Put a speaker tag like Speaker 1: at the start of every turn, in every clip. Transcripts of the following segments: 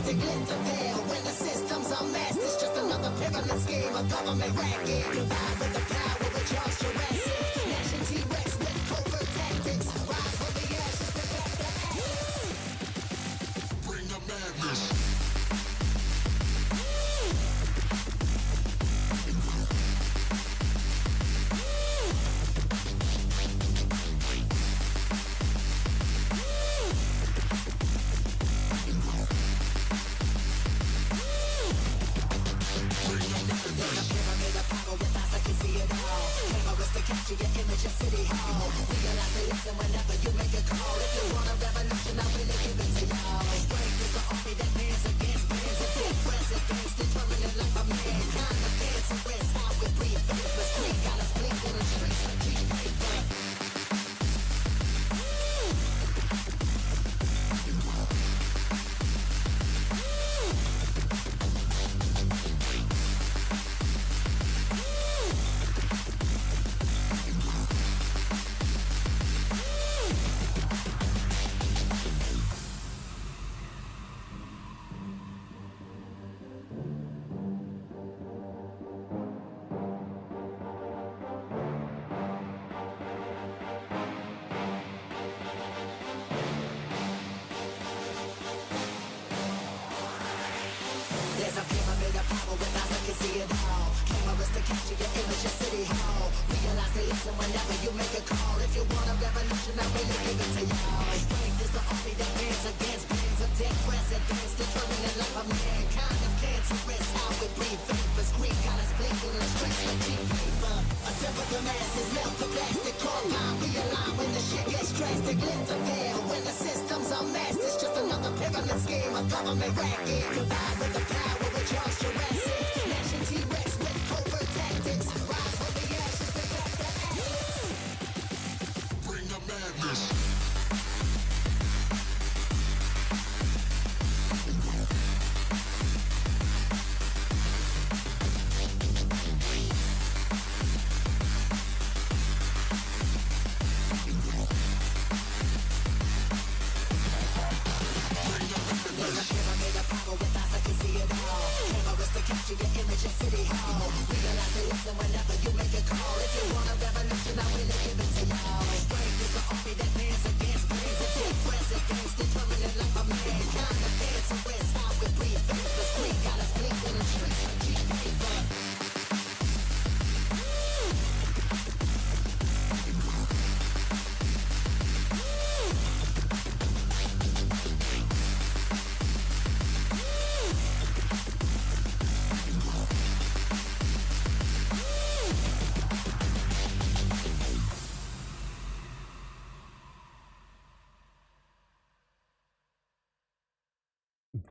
Speaker 1: drastic, lift the veil. When the system's unmasked, it's just another pyramid scheme, a government racket. Provide with the power, we charge Jurassic. Gnashing T-Rex with covert tactics. Rise from the ashes, protect the ashes. Bring the madness. Capture your image at City Hall. Realize the lesson whenever you make a call. If you want a revolution, I really give it to y'all. Strength is the army that bands against bands of dead presidents, determining life of mankind. The cancerous, how we breathe, vapors, creep, got us blinking in the streets like cheap paper. There's a pyramid of power with eyes that can see it all. Cameras to capture your image at City Hall. Realize they listen whenever you make a call. If you want a revolution, I really give it to y'all. Strength is the army that bands against bands of dead presidents, determining life of mankind. Of cancerous, how we breathe, vapors, creep, got us blinking in the streets like cheap paper. Assemble the masses, melt the plastic, compound, realign when the shit gets drastic. Lift the veil when the system's unmasked. It's just another pyramid scheme, a government racket. Provide with the power, we charge Jurassic. Gnashing T-Rex with covert tactics. Rise from the ashes, protect the ashes. Bring the madness. Capture your image at City Hall. Realize they listen whenever you make a call. If you want a revolution, I really give it to y'all. Strength is the army that bands against bands of dead presidents, determining life of mankind. The cancerous, how we breathe, vapors, creep, got us blinking in the streets like cheap paper.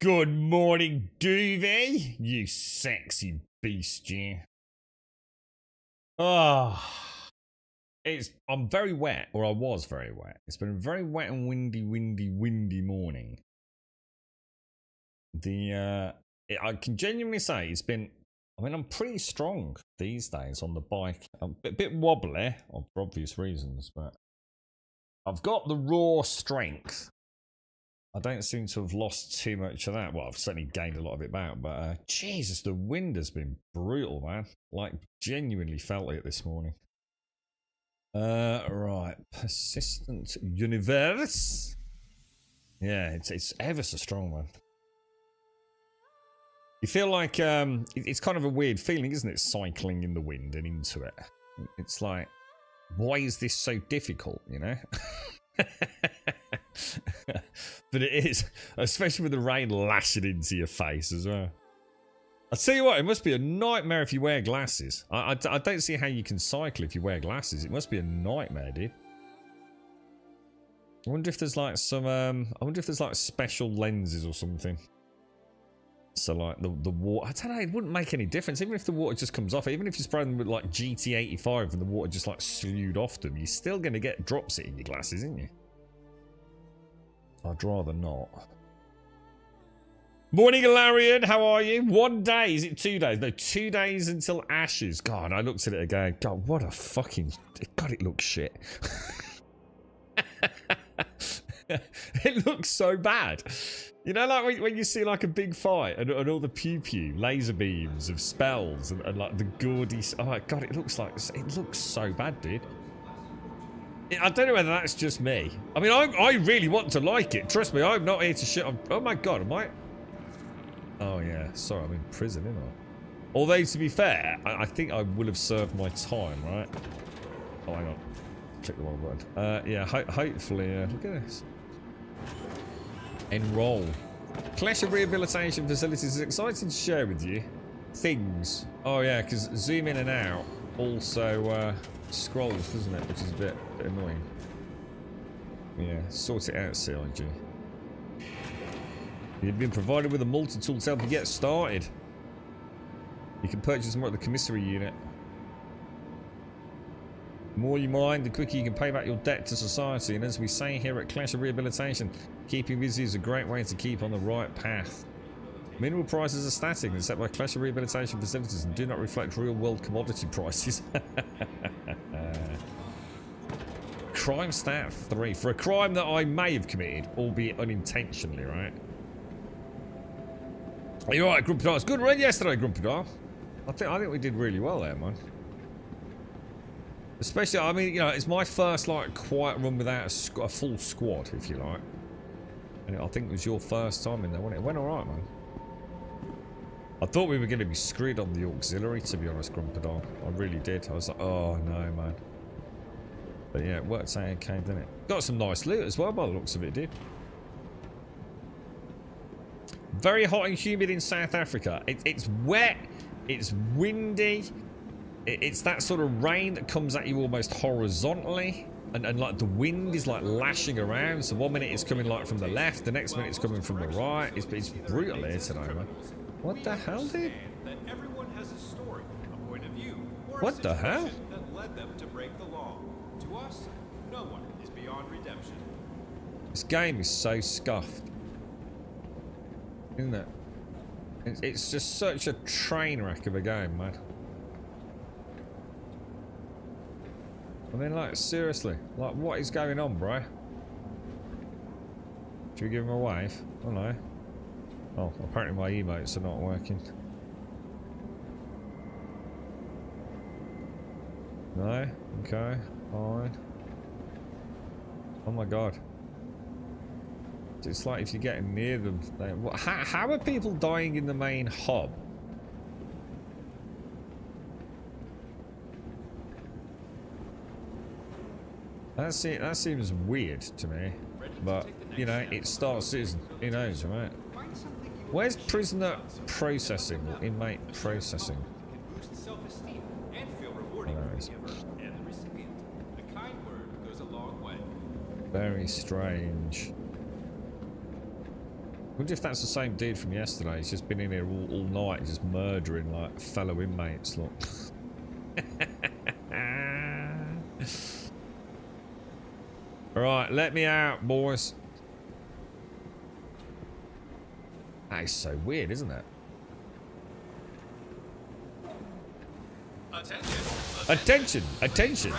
Speaker 2: Good morning, Doovie, you sexy beast, you. I'm very wet, or I was very wet. It's been a very wet and windy morning. I can genuinely say it's been, I'm pretty strong these days on the bike. I'm a bit wobbly, for obvious reasons, but I've got the raw strength. I don't seem to have lost too much of that. Well, I've certainly gained a lot of it back, but Jesus, the wind has been brutal, man. Like, genuinely felt it this morning. Right. Persistent universe. Yeah, it's ever so strong, man. You feel like, it's kind of a weird feeling, isn't it? Cycling in the wind and into it. It's like, why is this so difficult, you know? But it is, especially with the rain lashing into your face as well. I tell you what, it must be a nightmare if you wear glasses. I don't see how you can cycle if you wear glasses. It must be a nightmare, dude. I wonder if there's like some I wonder if there's like special lenses or something. So like the water, I don't know, it wouldn't make any difference even if the water just comes off. Even if you spray them with like GT85 and the water just like slewed off them, you're still going to get drops in your glasses, isn't you? I'd rather not. Morning, Ilarian. How are you? 1 day. Is it 2 days? No, 2 days until Ashes. God, I looked at it again. God, what a fucking... God, it looks shit. It looks so bad. You know, like when you see like a big fight and all the pew pew laser beams of spells and like the gaudy. Oh my god, it looks so bad, dude. I don't know whether that's just me. I mean, I really want to like it. Trust me, I'm not here to shit on. Oh my god, am I? Oh yeah, sorry, I'm in prison, isn't I? Although to be fair, I think I will have served my time, right? Oh, hang on, click the wrong button. Yeah, hopefully. Look at this. Enroll. Clash of Rehabilitation Facilities is exciting to share with you. Things. Oh yeah, because zoom in and out also scrolls, doesn't it? Which is a bit annoying. Yeah, sort it out, CIG. You've been provided with a multi-tool to help you get started. You can purchase more at the commissary unit. The more you mine, the quicker you can pay back your debt to society. And as we say here at Clash of Rehabilitation, keeping busy is a great way to keep on the right path. Mineral prices are static and set by Clash of Rehabilitation Facilities and do not reflect real-world commodity prices. Crime stat 3. For a crime that I may have committed, albeit unintentionally, right? Are you alright, Grumpy Dog? It's good run yesterday, Grumpy Dog. I think we did really well there, man. Especially, I mean, you know, it's my first, like, quiet run without a full squad, if you like. And I think it was your first time in there, wasn't it? It went alright, man. I thought we were going to be screwed on the auxiliary, to be honest, Grumpy Dog. I really did. I was like, oh, no, man. But yeah, it worked out okay, didn't it? Got some nice loot as well, by the looks of it, dude. Very hot and humid in South Africa. It's wet. It's windy. It's that sort of rain that comes at you almost horizontally. And like the wind is like lashing around. So 1 minute it's coming like from the left. The next minute it's coming from the right. It's brutal here today, man. What the hell, dude? What the hell?
Speaker 3: That led them to break the law. To us, no one is beyond redemption.
Speaker 2: This game is so scuffed. Isn't it? It's just such a train wreck of a game, man. I mean, like, seriously. Like, what is going on, bro? Should we give him a wave? Oh, no. Oh, apparently my emotes are not working. No? Okay. Fine. Oh, my God. It's like if you're getting near them. How are people dying in the main hub? That seems weird to me. But, you know, it starts season. Who knows, right? Where's prisoner processing or inmate processing? Very strange. I wonder if that's the same dude from yesterday. He's just been in here all night, just murdering like fellow inmates. Look. Alright, let me out, boys. That is so weird, isn't it? Attention! Attention!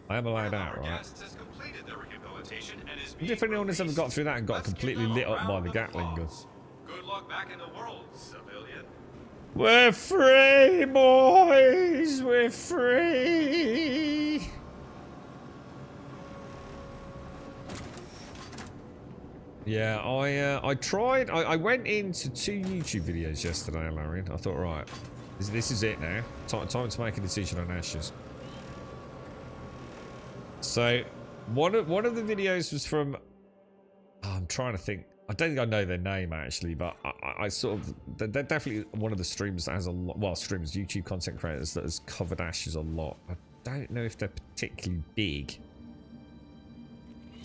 Speaker 2: I am allowed out, right? I wonder if anyone has ever got through that and got completely lit up by the Gatling gun.
Speaker 3: Good luck back in the world, civilian.
Speaker 2: We're free, boys! We're free! Yeah, I tried. I went into 2 YouTube videos yesterday, Larry. I thought, right, this is it now. Time to make a decision on Ashes. So, one of the videos was from. Oh, I'm trying to think. I don't think I know their name actually, but I sort of. They're definitely one of the streamers that has a lot. Well, streamers, YouTube content creators that has covered Ashes a lot. I don't know if they're particularly big.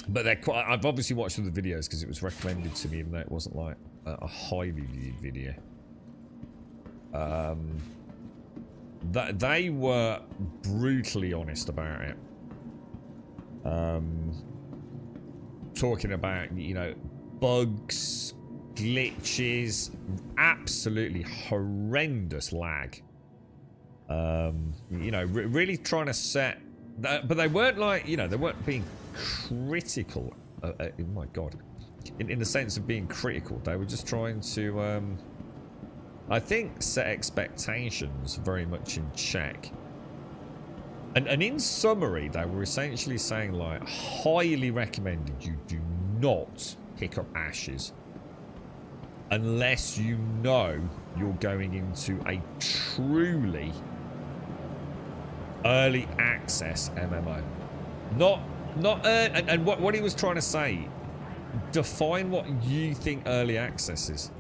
Speaker 2: But they're quite. I've obviously watched all the videos because it was recommended to me, even though it wasn't like a highly viewed video. That they were brutally honest about it. Talking about, you know, bugs, glitches, absolutely horrendous lag. You know, really trying to set. But they weren't like, you know, they weren't being critical. Oh my god, in the sense of being critical. They were just trying to, I think, set expectations very much in check. And in summary, they were essentially saying, like, highly recommended you do not pick up ashes unless you know you're going into a truly early access MMO. And what he was trying to say, define what you think early access is.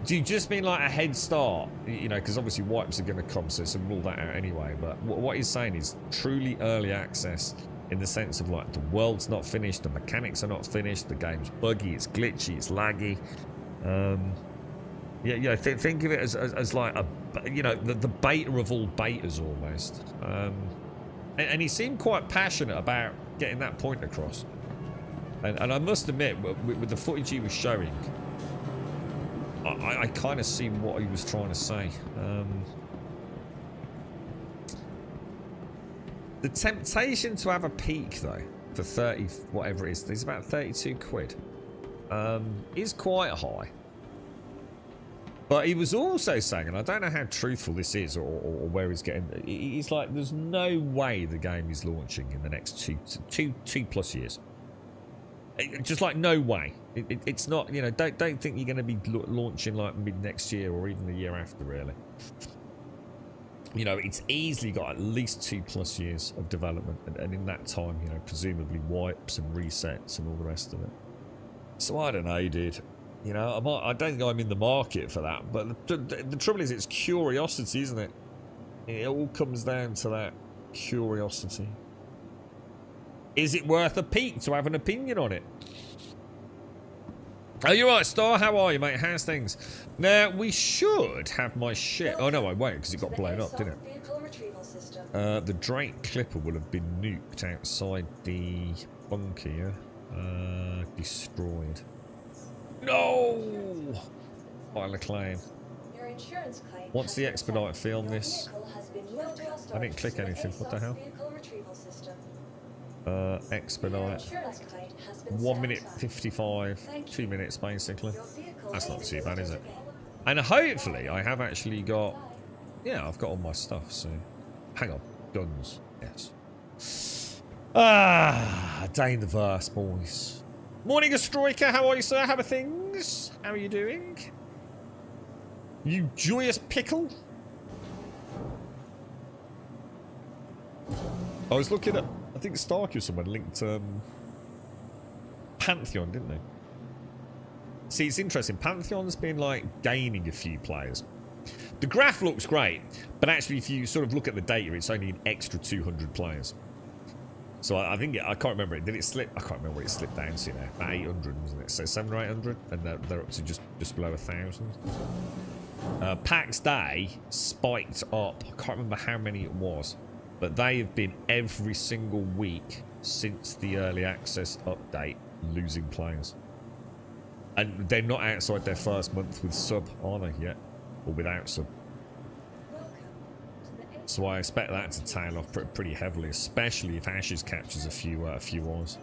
Speaker 2: Do you just mean like a head start? You know, because obviously wipes are going to come, so rule that out anyway. But what he's saying is truly early access in the sense of like the world's not finished, the mechanics are not finished, the game's buggy, it's glitchy, it's laggy. Think of it as like a, you know, the beta of all betas almost. And he seemed quite passionate about getting that point across. And I must admit, with the footage he was showing, I kind of see what he was trying to say. The temptation to have a peak, though, for 30, whatever it is, there's about 32 quid, is quite high. But he was also saying, and I don't know how truthful this is or where he's getting, he's like, there's no way the game is launching in the next two plus years. Just like no way. It's not, you know, don't think you're going to be launching like mid next year or even the year after, really. You know, it's easily got at least 2+ years of development, and in that time, you know, presumably wipes and resets and all the rest of it. So I don't know, dude. You know, I don't think I'm in the market for that, but the trouble is, it's curiosity, isn't it? It all comes down to that curiosity. Is it worth a peek to have an opinion on it? Oh, you're right, Star. How are you, mate? How's things? Now, we should have my shit. Oh, no, I won't, because it got blown up, didn't it? The Drake Clipper will have been nuked outside the bunker, yeah? Destroyed. No! File a claim.
Speaker 4: Your insurance claim.
Speaker 2: What's the expedite fee on this? I didn't click anything. What the hell? Expedite. 1 minute 55. 2 minutes, basically. That's not too bad, is it? And hopefully, I have actually got... Yeah, I've got all my stuff, so... Hang on. Guns. Yes. Ah, day in the verse, boys. Morning, Destroyker. How are you, sir? How are things? How are you doing? You joyous pickle? I was looking at... I think Starkey or someone linked Pantheon, didn't they? See, it's interesting. Pantheon's been, like, gaining a few players. The graph looks great, but actually, if you sort of look at the data, it's only an extra 200 players. So I think I can't remember it. Did it slip? I can't remember what it slipped down to now. About 800, wasn't it? So 700 or 800, and they're up to just below 1,000. PAX Day spiked up. I can't remember how many it was, but they have been every single week since the early access update losing players. And they're not outside their first month with sub, are they, yet? Or without sub. So I expect that to tail off pretty heavily, especially if Ashes captures a few wars.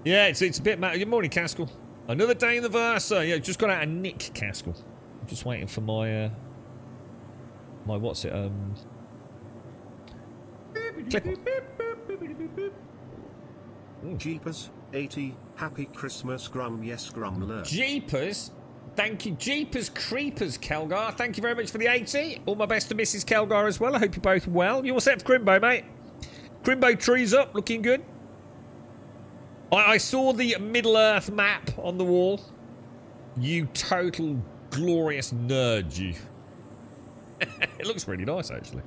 Speaker 2: Yeah, it's a bit mad. Good morning, Caskell. Another day in the verse. Yeah, just got out a Nick Caskell. I'm just waiting for my what's it? Clipper.
Speaker 5: Jeepers, 80, happy Christmas, Grum, yes, Grum, learn.
Speaker 2: Jeepers. Thank you, Jeepers Creepers, Kelgar. Thank you very much for the 80. All my best to Mrs. Kelgar as well. I hope you're both well. You all set for Crimbo, mate? Crimbo trees up, looking good. I saw the Middle-earth map on the wall. You total glorious nerd, you. It looks really nice, actually.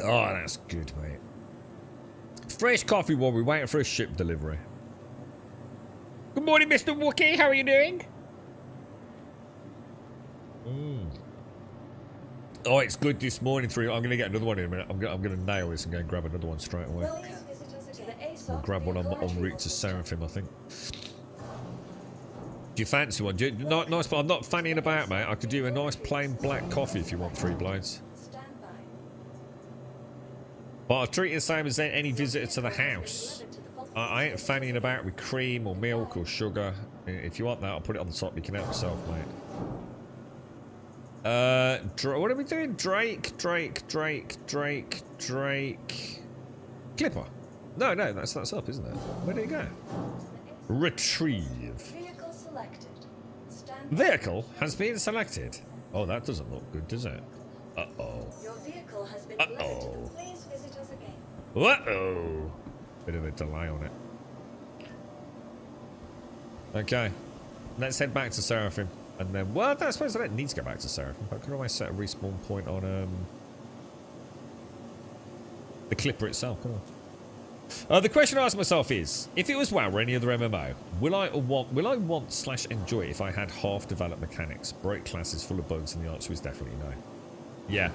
Speaker 2: Oh, that's good, mate. Fresh coffee while we're waiting for a ship delivery. Good morning, Mr. Wookie. How are you doing? Oh, it's good this morning. I'm going to get another one in a minute. I'm going to nail this and go and grab another one straight away. I'll grab one en route to Seraphim, I think. Do you fancy one? Nice, but I'm not fannying about, mate. I could do a nice plain black coffee if you want 3 blades. But I'll treat it the same as any visitor to the house. I ain't fannying about with cream or milk or sugar. If you want that, I'll put it on the top. You can help yourself, mate. What are we doing? Drake. Clipper. No, that's up, isn't it? Where did it go? Retrieve.
Speaker 4: Vehicle selected. Stand
Speaker 2: Vehicle has been selected. Oh, that doesn't look good, does it? Uh-oh.
Speaker 4: Your vehicle has been delivered to
Speaker 2: Uh-oh.
Speaker 4: the Please visit us again.
Speaker 2: Uh-oh. Bit of a delay on it. Okay. Let's head back to Seraphim. And then, well, I suppose I don't need to go back to Seraphim. I can always set a respawn point on the Clipper itself, can't I? The question I ask myself is, if it was WoW or any other MMO, will I want/enjoy it if I had half-developed mechanics, broke classes full of bugs, and the answer is definitely no. Yeah.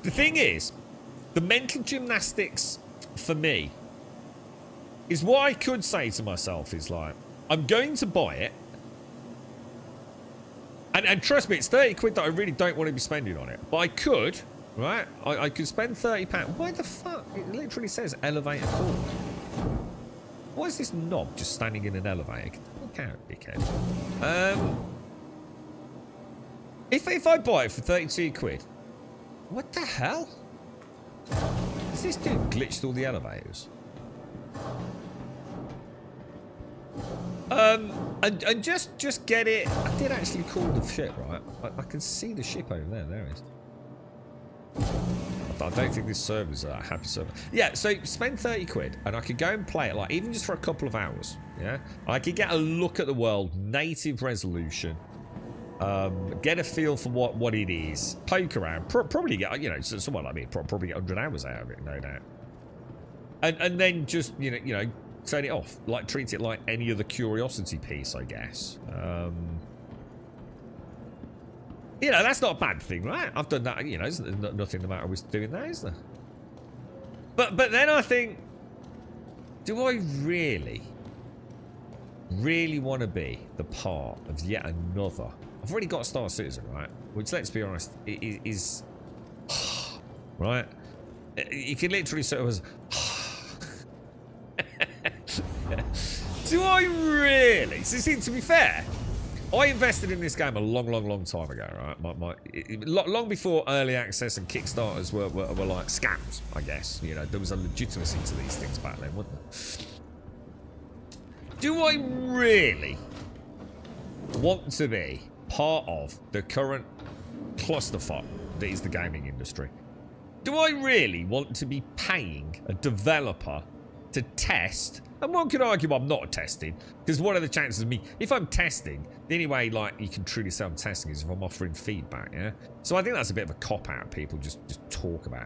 Speaker 2: The thing is, the mental gymnastics for me is what I could say to myself is like, I'm going to buy it, and trust me, it's 30 quid that I really don't want to be spending on it. But I could, right? I could spend £30. Why the fuck? It literally says elevator cord. Why is this knob just standing in an elevator? Look out, dickhead. If I buy it for 32 quid, what the hell? Is this dude glitched all the elevators? And just get it. I did actually call the ship, right? I can see the ship over there. There it is. I don't think this server's a happy server. Yeah, so spend 30 quid and I could go and play it, like, even just for a couple of hours. Yeah, I could get a look at the world, native resolution, get a feel for what it is, poke around, probably get, you know, someone like me probably get 100 hours out of it, no doubt. And then just you know. Turn it off, like treat it like any other curiosity piece, I guess. You know, that's not a bad thing, right? I've done that, you know, there's nothing the matter with doing that, is there? But then I think, do I really want to be the part of yet another? I've already got Star Citizen, right? Which, let's be honest, is right? You can literally sort of as do I really? See, to be fair, I invested in this game a long time ago, right? Long before early access and Kickstarters were like scams, I guess. You know, there was a legitimacy to these things back then, wasn't there? Do I really want to be part of the current clusterfuck that is the gaming industry? Do I really want to be paying a developer to test? And one could argue I'm not testing, because what are the chances of me, if I'm testing, the only way like you can truly say I'm testing is if I'm offering feedback, yeah? So I think that's a bit of a cop-out. People just talk about,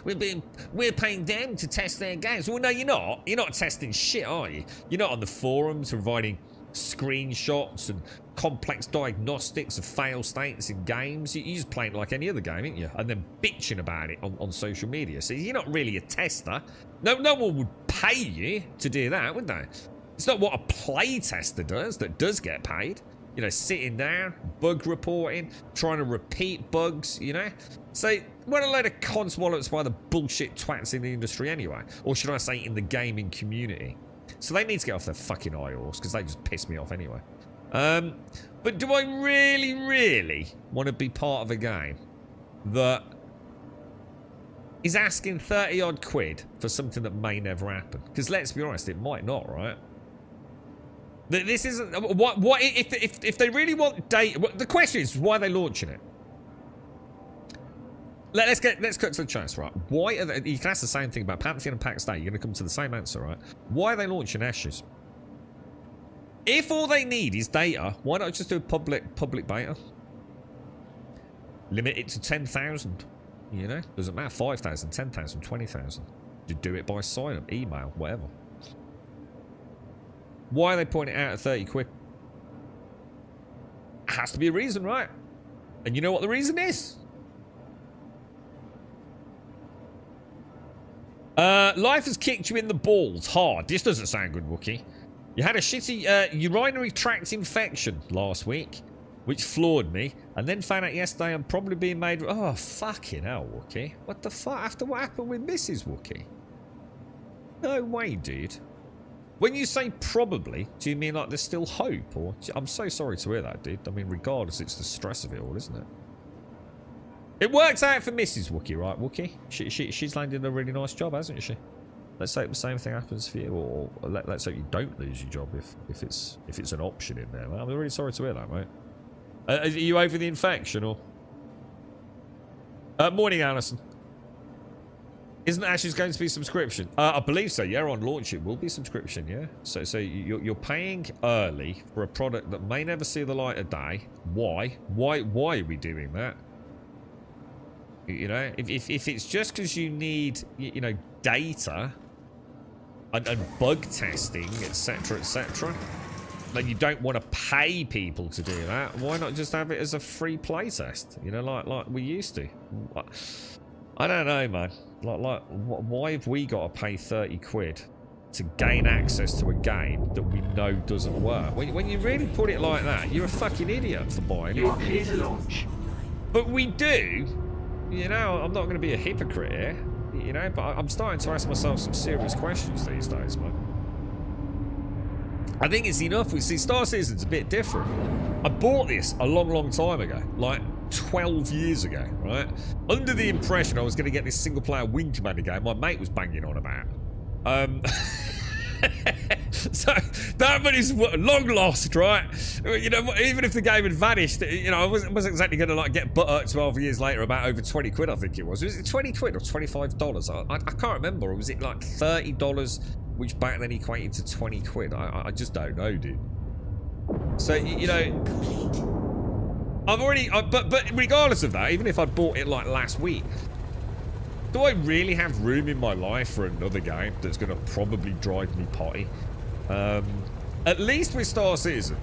Speaker 2: we're paying them to test their games. Well, no, you're not. You're not testing shit, are you? You're not on the forums providing screenshots and complex diagnostics of fail states in games. You're just playing like any other game, aren't you? And then bitching about it on social media. So you're not really a tester. No one would pay you to do that, would they? It's not what a play tester does that does get paid. You know, sitting down, bug reporting, trying to repeat bugs, you know? So, what a load of codswallops by the bullshit twats in the industry anyway. Or should I say in the gaming community. So they need to get off their fucking high horse, because they just piss me off anyway. But do I really want to be part of a game that is asking 30 odd quid for something that may never happen? Because let's be honest, it might not, right? This isn't what if they really want data. The question is, why are they launching it? Let's cut to the chase, right? Why are they, you can ask the same thing about Pantheon and PAX Day. You're going to come to the same answer, right? Why are they launching Ashes? If all they need is data, why not just do a public beta? Limit it to 10,000. You know, doesn't matter. 5,000, 10,000, 20,000. You do it by sign-up, email, whatever. Why are they pointing it out at 30 quid? Has to be a reason, right? And you know what the reason is? Life has kicked you in the balls hard. This doesn't sound good, Wookie. You had a shitty urinary tract infection last week, which floored me, And then found out yesterday I'm probably being made... Oh, fucking hell, Wookie. What the fuck? After what happened with Mrs. Wookie? No way, dude. When you say probably, do you mean like there's still hope? Or I'm so sorry to hear that, dude. I mean, regardless, it's the stress of it all, isn't it? It works out for Mrs. Wookie, right, Wookie? She's landed a really nice job, hasn't she? Let's hope the same thing happens for you, or let's hope you don't lose your job if it's an option in there. I'm really sorry to hear that, mate. Are you over the infection, or? Morning, Alison. Isn't Ash's going to be subscription? I believe so. Yeah, on launch it will be subscription. Yeah. So you're paying early for a product that may never see the light of day. Why? Why are we doing that? You know, if it's just because you need, you know, data and bug testing, etc., then you don't want to pay people to do that. Why not just have it as a free playtest? You know, like we used to. I don't know, man. Like, why have we got to pay 30 quid to gain access to a game that we know doesn't work? When you really put it like that, you're a fucking idiot for buying it.
Speaker 6: You are clear to launch.
Speaker 2: But we do. You know, I'm not going to be a hypocrite here. You know, but I'm starting to ask myself some serious questions these days, man. I think it's enough. We see Star Citizen's a bit different. I bought this a long time ago, like 12 years ago, right? Under the impression I was going to get this single-player Wing Commander game my mate was banging on about. So that money's long lost, right? You know, even if the game had vanished, you know, I wasn't exactly going to like get butt 12 years later about over 20 quid, I think it was. Was it 20 quid or $25? I can't remember. Or was it like $30, which back then equated to 20 quid? I just don't know, dude. So, you know, I've already, but regardless of that, even if I'd bought it like last week, do I really have room in my life for another game that's going to probably drive me potty? At least with Star Citizen,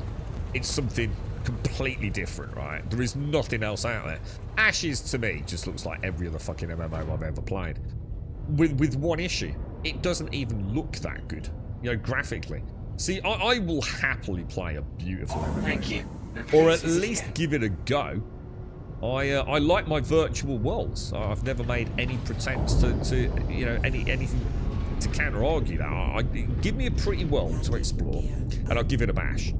Speaker 2: it's something completely different, right? There is nothing else out there. Ashes, to me, just looks like every other fucking MMO I've ever played. With one issue. It doesn't even look that good, you know, graphically. See, I will happily play a beautiful MMO.
Speaker 6: Thank you.
Speaker 2: Or at least give it a go. I like my virtual worlds. I've never made any pretense to you know, anything to counter-argue that. Give me a pretty world to explore, and I'll give it a bash.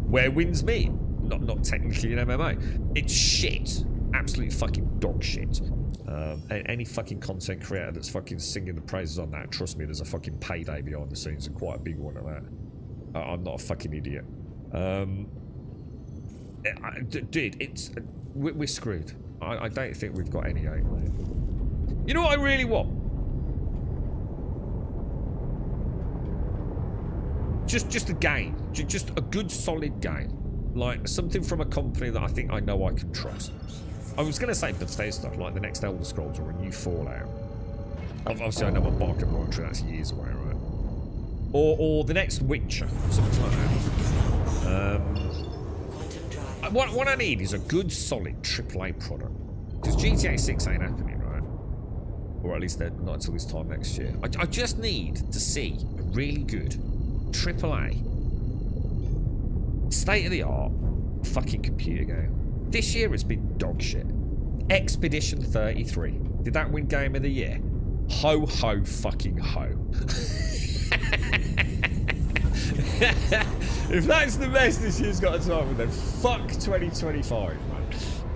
Speaker 2: Where wins me? Not technically an MMO. It's shit. Absolutely fucking dog shit. Any fucking content creator that's fucking singing the praises on that, trust me, there's a fucking payday behind the scenes, and quite a big one at that. I'm not a fucking idiot. Dude, it's... We're screwed. I don't think we've got any hope, mate. You know what I really want? Just a game. Just a good, solid game. Like, something from a company that I think I know I can trust. I was going to say Bethesda, like the next Elder Scrolls or a new Fallout. Obviously, I know what Barker Monitoring, that's years away, right? Or the next Witcher, something like that. What I need is a good, solid AAA product. Because GTA 6 ain't happening, right? Or at least not until this time next year. I just need to see a really good AAA, state-of-the-art fucking computer game. This year it's been dog shit. Expedition 33. Did that win Game of the Year? Ho, ho, fucking ho. If that's the best this year's got to start with, then fuck 2025, man.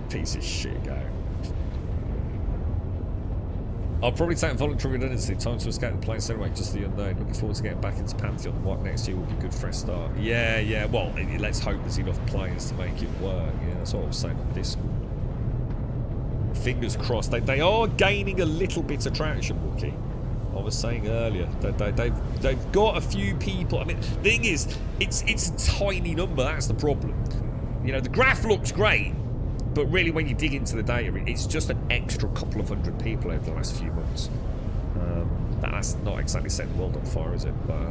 Speaker 2: Piece of shit game. I'll probably take voluntary redundancy. Time to escape the place anyway, just the unknown. Looking forward to getting back into Pantheon. What next year will be a good fresh start. Yeah. Well, let's hope there's enough players to make it work. Yeah, that's what I was saying on Discord. Fingers crossed. They are gaining a little bit of traction, Wookie. I was saying earlier that they've got a few people. I mean, the thing is, it's a tiny number. That's the problem. You know, the graph looks great, but really, when you dig into the data, it's just an extra couple of hundred people over the last few months. That's not exactly setting the world on fire, is it? But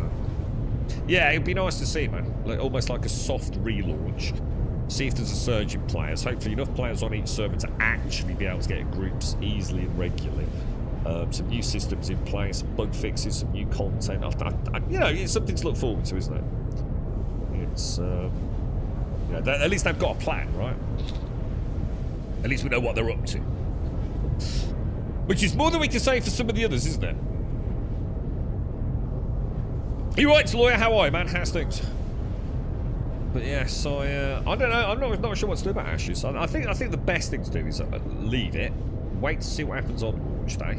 Speaker 2: yeah, it'd be nice to see, man. Almost like a soft relaunch. See if there's a surge in players. Hopefully, enough players on each server to actually be able to get in groups easily and regularly. Some new systems in place, some bug fixes, some new content. You know, it's something to look forward to, isn't it? It's, yeah, at least they've got a plan, right? At least we know what they're up to. Which is more than we can say for some of the others, isn't it? You're right, lawyer. How are you, man? How's things? But yes, I don't know. I'm not sure what to do about Ashes. I think the best thing to do is leave it, wait to see what happens on launch day.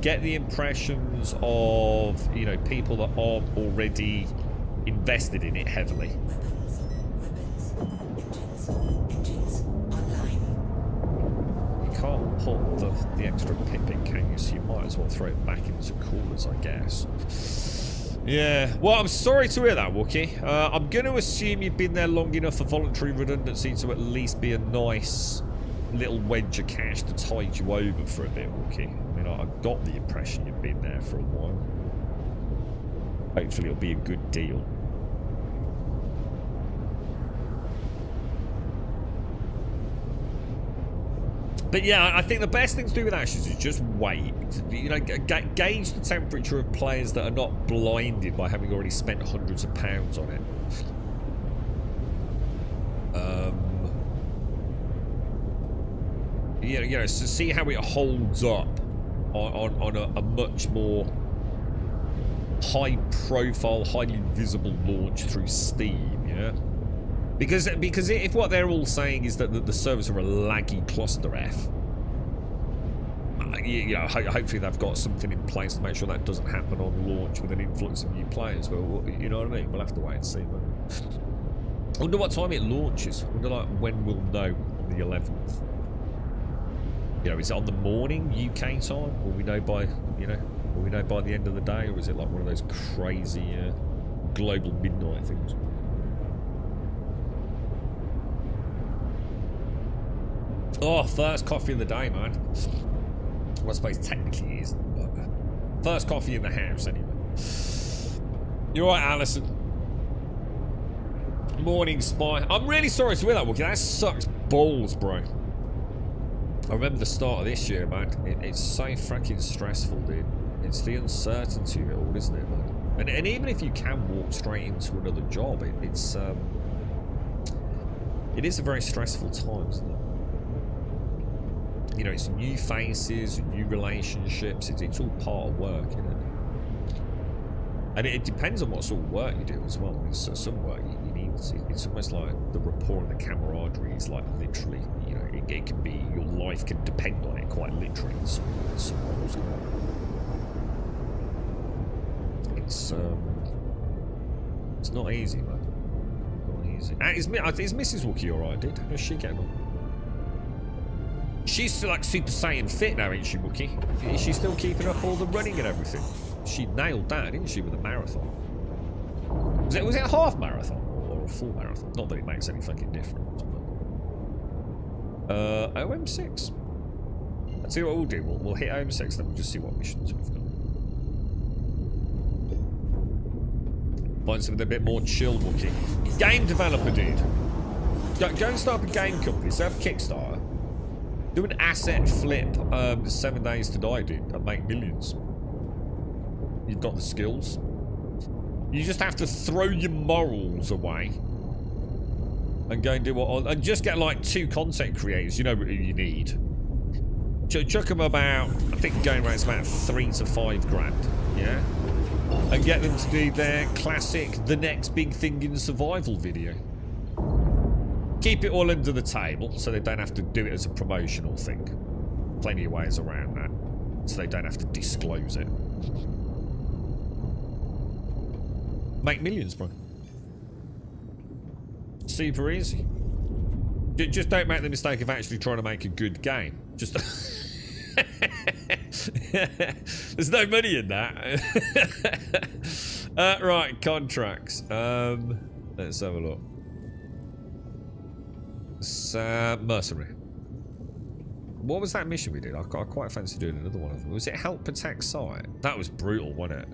Speaker 2: Get the impressions of people that aren't already invested in it heavily. You can't put the extra pip in, can you? So you might as well throw it back into coolers, I guess. Yeah, well, I'm sorry to hear that, Wookie. I'm going to assume you've been there long enough for voluntary redundancy to at least be a nice little wedge of cash to tide you over for a bit, Wookie. I mean, I got the impression you've been there for a while. Hopefully it'll be a good deal. But yeah, I think the best thing to do with Ashes is just wait. Gauge the temperature of players that are not blinded by having already spent hundreds of pounds on it. So see how it holds up on a much more high-profile, highly visible launch through Steam. Yeah. Because if what they're all saying is that the servers are a laggy cluster F, hopefully they've got something in place to make sure that doesn't happen on launch with an influx of new players. Well, you know what I mean? We'll have to wait and see. I wonder what time it launches. I wonder when we'll know on the 11th. Is it on the morning UK time? Will we know by Will we know by the end of the day, or is it like one of those crazy global midnight things? Oh, first coffee of the day, man. Well, I suppose technically it isn't, but first coffee in the house, anyway. You're right, Alison. Morning, Spy. I'm really sorry to hear that, Wookie. That sucks balls, bro. I remember the start of this year, man. It's so fucking stressful, dude. It's the uncertainty of it all, isn't it, man? And even if you can walk straight into another job, it is a very stressful time, isn't it? It's new faces, new relationships. It's all part of work, isn't it? And it depends on what sort of work you do as well. I mean, so some work you need. It's almost like the rapport and the camaraderie is like literally. It can be, your life can depend on it quite literally. In some roles. It's not easy, man. Not easy. Is Mrs. Wookie alright, dude? How's she getting on? She's still like Super Saiyan fit now, ain't she, Wookie? Is she still keeping up all the running and everything? She nailed that, didn't she, with a marathon? Was it a half marathon or a full marathon? Not that it makes any fucking difference. But... OM6. Let's see what we'll do. We'll hit OM6, then we'll just see what missions we've got. Find something a bit more chill, Wookie. Game developer, dude. Go and start up a game company. Set up Kickstarter. Do an asset flip 7 days to die, dude, and make millions. You've got the skills. You just have to throw your morals away and go and do what, and just get like 2 content creators. You know what you need. Chuck them about, I think going around, it's about 3 to 5 grand, yeah, and get them to do their classic "the next big thing in survival" video. Keep it all under the table so they don't have to do it as a promotional thing. Plenty of ways around that, so they don't have to disclose it. Make millions, bro. Super easy. Just don't make the mistake of actually trying to make a good game. Just there's no money in that. Right, contracts. Let's have a look. Mercenary. What was that mission we did? I quite fancy doing another one of them. Was it help protect site? That was brutal, wasn't it?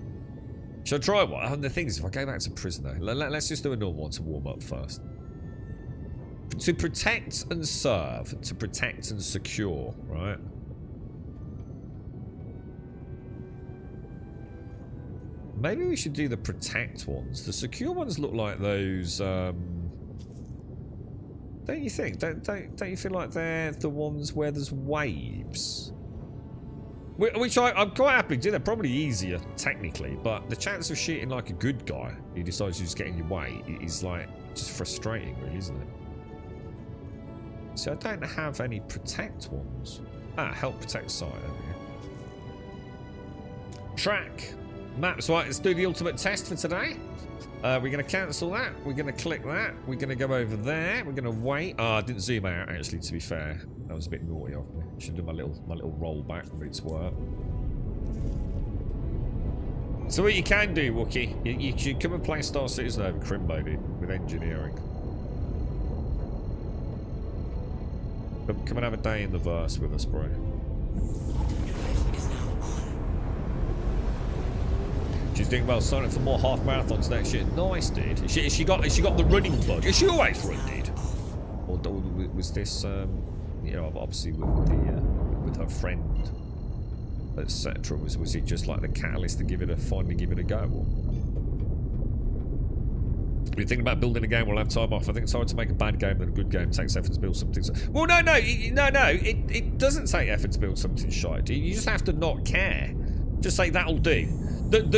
Speaker 2: Should I try one? And the thing is, if I go back to prisoner, let's just do a normal one to warm up first. To protect and serve, to protect and secure, right? Maybe we should do the protect ones. The secure ones look like those, they're Don't you think? Don't you feel like they're the ones where there's waves? Which I'm quite happy to do. They're probably easier, technically, but the chance of shooting like a good guy who decides to just get in your way is like just frustrating, really, isn't it? So I don't have any protect ones. Ah, help protect site over here. Track. Maps. Right, let's do the ultimate test for today. We're going to cancel that. We're going to click that. We're going to go over there. We're going to wait. Oh, I didn't zoom out, actually, to be fair. That was a bit naughty of me. Should do my little roll back for its work. So what you can do, Wookie, you should come and play Star Citizen over Crimbo, dude, with engineering. Come and have a day in the verse with us, bro. She's doing well. Sign up for more half marathons next year. Nice, dude. Has she got the running bug? Has she always run, dude? Or was this, you know, obviously with her friend, etc. Was it just like the catalyst to finally give it a go? We're thinking about building a game. We'll have time off. I think it's hard to make a bad game than a good game. It takes effort to build something. Well, no. It doesn't take effort to build something shite. You just have to not care. Just say that'll do.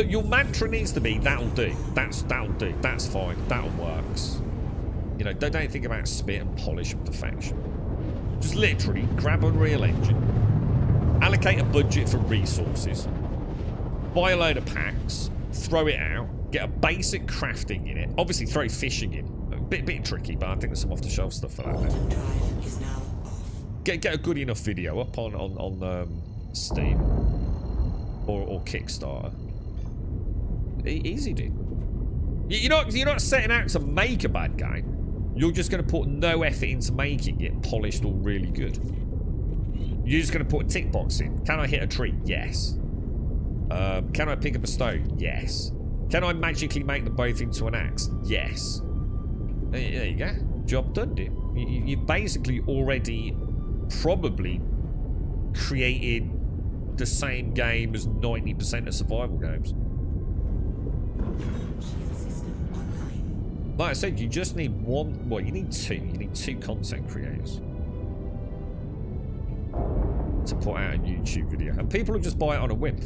Speaker 2: Your mantra needs to be that'll do. That'll do. That's fine. That'll works. You know, don't think about spit and polish and perfection. Just literally grab Unreal Engine, allocate a budget for resources, buy a load of packs, throw it out, get a basic crafting in it. Obviously, throw fishing in. A bit tricky, but I think there's some off-the-shelf stuff for that. Get a good enough video up on Steam or Kickstarter. Easy, dude. You're not setting out to make a bad game. You're just going to put no effort into making it polished or really good. You're just going to put a tick box in. Can I hit a tree? Yes. Can I pick up a stone? Yes. Can I magically make them both into an axe? Yes. There you go. Job done, dude. You basically already probably created the same game as 90% of survival games. Like I said, you just need one. Well, you need two. You need two content creators to put out a YouTube video, and people will just buy it on a whim.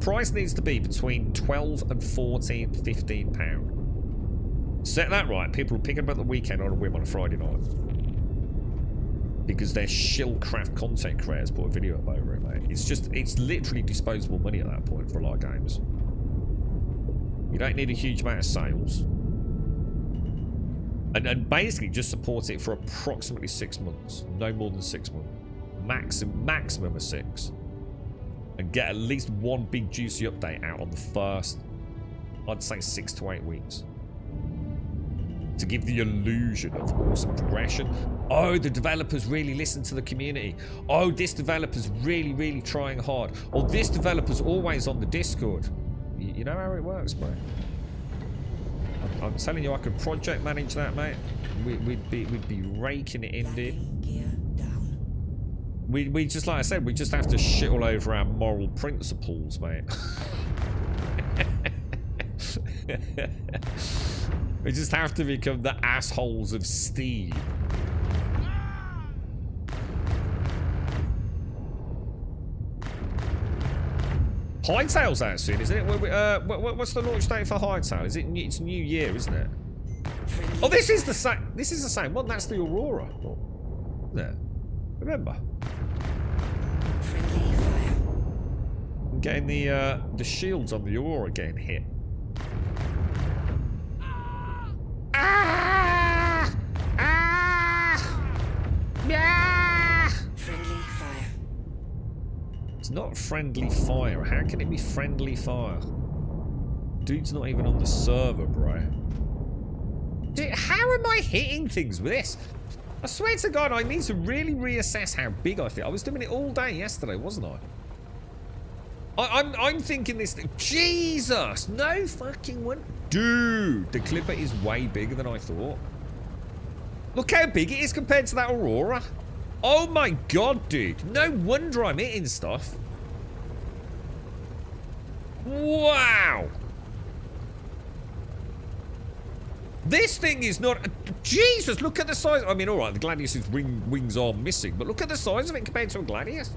Speaker 2: Price needs to be between 12 and 14, 15 pound. Set that right. People will pick it up at the weekend on a whim on a Friday night because they're shillcraft content creators put a video up over it, mate. It's literally disposable money at that point for a lot of games. You don't need a huge amount of sales. And basically just support it for approximately 6 months. No more than 6 months. Maximum of 6. And get at least one big juicy update out on the first, I'd say 6 to 8 weeks. To give the illusion of awesome progression. Oh, the developers really listen to the community. Oh, this developer's really trying hard. Or this developer's always on the Discord. You know how it works, bro. I'm telling you, I could project manage that, mate. We'd be raking it in, dude. We just, like I said, we just have to shit all over our moral principles, mate. We just have to become the assholes of Steve. Hightail's out soon, isn't it? What's the launch date for Hightail? It's New Year, isn't it? Oh, this is the same. This is the same one. That's the Aurora. Isn't it? Remember? I'm getting the shields on the Aurora getting hit. It's not friendly fire. How can it be friendly fire? Dude's not even on the server, bro. Dude, how am I hitting things with this? I swear to God, I need to really reassess how big I feel. I was doing it all day yesterday, wasn't I? I'm thinking this thing. Jesus! No fucking one. Dude, the Clipper is way bigger than I thought. Look how big it is compared to that Aurora. Oh my God, dude. No wonder I'm hitting stuff. Wow. This thing is not... Jesus, look at the size. I mean, all right, the Gladius's wings are missing, but look at the size of it compared to a Gladius.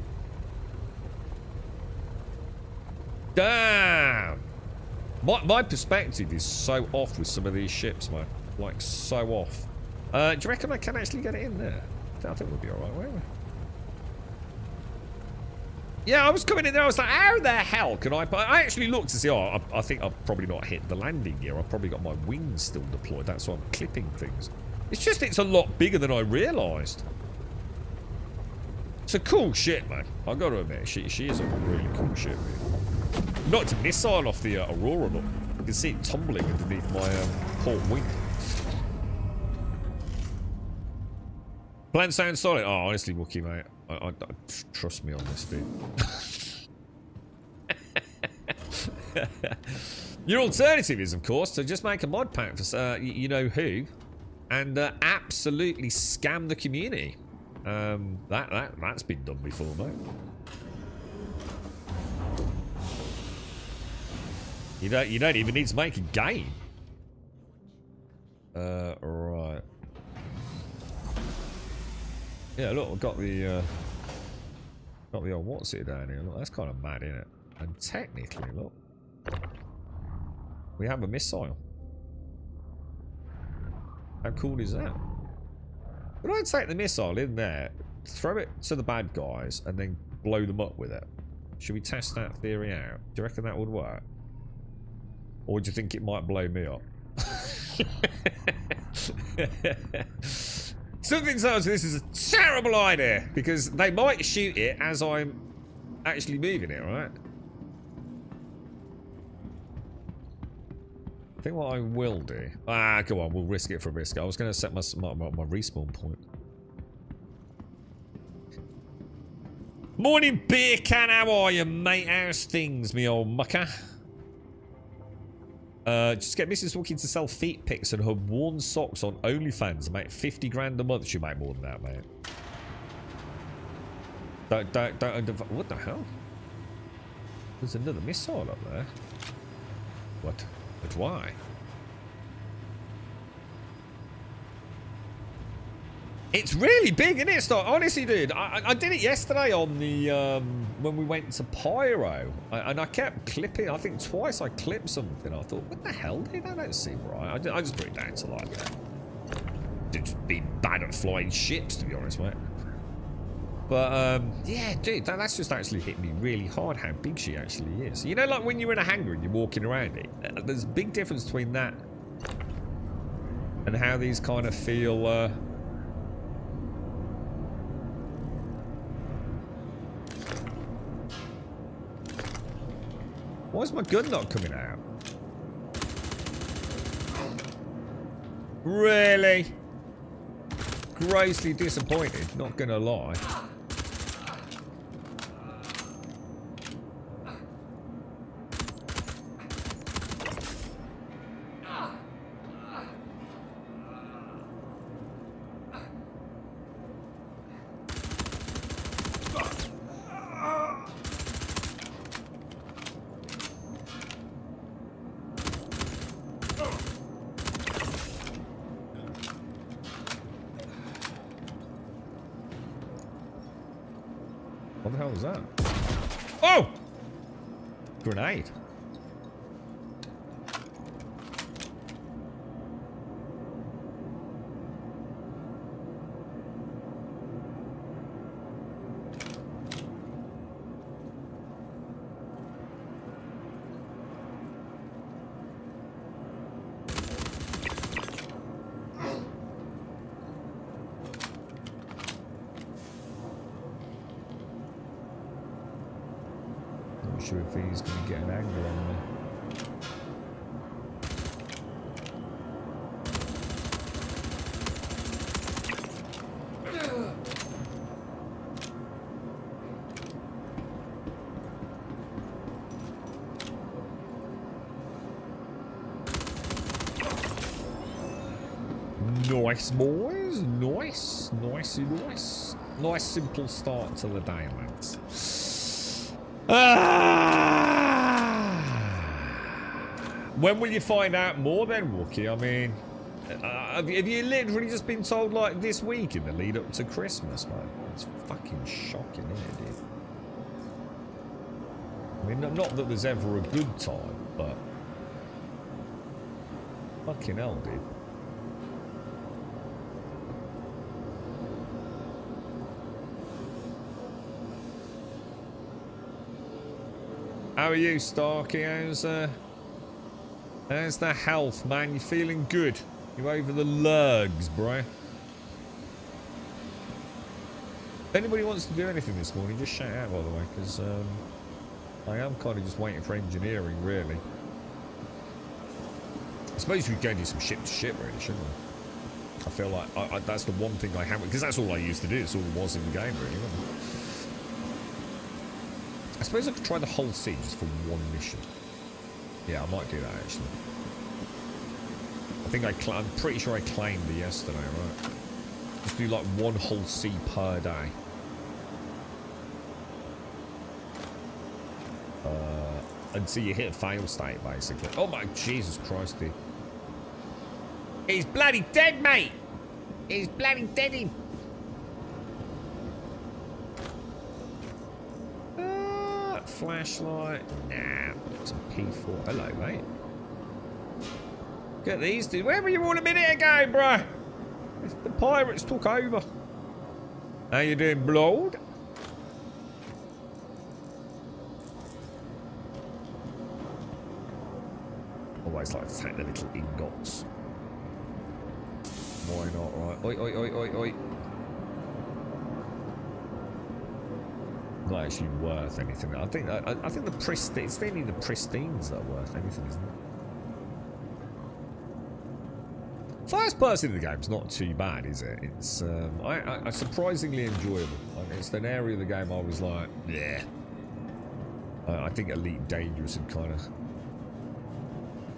Speaker 2: Damn. My perspective is so off with some of these ships, man. Like, so off. Do you reckon I can actually get it in there? I think we'll be all right, won't we? Yeah, I was coming in there. I was like, how the hell can I... I actually looked to see, oh, I think I've probably not hit the landing gear. I've probably got my wings still deployed. That's why I'm clipping things. It's just, it's a lot bigger than I realised. It's a cool ship, man. I've got to admit, she is a really cool ship. Knocked a missile off the Aurora, look. You can see it tumbling underneath my port wing. Plan sounds solid. Oh, honestly, Wookie, mate. I trust me on this, dude. Your alternative is, of course, to just make a mod pack for you know who, and absolutely scam the community. That's been done before, mate. You don't even need to make a game. Right. Yeah, look, I've got the old what's it down here. Look, that's kind of mad, isn't it? And technically, look, we have a missile. How cool is that? But I'd take the missile in there, throw it to the bad guys, and then blow them up with it. Should we test that theory out? Do you reckon that would work? Or do you think it might blow me up? Something tells me this is a terrible idea, because they might shoot it as I'm actually moving it, right? I think what I will do... Ah, come on, we'll risk it for a risk. I was going to set my respawn point. Morning, beer can. How are you, mate? How's things, me old mucker? Just get Mrs. Wookie to sell feet pics and her worn socks on OnlyFans, mate. 50 grand a month. She'll make more than that, mate. Don't. What the hell? There's another missile up there. What? But why? It's really big, isn't it? Start honestly, dude. I did it yesterday on the when we went to Pyro, and I kept clipping. I think twice I clipped something. I thought, what the hell, dude? That don't seem right. I just put it down to like just be bad at flying ships, to be honest, mate. But yeah, dude, that's just actually hit me really hard. How big she actually is. You know, like when you're in a hangar and you're walking around it. There's a big difference between that and how these kind of feel. Why is my gun not coming out? Really? Grossly disappointed, not gonna lie. What the hell was that? Oh! Grenade. Sure if he's going to get an angle on me. Nice, boys. Nice. Nicey nice. Nice simple start to the day, lads. When will you find out more then, Wookie? I mean, Have you literally just been told like this week in the lead up to Christmas, man? It's fucking shocking, isn't it, dude? I mean, not that there's ever a good time, but fucking hell, dude. How are you, Starkey? How's the health, man? You feeling good? You over the lurgs, bro? If anybody wants to do anything this morning, just shout out, by the way, because I am kind of just waiting for engineering, really. I suppose we could go do some ship-to-ship, really, shouldn't we? I feel like that's the one thing I haven't, because that's all I used to do. It's all it was in the game, really, wasn't it? I suppose I could try the whole sea just for one mission. Yeah, I might do that, actually. I think I'm pretty sure I claimed it yesterday, right? Just do like one whole sea per day. Until you hit a fail state, basically. Oh my Jesus Christ, dude. He's bloody dead, mate! He's bloody dead him! Flashlight. Nah, some P4. Hello, mate. Get these, dude. Where were you all a minute ago, bro? The pirates took over. How you doing, blood? Always like to take the little ingots. Why not, right? Oi, oi, oi, oi, oi. Not actually worth anything. I think the pristine. It's mainly the pristines that are worth anything, isn't it? First person in the game's not too bad, is it? It's I surprisingly enjoyable. Like, it's an area of the game I was like, yeah. I think Elite Dangerous had kind of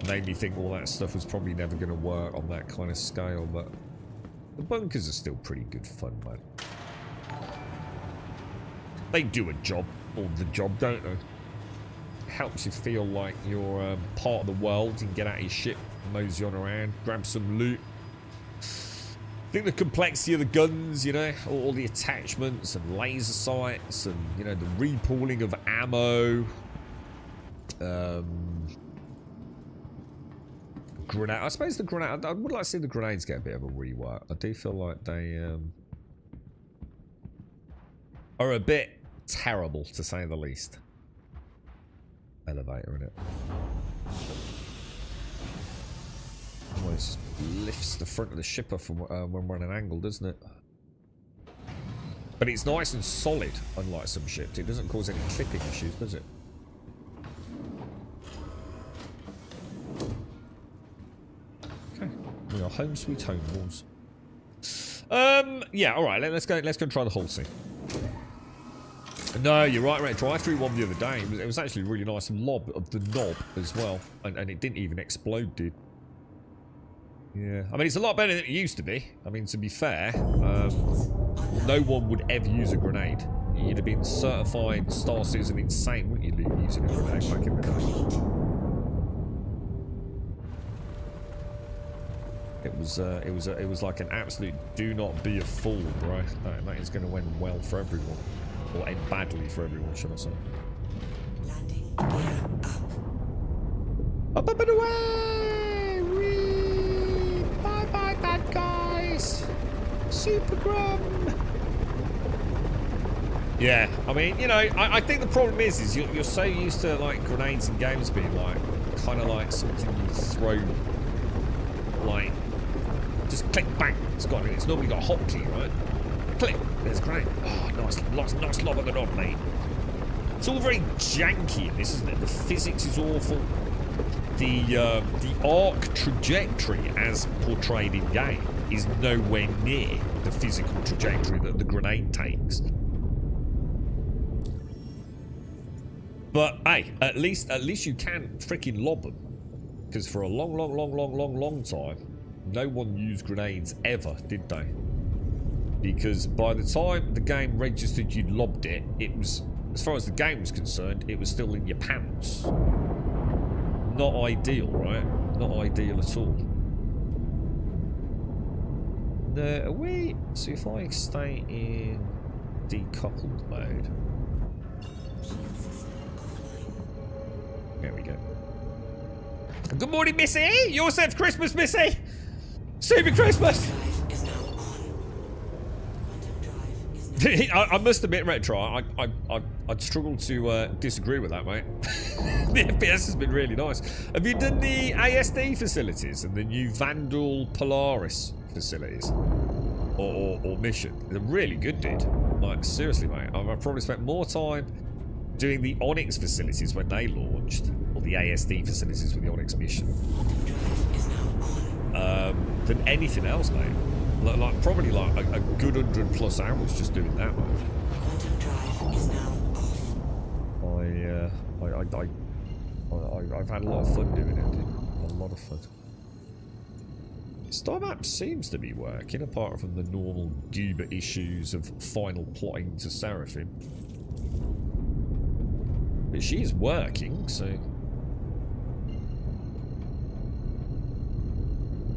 Speaker 2: made me think all that stuff was probably never going to work on that kind of scale, but the bunkers are still pretty good fun, man. They do a job, or the job, don't they? Helps you feel like you're part of the world. You can get out of your ship, mosey on around, grab some loot. I think the complexity of the guns, you know, all the attachments and laser sights and, you know, the repooling of ammo. Grenade. I suppose the grenade, I would like to see the grenades get a bit of a rework. I do feel like they are a bit terrible, to say the least. Elevator in it. Almost lifts the front of the ship up from when we're on an angle, doesn't it? But it's nice and solid, unlike some ships. It doesn't cause any clipping issues, does it? Okay, we are home sweet home, boys. Yeah, all right. Let's go. Let's go and try the whole scene. No, you're right, right. Drive through one the other day. It was actually really nice and lob of the knob as well, and it didn't even explode, dude. Yeah, I mean it's a lot better than it used to be. I mean, to be fair, no one would ever use a grenade. You'd have been certified Star Citizen insane, wouldn't you, Luke, using a grenade back in the day? It was like an absolute do not be a fool, bro. That is going to end well for everyone. Or end badly for everyone, should I say.
Speaker 1: Landing.
Speaker 2: Up and away! Whee! Bye bye, bad guys! Super Grum! Yeah, I mean, you know, I think the problem is you're so used to like grenades in games being like kind of like something you throw, like just click bang. It's normally got a hotkey, right? Click. There's a grenade. Oh, nice lob of the knob, mate. It's all very janky in this, isn't it? The physics is awful. The arc trajectory, as portrayed in game, is nowhere near the physical trajectory that the grenade takes. But hey, at least you can freaking lob them, because for a long time, no one used grenades ever, did they? Because by the time the game registered you'd lobbed it, it was, as far as the game was concerned, it was still in your pants. Not ideal, right? Not ideal at all. No, are we? So if I stay in decoupled mode. There we go. Good morning, Missy! Yourself Christmas, Missy! Super Christmas! I must admit, Retro, I'd struggle to disagree with that, mate. The FPS has been really nice. Have you done the ASD facilities and the new Vandal Polaris facilities? Or mission? They're really good, dude. Like, seriously, mate. I've probably spent more time doing the Onyx facilities when they launched, or the ASD facilities with the Onyx mission, than anything else, mate. Like probably like a good 100+ hours just doing that, mate. I've had a lot of fun doing it, dude. A lot of fun. Star Map seems to be working, apart from the normal goober issues of final plotting to Seraphim. But she is working, so...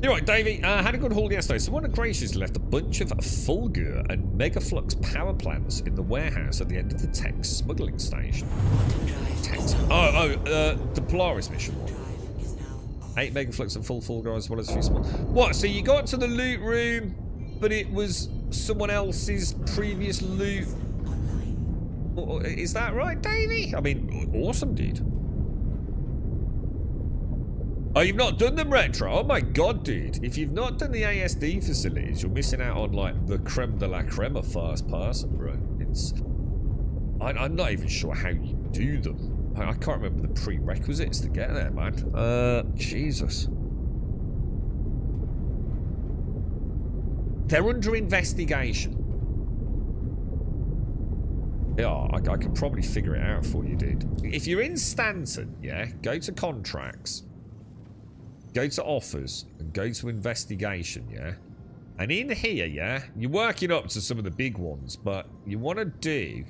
Speaker 2: You're right, Davey. Had a good haul yesterday. Someone graciously left a bunch of Fulgur and Megaflux power plants in the warehouse at the end of the tech smuggling station. The Polaris mission one. 8 Megaflux and full Fulgur as well as a few small... What, so you got to the loot room, but it was someone else's previous loot? Is that right, Davey? I mean, awesome, dude. Oh, you've not done them, Retro? Oh my god, dude. If you've not done the ASD facilities, you're missing out on, like, the creme de la creme of first person, bro. It's... I'm not even sure how you do them. I can't remember the prerequisites to get there, man. Jesus. They're under investigation. Yeah, I could probably figure it out for you, dude. If you're in Stanton, yeah, go to contracts. Go to offers and go to investigation, yeah? And in here, yeah, you're working up to some of the big ones, but you want to do...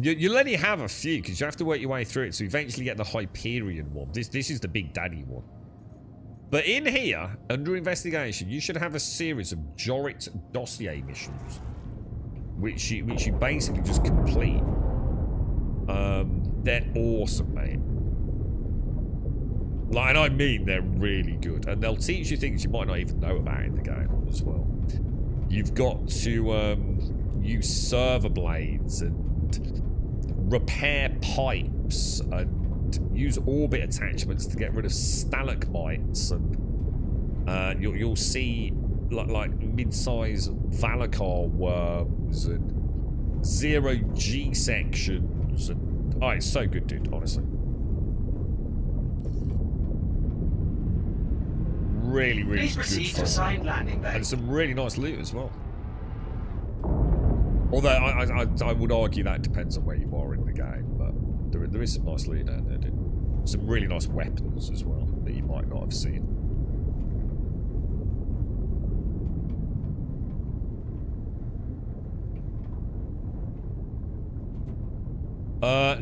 Speaker 2: You'll only have a few, because you have to work your way through it to eventually get the Hyperion one. This is the big daddy one. But in here, under investigation, you should have a series of Jorit dossier missions, which you basically just complete. They're awesome, mate. Like, and I mean, they're really good. And they'll teach you things you might not even know about in the game as well. You've got to use server blades and repair pipes and use orbit attachments to get rid of stalagmites. And you'll see like mid-size Valakar worms and zero-G sections. And oh, it's so good, dude, honestly. Really, really
Speaker 6: Please proceed to assigned landing bay.
Speaker 2: And some really nice loot as well. Although I would argue that depends on where you are in the game, but there is some nice loot down there, dude. Some really nice weapons as well that you might not have seen.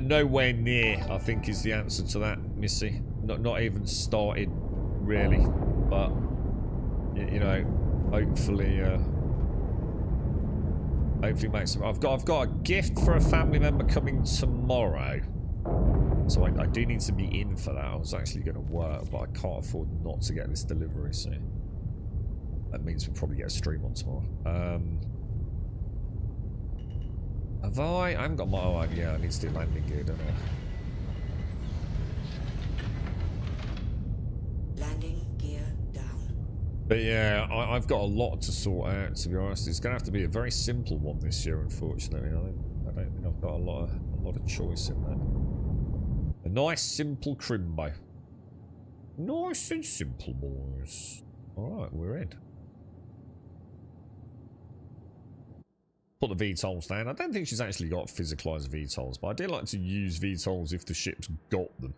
Speaker 2: Nowhere near, I think, is the answer to that, Missy. Not even started, really. But you know, hopefully make some. I've got a gift for a family member coming tomorrow, so I do need to be in for that. I was actually going to work, but I can't afford not to get this delivery. So that means we'll probably get a stream on tomorrow. Have I haven't got my... Oh, yeah, I need to do landing gear, don't I?
Speaker 7: Landing gear down.
Speaker 2: But yeah, I've got a lot to sort out, to be honest. It's going to have to be a very simple one this year, unfortunately. I don't think I've got a lot of choice in that. A nice, simple Crimbo. Nice and simple, boys. Alright, we're in. Put the VTOLs down. I don't think she's actually got physicalized VTOLs, but I do like to use VTOLs if the ship's got them.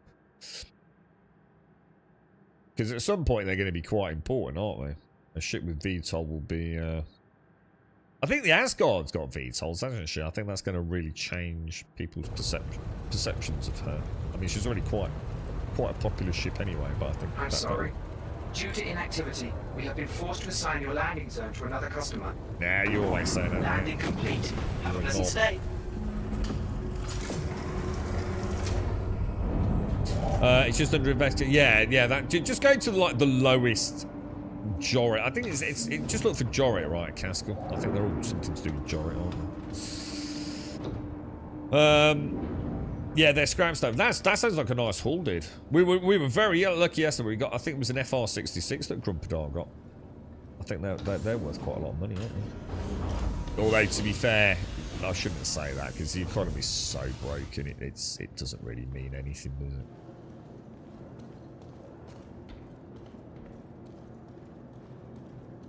Speaker 2: Because at some point they're going to be quite important, aren't they? A ship with VTOL will be... I think the Asgard's got VTOLs, hasn't she? I think that's going to really change people's perceptions of her. I mean, she's already quite a popular ship anyway, but I think...
Speaker 6: I'm sorry. Due to inactivity, we have been forced to assign your landing zone to another customer.
Speaker 2: Nah, you always say that.
Speaker 6: Landing complete. Have a pleasant stay.
Speaker 2: It's just under investigation. Yeah. That just go to like the lowest Jorit. I think it just look for Jorit, right, Caskell? I think they're all something to do with Jorit, aren't they? Yeah, they're scrap stuff. That sounds like a nice haul, dude. We were very lucky yesterday. We got, I think it was an FR66 that Grumpedar got. I think they're worth quite a lot of money, aren't they? Although to be fair, I shouldn't say that because the economy's so broken. It doesn't really mean anything, does it?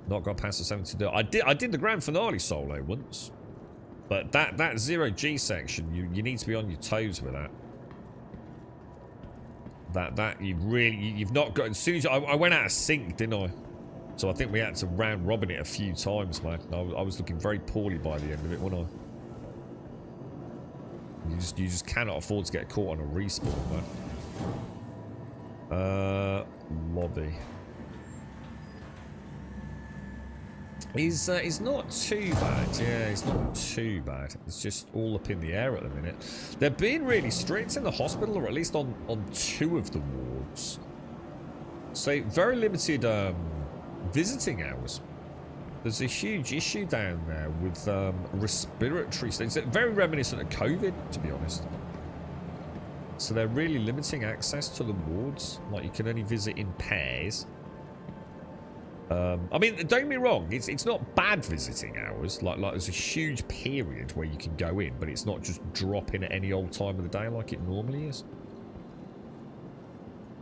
Speaker 2: Not got past the 72. I did the grand finale solo once. But that 0G section, you need to be on your toes with that. You've not got, as soon as I went out of sync, didn't I? So I think we had to round robin it a few times, man. I was looking very poorly by the end of it, wasn't I? You just cannot afford to get caught on a respawn, man. Lobby. He's not too bad. Yeah, he's not too bad. It's just all up in the air at the minute. They're being really strict in the hospital, or at least on 2 of the wards. So very limited visiting hours. There's a huge issue down there with respiratory things. It's very reminiscent of COVID, to be honest. So they're really limiting access to the wards. Like, you can only visit in pairs. I mean, don't get me wrong, it's not bad visiting hours. Like there's a huge period where you can go in, but it's not just drop in at any old time of the day like it normally is.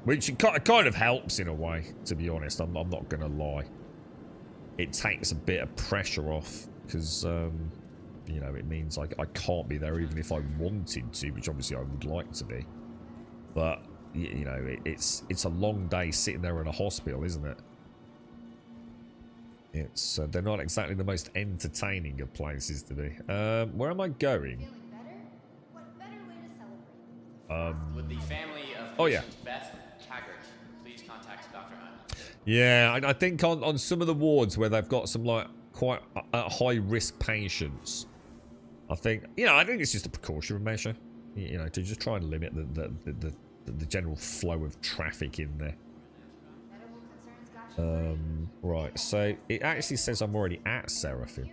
Speaker 2: Which kind of helps in a way, to be honest. I'm not going to lie. It takes a bit of pressure off because, you know, it means I can't be there even if I wanted to, which obviously I would like to be. But, you know, it's a long day sitting there in a hospital, isn't it? It's they're not exactly the most entertaining of places to be. Where am I going?
Speaker 8: With the family of
Speaker 2: oh yeah.
Speaker 8: Beth Taggart, please contact Dr. Hunt.
Speaker 2: Yeah, I think on some of the wards where they've got some like quite high risk patients, I think it's just a precautionary measure, you know, to just try and limit the general flow of traffic in there. Right, so it actually says I'm already at Seraphim,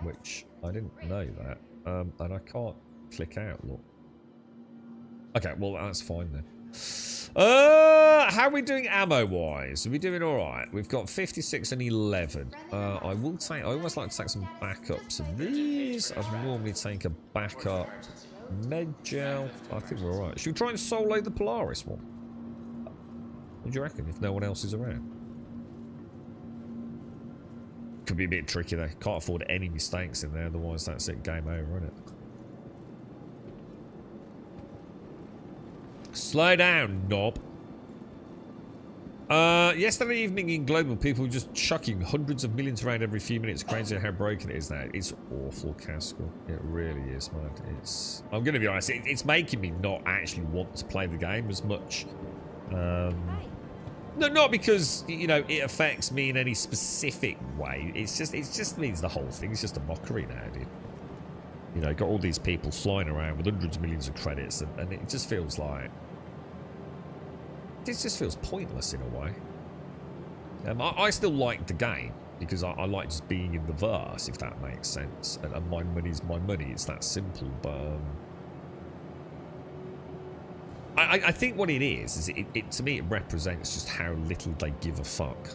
Speaker 2: which I didn't know that, and I can't click out, look. Okay, well, that's fine then. How are we doing ammo-wise? Are we doing alright? We've got 56 and 11. I always like to take some backups of these. I'd normally take a backup med gel. I think we're alright. Should we try and solo the Polaris one? What do you reckon, if no one else is around? Could be a bit tricky though. Can't afford any mistakes in there, otherwise that's it. Game over, isn't it? Slow down, knob. Yesterday evening in Global, people were just chucking hundreds of millions around every few minutes. Crazy how broken it is now. It's awful, Caskell. It really is, man. I'm going to be honest, it's making me not actually want to play the game as much. No, not because, you know, it affects me in any specific way. It just means the whole thing is just a mockery now, dude. You know, got all these people flying around with hundreds of millions of credits, and it just feels like... It just feels pointless in a way. I still like the game, because I like just being in the verse, if that makes sense. And my money's my money, it's that simple, but... I think what it is to me it represents just how little they give a fuck.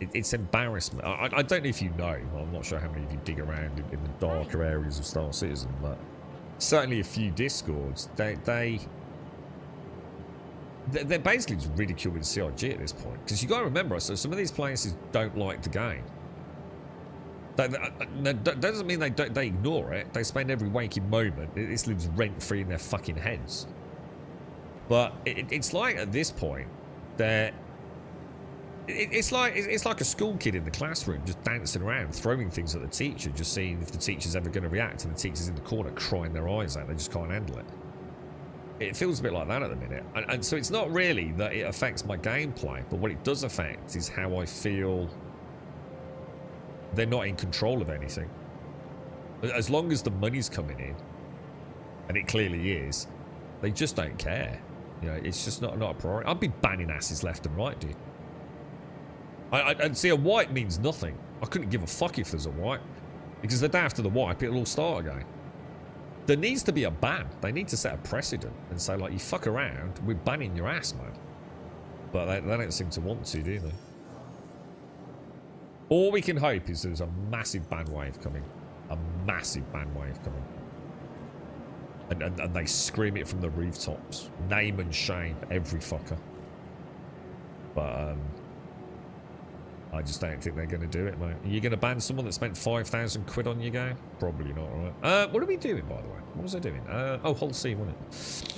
Speaker 2: It's embarrassment. I don't know if you know. I'm not sure how many of you dig around in the darker areas of Star Citizen, but certainly a few Discords. They're basically just ridiculing CRG at this point. Because you got to remember, so some of these places don't like the game. That doesn't mean they ignore it. They spend every waking moment. This lives rent-free in their fucking heads. But it's like at this point, it's like a school kid in the classroom just dancing around, throwing things at the teacher, just seeing if the teacher's ever going to react, and the teacher's in the corner crying their eyes out. They just can't handle it. It feels a bit like that at the minute. And so it's not really that it affects my gameplay, but what it does affect is how I feel they're not in control of anything. As long as the money's coming in, and it clearly is, they just don't care. You know, it's just not a priority. I'd be banning asses left and right, dude. I'd see a wipe means nothing. I couldn't give a fuck if there's a wipe. Because the day after the wipe, it'll all start again. There needs to be a ban. They need to set a precedent and say, like, you fuck around, we're banning your ass, man. But they don't seem to want to, do they? All we can hope is there's a massive ban wave coming. A massive ban wave coming. And they scream it from the rooftops. Name and shame every fucker. But, I just don't think they're going to do it, mate. Are you going to ban someone that spent 5,000 quid on your game? Probably not, right? What are we doing, by the way? What was I doing? Oh, Hull C, wasn't it?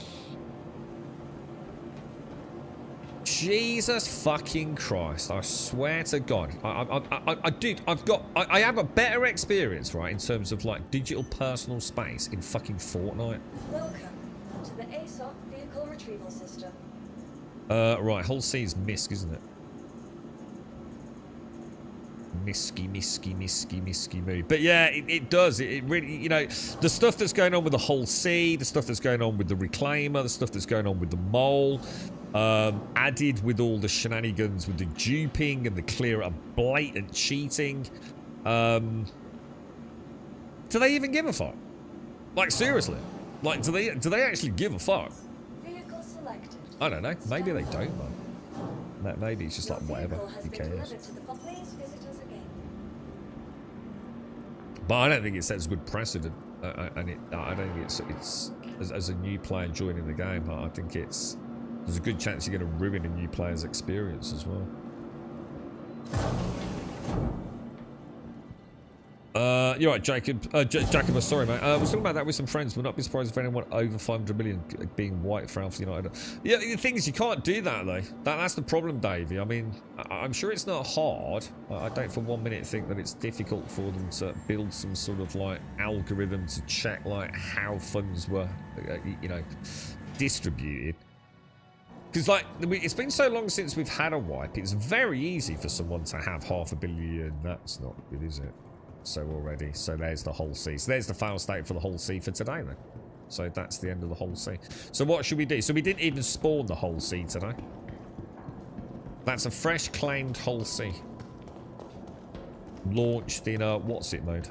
Speaker 2: Jesus fucking Christ. I swear to God. I have a better experience, right, in terms of, like, digital personal space in fucking Fortnite.
Speaker 4: Welcome to the ASOC vehicle retrieval system.
Speaker 2: Right, Hull C is MISC, isn't it? Misky move. But yeah, it does. It really, you know, the stuff that's going on with the Hull C, the stuff that's going on with the Reclaimer, the stuff that's going on with the Mole, added with all the shenanigans with the duping and the clear up blatant cheating. Do they even give a fuck? Like, seriously? Like, do they actually give a fuck?
Speaker 4: Vehicle selected.
Speaker 2: I don't know. Maybe they don't, man. Maybe it's just like, whatever. Who cares? But I don't think it sets a good precedent, and I don't think it's as a new player joining the game. I think there's a good chance you're going to ruin a new player's experience as well. You're right, Jacob. Jacob, sorry, mate. I was talking about that with some friends. We'll not be surprised if anyone over 500 million being white for Alpha United. Yeah, the thing is, you can't do that, though. That's the problem, Davey. I mean, I'm sure it's not hard. I don't for 1 minute think that it's difficult for them to build some sort of, like, algorithm to check, like, how funds were, you know, distributed. Because, like, it's been so long since we've had a wipe, it's very easy for someone to have 500 million. That's not good, is it? So already. So there's the Hull C. So there's the fail state for the Hull C for today, then. So that's the end of the Hull C. So what should we do? So we didn't even spawn the Hull C today. That's a fresh claimed Hull C. Launched in a what's it mode.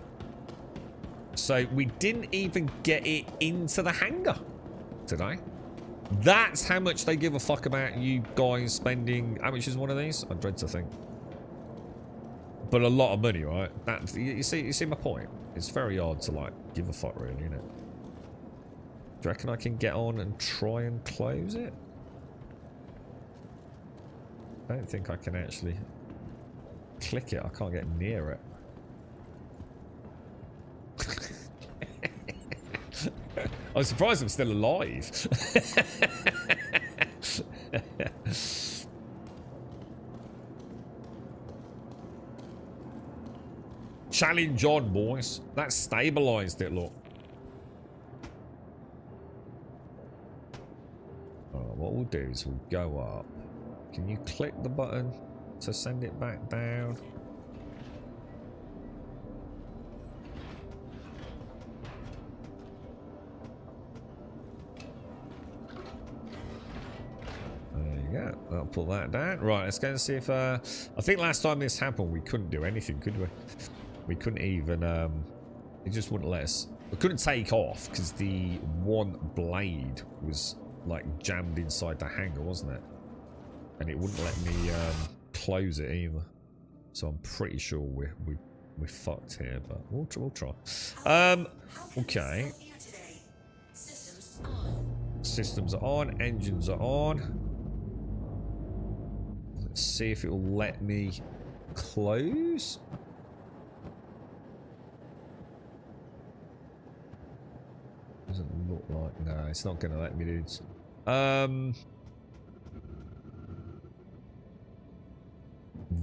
Speaker 2: So we didn't even get it into the hangar today. That's how much they give a fuck about you guys spending. How much is one of these? I dread to think. But a lot of money, right? That you see my point? It's very hard to, like, give a fuck, really, isn't it? Do you reckon I can get on and try and close it? I don't think I can actually click it. I can't get near it. I'm surprised I'm still alive. Challenge on, boys. That stabilized it, look. What we'll do is we'll go up. Can you click the button to send it back down? There you go. I'll put that down. Right, let's go and see if... I think last time this happened, we couldn't do anything, could we? We couldn't even... it just wouldn't let us... We couldn't take off because the one blade was, like, jammed inside the hangar, wasn't it? And it wouldn't let me close it either. So I'm pretty sure we're fucked here, but we'll try. Okay. Systems are on. Engines are on. Let's see if it will let me close. Doesn't look like... No, it's not going to let me, dudes.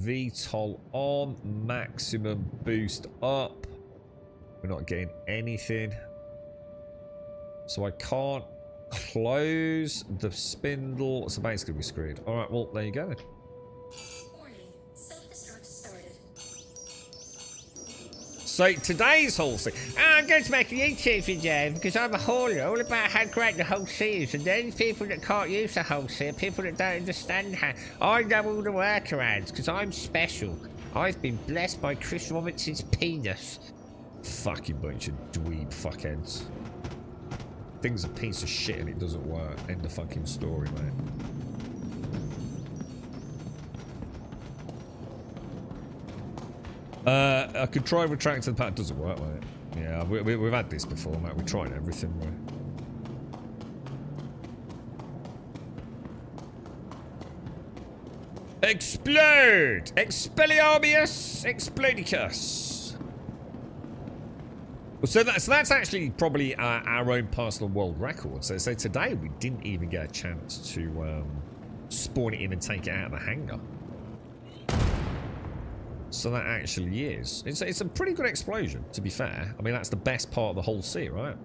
Speaker 2: VTOL on. Maximum boost up. We're not getting anything. So I can't Close the spindle. So basically we're screwed. Alright, well, there you go then.
Speaker 4: Warning. Self-destruct started.
Speaker 2: So today's whole scene, I'm going to make a YouTube video because I'm a hauler all about how great the whole scene is, and then people that can't use the whole scene, people that don't understand how I know all the workarounds because I'm special. I've been blessed by Chris Robinson's penis. Fucking bunch of dweeb fuckheads. Thing's a piece of shit and it doesn't work. End of fucking story, man. I could try retracting the pack. Doesn't work, mate. Yeah, we've had this before, mate. We tried everything, mate. Explode! Expelliarmus Explodicus! So that's actually probably our own personal world record. So today we didn't even get a chance to spawn it in and take it out of the hangar. So that actually is. It's a pretty good explosion, to be fair. I mean, that's the best part of the whole sea, right?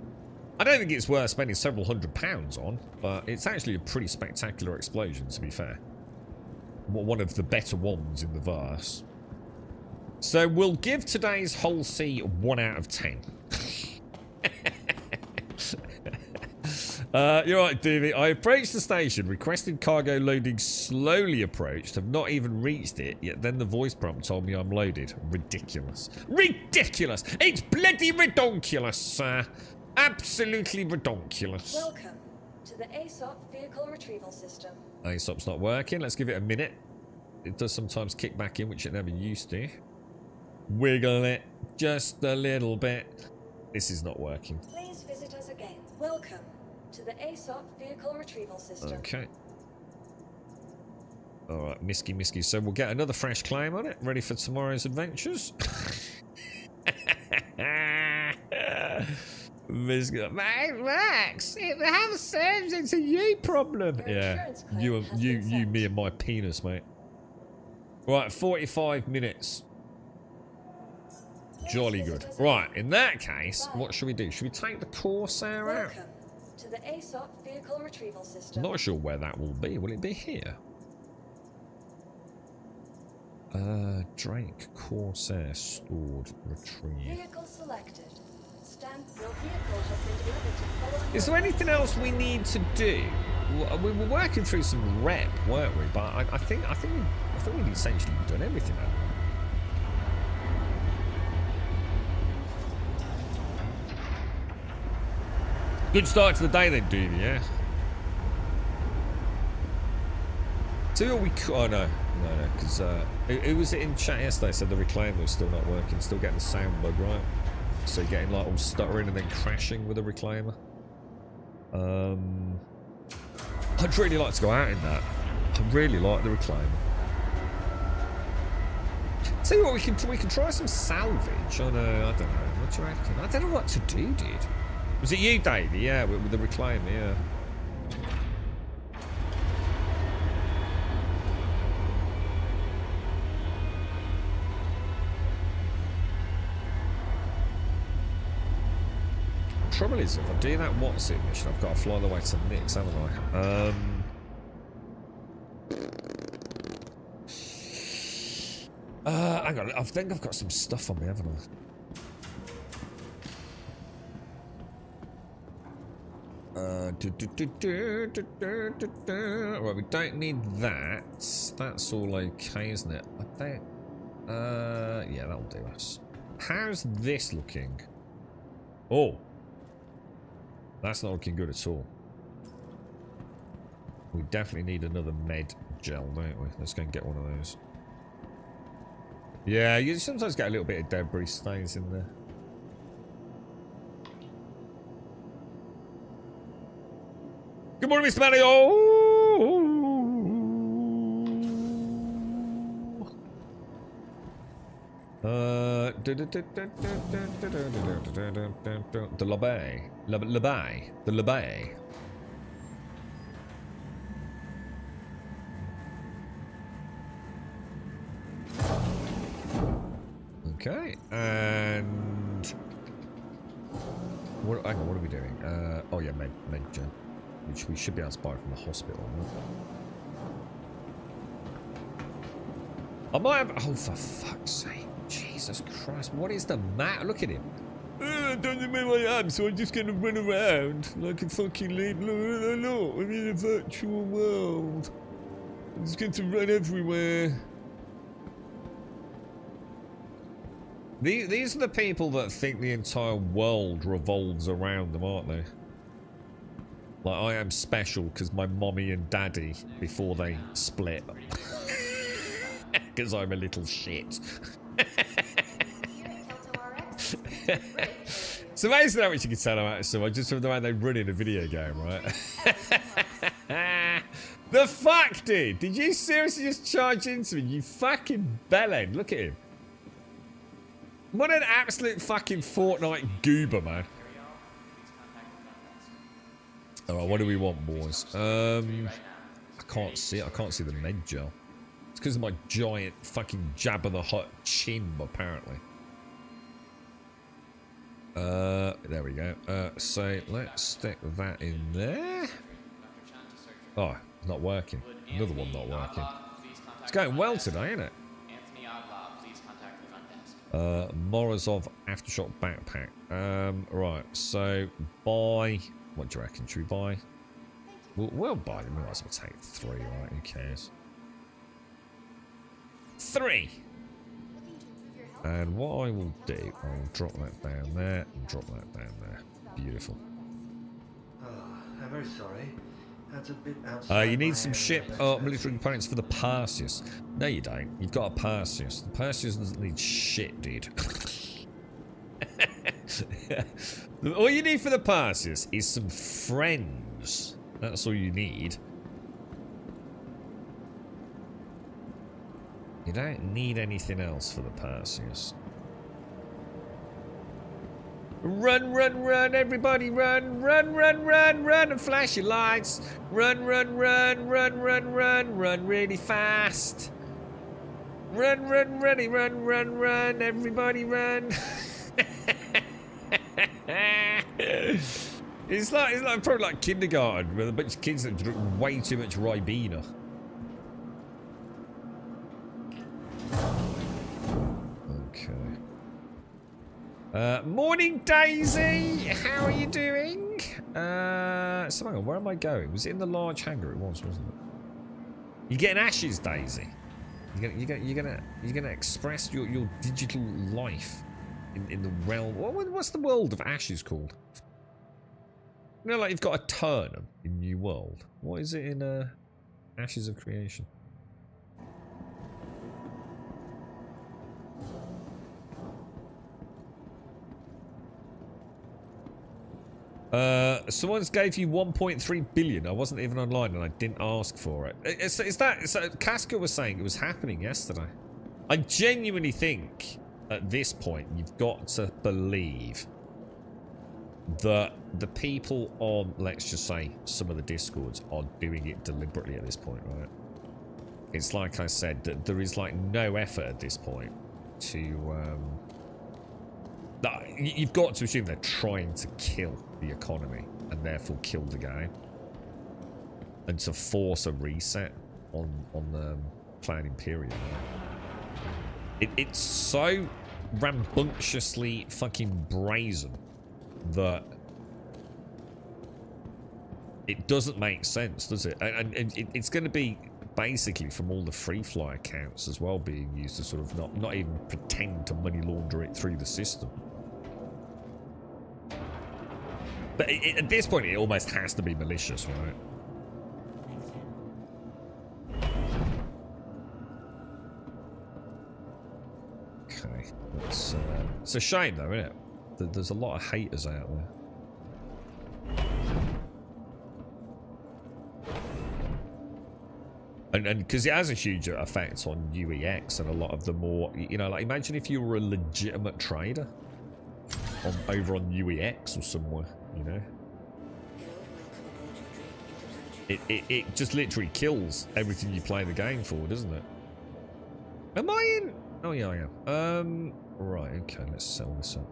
Speaker 2: I don't think it's worth spending several £100 on, but it's actually a pretty spectacular explosion, to be fair. One of the better ones in the verse. So we'll give today's whole sea 1 out of 10. You're right, Davey. I approached the station, requested cargo loading, slowly approached, have not even reached it, yet then the voice prompt told me I'm loaded. Ridiculous. Ridiculous! It's bloody redonkulous, sir. Absolutely redonkulous.
Speaker 4: Welcome to the ASOP vehicle retrieval system.
Speaker 2: ASOP's not working. Let's give it a minute. It does sometimes kick back in, which it never used to. Wiggle it just a little bit. This is not working.
Speaker 4: Please visit us again. Welcome to the ASOP vehicle retrieval system.
Speaker 2: Okay. Alright, misky. So we'll get another fresh claim on it. Ready for tomorrow's adventures? Mate, Max, it has serves it's a you problem.
Speaker 4: Your
Speaker 2: Yeah,
Speaker 4: insurance claim
Speaker 2: you,
Speaker 4: has been
Speaker 2: you,
Speaker 4: sent.
Speaker 2: me, and my penis, mate. Right, 45 minutes.
Speaker 4: Please
Speaker 2: Jolly
Speaker 4: visit
Speaker 2: good.
Speaker 4: us
Speaker 2: Right,
Speaker 4: again.
Speaker 2: in that case,
Speaker 4: Bye.
Speaker 2: what should we do? Should we take the Corsair out?
Speaker 4: Welcome to the ASOP vehicle retrieval
Speaker 2: I'm
Speaker 4: system.
Speaker 2: not sure where that will be. Will it be here? Drake, Corsair, stored, retrieve.
Speaker 4: Vehicle selected. Your vehicle has been delivered to the following
Speaker 2: Is there anything else we need to do? We were working through some rep, weren't we? But I think we've essentially done everything. Good start to the day then, Doobie, yeah? So we... Oh, no, because it was in chat yesterday, said the reclaimer was still not working, still getting the sound bug, right? So you're getting like all stuttering and then crashing with a reclaimer. I'd really like to go out in that. I really like the reclaimer. Tell you what, we can try some salvage on a... I don't know, what do you reckon? I don't know what to do, dude. Was it you, Davey? Yeah, with the reclaimer, yeah. Trouble is, if I do that what's it mission, I've got to fly the way to Nick's, haven't I? Hang on, I think I've got some stuff on me, haven't I? Right, we don't need that. That's all okay, isn't it? I don't... yeah, that'll do us. How's this looking? Oh. That's not looking good at all. We definitely need another med gel, don't we? Let's go and get one of those. Yeah, you sometimes get a little bit of debris stains in there. Good morning, Mr. Mario! The lobby. The lobby. Okay, and what? Hang on, what are we doing? Oh yeah, med gel. which we should be able to buy from the hospital. I might have... Oh, for fuck's sake. Jesus Christ. What is the matter? Look at him. I don't know where I am, so I'm just going to run around like a fucking little... Look, I'm in a virtual world. I'm just going to run everywhere. These are the people that think the entire world revolves around them, aren't they? Like, I am special because my mommy and daddy, before they split... Because I'm a little shit. It's amazing how much you can tell about someone just from the way they run in a video game, right? The fuck, dude? Did you seriously just charge into me? You fucking bellend. Look at him. What an absolute fucking Fortnite goober, man. Alright, what do we want, boys? I can't see it. I can't see the med gel. It's because of my giant fucking Jabba the Hutt chin, apparently. There we go. So let's stick that in there. Oh, it's not working. Another one not working. It's going well today, isn't it? Morozov Aftershock backpack. Right, so buy. What do you reckon? Should we buy? We'll buy them. We might as well take 3, right? Who cares? 3. And what I will do, I'll drop that down there and drop that down there. Beautiful.
Speaker 9: Oh, I'm very sorry. That's a bit outside.
Speaker 2: You need some ship military components for the Perseus. No, you don't. You've got a Perseus. The Perseus doesn't need shit, dude. All you need for the Perseus is some friends. That's all you need. You don't need anything else for the Perseus. Run, run, run, everybody run, run, run, run, run, and flash your lights. Run, run, run, run, run, run, run really fast. Run, run, ready, run, run, run, everybody run. It's like probably like kindergarten with a bunch of kids that drink way too much Ribena. Okay. Morning, Daisy. How are you doing? So hang on, where am I going? Was it in the large hangar? It was, wasn't it? You getting ashes, Daisy? You're gonna express your digital life in the realm. What's the world of ashes called? You know, like you've got a turnip in New World. What is it in Ashes of Creation? Someone's gave you 1.3 billion. I wasn't even online and I didn't ask for it. So Casca was saying it was happening yesterday. I genuinely think at this point you've got to believe that the people on, let's just say, some of the Discords are doing it deliberately at this point, right? It's like I said, that there is like no effort at this point to you've got to assume they're trying to kill the economy and therefore kill the game, and to force a reset on the Clan Imperium. It's so rambunctiously fucking brazen that it doesn't make sense, does it? And it's going to be basically from all the free fly accounts as well being used to sort of not even pretend to money launder it through the system. But at this point, it almost has to be malicious, right? Okay, it's a shame though, isn't it? There's a lot of haters out there. And because it has a huge effect on UEX and a lot of the more, you know, like imagine if you were a legitimate trader over on UEX or somewhere, you know. It just literally kills everything you play the game for, doesn't it? Am I in? Oh yeah, I am. Right, okay, let's sell this up.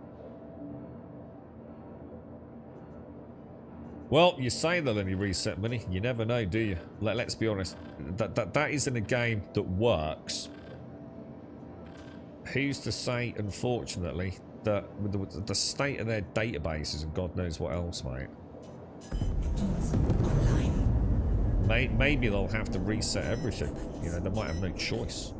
Speaker 2: Well, you say they'll only reset money. You never know, do you? Let's be honest. That isn't a game that works. Who's to say, unfortunately, that with the state of their databases and God knows what else, mate. Maybe they'll have to reset everything. You know, they might have no choice.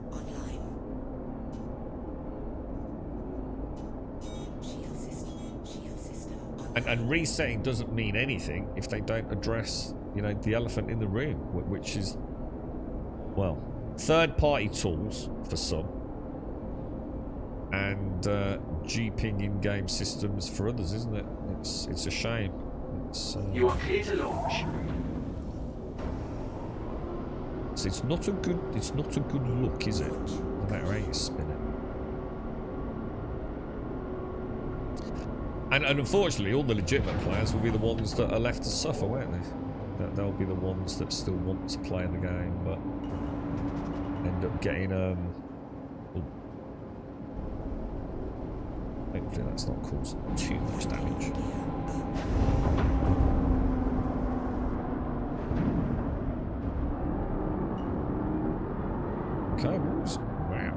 Speaker 2: And resetting doesn't mean anything if they don't address, you know, the elephant in the room, which is, well, third-party tools for some, and duping in-game systems for others, isn't it? It's a shame.
Speaker 6: You are clear to launch.
Speaker 2: It's not a good look, is it? No matter how you spin it. And unfortunately, all the legitimate players will be the ones that are left to suffer, won't they? They'll be the ones that still want to play the game, but end up getting hopefully that's not caused too much damage. Cables. Wow.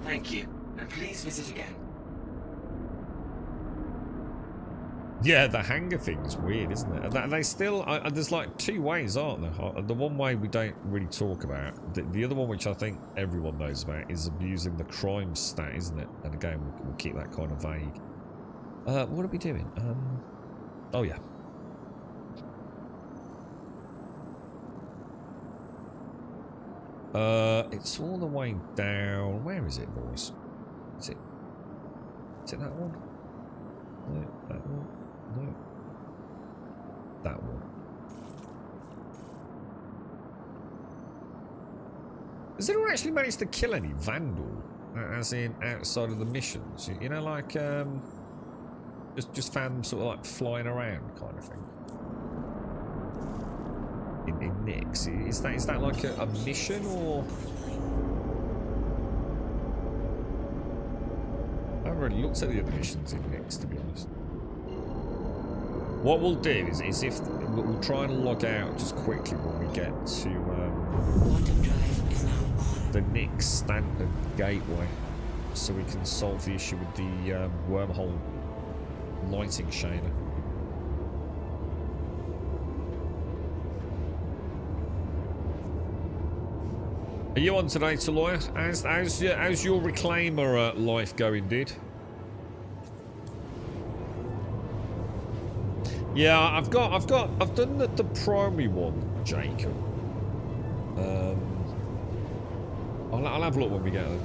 Speaker 6: Thank you, and please visit again.
Speaker 2: Yeah, the hanger thing's weird, isn't it? They still... there's like two ways, aren't there? The one way we don't really talk about. The other one, which I think everyone knows about, is abusing the crime stat, isn't it? And again, we'll keep that kind of vague. What are we doing? Oh, yeah. It's all the way down... Where is it, boys? Is it that one? No, that one. No. That one. Has anyone actually managed to kill any vandal? As in outside of the missions? You know, like, just found them sort of like flying around kind of thing. In Nix. Is that like a mission or? I haven't really looked at the other missions in Nix, to be honest. What we'll do is if we'll try and log out just quickly when we get to the Nix standard gateway, so we can solve the issue with the wormhole lighting shader. Are you on today, Taloya? How's your reclaimer life going, dude? Yeah, I've done the primary one, Jacob. I'll have a look when we get there.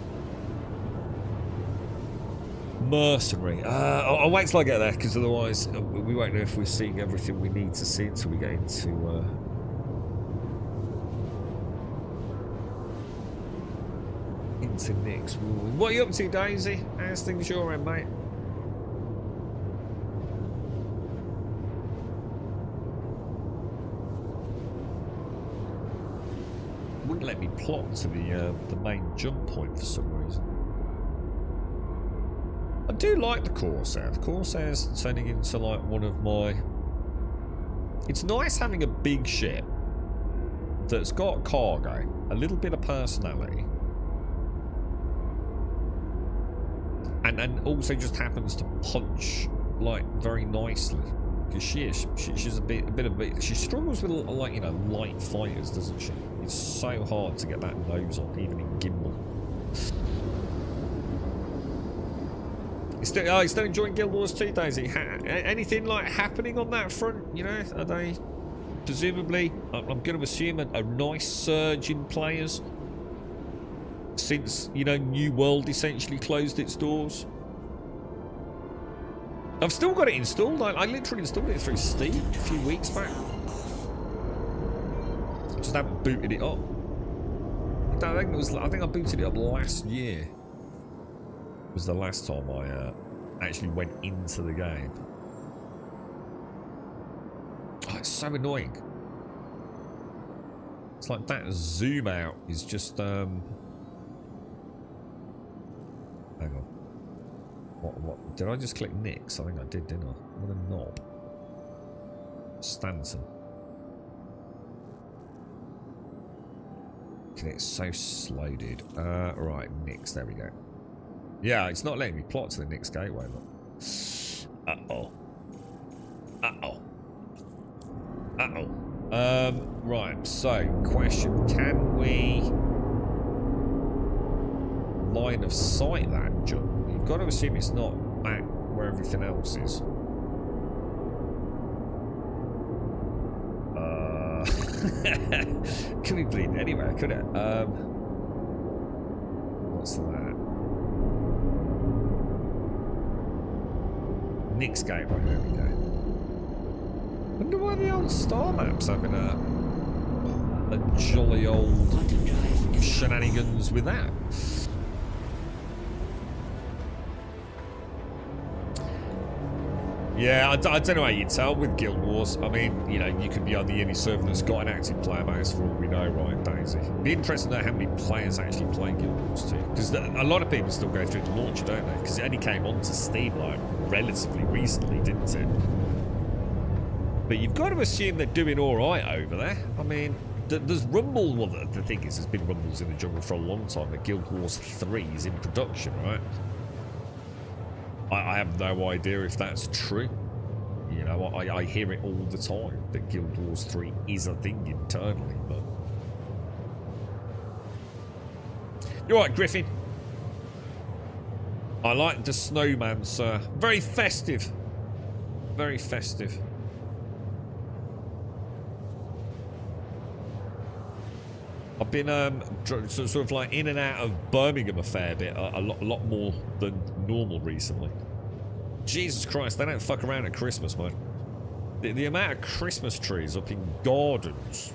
Speaker 2: Mercenary. I'll wait till I get there, because otherwise we won't know if we're seeing everything we need to see until we get into Nix. What are you up to, Daisy? How's things your end, mate? Wouldn't let me plot to the main jump point for some reason. I do like the Corsair. The Corsair's turning into like one of my... It's nice having a big ship that's got cargo, a little bit of personality, and also just happens to punch like very nicely. Because she's a bit of she struggles with, like, you know, light fighters, doesn't she? It's so hard to get that nose on, even in gimbal. You're still enjoying Guild Wars 2, Daisy? Anything like happening on that front? You know, are they presumably? I'm going to assume a nice surge in players since, you know, New World essentially closed its doors. I've still got it installed. I literally installed it through Steam a few weeks back. I just haven't booted it up. I think I booted it up last year. Was the last time I actually went into the game. Oh, it's so annoying. It's like that zoom out is just hang on. What? Did I just click Nix? I think I did, didn't I? What a knob. Stanton. It's so slow, dude. Right, Nix. There we go. Yeah, it's not letting me plot to the Nix gateway. Look. Uh-oh. Uh-oh. Uh-oh. Right, so, question. Can we line of sight that jump? You've got to assume it's not back where everything else is. Could be bleeding anywhere, could it? What's that? Nix gateway, there we go. Wonder why the old star map's having a jolly old shenanigans with that. Yeah, I don't know how you tell with Guild Wars. I mean, you know, you could be on the only server that's got an active player base for all we know, right, Daisy? It'd be interesting to know how many players actually play Guild Wars too. Because a lot of people still go through the launcher, don't they? Because it only came onto Steam, like, relatively recently, didn't it? But you've got to assume they're doing alright over there. I mean, there's Rumble. Well, the thing is, there's been Rumbles in the jungle for a long time. But Guild Wars 3 is in production, right? I have no idea if that's true. You know, I hear it all the time that Guild Wars 3 is a thing internally, but... You're right, Griffin. I like the snowman, sir. Very festive. Very festive. I've been sort of like in and out of Birmingham a fair bit, a lot more than normal recently. Jesus Christ, they don't fuck around at Christmas, man. The amount of Christmas trees up in gardens,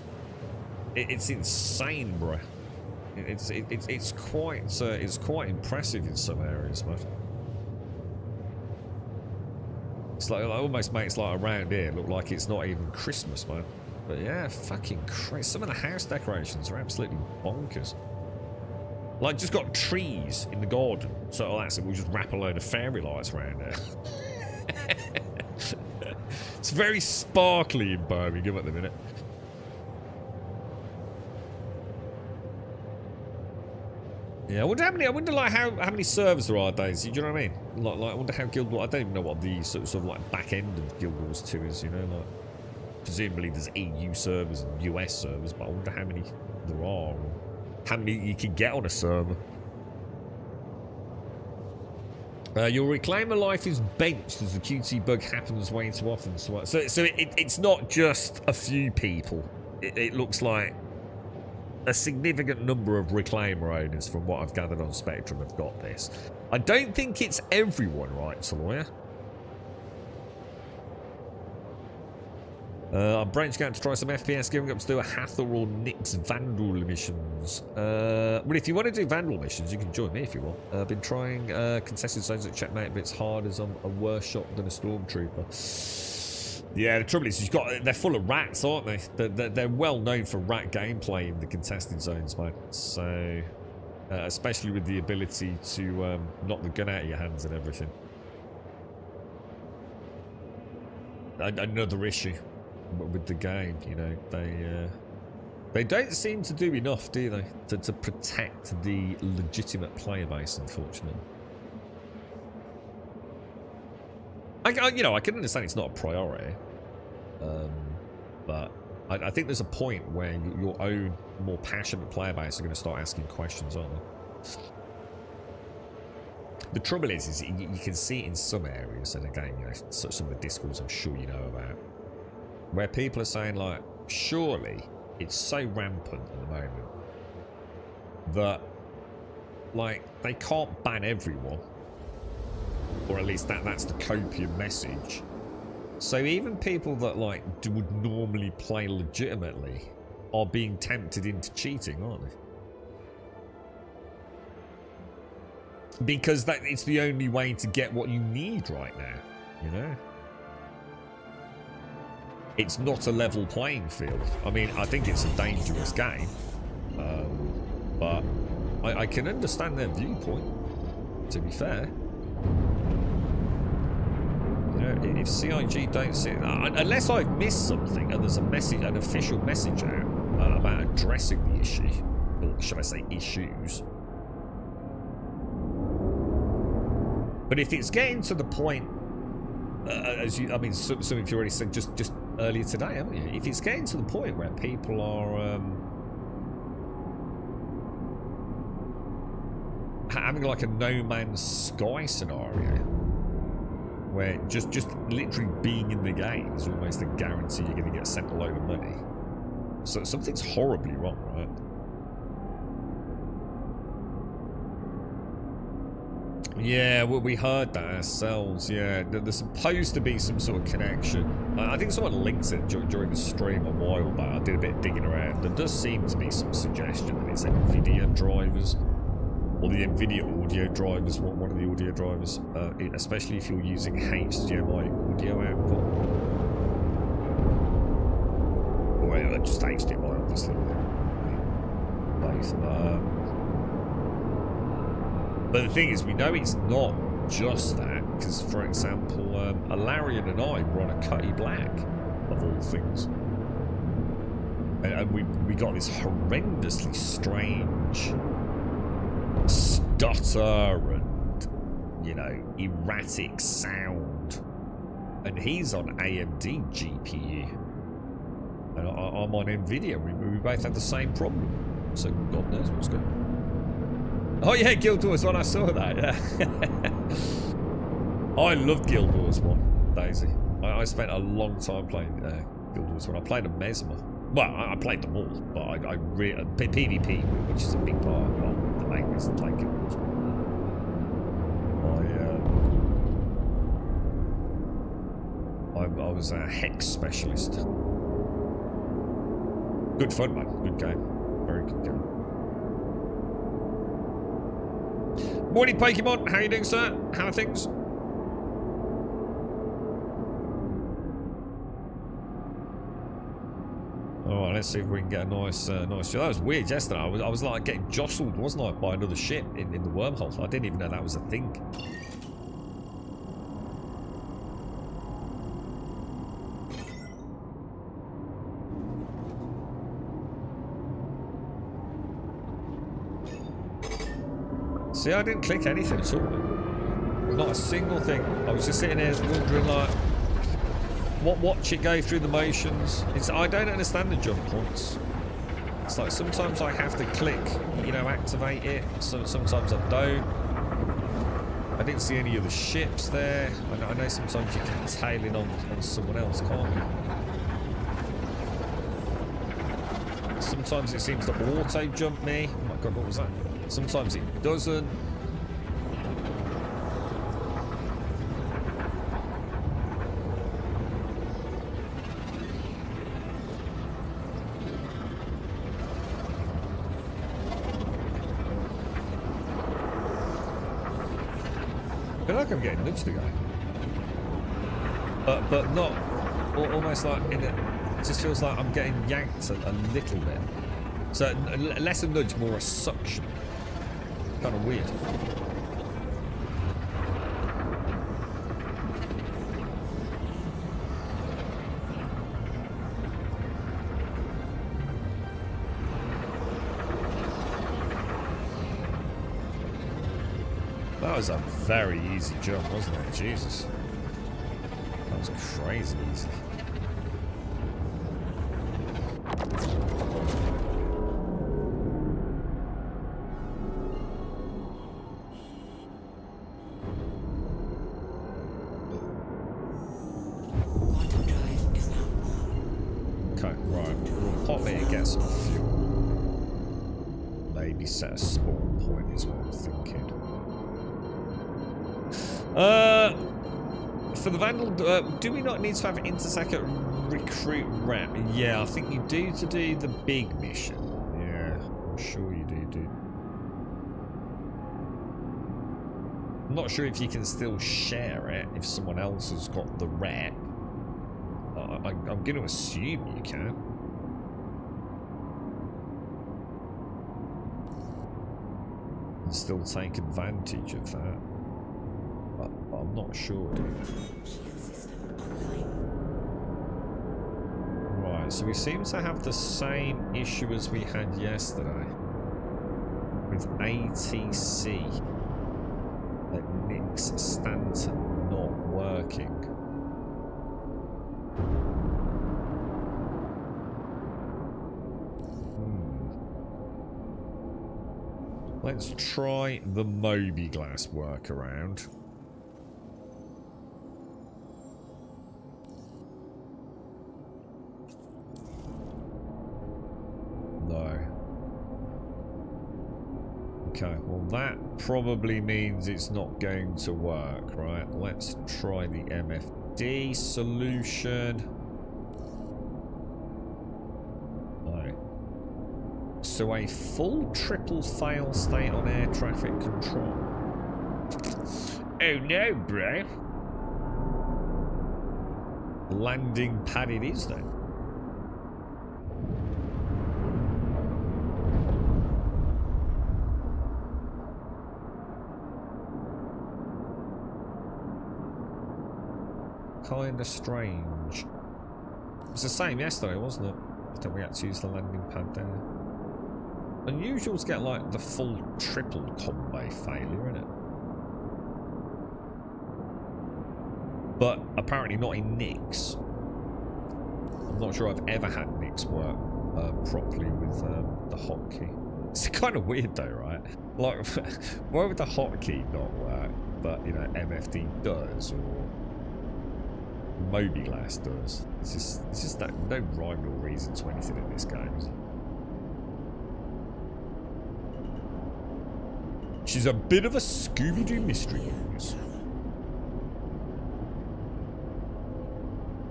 Speaker 2: it's insane, bruh. It's quite impressive in some areas, man. It's like, it almost makes like around here look like it's not even Christmas, man. But yeah, fucking Christ. Some of the house decorations are absolutely bonkers. Like, just got trees in the garden. So that's it. We'll just wrap a load of fairy lights around there. It's very sparkly in Birmingham at the minute. Yeah, I wonder like how many servers there are, Daisy. Do you know what I mean? Like I wonder how Guild Wars. I don't even know what the sort of like back end of Guild Wars 2 is. You know, like. Presumably there's EU servers and US servers, but I wonder how many there are, or how many you can get on a server. Your reclaimer life is benched as the QT bug happens way too often. So it's not just a few people. It looks like a significant number of reclaimer owners, from what I've gathered on Spectrum, have got this. I don't think it's everyone, right, Saloya? I'm branching out to try some FPS, giving up to do a Hathor or Nix Vandal missions. Well, if you want to do Vandal missions, you can join me if you want. I've been trying contested zones at Checkmate, but it's hard as I'm a worse shot than a Stormtrooper. Yeah, the trouble is, they're full of rats, aren't they? They're well known for rat gameplay in the contested zones, mate. So, especially with the ability to knock the gun out of your hands and everything. Another issue with the game, you know, they don't seem to do enough, do they, to protect the legitimate player base, unfortunately. You know, I can understand it's not a priority, but I think there's a point where your own more passionate player base are going to start asking questions, aren't they? The trouble is you can see it in some areas, and again, you know, some of the discords I'm sure you know about, where people are saying, like, surely it's so rampant at the moment that, like, they can't ban everyone, or at least that's the copium message. So even people that, like, would normally play legitimately are being tempted into cheating, aren't they? Because it's the only way to get what you need right now, you know? It's not a level playing field. I mean, I think it's a dangerous game, but I can understand their viewpoint, to be fair. Yeah, if CIG don't see it, unless I've missed something and there's a message, an official message out about addressing the issue, or should I say issues. But if it's getting to the point, as you, I mean, some of you already said just earlier today, haven't you? If it's getting to the point where people are having like a No Man's Sky scenario, where just literally being in the game is almost a guarantee you're going to get sent a load of money. So something's horribly wrong, right? Yeah, well, we heard that ourselves. Yeah, there's supposed to be some sort of connection. I think someone linked it during the stream a while back. I did a bit of digging around. There does seem to be some suggestion that it's NVIDIA drivers, or the NVIDIA audio drivers, one of the audio drivers, especially if you're using HDMI audio output. Or just HDMI, obviously. Both. But the thing is, we know it's not just that, because, for example, Alarian and I were on a Cutty Black, of all things. And we got this horrendously strange stutter and, you know, erratic sound. And he's on AMD GPU. And I'm on NVIDIA. We both had the same problem. So God knows what's going on. Oh yeah, Guild Wars 1, I saw that, yeah. I loved Guild Wars 1, Daisy. I spent a long time playing Guild Wars 1. I played a Mesmer. Well, I played them all, but I really... PvP, which is a big part of the main reason to play Guild Wars 1. I was a Hex specialist. Good fun, man. Good game. Very good game. Morning, Pokemon. How are you doing, sir? How are things? All right, let's see if we can get a nice nice show. That was weird yesterday. I was like getting jostled, wasn't I, by another ship in the wormhole. I didn't even know that was a thing. See, I didn't click anything at all. Not a single thing. I was just sitting there wondering, like, watch it go through the motions. I don't understand the jump points. It's like sometimes I have to click, you know, activate it. So sometimes I don't. I didn't see any of the ships there. I know sometimes you can tail in on someone else, can't you? Sometimes it seems to auto jump me. Oh my god, what was that? Sometimes it doesn't. I feel like I'm getting nudged again. But not almost like in it just feels like I'm getting yanked a little bit. So less a nudge, more a suction. Kind of weird. That was a very easy jump, wasn't it? Jesus. That was crazy easy. Set a spawn point is what I'm thinking. For the Vandal, do we not need to have Intersector recruit rep? Yeah, I think you do to do the big mission. Yeah, I'm sure you do. I'm not sure if you can still share it if someone else has got the rep. I'm going to assume you can. Still take advantage of that, but I'm not sure, dude.
Speaker 7: online.
Speaker 2: Right, so we seem to have the same issue as we had yesterday with ATC at Nick's Stanton not working. Let's try the Moby-Glass workaround. No. Okay, well that probably means it's not going to work, right? Let's try the MFD solution. No. So a full triple fail state on air traffic control. Oh no, bro. Landing pad it is then. Kinda strange. It's the same yesterday, wasn't it? That we had to use the landing pad there. Unusual to get like the full triple combo failure, isn't it? But apparently not in Nick's. I'm not sure I've ever had Nick's work properly with the hotkey. It's kind of weird though, right? Like, why would the hotkey not work, but you know MFD does, or Moby-Glass does? It's just that no rhyme or reason to anything in this game, is it? She's a bit of a Scooby-Doo mystery.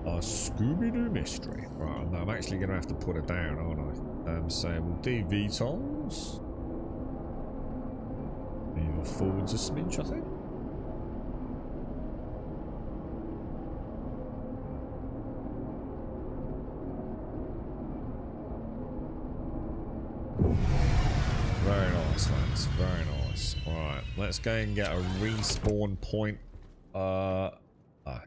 Speaker 2: A Scooby-Doo mystery. Right, I'm actually going to have to put it down, aren't I? So we'll do VTOLs. Move forwards a smidge, I think. Very nice, lads. Very nice. Alright, let's go and get a respawn point.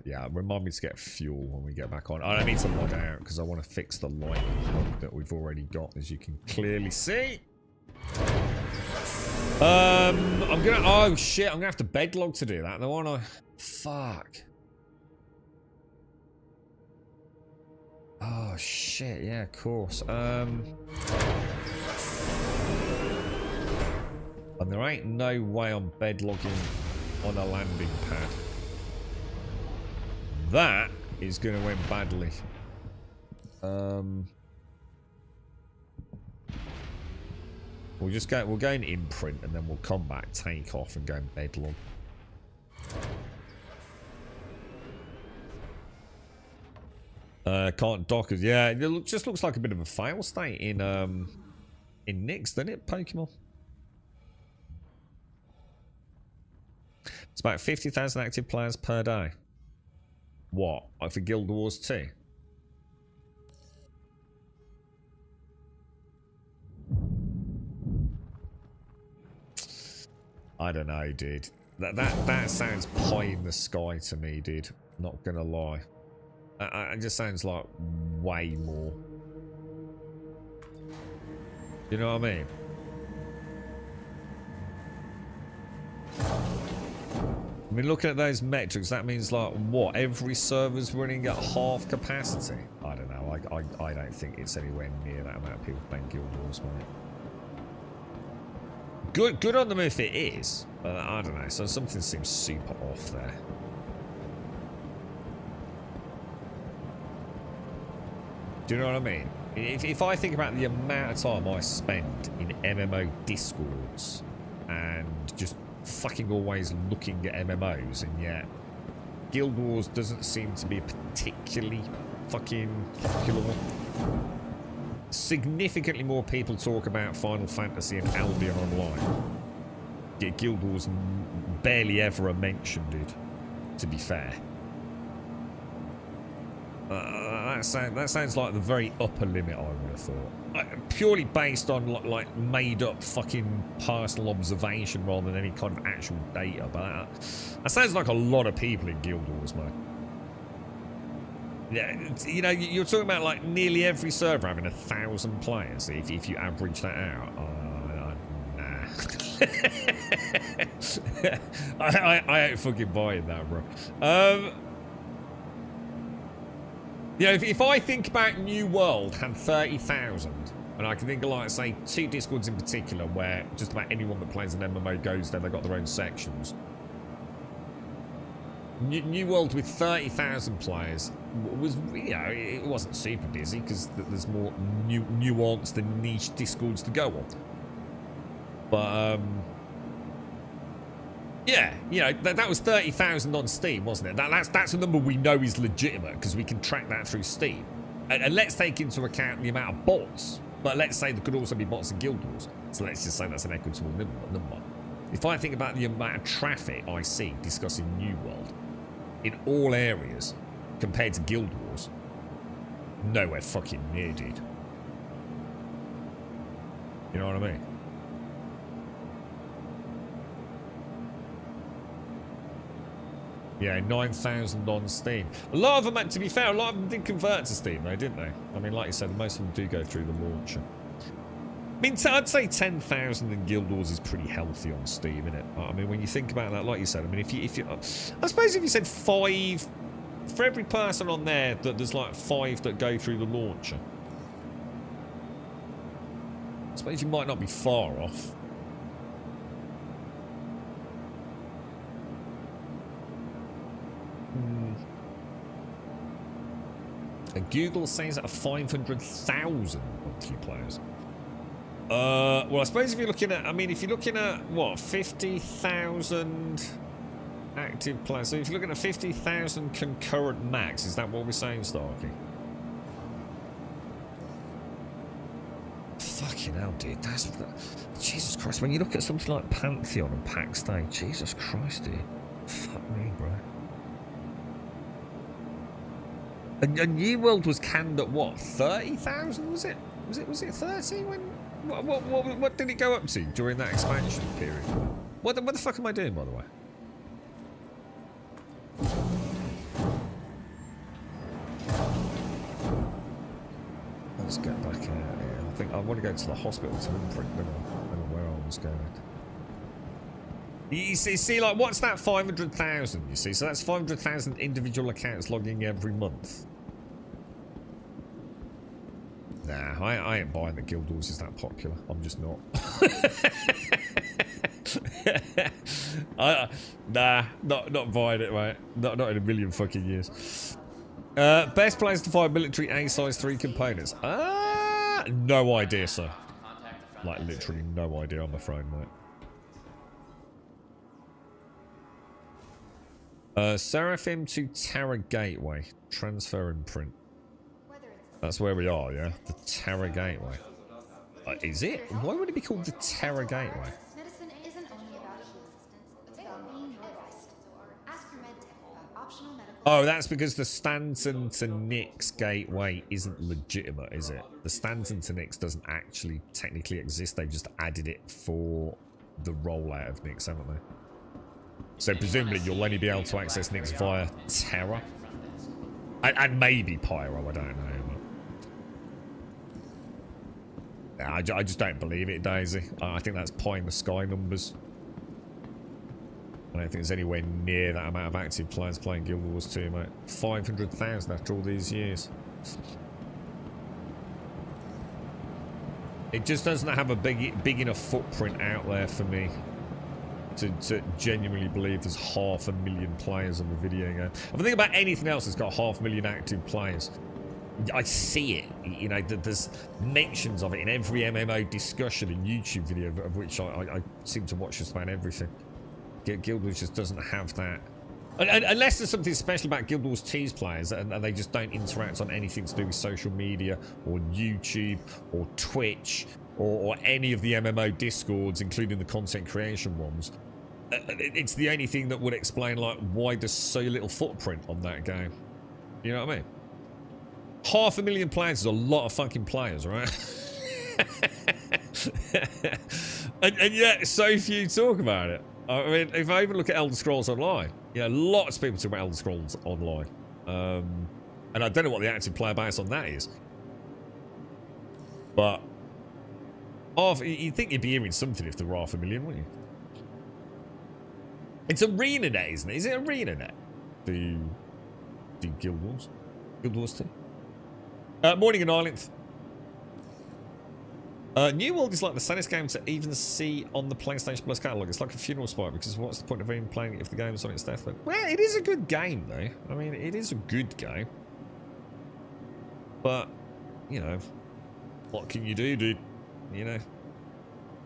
Speaker 2: Yeah, remind me to get fuel when we get back on. I need to log out because I want to fix the lightning bug that we've already got, as you can clearly see. I'm gonna... Oh, shit. I'm gonna have to bedlog to do that. The one I... Fuck. Oh, shit. Yeah, of course. And there ain't no way I'm bedlogging on a landing pad. That is going to end badly. We'll go in imprint and then we'll come back, take off and go and bedlog. Can't dockers. Yeah, it just looks like a bit of a fail state in Nick's, doesn't it, Pokemon? It's about 50,000 active players per day. What? Like for Guild Wars 2? I don't know, dude. That sounds pie in the sky to me, dude. Not gonna lie. It just sounds like way more. You know what I mean? I mean, looking at those metrics, that means like what? Every server's running at half capacity. I don't know. I don't think it's anywhere near that amount of people playing Guild Wars, mate. Good on them if it is, but I don't know. So something seems super off there. Do you know what I mean? If I think about the amount of time I spend in MMO Discords and just fucking always looking at MMOs, and yet Guild Wars doesn't seem to be a particularly fucking popular one. Significantly more people talk about Final Fantasy and Albion Online. Yeah, Guild Wars barely ever are mentioned, dude, to be fair. That sounds like the very upper limit, I would have thought. Purely based on like made up fucking personal observation rather than any kind of actual data. But that sounds like a lot of people in Guild Wars, man. Yeah, you know, you're talking about like nearly every server having 1,000 players. If you average that out, nah. I ain't fucking buying that, bro. You know, if I think about New World had 30,000, and I can think of like say 2 Discords in particular where just about anyone that plays an MMO goes there, they've got their own sections. New World with 30,000 players was, you know, it wasn't super busy because there's more nuanced and niche Discords to go on. But yeah, you know, that was 30,000 on Steam, wasn't it? That's a number we know is legitimate because we can track that through Steam. And let's take into account the amount of bots. But let's say there could also be bots in Guild Wars. So let's just say that's an equitable number. If I think about the amount of traffic I see discussing New World in all areas compared to Guild Wars, nowhere fucking near, dude. You know what I mean? Yeah, 9,000 on Steam. A lot of them, to be fair, a lot of them did convert to Steam though, didn't they? I mean, like you said, most of them do go through the launcher. I mean, I'd say 10,000 in Guild Wars is pretty healthy on Steam, isn't it? I mean, when you think about that, like you said, I mean, if you, I suppose if you said 5, for every person on there, that there's like 5 that go through the launcher. I suppose you might not be far off. And Google says that 500,000 monthly players. Well, I suppose if you're looking at, I mean, if you're looking at, what, 50,000 active players. So if you're looking at 50,000 concurrent max, is that what we're saying, Starkey? Fucking hell, dude. That's... Jesus Christ. When you look at something like Pantheon and Pack Stay, Jesus Christ, dude. Fuck me, bro. And New World was canned at what? 30,000, was it? Was it 30 when... What did it go up to during that expansion period? What the fuck am I doing, by the way? Let's get back out here. I think I want to go to the hospital to imprint. I don't know where I was going. You see, like, what's that 500,000, you see? So that's 500,000 individual accounts logging every month. Nah, I ain't buying that Guild Wars is that popular. I'm just not. Nah, not buying it, mate. Not in a million fucking years. Best place to find military A size 3 components. No idea, sir. Like, literally no idea, I'm afraid, mate. Seraphim to Terra Gateway. Transfer and print. That's where we are, yeah? The Terra Gateway. Is it? Why would it be called the Terra Gateway?
Speaker 10: Medicine isn't only about assistance, it's about being your best. Ask your med tech about optional medical...
Speaker 2: Oh, that's because the Stanton to Nyx Gateway isn't legitimate, is it? The Stanton to Nyx doesn't actually technically exist. They've just added it for the rollout of Nyx, haven't they? So presumably you'll only be able to access Nyx via Terra. And maybe Pyro, I don't know. I just don't believe it, Daisy. I think that's pie in the sky numbers. I don't think there's anywhere near that amount of active players playing Guild Wars 2, mate. 500,000 after all these years. It just doesn't have a big enough footprint out there for me to genuinely believe there's 500,000 players on the video game. If I think about anything else that's got 500,000 active players, I see it. You know, there's mentions of it in every MMO discussion and YouTube video, of which I seem to watch just about everything. Guild Wars just doesn't have that. Unless there's something special about Guild Wars 2's players and they just don't interact on anything to do with social media or YouTube or Twitch or any of the MMO Discords, including the content creation ones. It's the only thing that would explain, like, why there's so little footprint on that game. You know what I mean? 500,000 players is a lot of fucking players, right? and yet so few talk about it. I mean, if I even look at Elder Scrolls Online, you know, lots of people talk about Elder Scrolls Online. And I don't know what the active player base on that is. But you'd think you'd be hearing something if there were 500,000, wouldn't you? It's ArenaNet, isn't it? Is it ArenaNet? The Guild Wars? Guild Wars 2? Morning and Island. New World is like the saddest game to even see on the PlayStation Plus catalogue. It's like a funeral spot because what's the point of even playing it if the game's on its deathbed? Well, it is a good game though. I mean, it is a good game. But, you know, what can you do, dude? You know,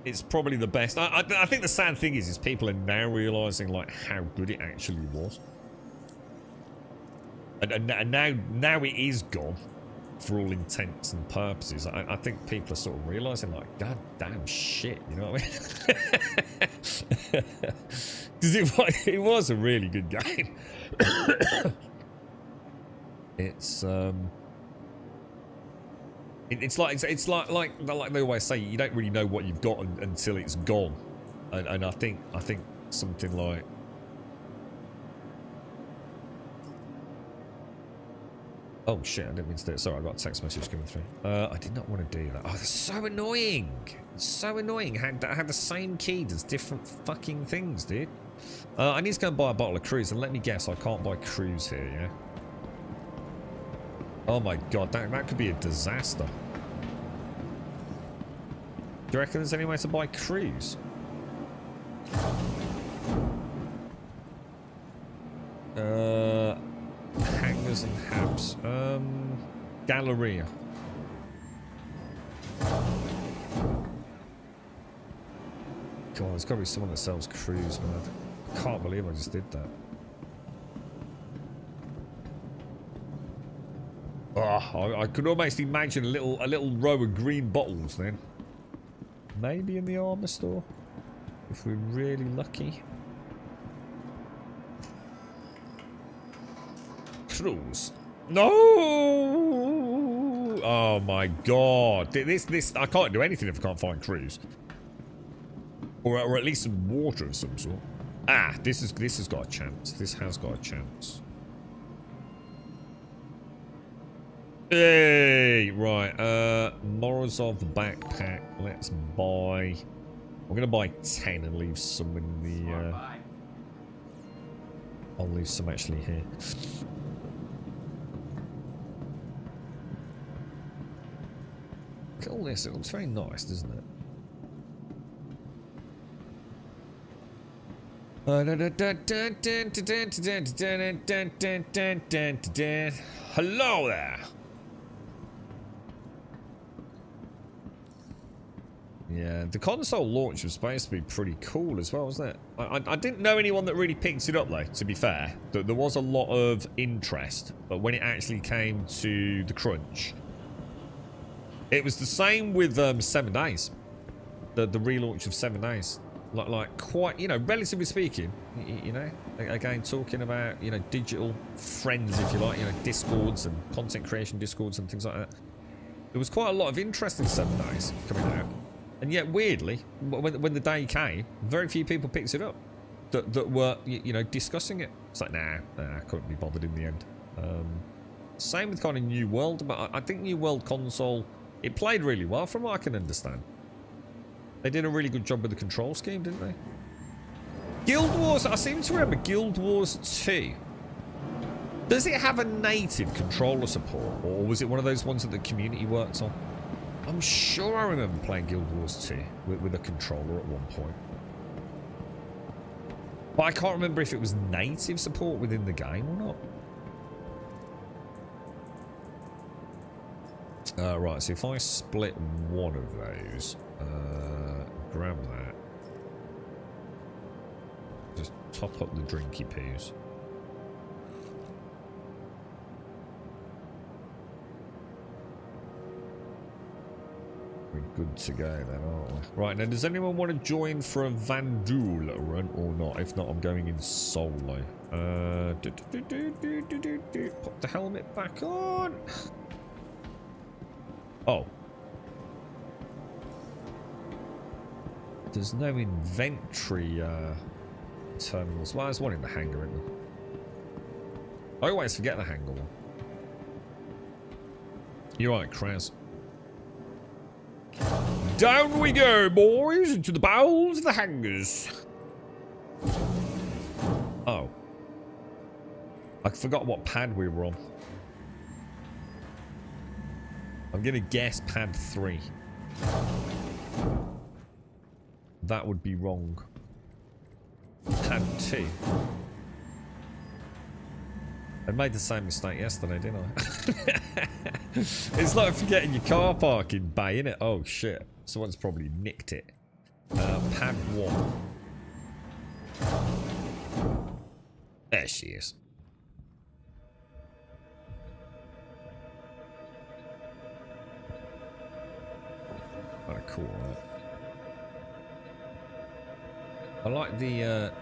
Speaker 2: it's probably the best. I think the sad thing is people are now realising like how good it actually was. And now it is gone. For all intents and purposes, I think people are sort of realising, like, god damn shit, you know what I mean? Because it was a really good game. It's like they always say, you don't really know what you've got until it's gone, and I think something like. Oh shit, I didn't mean to do it. Sorry, I got a text message coming through. I did not want to do that. Oh, that's so annoying. It's so annoying. I had the same key, does different fucking things, dude. I need to go and buy a bottle of Cruise, and let me guess, I can't buy Cruise here, yeah? Oh my god, that could be a disaster. Do you reckon there's any way to buy Cruise? Hangers and Habs. Galleria. God, there's got to be someone that sells Cruise, man. I can't believe I just did that. Oh, I could almost imagine a little row of green bottles then. Maybe in the armor store, if we're really lucky. Cruise. No! Oh my god. This I can't do anything if I can't find Cruise. Or at least some water of some sort. Ah, this has got a chance. This has got a chance. Hey, right. Morozov backpack. Let's buy. I'm gonna buy 10 and leave some in the. I'll leave some actually here. Look at all this. It looks very nice, doesn't it? Hello there. Yeah, the console launch was supposed to be pretty cool as well, wasn't it? I didn't know anyone that really picked it up though, to be fair. There was a lot of interest, but when it actually came to the crunch, it was the same with 7 Days. The relaunch of 7 Days. Like quite, you know, relatively speaking, you know, again, talking about, you know, digital friends, if you like, you know, discords and content creation discords and things like that. There was quite a lot of interest in 7 Days coming out. And yet, weirdly, when the day came, very few people picked it up that were, you know, discussing it. It's like, nah, I couldn't be bothered in the end. Same with kind of New World, but I think New World console, it played really well from what I can understand. They did a really good job with the control scheme, didn't they? Guild Wars, I seem to remember Guild Wars 2. Does it have a native controller support, or was it one of those ones that the community works on? I'm sure I remember playing Guild Wars 2 with a controller at one point. But I can't remember if it was native support within the game or not. Right, so if I split one of those, grab that. Just top up the drinky poos. We're good to go then, aren't we? Right, now does anyone want to join for a Vandul run or not? If not, I'm going in solo. Put the helmet back on. Oh. There's no inventory terminals. Well, there's one in the hangar, isn't there? I always forget the hangar one. You're right, Kraz. Down we go, boys, into the bowels of the hangars. Oh. I forgot what pad we were on. I'm gonna guess pad 3. That would be wrong. Pad 2. I made the same mistake yesterday, didn't I? It's like forgetting your car parking bay, innit? Oh shit. Someone's probably nicked it. Pad 1. There she is. Oh, cool, right? I like the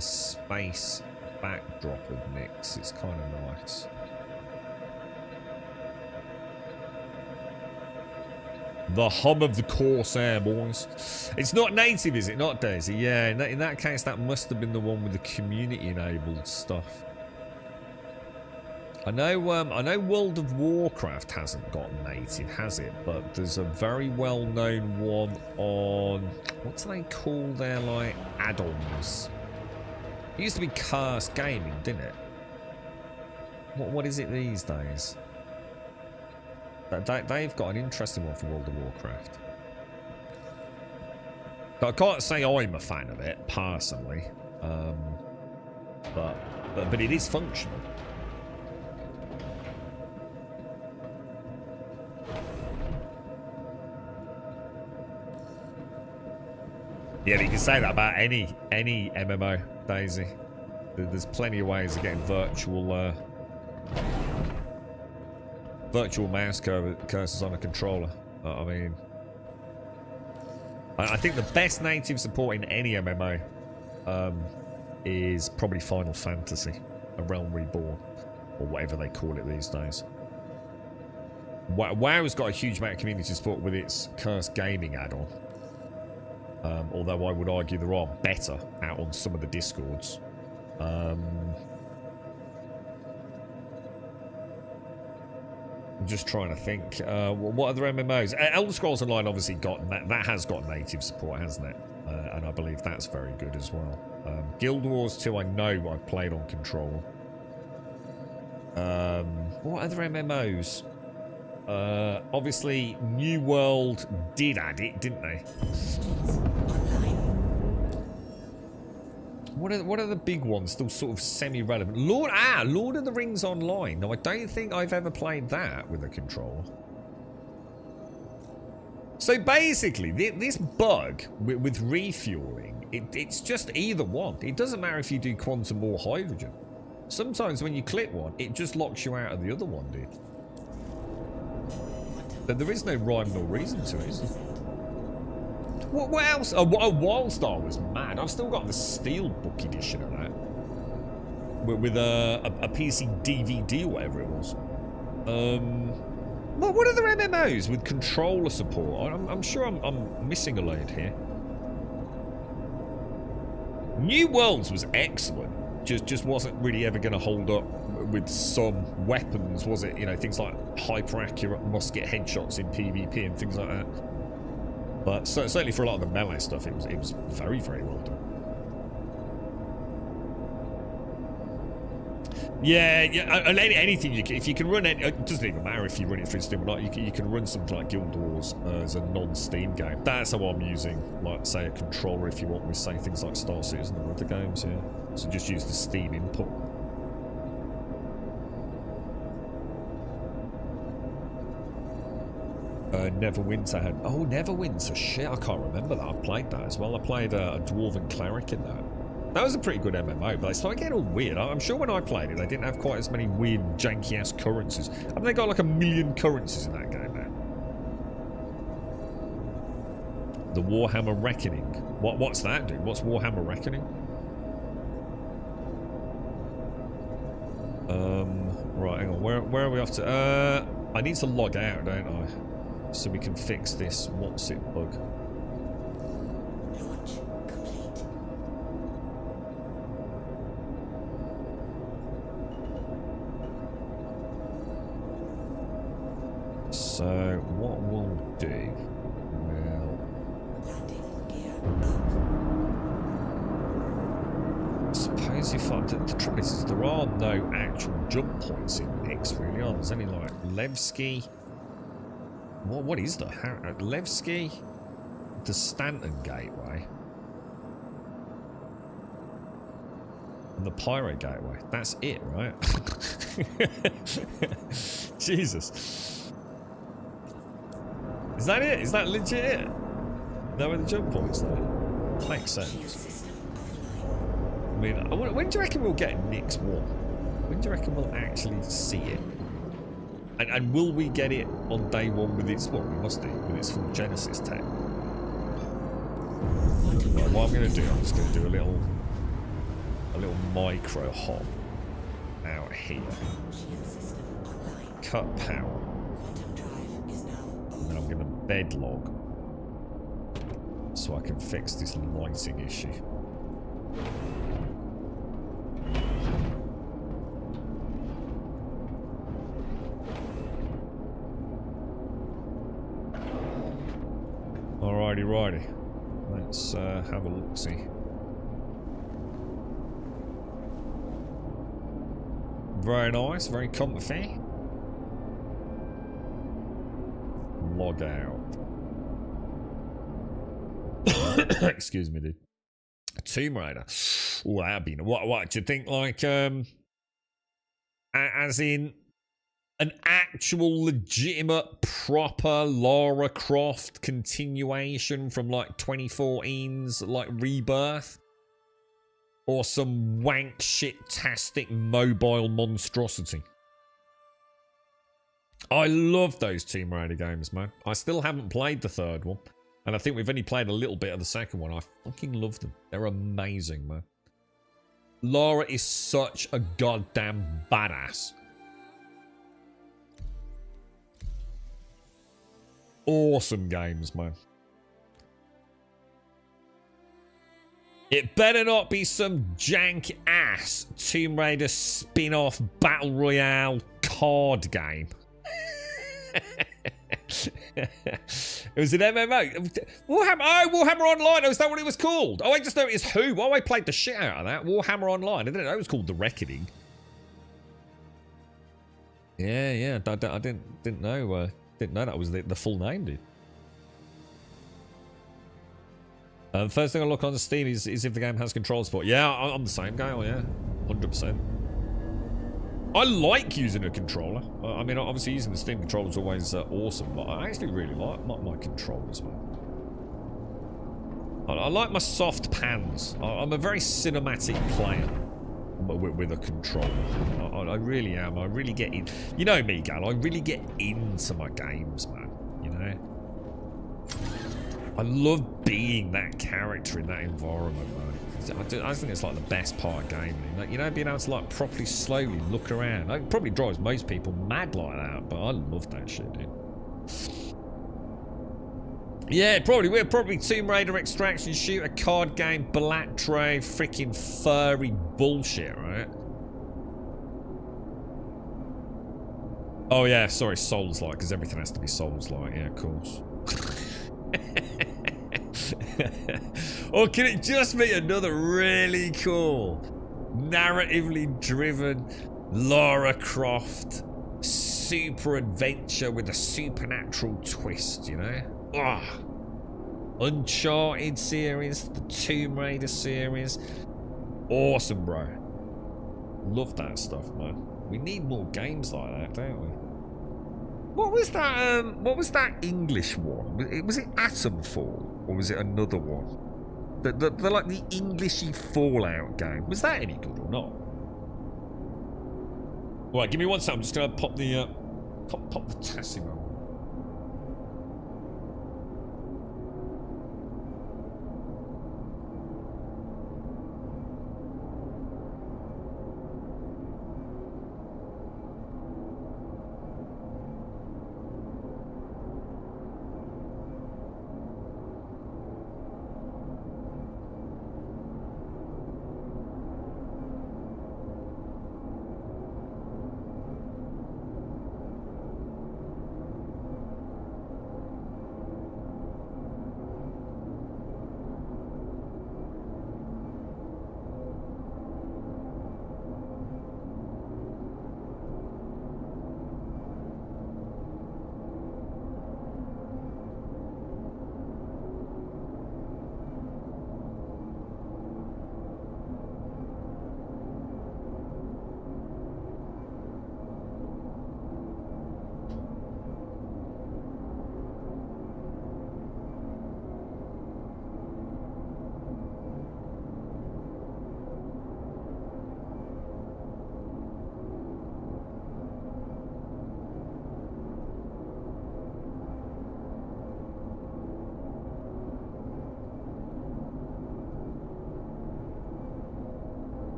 Speaker 2: space backdrop of Nyx. It's kind of nice. The hum of the Corsair, boys. It's not native, is it? Not Daisy. Yeah, in that case, that must have been the one with the community-enabled stuff. I know World of Warcraft hasn't got native, has it? But there's a very well-known one on... What do they call their, like, add-ons? It used to be Cursed Gaming, didn't it? What is it these days? They've got an interesting one for World of Warcraft. I can't say I'm a fan of it, personally. But it is functional. Yeah, but you can say that about any MMO, Daisy. There's plenty of ways of getting virtual mouse cursors on a controller. I mean, I think the best native support in any MMO is probably Final Fantasy, A Realm Reborn, or whatever they call it these days. WoW's got a huge amount of community support with its Cursed Gaming add-on. Although I would argue there are better out on some of the Discords. I'm just trying to think. What other MMOs? Elder Scrolls Online obviously got that has got native support, hasn't it? And I believe that's very good as well. Guild Wars 2, I know I've played on controller. What other MMOs? Obviously, New World did add it, didn't they? What are the big ones still sort of semi-relevant? Lord of the Rings Online. No, I don't think I've ever played that with a controller. So basically, this bug with refueling, it's just either one. It doesn't matter if you do quantum or hydrogen. Sometimes when you click one, it just locks you out of the other one, dude. But there is no rhyme nor reason to it, is there? What else? Oh, Wildstar was mad. I've still got the Steelbook edition of that. With a PC DVD or whatever it was. What other MMOs with controller support? I'm sure I'm missing a load here. New Worlds was excellent. Just wasn't really ever going to hold up with some weapons, was it? You know, things like hyper-accurate musket headshots in PvP and things like that. But certainly for a lot of the melee stuff, it was very, very well done. Yeah. Anything if you can run it, it doesn't even matter if you run it through Steam or not. You can run something like Guild Wars as a non-Steam game. That's how I'm using, like, say, a controller if you want with, say, things like Star Citizen or other games. Yeah. So just use the Steam input. Neverwinter had... Oh, Neverwinter. Shit, I can't remember that. I played that as well. I played a Dwarven Cleric in that. That was a pretty good MMO, but it started getting all weird. I'm sure when I played it, they didn't have quite as many weird, janky-ass currencies. I mean, they got like 1 million currencies in that game now. The Warhammer Reckoning. What's that, dude? What's Warhammer Reckoning? Right, hang on. Where are we off to? I need to log out, don't I? So we can fix this what's it bug.
Speaker 7: Launch complete.
Speaker 2: So what we'll do, I suppose if the trouble is there are no actual jump points in Nix, really, are there? There's only like Levski. What is the Levski? The Stanton Gateway. And the Pyro Gateway. That's it, right? Jesus. Is that it? Is that legit it? No other jump points there? Makes sense. I mean, when do you reckon we'll get Nix 1? When do you reckon we'll actually see it? And will we get it on day 1 with its, well, we must do, with its full Genesis tech? Right, what I'm going to do, I'm just going to do a little micro hop out here. Cut power. And then I'm going to bed log so I can fix this lighting issue. Alrighty. Let's have a look-see. Very nice, very comfy. Log out. Excuse me, dude. Tomb Raider. Oh, that'd be... What do you think, like, as in an actual legitimate proper Lara Croft continuation from like 2014's like Rebirth, or some wank shit-tastic mobile monstrosity? I love those Tomb Raider games, man. I still haven't played the third one, and I think we've only played a little bit of the second one. I fucking love them. They're amazing, man. Lara is such a goddamn badass. Awesome games, man. It better not be some jank ass Tomb Raider spin-off battle royale card game. It was an MMO. Warhammer Online. Oh, is that what it was called? Oh, I just know it's who. Oh, I played the shit out of that. Warhammer Online. I didn't know it was called The Reckoning. Yeah. I didn't know. Didn't know that was the full name, dude. First thing I look on Steam is if the game has control support. Yeah, I'm the same guy. Oh, yeah, 100%. I like using a controller. I mean, obviously using the Steam controller is always awesome, but I actually really like my controllers, man. I like my soft pans. I'm a very cinematic player with a controller. I really am. I really get in. You know me, Gal. I really get into my games, man. You know? I love being that character in that environment, man. I think it's like the best part of gaming. Like, you know, being able to like properly slowly look around. It probably drives most people mad like that, but I love that shit, dude. Yeah, we're probably Tomb Raider extraction shooter, card game, Balatro, freaking furry bullshit, right? Oh yeah, sorry, Souls-like, because everything has to be Souls-like, yeah, of course. Or can it just be another really cool, narratively driven Lara Croft super adventure with a supernatural twist, you know? Uncharted series, the Tomb Raider series. Awesome, bro. Love that stuff, man. We need more games like that, don't we? What was that English one? Was it Atomfall? Or was it another one? The like the Englishy Fallout game. Was that any good or not? Alright, give me 1 second. I'm just gonna pop the pop the Tassimo on.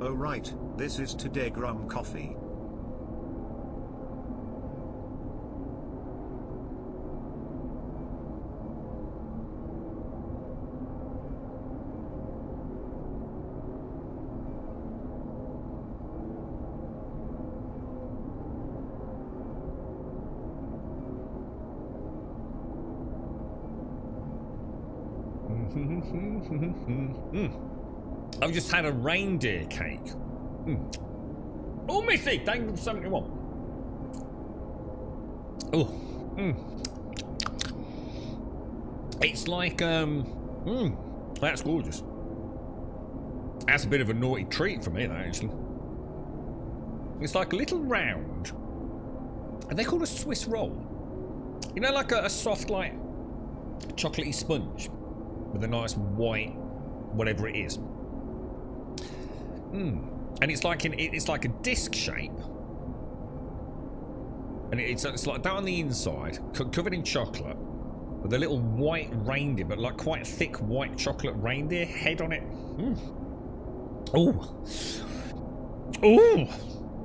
Speaker 5: Oh right, this is today Grum Coffee.
Speaker 2: I've just had a reindeer cake. Oh, Missy, thank you for 71. Oh, it's like that's gorgeous. That's a bit of a naughty treat for me, that actually. It's like a little round. Are they called a Swiss roll? You know, like a soft, like chocolatey sponge with a nice white, whatever it is. And it's like it's like a disc shape, and it's like that on the inside, covered in chocolate, with a little white reindeer, but like quite thick white chocolate reindeer head on it. Oh,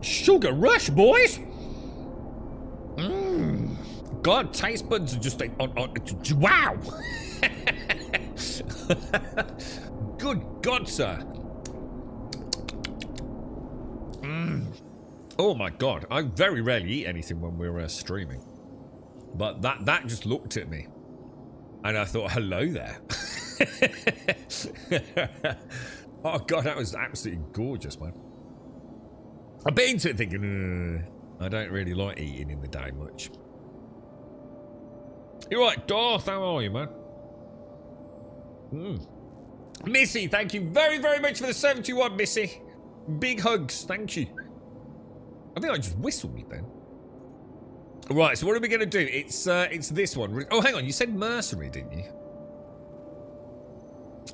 Speaker 2: sugar rush, boys! God, taste buds are just wow! Good God, sir! Oh my God, I very rarely eat anything when we're streaming, but that just looked at me, and I thought, hello there. Oh God, that was absolutely gorgeous, man. I've been into it thinking, I don't really like eating in the day much. You're right, Darth, how are you, man? Missy, thank you very, very much for the 71, Missy. Big hugs, thank you. I think I just whistled me then. Right, so what are we going to do? It's this one. Oh, hang on, you said mercenary, didn't you?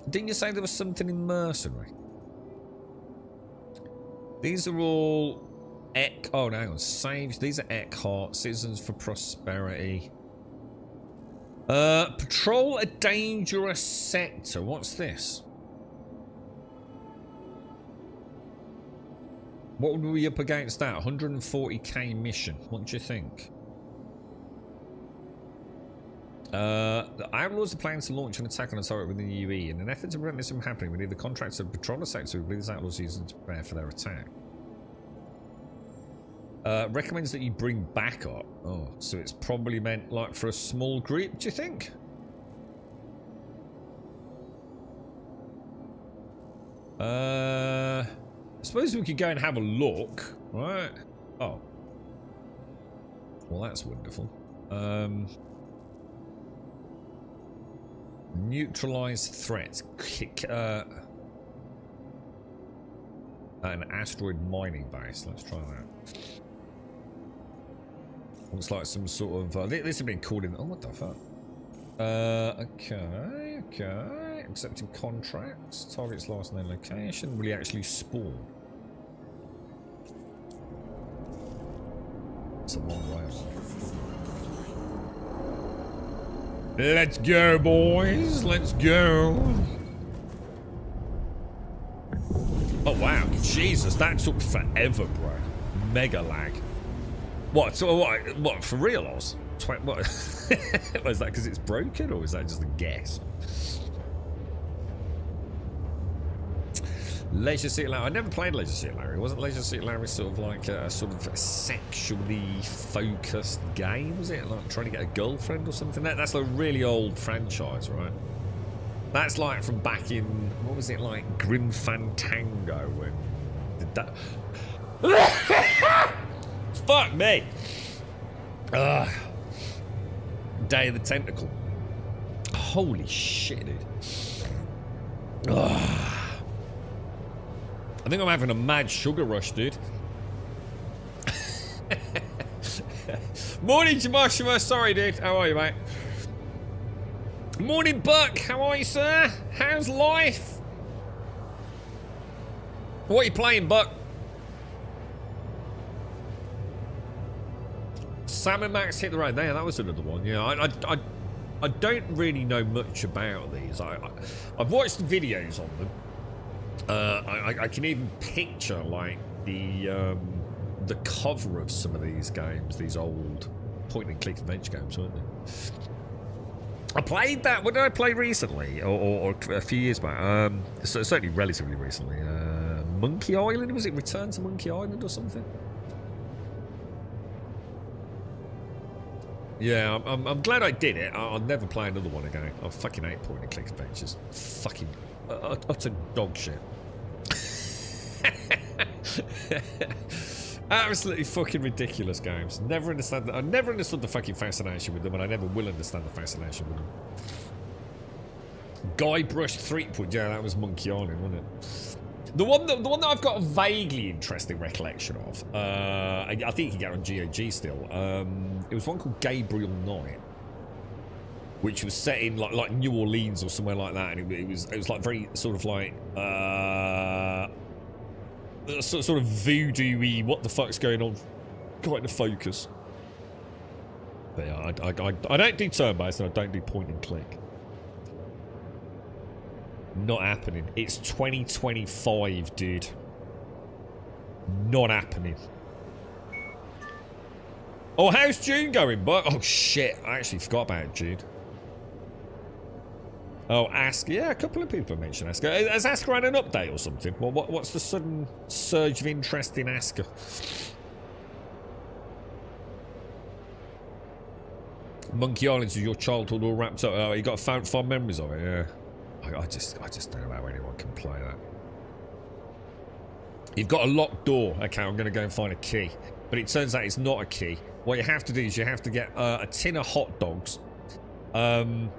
Speaker 2: Didn't you say there was something in mercenary? These are all oh, no, hang on. Saves. These are Eckhart. Citizens for Prosperity. Patrol a dangerous sector. What's this? What would we be up against that? 140k mission. What do you think? The Outlaws are planning to launch an attack on a turret within the UE. In an effort to prevent this from happening, we need the contracts to patrol the sector we believe these Outlaws using to prepare for their attack. Recommends that you bring backup. Oh, so it's probably meant like for a small group, do you think? I suppose we could go and have a look, right? Oh. Well, that's wonderful. Neutralize threats. Kick, an asteroid mining base. Let's try that. Looks like some sort of... this has been called in... Oh, what the fuck? Okay. Accepting contracts. Target's last known location. Will he actually spawn? It's a long way off. Let's go, boys. Let's go. Oh, wow. Jesus, that took forever, bro. Mega lag. What? So what? For real, Oz? What? Was that because it's broken, or was that just a guess? Leisure Suit Larry. I never played Leisure Suit Larry. Wasn't Leisure Suit Larry sort of like a sort of sexually focused game? Was it like trying to get a girlfriend or something? That's a really old franchise, right? That's like from back in, what was it, like Grim Fantango when did that? Fuck me. Day of the Tentacle. Holy shit, dude. I think I'm having a mad sugar rush, dude. Morning, Jamashima. Sorry, dude. How are you, mate? Morning, Buck. How are you, sir? How's life? What are you playing, Buck? Sam and Max hit the road. There, that was another one. Yeah, I don't really know much about these. I've watched the videos on them. I can even picture like the cover of some of these games, these old point-and-click adventure games, weren't they? I played that. What did I play recently, or a few years back? So certainly relatively recently. Monkey Island, was it Return to Monkey Island or something? Yeah, I'm glad I did it. I'll never play another one again. I fucking hate point-and-click adventures. Fucking utter dog shit. Absolutely fucking ridiculous games. Never understand that. I never understood the fucking fascination with them, and I never will understand the fascination with them. Guybrush Threepwood, yeah, that was Monkey Island, wasn't it? The one that I've got a vaguely interesting recollection of, I think you can get on GOG still. It was one called Gabriel Knight, which was set in like New Orleans or somewhere like that, and it was like very sort of like sort of voodoo-y, what the fuck's going on kind of focus. But yeah, I don't do turn-based and I don't do point-and-click. Not happening. It's 2025, dude. Not happening. Oh, how's June going, bud? Oh, shit. I actually forgot about June. Oh, Asker. Yeah, a couple of people have mentioned Asker. Has Asker had an update or something? Well, what's the sudden surge of interest in Asker? Monkey Island is your childhood all wrapped up. Oh, you got fond memories of it, yeah. I just don't know how anyone can play that. You've got a locked door. Okay, I'm going to go and find a key. But it turns out it's not a key. What you have to do is you have to get a tin of hot dogs. And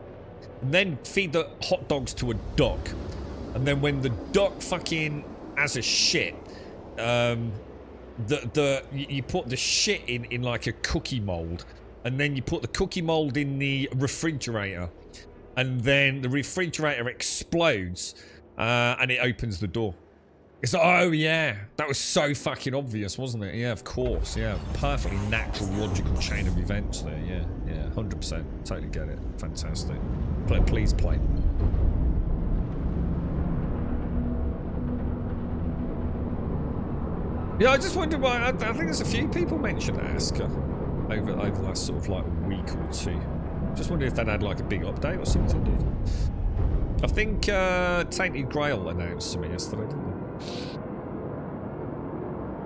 Speaker 2: then feed the hot dogs to a duck. And then when the duck fucking has a shit, you put the shit in like a cookie mold. And then you put the cookie mold in the refrigerator. And then the refrigerator explodes, and it opens the door. It's like, oh yeah, that was so fucking obvious, wasn't it? Yeah, of course, yeah. Perfectly natural, logical chain of events there, yeah. Yeah, 100%. Totally get it. Fantastic. Please play. Yeah, I just wondered why, I think there's a few people mentioned Asker over the last sort of like a week or two. Just wondering if that had like a big update or something, dude. I think Tainted Grail announced something yesterday, didn't they?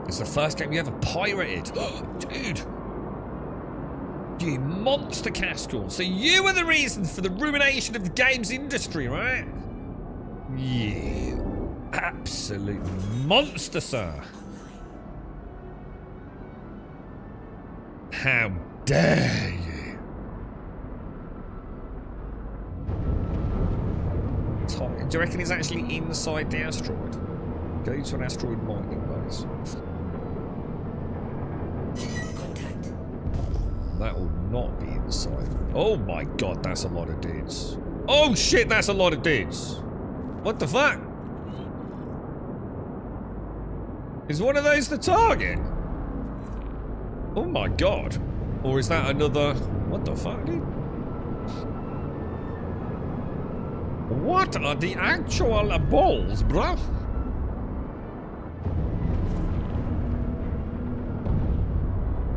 Speaker 2: It's the first game you ever pirated. Dude! You monster Caskell. So you were the reason for the ruination of the games industry, right? You absolute monster, sir. How dare you? Do you reckon he's actually inside the asteroid? Go to an asteroid mining base.
Speaker 7: Contact.
Speaker 2: That will not be inside. Oh my god, that's a lot of dudes. Oh shit, that's a lot of dudes. What the fuck? Is one of those the target? Oh my god. Or is that another... What the fuck, dude? What are the actual balls, bruh?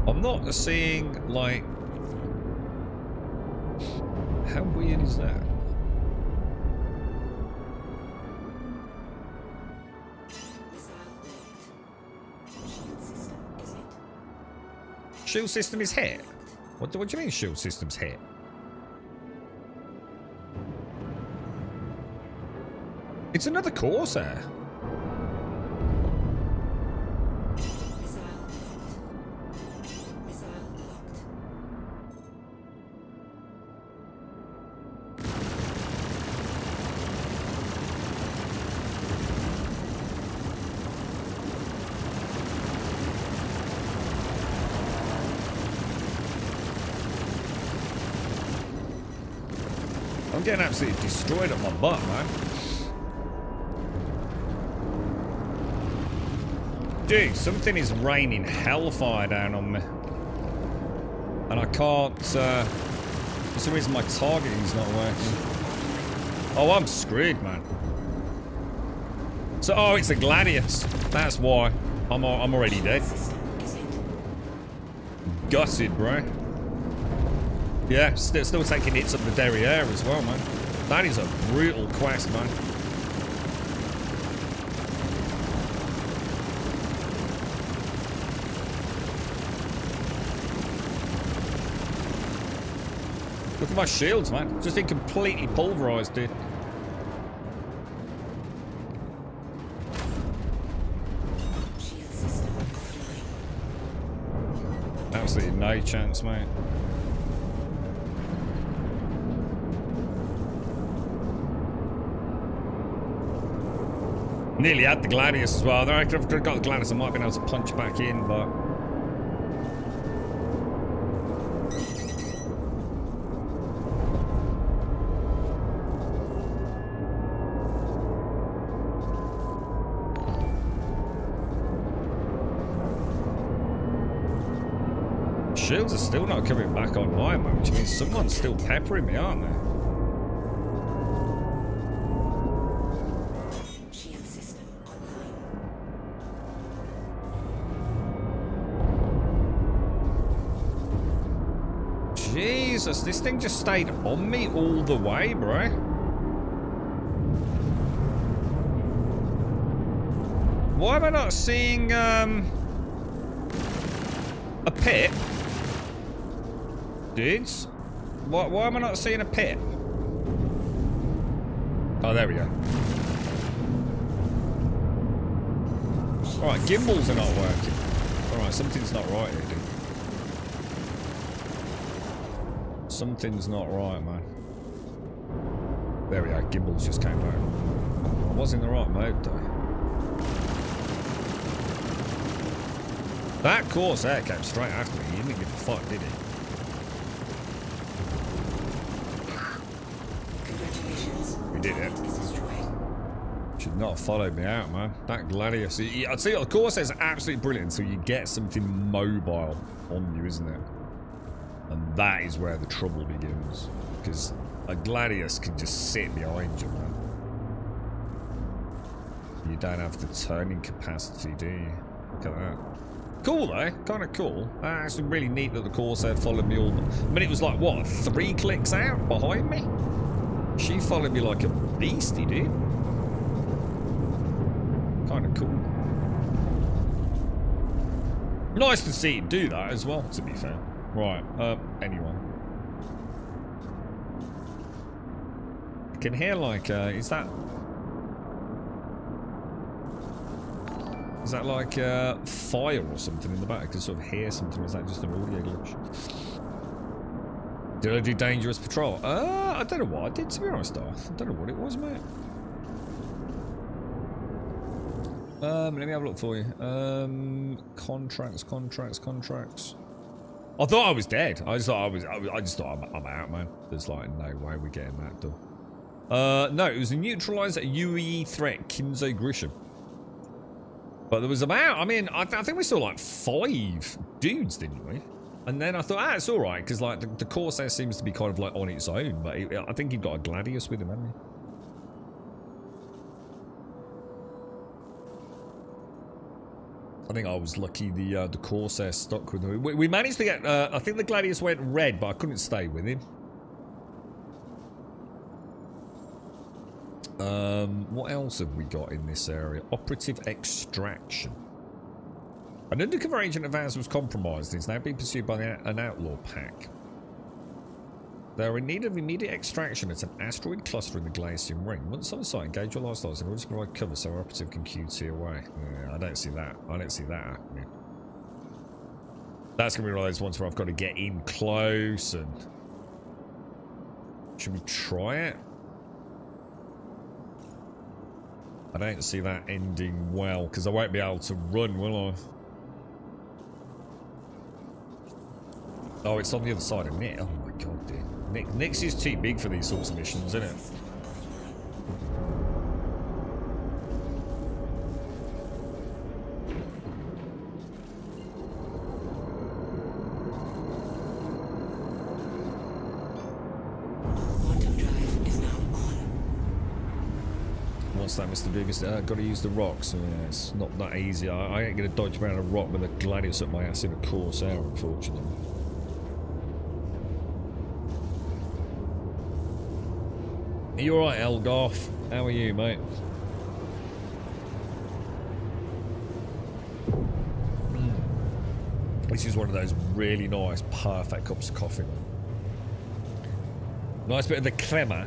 Speaker 2: I'm not seeing, like... How weird is that? Shield system is hit? What do you mean shield system's hit? It's another Corsair. I'm getting absolutely destroyed at my butt, man. Dude, something is raining hellfire down on me. And I can't For some reason my targeting's not working. Oh, I'm screwed, man. So, oh, it's a Gladius. That's why. I'm already dead. Gutted, bro. Yeah, still taking hits up the derriere as well, man. That is a brutal quest, man. Look at my shields, man. Just been completely pulverized, dude. Absolutely no chance, mate. Nearly had the Gladius as well. I could have got the Gladius. I might have been able to punch back in, but... Shields are still not coming back online, man, which means someone's still peppering me, aren't they? Jesus, this thing just stayed on me all the way, bro. Why am I not seeing, a pit? Dudes? Why am I not seeing a pit? Oh, there we go. Alright, gimbals are not working. Alright, something's not right here, dude. Something's not right, man. There we go, gimbals just came back. I was in the right mode, though. That Corsair came straight after me. He didn't give a fuck, did he? We did it. Should not have followed me out, man. That Gladius. I'd say the Corsair is absolutely brilliant until you get something mobile on you, isn't it? And that is where the trouble begins. Because a Gladius can just sit behind you, man. You don't have the turning capacity, do you? Look at that. Cool, though. Kind of cool. Actually really neat that the Corsair followed me all... I mean, it was like, what, 3 clicks out behind me? She followed me like a beastie, dude. Kind of cool. Nice to see it do that as well, to be fair. Right, anyway. I can hear like, is that like fire or something in the back? I can sort of hear something. Is that just an audio glitch? Did I do dangerous patrol? I don't know what I did, to be honest, Darth. I don't know what it was, mate. Let me have a look for you. Contracts. I thought I was dead. I just thought I'm out, man. There's like no way we're getting that done. No, it was a neutralizer UE threat, Kinzo Grisham. But there was about, I mean, I think we saw like 5 dudes, didn't we? And then I thought, it's all right, because like the Corsair seems to be kind of like on its own. But I think he'd got a Gladius with him, hadn't he? I think I was lucky the Corsair stuck with him. We managed to get, I think the Gladius went red, but I couldn't stay with him. What else have we got in this area? Operative extraction. An undercover agent of ours was compromised and is now being pursued by an outlaw pack. They are in need of immediate extraction at an asteroid cluster in the Glacium Ring. Once on site, engage your lifestyles in order to provide cover so our operative can QT away. Yeah, I don't see that. I don't see that happening. That's going to be one of those ones where I've got to get in close and... Should we try it? I don't see that ending well, because I won't be able to run, will I? Oh, it's on the other side of Nick. Oh my god, dude. Nick's is too big for these sorts of missions, isn't it? What's that, Mr. Biggest? Got to use the rocks. Yeah, it's not that easy. I ain't going to dodge around a rock with a gladius up my ass in a Corsair, unfortunately. Are you alright, Elgarth? How are you, mate? This is one of those really nice, perfect cups of coffee, man. Nice bit of the crema.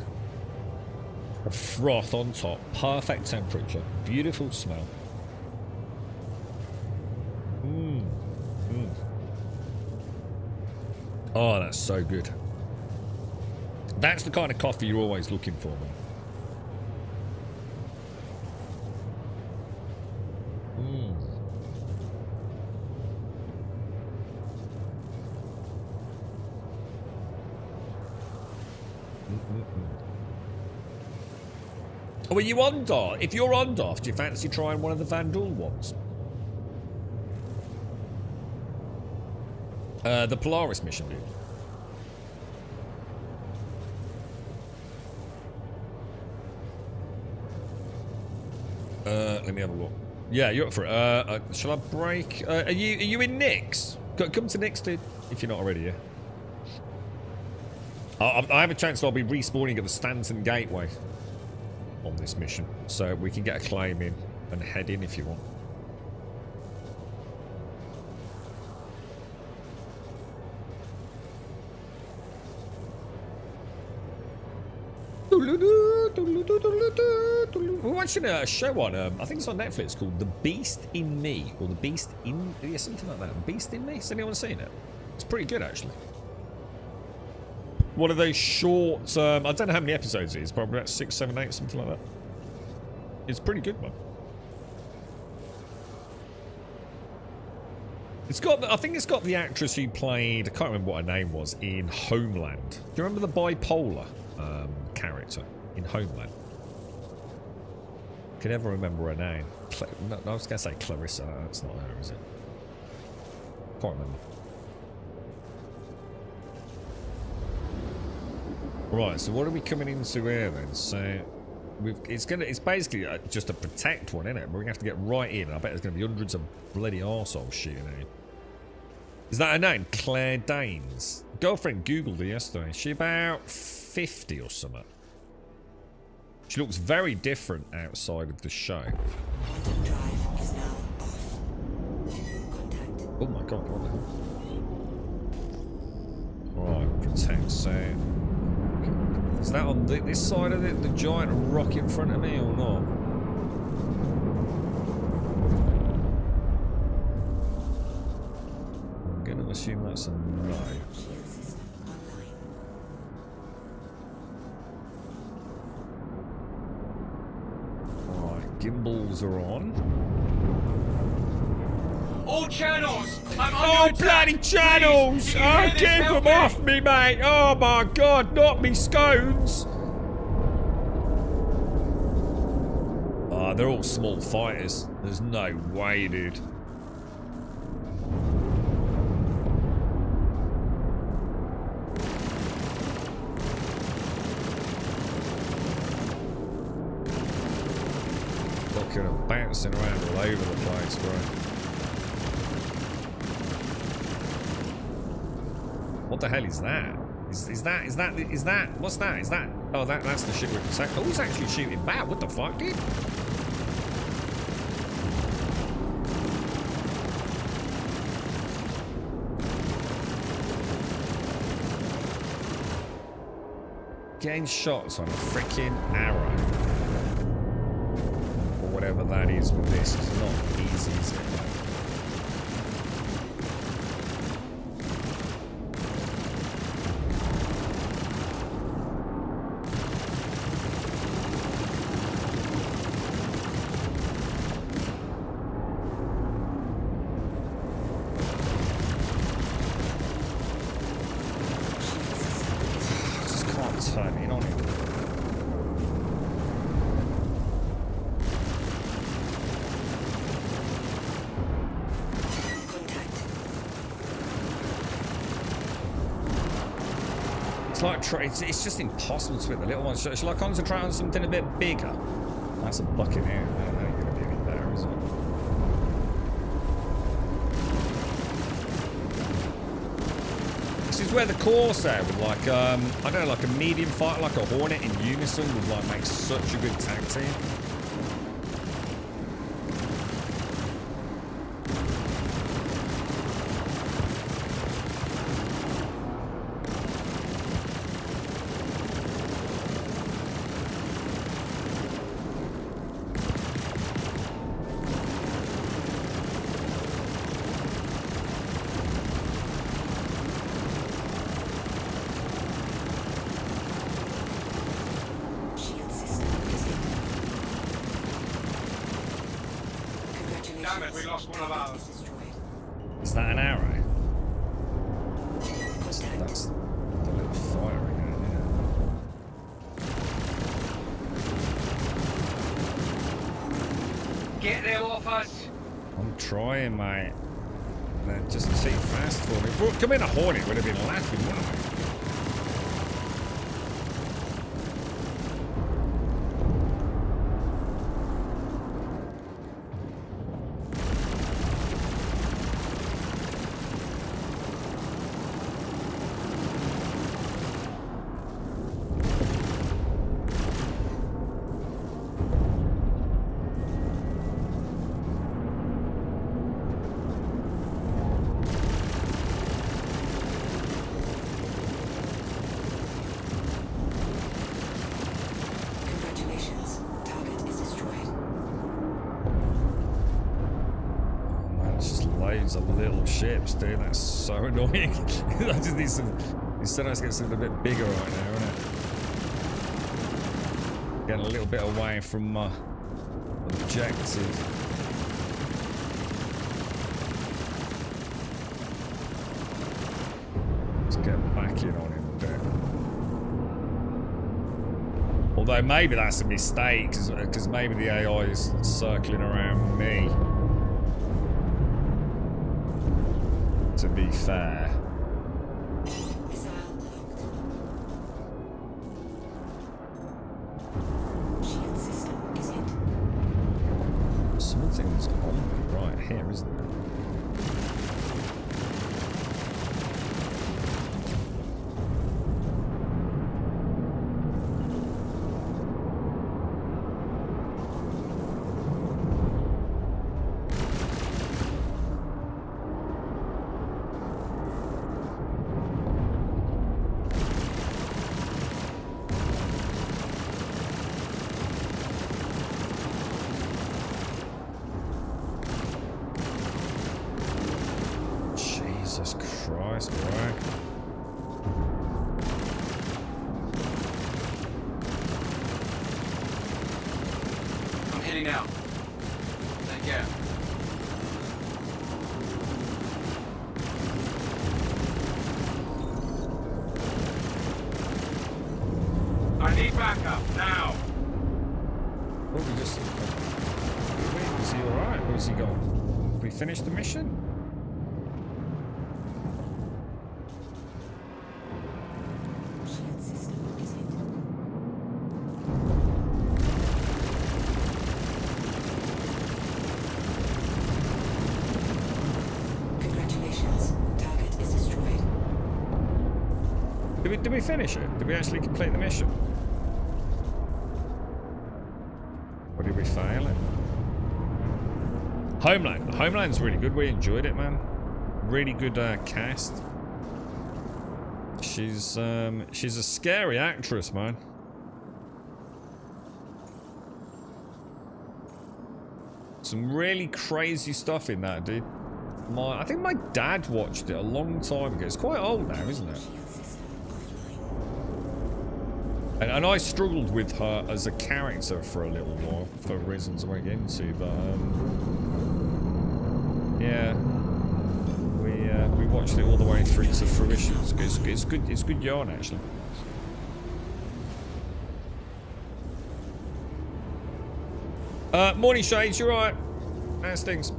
Speaker 2: A froth on top. Perfect temperature. Beautiful smell. Oh, that's so good. That's the kind of coffee you're always looking for, man. Oh, are you on Darth? If you're on Darth, do you fancy trying one of the Vandal ones? The Polaris mission, dude. Let me have a look. Yeah, you're up for it. Shall I break? Are you in Nyx? Come to Nyx, dude, if you're not already, yeah. I have a chance I'll be respawning at the Stanton Gateway on this mission, so we can get a claim in and head in if you want. We're watching a show on, I think it's on Netflix, called The Beast in Me, or The Beast in, yeah, something like that. Beast in Me? Has anyone seen it? It's pretty good, actually. One of those short, I don't know how many episodes it is, probably about 6, 7, 8, something like that. It's pretty good, man. It's got, I think it's got the actress who played, I can't remember what her name was, in Homeland. Do you remember the bipolar character in Homeland? Can never remember her name. No, I was going to say Clarissa. That's not her, is it? Can't remember. Right, so what are we coming into here then? So it's basically just a protect one, isn't it? We're gonna have to get right in. I bet there's gonna be hundreds of bloody arseholes shooting at you. Is that her name? Claire Danes. Girlfriend googled her yesterday. Is she about 50 or something? She looks very different outside of the show.
Speaker 7: Quantum drive is now off. Contact.
Speaker 2: Oh my god, what the hell? Right, protect set. Is that on this side of it, the giant rock in front of me, or not? I'm going to assume that's a no.
Speaker 7: Shield system online.
Speaker 2: Alright, gimbals are on.
Speaker 6: All channels! I'm
Speaker 2: Oh,
Speaker 6: under
Speaker 2: bloody
Speaker 6: attack.
Speaker 2: channels!
Speaker 6: Please, you
Speaker 2: Oh,
Speaker 6: can hear this,
Speaker 2: keep
Speaker 6: help
Speaker 2: them
Speaker 6: me.
Speaker 2: off me, mate! Oh my god, not me scones! Ah, they're all small fighters. There's no way, dude. Look at them bouncing around all over the place, bro. What the hell is that? Is that what's that? Is that, oh, that's the shit we're protecting. Oh, he's actually shooting back. What the fuck, dude? Getting shots on a freaking arrow, or whatever that is with this, is not easy, is it? It's just impossible to hit the little ones. Shall I concentrate on something a bit bigger? That's a bucket here. I don't know you're going to be any better, is it? This is where the Corsair with like, I don't know, like a medium fighter, like a Hornet in unison would like make such a good tag team.
Speaker 7: Shield system is hit. Congratulations.
Speaker 3: Damn it, we lost one of
Speaker 7: Target
Speaker 3: ours.
Speaker 7: is destroyed.
Speaker 2: Is that an arrow?
Speaker 7: Contact.
Speaker 2: That's the little fire again, yeah.
Speaker 6: Get them off us!
Speaker 2: I'm trying, mate. They're just too fast for me. Well, come in a Hornet would have been laughing, wouldn't it?
Speaker 7: Congratulations. Target is destroyed.
Speaker 2: Oh man, it's just loads of little ships, dude. That's so annoying. I just need some. Instead, I get something a bit bigger right now, isn't it? Getting a little bit away from my objective. Let's get back in on him a bit. Although maybe that's a mistake, because maybe the AI is circling around me. To be fair.
Speaker 7: Missile locked. Shield system is hit.
Speaker 2: Something's on me right here, isn't it? Jesus Christ, bro.
Speaker 3: I'm heading out. Take care. I need backup now.
Speaker 2: Oh, we just... Wait, is he alright? Where's he gone? Did we finish the mission?
Speaker 7: Shield system is hit. Congratulations. Target is destroyed.
Speaker 2: Did we finish it? Did we actually complete the mission? Or did we fail it? Homeland. Homeland's really good. We enjoyed it, man. Really good cast. She's a scary actress, man. Some really crazy stuff in that, dude. I think my dad watched it a long time ago. It's quite old now, isn't it?
Speaker 7: Shield system offline.
Speaker 2: And I struggled with her as a character for a little while, for reasons I won't get into, but yeah, we watched it all the way through to fruition. It's good yarn, actually. Morning Shades, you alright? How's things?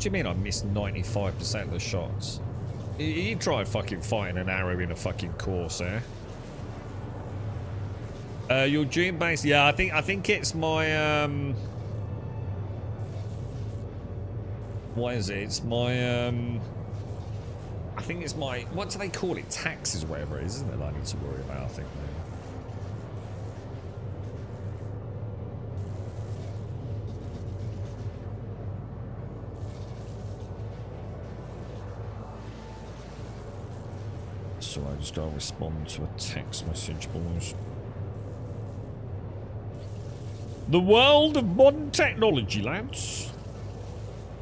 Speaker 2: do you mean I missed 95% of the shots? You try fucking fighting an arrow in a fucking Corsair. Your dream base? Yeah, I think it's my what is it? It's my I think it's my, what do they call it? Taxes or whatever it is, isn't it? That I need to worry about, I think. Maybe. So I just gotta respond to a text message, boys. The world of modern technology, lads.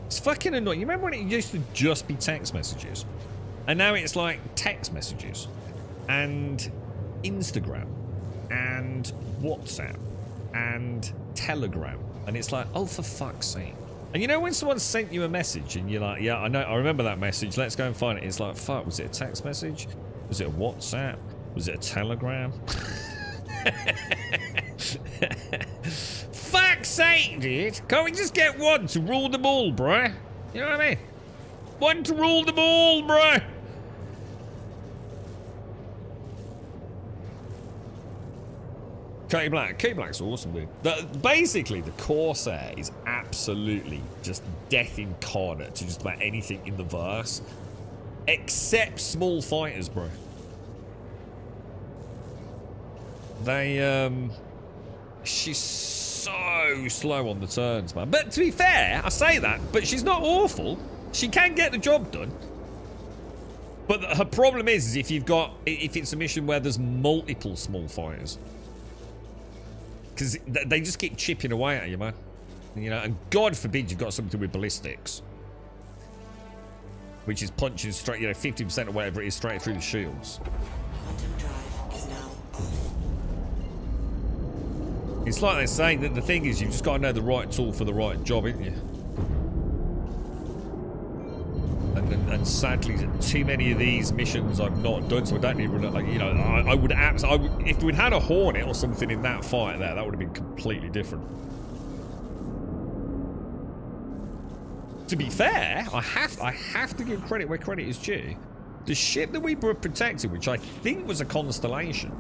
Speaker 2: It's fucking annoying. You remember when it used to just be text messages? And now it's like text messages and Instagram and WhatsApp and Telegram. And it's like, oh, for fuck's sake. And you know when someone sent you a message and you're like, yeah, I know, I remember that message. Let's go and find it. It's like, fuck, was it a text message? Was it a WhatsApp? Was it a Telegram? Fuck's sake, dude. Can't we just get one to rule them all, bruh? You know what I mean? One to rule them all, bruh. Katie Black. Katie Black's awesome, dude. Basically, the Corsair is absolutely just death incarnate to just about anything in the verse. Except small fighters, bro. They, she's so slow on the turns, man. But to be fair, I say that, but she's not awful. She can get the job done. But her problem is if it's a mission where there's multiple small fighters. Because they just keep chipping away at you, man. You know, and God forbid you've got something with ballistics. Which is punching straight, you know, 50% or whatever it is straight through the shields.
Speaker 7: Quantum drive is now off.
Speaker 2: It's like they say that the thing is you've just got to know the right tool for the right job, ain't you? And sadly, too many of these missions I've not done, so I don't even, like, you know, I would if we'd had a Hornet or something in that fight there, that would have been completely different. To be fair, I have to give credit where credit is due. The ship that we were protecting, which I think was a Constellation,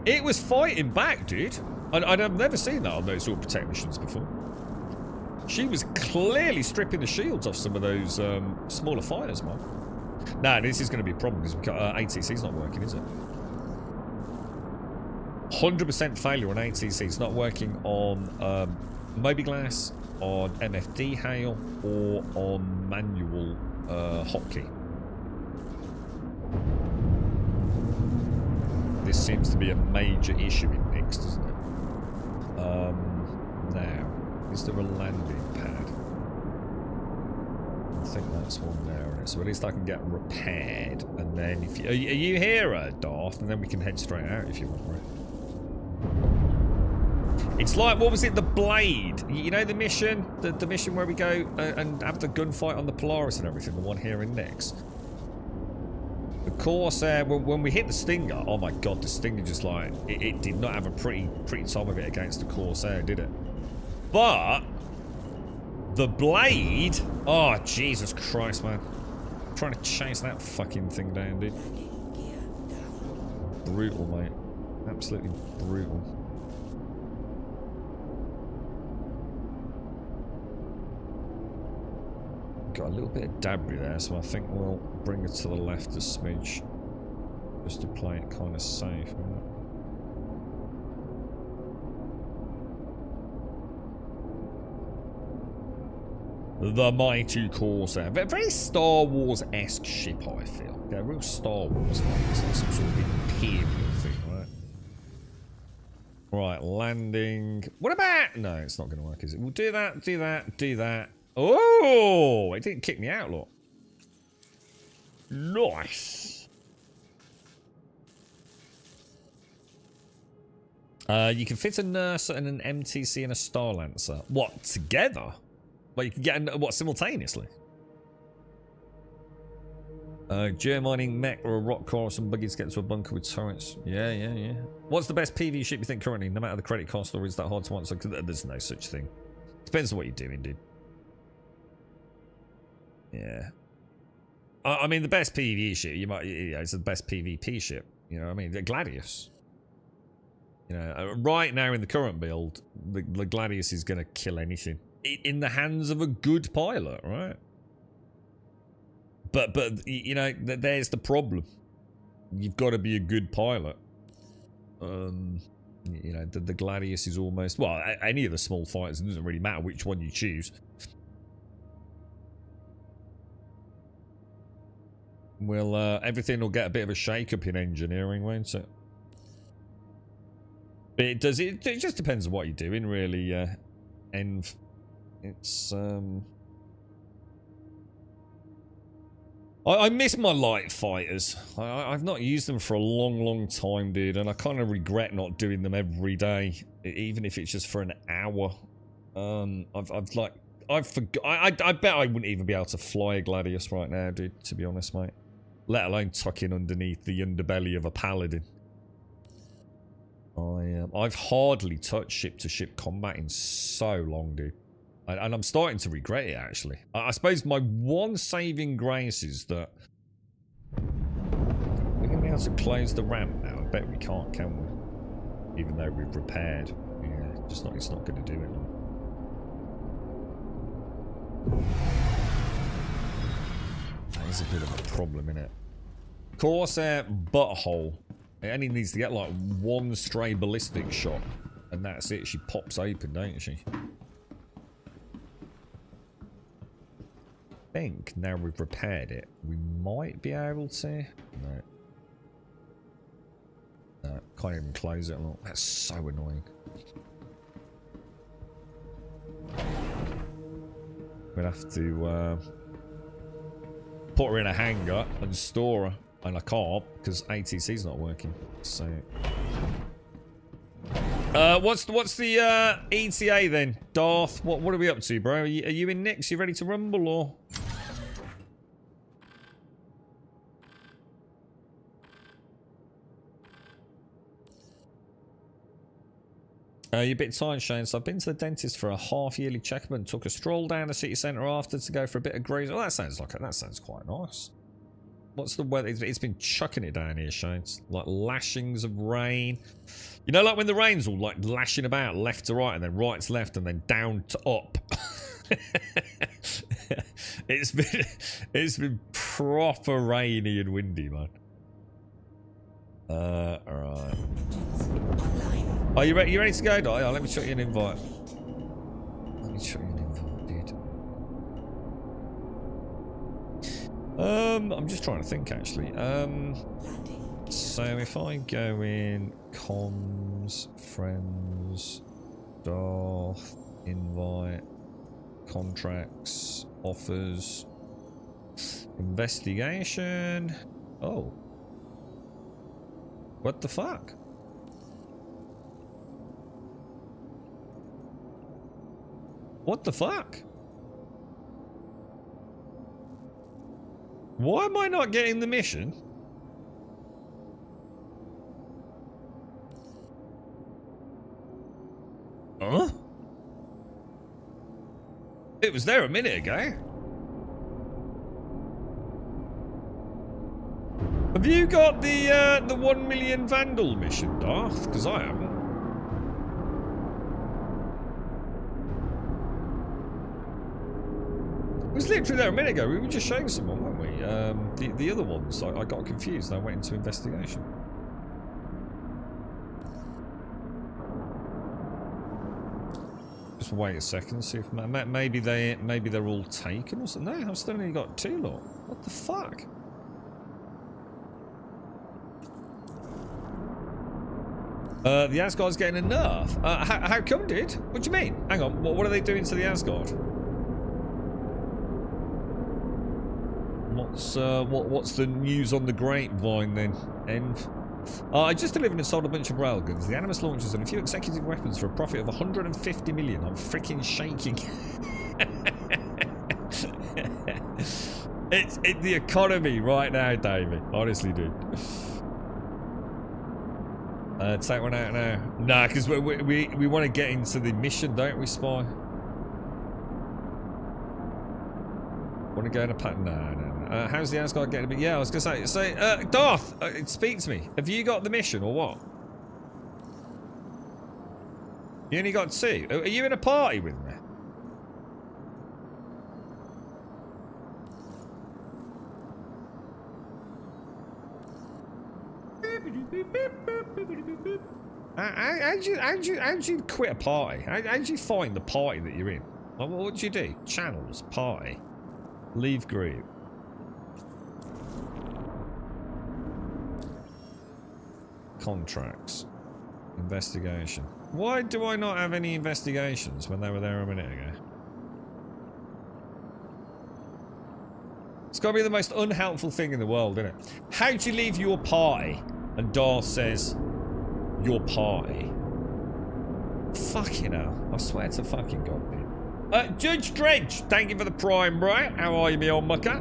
Speaker 2: it was fighting back, dude. I've never seen that on those sort of protect missions before. She was clearly stripping the shields off some of those smaller fighters, man. Nah, this is going to be a problem because ATC's not working, is it? 100% failure on ATC. It's not working on Moby-Glass, on MFD Hail, or on manual hotkey. This seems to be a major issue in Nix, doesn't it? Now, is there a landing pad? I think that's one there, isn't it? So at least I can get repaired, and then if you, are you here, Darth? And then we can head straight out if you want, right? It's like, what was it, the Blade? You know the mission? The mission where we go and have the gunfight on the Polaris and everything, the one here in Nix. The Corsair, when we hit the Stinger, oh my god, the Stinger just like, it did not have a pretty time of it against the Corsair, did it? But the Blade, oh Jesus Christ, man. I'm trying to chase that fucking thing down, dude. Brutal, mate. Absolutely brutal. Got a little bit of debris there, so I think we'll bring it to the left a smidge, just to play it kind of safe. The mighty Corsair, very Star Wars-esque ship, I feel. Yeah, real Star Wars, like it's some sort of imperial thing, right? Right, landing. What about? No, it's not going to work, is it? We'll do that, do that, do that. Oh, it didn't kick me out, look. Nice. You can fit a Nurser and an MTC and a Star Lancer. What, together? Well, you can get, what, simultaneously? Geomining mech or a rock core or some buggies to get to a bunker with turrets. Yeah. What's the best PV ship you think currently, no matter the credit cost, or is that hard to answer? There's no such thing. Depends on what you're doing, dude. Yeah. I mean, the best PvE ship, it's the best PvP ship. You know what I mean? The Gladius. You know, right now in the current build, the Gladius is going to kill anything. In the hands of a good pilot, right? But you know, there's the problem. You've got to be a good pilot. You know, the Gladius is almost... Well, any of the small fighters, it doesn't really matter which one you choose. Well, everything will get a bit of a shake-up in engineering, won't it? But it does... It just depends on what you're doing, really, Env. It's, I miss my light fighters. I've not used them for a long time, dude, and I kind of regret not doing them every day, even if it's just for an hour. I bet I wouldn't even be able to fly a Gladius right now, dude, to be honest, mate. Let alone tucking underneath the underbelly of a paladin. I've hardly touched ship-to-ship combat in so long, dude. And I'm starting to regret it, actually. I suppose my one saving grace is that we're going to be able to close the ramp now. I bet we can't, can we? Even though we've repaired. Yeah, it's not going to do it. That is a bit of a problem, innit? Corsair butthole. It only needs to get like one stray ballistic shot. And that's it. She pops open, don't she? I think now we've repaired it, we might be able to. No, can't even close it. Look, that's so annoying. We'll have to put her in a hangar and store her, and I can't because ATC's not working. So, what's the ETA then, Darth? What are we up to, bro? Are you in Nix? You ready to rumble or? You're a bit tired, Shane. So I've been to the dentist for a half-yearly checkup and took a stroll down the city centre after to go for a bit of graze. Oh, that sounds quite nice. What's the weather? It's been chucking it down here, Shane. It's like lashings of rain. You know, like when the rain's all like lashing about left to right and then right to left and then down to up. It's been proper rainy and windy, man. Alright. Are you ready? You ready to go, Di? Oh, let me show you an invite. Let me show you an invite, dude. I'm just trying to think, actually. So if I go in comms, friends, Darth, invite, contracts, offers, investigation. Oh. What the fuck? What the fuck? Why am I not getting the mission? Huh? It was there a minute ago. Have you got the 1 million Vandal mission, Darth? Because I haven't. It was literally there a minute ago. We were just showing someone, weren't we? The other ones, I got confused and I went into investigation. Just wait a second, see if maybe they're all taken or something. No, I've still only got 2 lot. What the fuck? The Asgard's getting a nerf. How come, dude? What do you mean? Hang on, what are they doing to the Asgard? What's the news on the grapevine then, Env? I just delivered and sold a bunch of railguns. The Animus launchers and a few executive weapons for a profit of 150 million. I'm freaking shaking. It's the economy right now, David. Honestly, dude. Take one out now. Nah, because we want to get into the mission, don't we, Spy? Want to go in a pattern? No. How's the Asgard getting a bit? Yeah, I was gonna say, Darth, speak to me. Have you got the mission or what? You only got 2. Are you in a party with me? How'd you quit a party? How'd you find the party that you're in? Like, what'd you do? Channels, party, leave group. Contracts. Investigation. Why do I not have any investigations when they were there a minute ago? It's got to be the most unhelpful thing in the world, isn't it? How'd you leave your party? And Darth says, your party. Fucking hell. I swear to fucking God, dude. Judge Dredge, thank you for the prime, bro. How are you, me old mucker?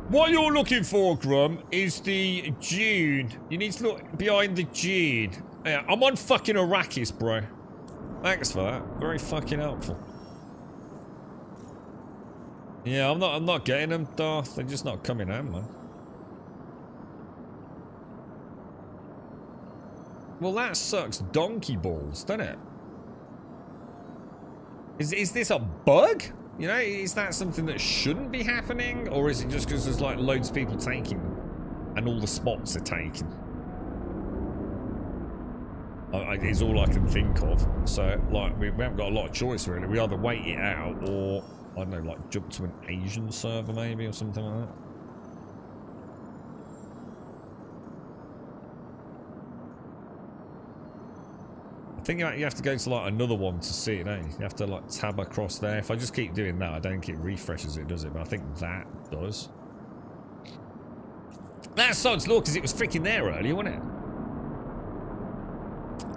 Speaker 2: What you're looking for, Grum, is the June. You need to look behind the June. Yeah, I'm on fucking Arrakis, bro. Thanks for that. Very fucking helpful. Yeah, I'm not getting them, Darth. They're just not coming out, man. Well, that sucks donkey balls, doesn't it? Is this a bug? You know, is that something that shouldn't be happening? Or is it just because there's like loads of people taking them and all the spots are taken? Is all I can think of. So, like, we haven't got a lot of choice, really. We either wait it out or, I don't know, like jump to an Asian server maybe or something like that. I think you have to go to like another one to see it, don't you? You have to like tab across there. If I just keep doing that, I don't think it refreshes it, does it? But I think that does. That's sod's law because it was freaking there earlier, wasn't it?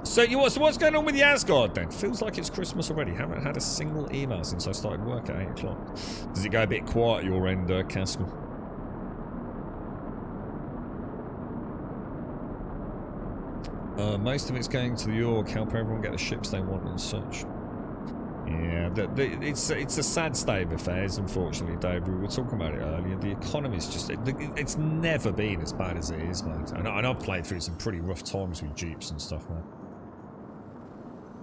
Speaker 2: So what's going on with the Asgard then? Feels like it's Christmas already. Haven't had a single email since I started work at 8 o'clock. Does it go a bit quiet your end, Caskell? Most of it's going to the org, help everyone get the ships they want and such. Yeah, it's a sad state of affairs, unfortunately, Dave. We were talking about it earlier. The economy's just... It's never been as bad as it is, man. And I've played through some pretty rough times with Jeeps and stuff, man.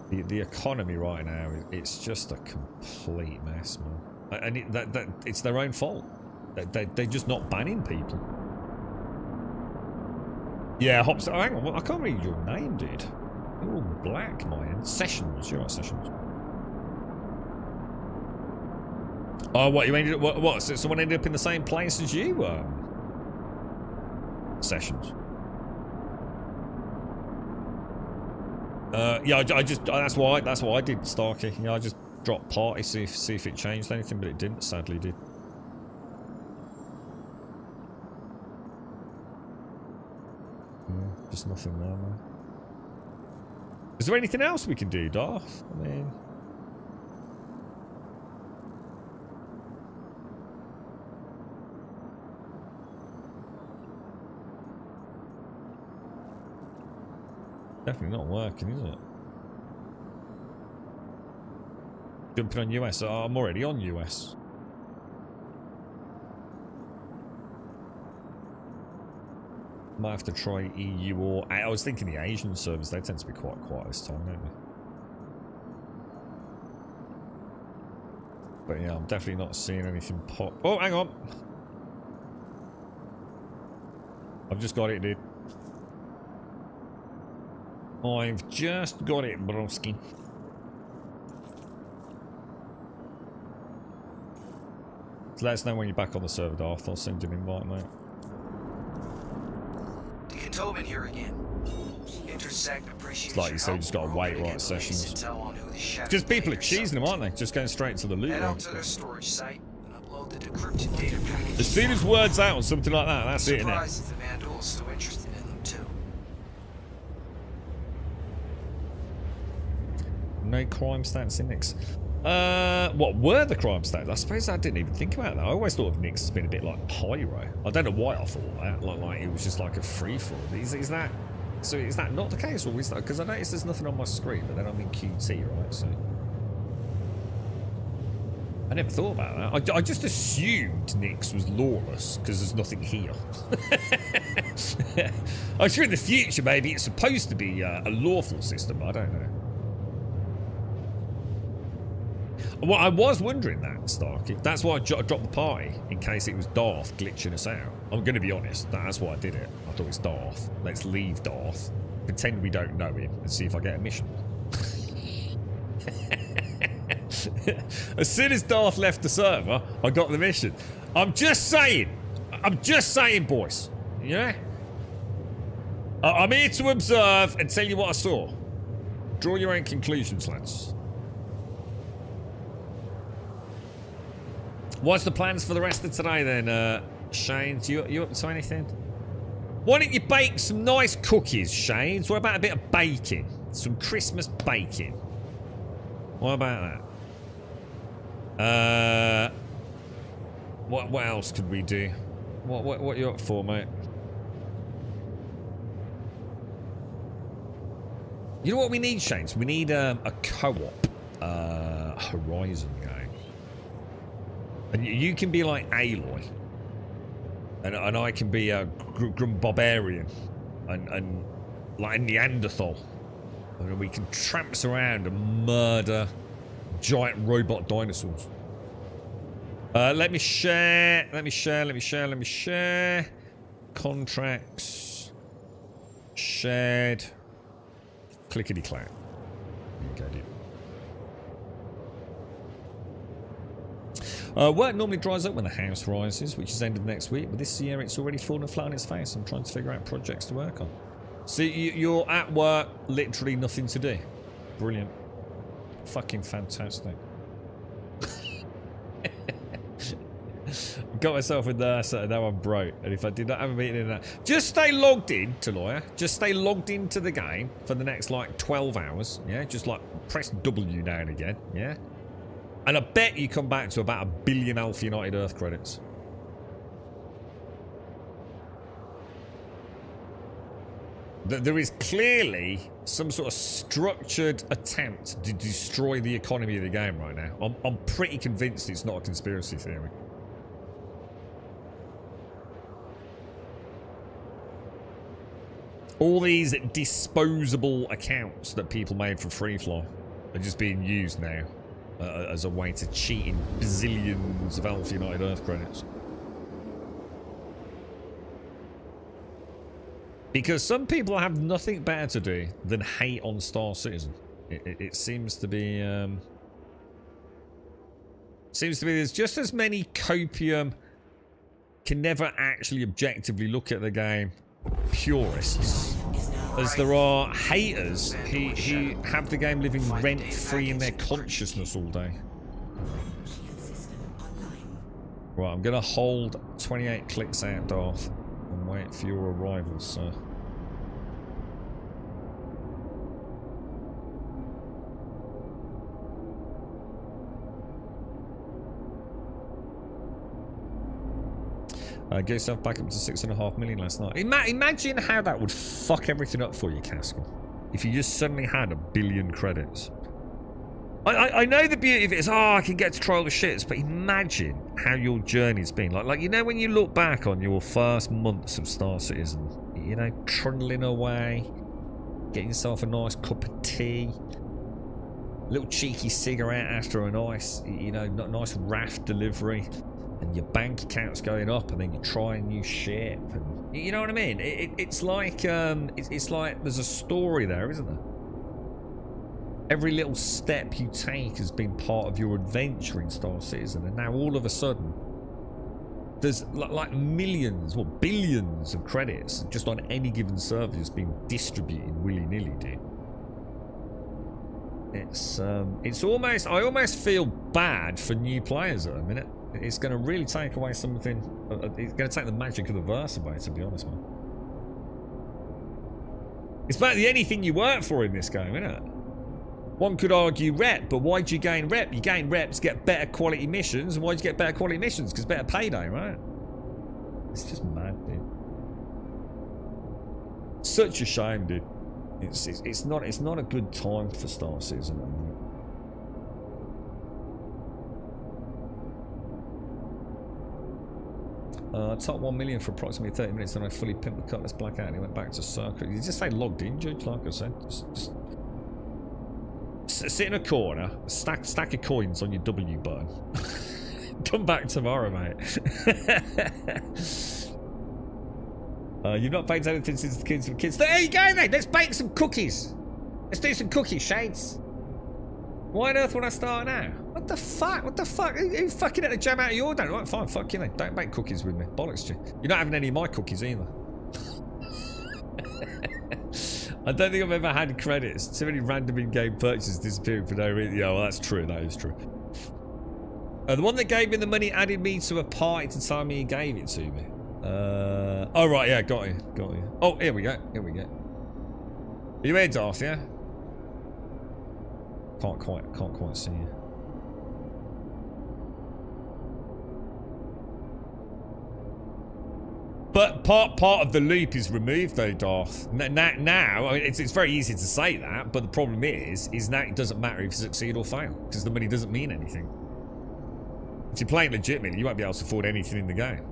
Speaker 2: The economy right now, it's just a complete mess, man. And it's their own fault. They're just not banning people. Yeah, Hops. Oh, hang on. I can't read your name, dude. You're all black, my end. Sessions. You're right, Sessions. Oh, what? You ended up. What? So someone ended up in the same place as you? Sessions. Yeah, I just. That's why I did, Starkey. Yeah, I just dropped party, see if it changed anything, but it didn't. Sadly, it did. Just nothing there, man. Is there anything else we can do, Darth? I mean... Definitely not working, is it? Jumping on US. Oh, I'm already on US. Might have to try EU or... I was thinking the Asian servers, they tend to be quite quiet this time, don't they? But yeah, I'm definitely not seeing anything pop... Oh, hang on! I've just got it, dude. I've just got it, broski. So let us know when you're back on the server, Darth. I'll send you an invite, mate.
Speaker 6: Tobin here again. Intersect appreciates.
Speaker 2: It's like you say, you just gotta wait right sessions. Because people are cheesing them, aren't they? Just going straight to the loot room.
Speaker 6: To their storage site and upload the decrypted data package.
Speaker 2: As soon as words out or something like that, that's it, innit?
Speaker 6: Surprised the Vandals so interested in them too.
Speaker 2: No crime stats in Nix. What were the crime stats? I suppose I didn't even think about that. I always thought of Nix as being a bit like Pyro. I don't know why I thought that. Like it was just like a free-for-all. Is that... So is that not the case, or is that... Because I noticed there's nothing on my screen, but then I'm in QT, right? So... I never thought about that. I just assumed Nyx was lawless because there's nothing here. I'm sure in the future maybe it's supposed to be a lawful system. I don't know. Well, I was wondering that, Starkey. That's why I dropped the party, in case it was Darth glitching us out. I'm going to be honest, that's why I did it. I thought it was Darth. Let's leave Darth, pretend we don't know him, and see if I get a mission. As soon as Darth left the server, I got the mission. I'm just saying, boys. Yeah? I'm here to observe and tell you what I saw. Draw your own conclusions, lads. What's the plans for the rest of today then, Shane? You up to anything? Why don't you bake some nice cookies, Shane? What about a bit of baking? Some Christmas baking. What about that? What else could we do? What are you up for, mate? You know what we need, Shane? We need a co-op Horizon game. And you can be like Aloy, and I can be a Barbarian, and like a Neanderthal, and we can tramps around and murder giant robot dinosaurs. Let me share. Contracts. Shared. Clickety clack. You go, dude. Work normally dries up when the house rises, which is ended next week, but this year it's already fallen flat on its face. I'm trying to figure out projects to work on. So you're at work, literally nothing to do. Brilliant. Fucking fantastic. Got myself in there, so now I'm broke. And if I did not have a meeting in that, just stay logged in to Lawyer. Just stay logged into the game for the next like 12 hours. Yeah, just like press W now and again. Yeah. And I bet you come back to about 1 billion Alpha United Earth credits. There is clearly some sort of structured attempt to destroy the economy of the game right now. I'm pretty convinced it's not a conspiracy theory. All these disposable accounts that people made for Free Fly are just being used now. As a way to cheat in bazillions of Alpha United Earth credits. Because some people have nothing better to do than hate on Star Citizen. It seems to be... there's just as many copium can never actually objectively look at the game purists as there are haters who have the game living rent-free in their consciousness all day. Right, I'm going to hold 28 clicks out, Darth, and wait for your arrival, sir. Get yourself back up to 6.5 million last night. Imagine how that would fuck everything up for you, Caskell. If you just suddenly had 1 billion credits. I know the beauty of it is, I can get to try all the shits, but imagine how your journey's been. Like, you know, when you look back on your first months of Star Citizen, you know, trundling away, getting yourself a nice cup of tea, little cheeky cigarette after a nice, you know, nice raft delivery. And your bank account's going up, and then you try a new ship, and you know what I mean. It's like there's a story there, isn't there? Every little step you take has been part of your adventure in Star Citizen, and now all of a sudden, there's like millions, well, billions of credits just on any given server just being distributed willy-nilly, dude. It's almost, I almost feel bad for new players at a minute. It's going to really take away something. It's going to take the magic of the verse away, to be honest, man. It's about the anything you work for in this game, isn't it? One could argue rep, but why'd you gain rep? You gain reps to get better quality missions, and why'd you get better quality missions? Because better payday, right? It's just mad, dude. Such a shame, dude. It's not a good time for Star Citizen. Top 1 million for approximately 30 minutes, then I fully pimped the cutlass black out and he went back to circuit. You just say logged in, Judge, like I said. Just sit in a corner, stack of coins on your W button. Come back tomorrow, mate. You've not baked anything since the kids were kids. There you go, mate. Let's bake some cookies. Let's do some cookies, Shades. Why on earth would I start now? What the fuck? What the fuck? Who fucking had to jam out of your day? Right, fine, fuck you then. Don't bake cookies with me. Bollocks to you. You're not having any of my cookies either. I don't think I've ever had credits. Too many random in-game purchases disappearing for no reason. Yeah, well, that's true. That is true. The one that gave me the money added me to a party to tell me he gave it to me. Oh, right, yeah, got you. Got you. Oh, here we go. Here we go. Are you here, Darth, yeah? Can't quite see you. But part of the loop is removed, though, Darth. Now, I mean, it's very easy to say that, but the problem is now it doesn't matter if you succeed or fail, because the money doesn't mean anything. If you're playing legitimately, you won't be able to afford anything in the game.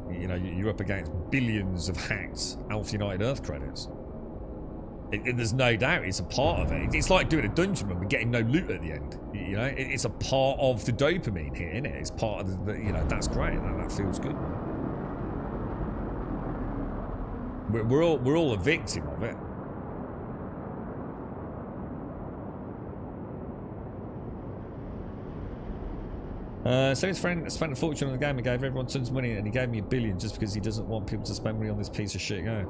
Speaker 2: You know, you're up against billions of hacked Alpha United Earth credits. There's no doubt it's a part of it. It's like doing a dungeon run but getting no loot at the end. You know, it's a part of the dopamine here, isn't it? It's part of the you know, that's great. That feels good, man. We're all a victim of it. So his friend spent a fortune on the game and gave everyone tons of money, and he gave me $1 billion just because he doesn't want people to spend money on this piece of shit game.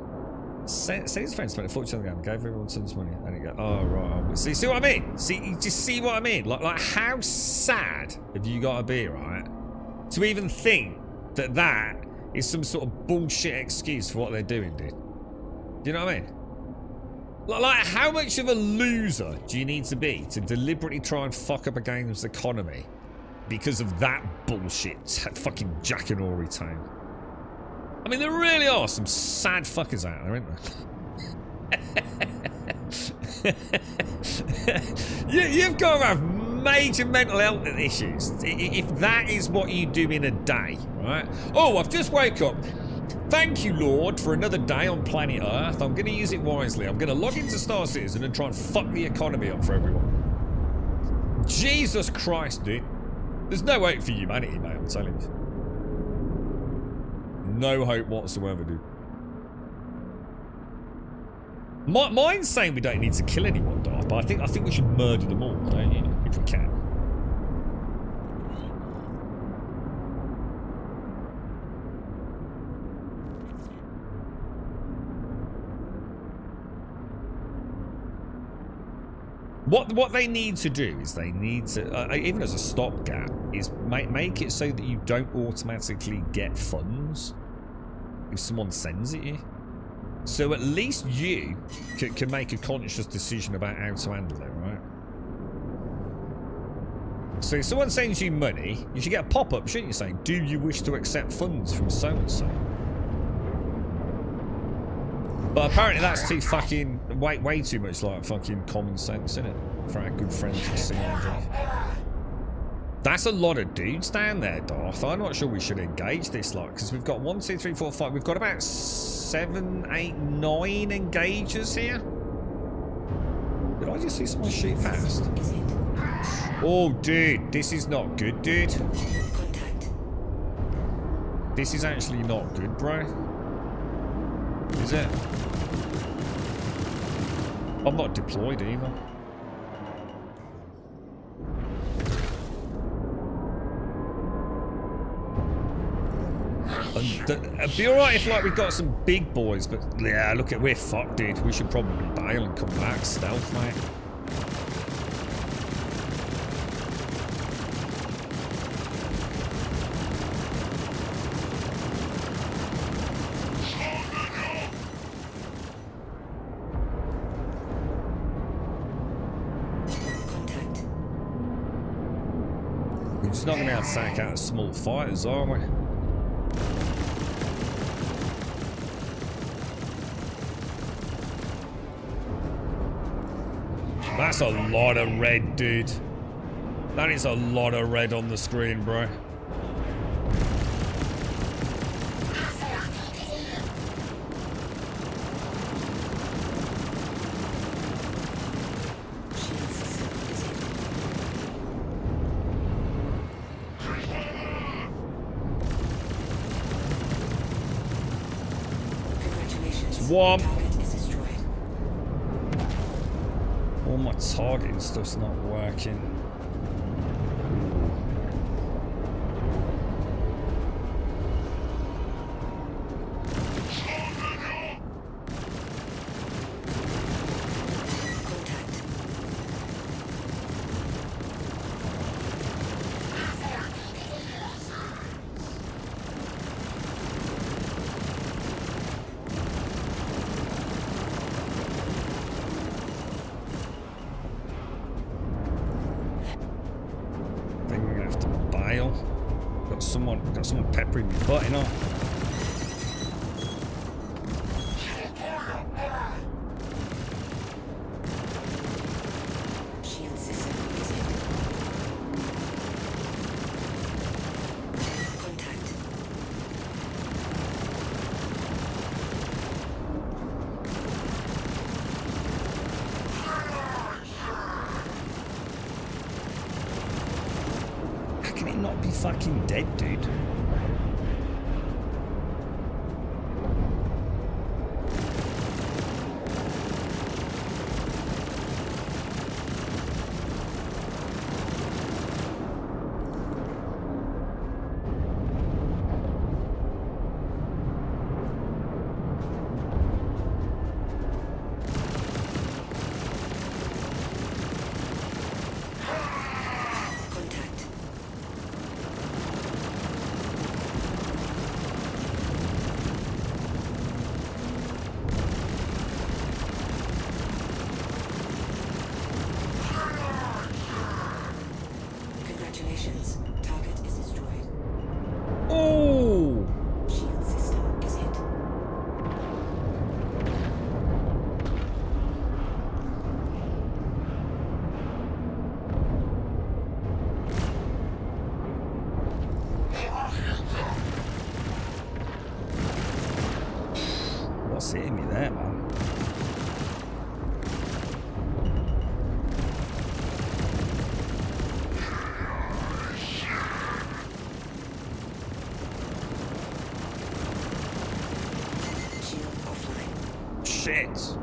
Speaker 2: So his friend spent a fortune on the game and gave everyone tons of money, and he go, oh right. See what I mean? You just see what I mean? Like how sad have you got to be, right, to even think that is some sort of bullshit excuse for what they're doing, dude? Do you know what I mean? Like how much of a loser do you need to be to deliberately try and fuck up a game's economy because of that bullshit fucking Jack and Ori tone? I mean, there really are some sad fuckers out there, aren't there? You've got to have major mental health issues if that is what you do in a day, right? Oh, I've just woke up. Thank you, Lord, for another day on planet Earth. I'm going to use it wisely. I'm going to log into Star Citizen and try and fuck the economy up for everyone. Jesus Christ, dude. There's no hope for humanity, mate, I'm telling you. No hope whatsoever, dude. Mine's saying we don't need to kill anyone, Darth, but I think we should murder them all, don't you? If we can. What they need to do is they need to, even as a stopgap, is make it so that you don't automatically get funds if someone sends it you. So at least you can make a conscious decision about how to handle it, right? So if someone sends you money, you should get a pop-up, shouldn't you, saying, do you wish to accept funds from so-and-so? But apparently that's too fucking, way too much like fucking common sense, isn't it? For our good friends at CNG. That's a lot of dudes down there, Darth. I'm not sure we should engage this lot, because we've got 1, 2, 3, 4, 5. We've got about 7, 8, 9 engagers here. Did I just see someone shoot past? Oh, dude, this is not good, dude. This is actually not good, bro. Is it? I'm not deployed either. It'd be alright if like we got some big boys, but yeah, look at, we're fucked, dude. We should probably bail and come back stealth, mate. We're just not going to be able to sack out small fighters, are we? That's a lot of red, dude. That is a lot of red on the screen, bro. One.
Speaker 7: Target is destroyed.
Speaker 2: All my targeting stuff's not working. Got someone peppering me butt, you know.
Speaker 7: Shield system is hit. Contact.
Speaker 2: How can it not be fucking dead, dude?
Speaker 7: Congratulations. Target is destroyed.
Speaker 2: Oh!
Speaker 7: Shield system is hit.
Speaker 2: What's hitting me there, man?
Speaker 7: Shield offline.
Speaker 2: Shit.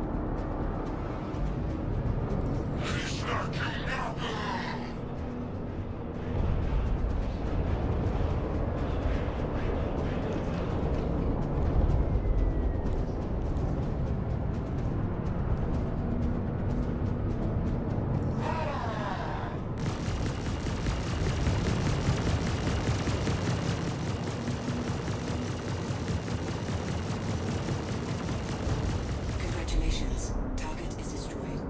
Speaker 7: Congratulations. Target is destroyed.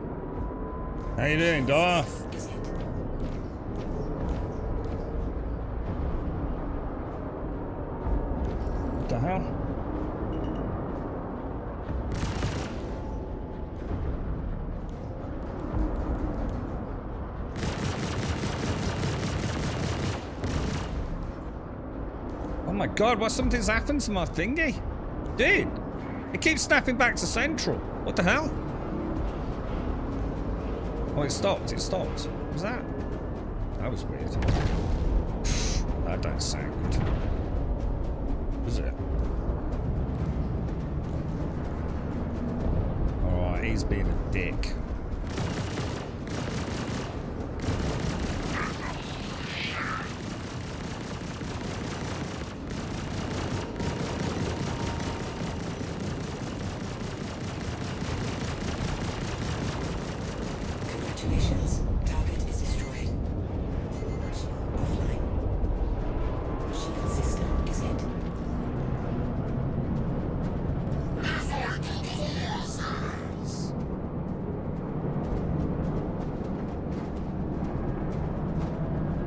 Speaker 2: How you doing, Darth?
Speaker 7: Is hit.
Speaker 2: What the hell? Oh my god, what something's happened to my thingy? Dude, it keeps snapping back to central. What the hell? Oh, it stopped. It stopped. What was that? That was weird. That don't sound good. Is it? Alright, he's being a dick.
Speaker 7: Congratulations. Target is destroyed. Shield offline. Shield system is hit.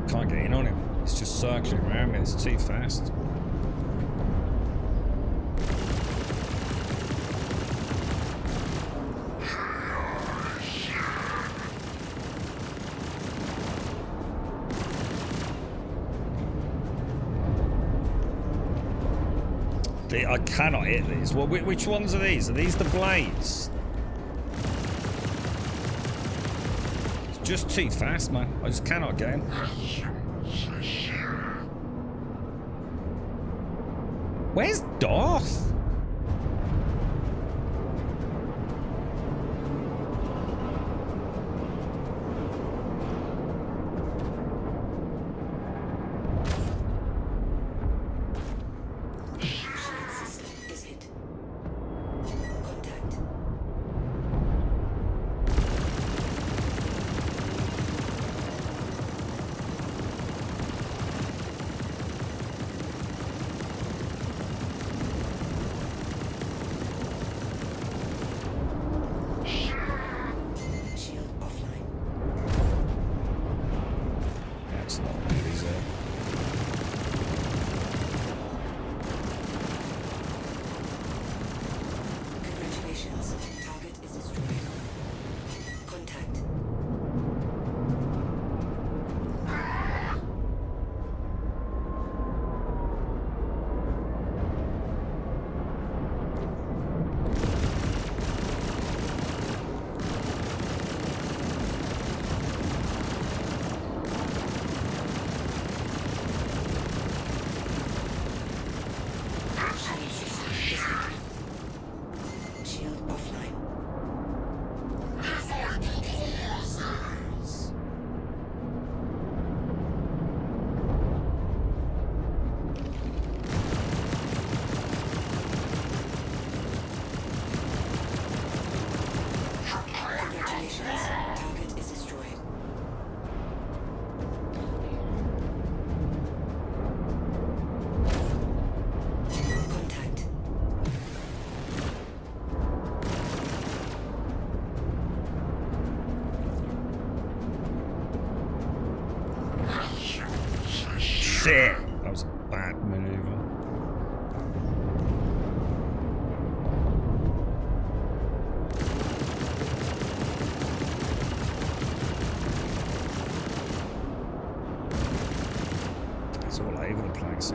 Speaker 2: Can't get in on him. It's just circling around me. It's too fast. I cannot hit these. Well, which ones are these? Are these the blades? It's just too fast, man. I just cannot get in. Where's Darth?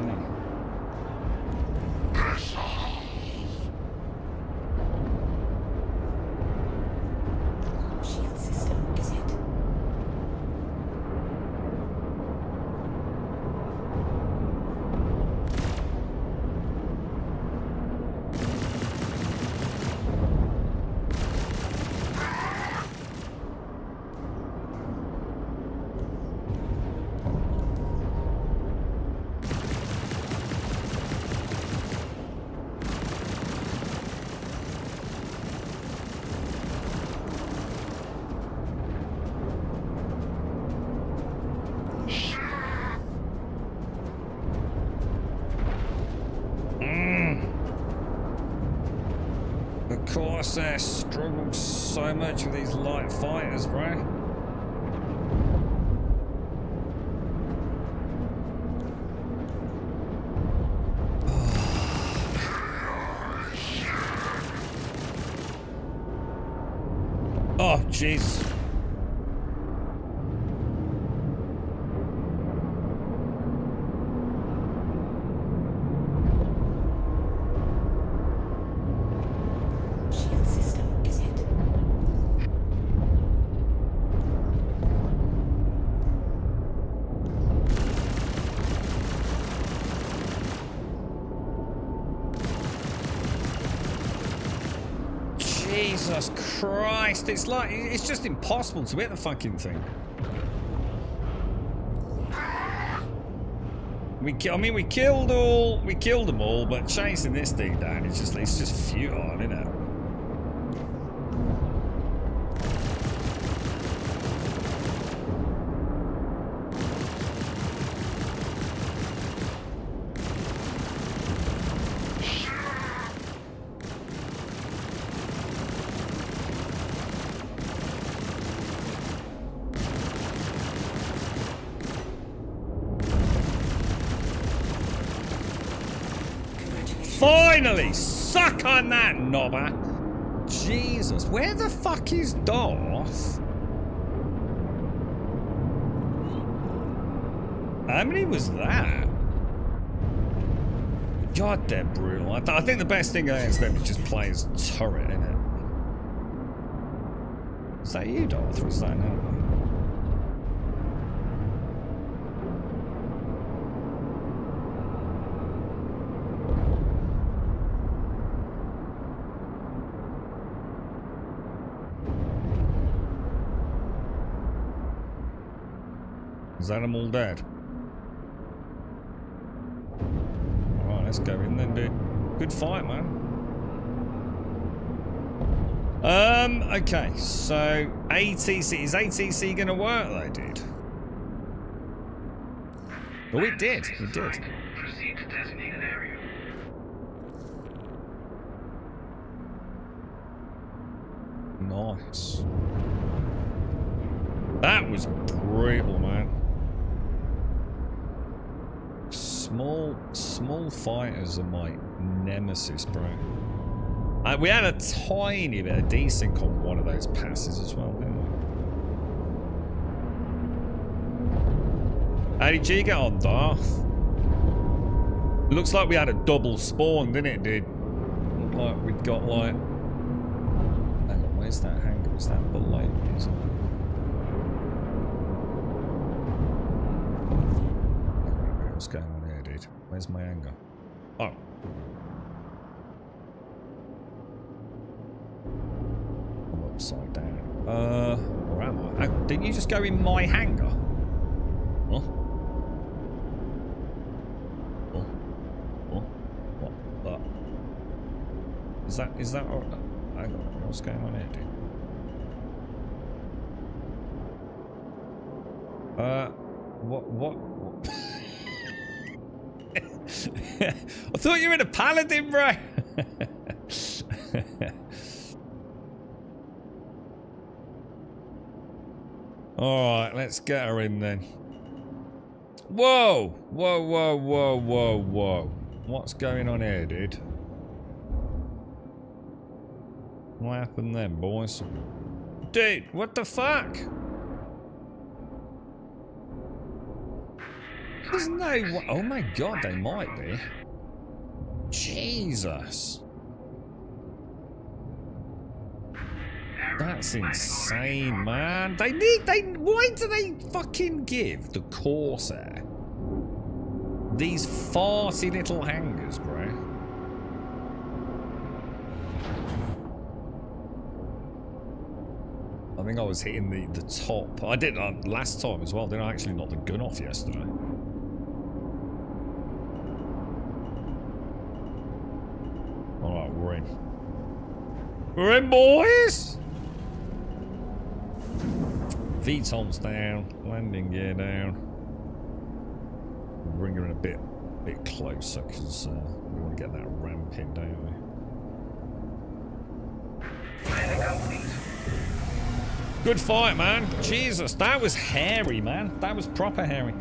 Speaker 2: isn't he?
Speaker 7: Shield system is hit.
Speaker 2: Of course, they struggle so much with these light fighters, bro. Oh, jeez.
Speaker 7: Shield system is hit.
Speaker 2: Jesus Christ, it's like, it's just impossible to hit the fucking thing. I mean, we killed them all, but chasing this thing down, it's just futile, isn't it? Finally! Suck on that, knobber! Jesus, where the fuck is Darth? How many was that? God, they're brutal. I think the best thing against them is just play as turret, innit? Is that you, Darth, or is that another one? Is that them all dead? Alright, let's go in then, dude. Good fight, man. Okay, so ATC, is ATC gonna work though, dude? Oh, it did, it did.
Speaker 6: Proceed to designated area.
Speaker 2: Nice. That was brutal, man. Small fighters are my nemesis, bro. We had a tiny bit of desync on one of those passes as well, didn't we? How did you get on, Darth? It looks like we had a double spawn, didn't it, dude? Looked like we'd got like... Hang on, where's that hangar? Is that below me, is it? What's going on here, dude? Where's my anger? Oh. I'm upside down. Where am I? Oh, didn't you just go in my hangar? Huh? Oh. Oh. What? Is that hang on, what's going on here, dude? What? I thought you were in a paladin, bro. Alright, let's get her in then. Whoa! Whoa. What's going on here, dude? What happened then, boys? Dude, what the fuck? There's no way. Oh my god, they might be. Jesus. That's insane, man. Why do they fucking give the Corsair these farty little hangars, bro? I think I was hitting the top. I did last time as well. Didn't I actually knock the gun off yesterday? Alright, we're in. We're in, boys! VTOL's down. Landing gear down. Bring her in a bit closer because we want to get that ramp in, don't we? Good fight, man. Jesus, that was hairy, man. That was proper hairy.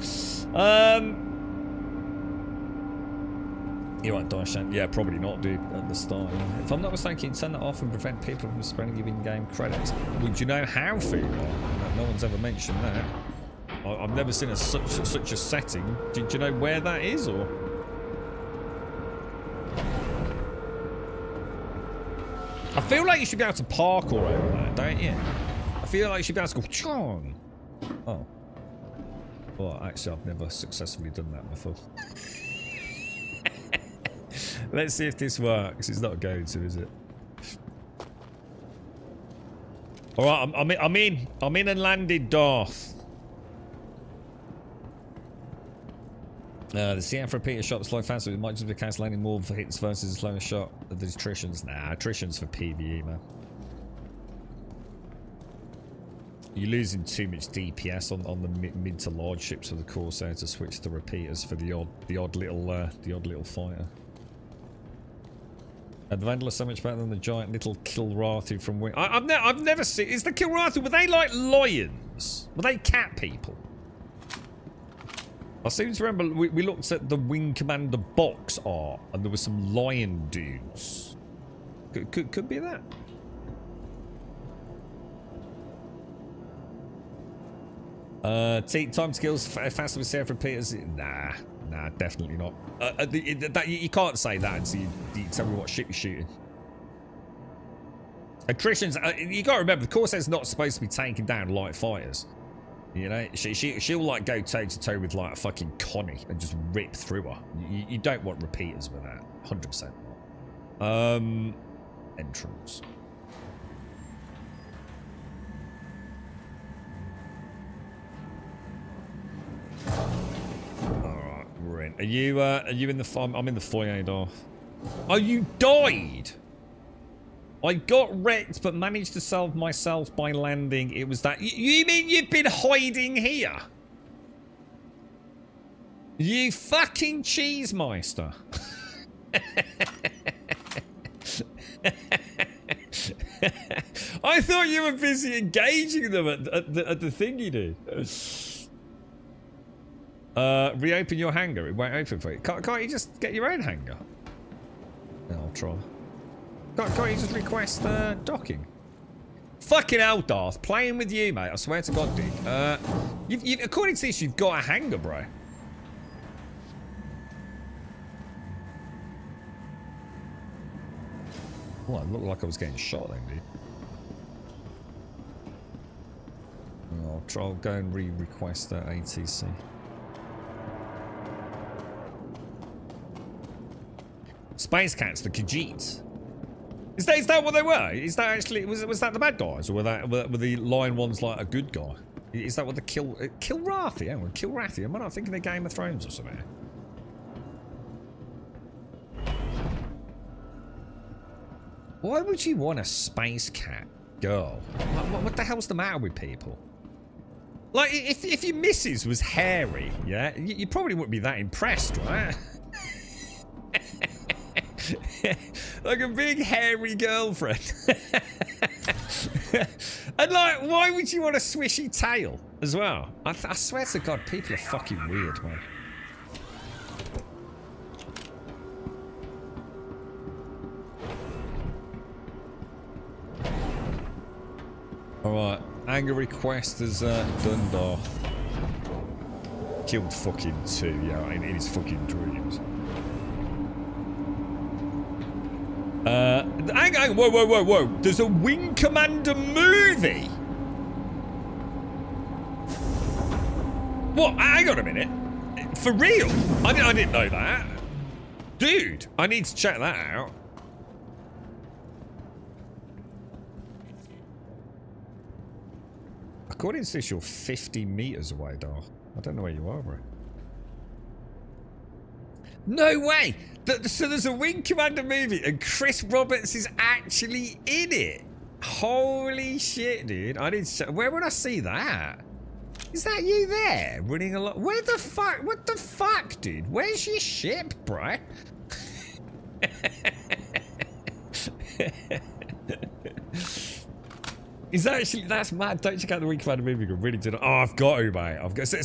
Speaker 2: You want Darshan? Yeah, probably not, dude, at the start. If I'm not mistaken, turn that off and prevent people from spending you in-game credits. Would you know how, Feel? No one's ever mentioned that. I've never seen such a setting. Do you know where that is, or? I feel like you should be able to parkour over that, don't you? I feel like you should be able to go chong. Oh. Well, actually, I've never successfully done that before. Let's see if this works. It's not going to, is it? All right, I'm in and landed, Darth. The CM for repeater shot slow faster. It might just be cancelling more for hits versus a slower shot. There's attritions. Nah, attritions for PvE, man. You're losing too much DPS on the mid to large ships of the Corsair to switch to repeaters for the odd little fighter. The Vandal is so much better than the giant little Kilrathu from Wing. I've never seen. Is the Kilrathu? Were they like lions? Were they cat people? I seem to remember we looked at the Wing Commander box art and there were some lion dudes. Could be that. Time skills faster with self repeaters. Nah, definitely not. You can't say that until you tell me what shit you're shooting. Attritions. You got to remember, the Corsair's not supposed to be taking down light fighters. You know, she'll like go toe to toe with like a fucking Connie and just rip through her. You don't want repeaters with that. 100%. Entrance. Alright, we're in. Are you in the farm? I'm in the foyer, Darth. Oh, you died! I got wrecked, but managed to salve myself by landing. It was that. You mean you've been hiding here? You fucking cheesemeister. I thought you were busy engaging them at the thing you did. Reopen your hangar. It won't open for you. Can't you just get your own hangar? Yeah, I'll try. Can't you just request docking? Fucking hell, Darth. Playing with you, mate. I swear to God, dude. You've according to this, you've got a hangar, bro. Well, it looked like I was getting shot then, dude. I'll go and request that ATC. Space Cats, the Khajiits. Is that what they were? Is that actually was that the bad guys, or were the lion ones like a good guy? Is that what the Kilrathi? Hang on, Kilrathi. Am I not thinking of Game of Thrones or something? Why would you want a space cat girl? What the hell's the matter with people? Like, if your missus was hairy, yeah, you probably wouldn't be that impressed, right? Like a big hairy girlfriend. And like, why would you want a swishy tail as well? I swear to God, people are fucking weird, man. Alright, anger request is done, Darth. killed fucking 2, yeah, in his fucking dreams. Hang on, whoa. There's a Wing Commander movie. What? Hang on a minute. For real? I didn't know that. Dude, I need to check that out. According to this, you're 50 meters away, Dar. I don't know where you are, bro. No way! So there's a Wing Commander movie and Chris Roberts is actually in it. Holy shit, dude. I need to check. Where would I see that? Is that you there? Running along? Where the fuck? What the fuck, dude? Where's your ship, bro? Is actually, that's mad. Don't check out the Wing Commander movie. I really did. Oh, I've got to, mate. I've got. So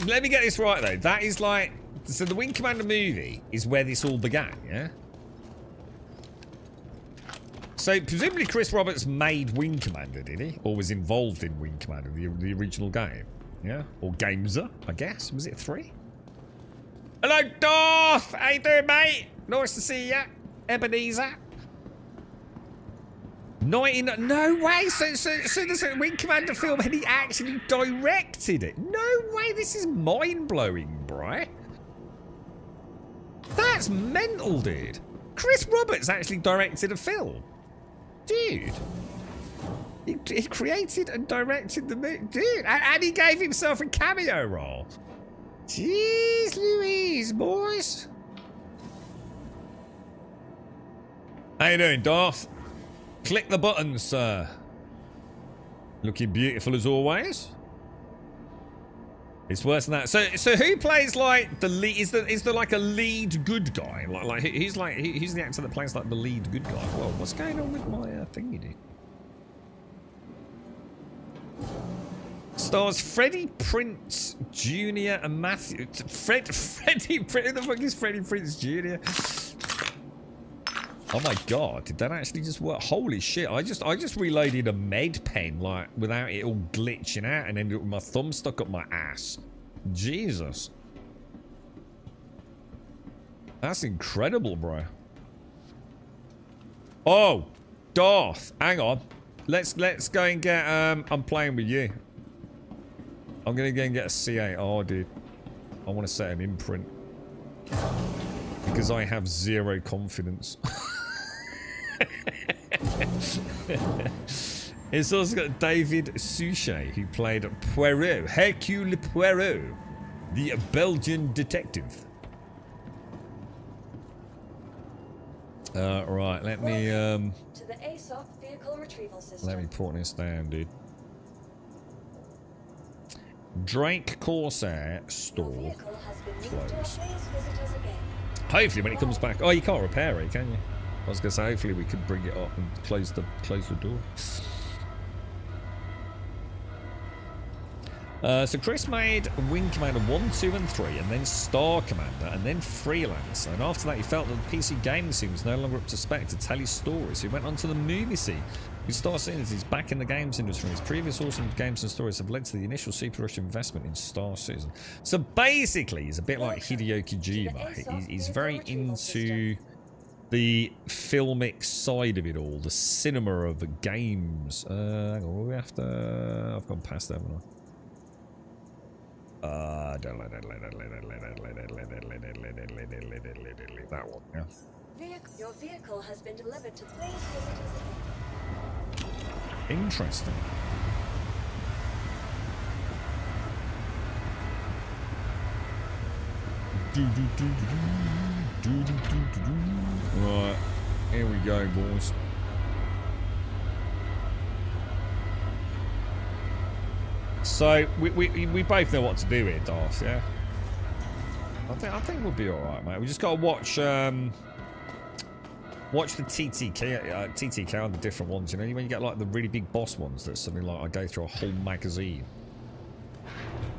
Speaker 2: let me get this right though. That is like. So the Wing Commander movie is where this all began, yeah? So presumably Chris Roberts made Wing Commander, did he? Or was involved in Wing Commander, the original game? Yeah? Or Gamesa, I guess. Was it 3? Hello, Darth! How you doing, mate? Nice to see ya. Ebenezer. No way! So there's a Wing Commander film and he actually directed it. No way! This is mind-blowing, bro. That's mental, dude. Chris Roberts actually directed a film. Dude. He created and directed the movie. Dude, and he gave himself a cameo role. Jeez Louise, boys. How you doing, Darth? Click the buttons, sir. Looking beautiful as always. It's worse than that. So who plays like the lead? Is there like a lead good guy? Like who's the actor that plays like the lead good guy? Well, what's going on with my thingy, dude? Stars Freddie Prinze Jr. and Matthew. Freddie Prinze. Who the fuck is Freddie Prinze Jr.? Oh my god! Did that actually just work? Holy shit! I just reloaded a med pen like without it all glitching out, and ended up with my thumb stuck up my ass. Jesus, that's incredible, bro. Oh, Darth, hang on. Let's go and get. I'm playing with you. I'm gonna go and get a C8. Oh, dude, I want to set an imprint because I have 0 confidence. It's also got David Suchet, who played Poirot, Hercule Poirot, the Belgian detective. Right, let me
Speaker 4: to the ASOP vehicle retrieval system.
Speaker 2: let me put this down, dude. Drake Corsair store closed. Hopefully when it comes back. Oh, you can't repair it, can you? I was gonna say hopefully we could bring it up and close the door. So Chris made Wing Commander 1, 2 and 3 and then Star Commander and then Freelancer, and after that he felt that the PC gaming scene was no longer up to spec to tell his stories, so he went onto the movie scene. We start seeing as he's back in the games industry. His previous awesome games and stories have led to the initial super rush investment in Star Citizen. So basically he's a bit like Hideo Kojima. He's very into the filmic side of it all, the cinema of games. Hang on, we have to. I've gone past that, haven't I? Don't let that one. Yeah.
Speaker 4: Your vehicle has been delivered to place visitors.
Speaker 2: Interesting. Right, here we go, boys. So we both know what to do here, Darth. Yeah. I think we'll be all right, mate. We just gotta watch watch the TTK on the different ones. You know, when you get like the really big boss ones, that's something like I go through a whole magazine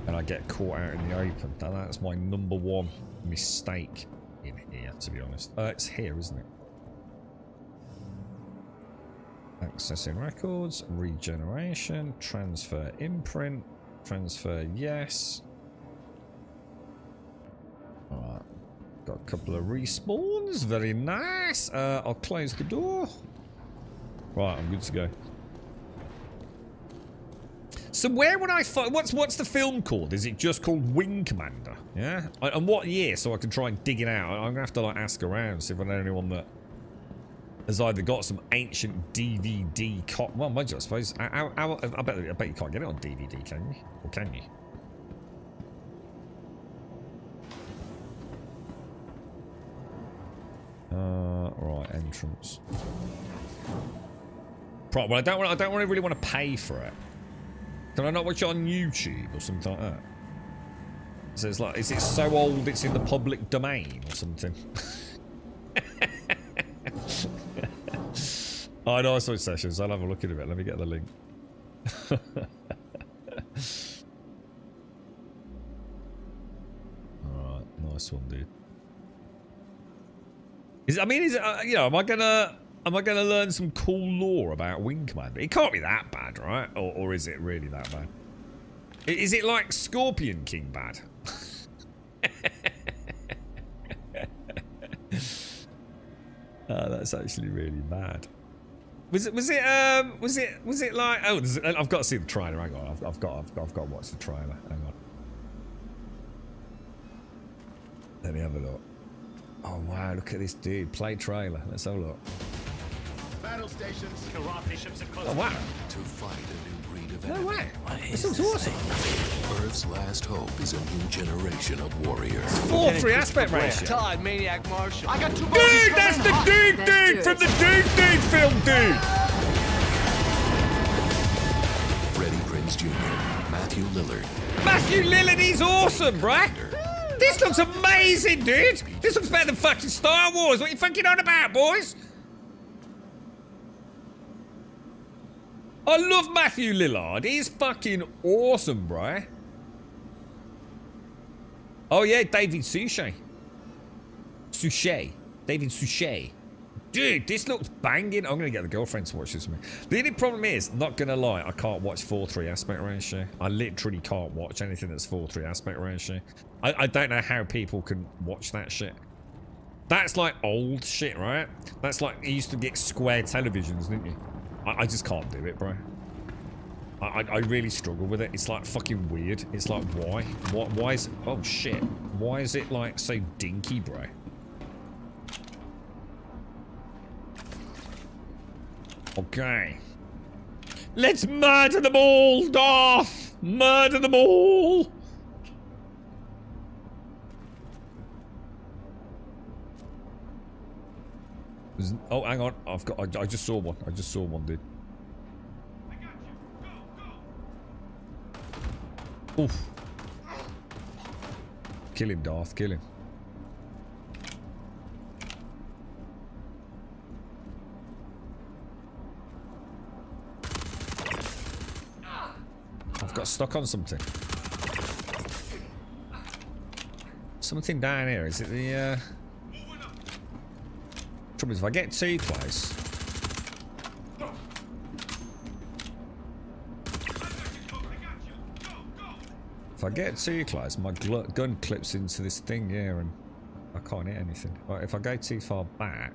Speaker 2: and I get caught out in the open. Now that's my #1 mistake in here, to be honest. It's here, isn't it? Accessing records, regeneration, transfer imprint, transfer yes. got a couple of respawns. Very nice. I'll close the door. Right, I'm good to go. So where would I find... What's the film called? Is it just called Wing Commander? Yeah? And what year? So I can try and dig it out. I'm going to have to like ask around, see if I know anyone that has either got some ancient DVD... Well, mind you, I suppose. I bet you can't get it on DVD, can you? Or can you? Right, entrance. Well, I don't really want to pay for it. Can I not watch it on YouTube or something like that? So it's like, is it so old it's in the public domain or something? I know I saw sessions. I'll have a look at it. Let me get the link. Alright, nice one, dude. Is it, you know, am I gonna learn some cool lore about Wing Commander? It can't be that bad, right? Or is it really that bad? Is it like Scorpion King bad? That's actually really bad. Was it like? Oh, I've got to see the trailer. Hang on, I've got to watch the trailer. Hang on. Let me have a look. Oh wow, look at this dude. Play trailer. Let's have a look.
Speaker 3: Battle stations.
Speaker 11: Karate ships and
Speaker 2: Oh wow.
Speaker 12: To fight a new breed of
Speaker 2: No
Speaker 12: enemy.
Speaker 2: way. This looks awesome.
Speaker 12: Earth's last hope is a new generation of warriors.
Speaker 2: 4:3 aspect ratio.
Speaker 11: Todd, Maniac Marshall.
Speaker 3: I got two
Speaker 2: Dude, that's the dude from the dude film, dude.
Speaker 12: Freddie Prinze Jr., Matthew Lillard.
Speaker 2: Matthew Lillard, he's awesome, bruh. This looks amazing, dude. This looks better than fucking Star Wars. What you fucking on about, boys? I love Matthew Lillard. He's fucking awesome, bruh. Oh, yeah, David Suchet. David Suchet. Dude, this looks banging. I'm going to get the girlfriend to watch this with me. The only problem is, not going to lie, I can't watch 4:3 aspect ratio. I literally can't watch anything that's 4:3 aspect ratio. I don't know how people can watch that shit. That's like old shit, right? That's like, you used to get square televisions, didn't you? I just can't do it, bro. I really struggle with it. It's like fucking weird. It's like, why? Why is... Oh, shit. Why is it like so dinky, bro? Okay. Let's murder them all, Darth! Murder them all! Oh, hang on. I just saw one. I just saw one, dude. Oof. Kill him, Darth. Kill him. I've got stuck on something. Something down here. Is it the, Trouble is, if I get too close... If I get too close, my gun clips into this thing here and I can't hit anything. Right, if I go too far back...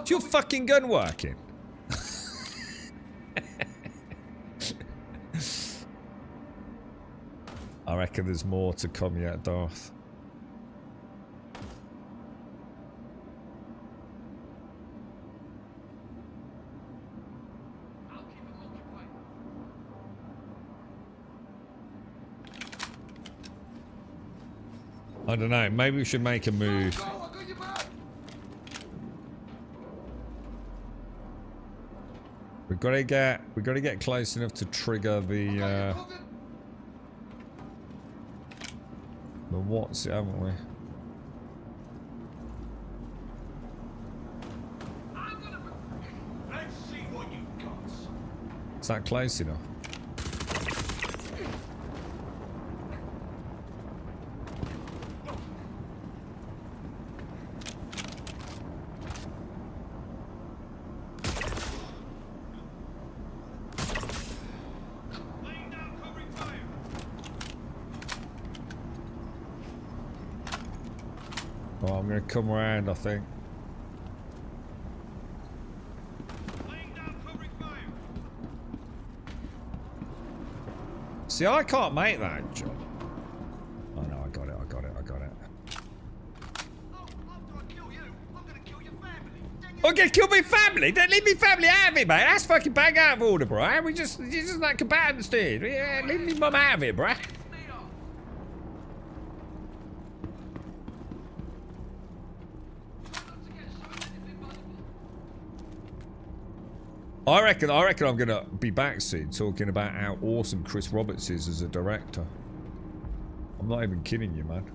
Speaker 2: Is your fucking gun working? I reckon there's more to come yet, Darth. I don't know, maybe we should make a move. We've got to get close enough to trigger the what's it, haven't we? Is that close enough? Oh, I'm gonna come around, I think. See, I can't make that jump. Oh no, I got it. I'm gonna kill my family? Don't leave me family out of it, mate. That's fucking bang out of order, bro. You're just like combatants, dude. Yeah, leave me mum out of it, bro. I reckon I'm gonna be back soon talking about how awesome Chris Roberts is as a director. I'm not even kidding you, man.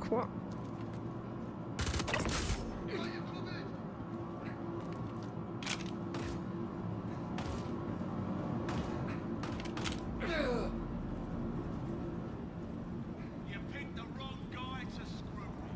Speaker 2: What?
Speaker 11: You picked the wrong guy to screw me.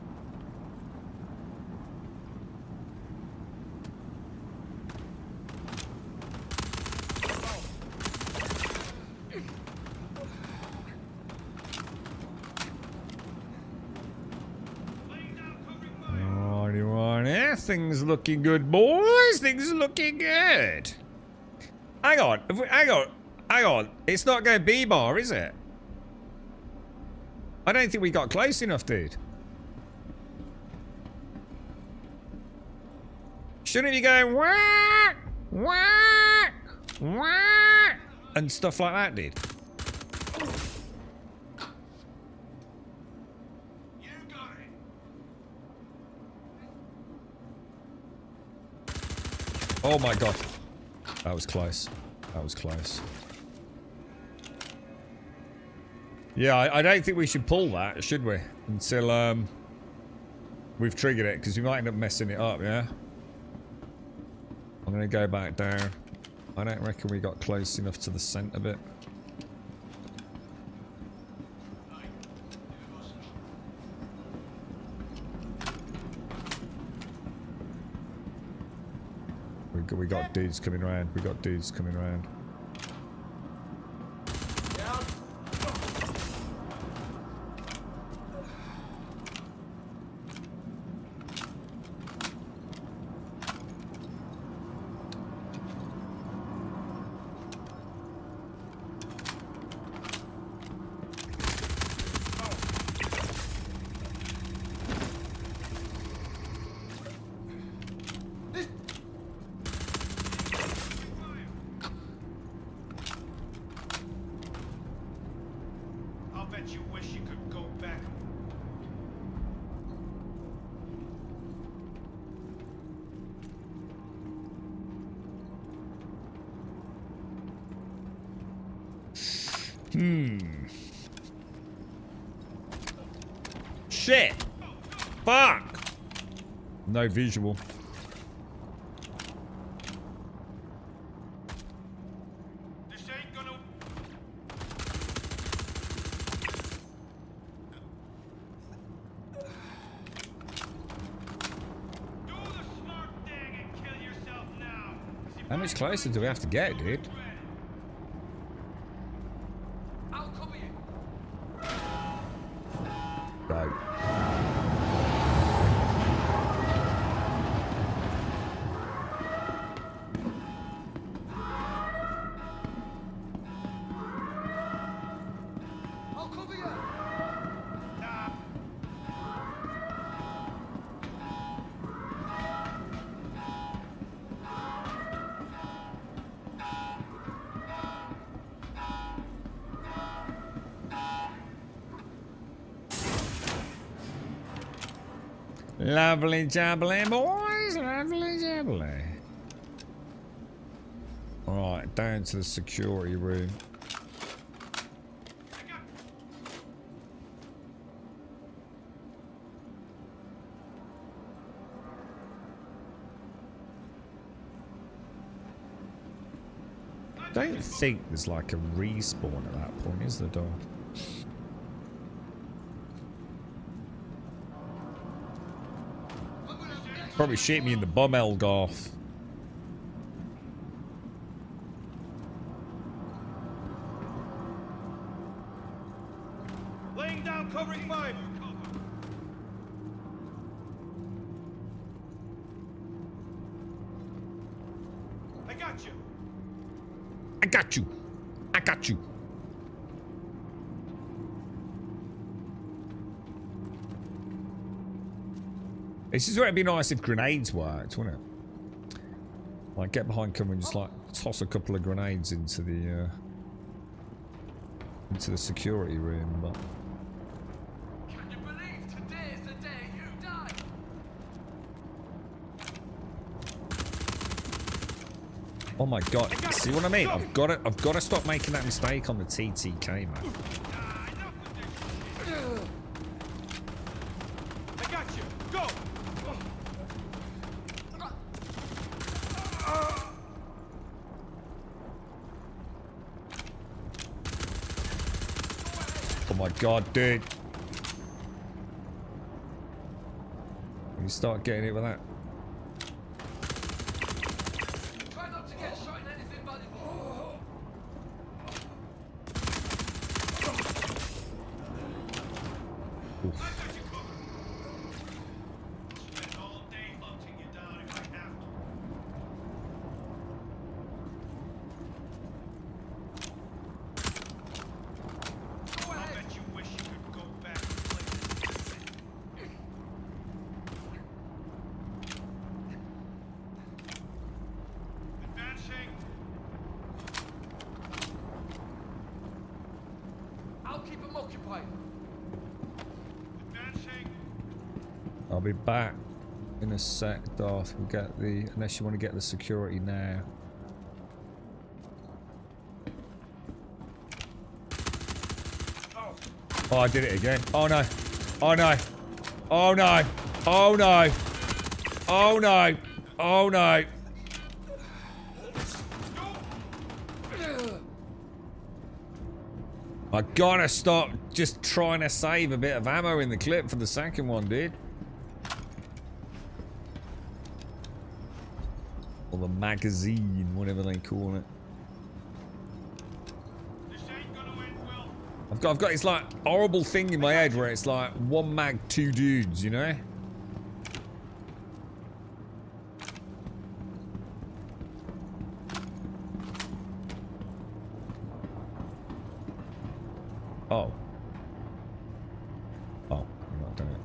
Speaker 2: Yeah, things looking good, boys. Things looking good. Hang on. It's not going B-bar, is it? I don't think we got close enough, dude. Shouldn't you go wah, wah, wah, and stuff like that, dude? Oh my god. That was close. That was close. Yeah, I don't think we should pull that, should we? Until we've triggered it, because we might end up messing it up, yeah? I'm going to go back down. I don't reckon we got close enough to the centre bit. We got dudes coming around. We got dudes coming around. Shit! Fuck! No visual.
Speaker 11: This ain't gonna... Do the smart thing and kill yourself now.
Speaker 2: How much closer do we have to get, dude?
Speaker 11: I'll cover you.
Speaker 2: Right.
Speaker 11: I'll cover you.
Speaker 2: Lovely jubbly, boys. Lovely jubbly. Alright, down to the security room. don't think there's like a respawn at that point, is there, Dom? Probably shoot me in the bum, Elgarth.
Speaker 11: Laying down covering fire. I got you.
Speaker 2: I got you. I got you. This is where it'd be nice if grenades worked, wouldn't it? Like get behind cover and just like toss a couple of grenades into the security room, but
Speaker 11: Can you believe today is the day you die?
Speaker 2: oh my god! See what I mean? I've got to stop making that mistake on the TTK, man.
Speaker 11: I got you. Go.
Speaker 2: Oh my god, dude! You start getting it with that.
Speaker 11: Try not to get shot in anything, buddy.
Speaker 2: Oof.
Speaker 11: I got you covered. Spend all day hunting you down if I have to. I bet you wish you could go back and play this. Advancing. I'll keep them occupied. Advancing.
Speaker 2: I'll be back in a sec, Darth. We'll get the unless you want to get the security now. Oh, I did it again. Oh no. Oh no. Oh no. Oh no. Oh no. Oh no. I gotta stop just trying to save a bit of ammo in the clip for the second one, dude. Or the magazine, whatever they call it.
Speaker 11: This ain't gonna end well.
Speaker 2: I've got this like horrible thing in my head where it's like one mag, two dudes, you know? Oh. Oh, I'm not doing it.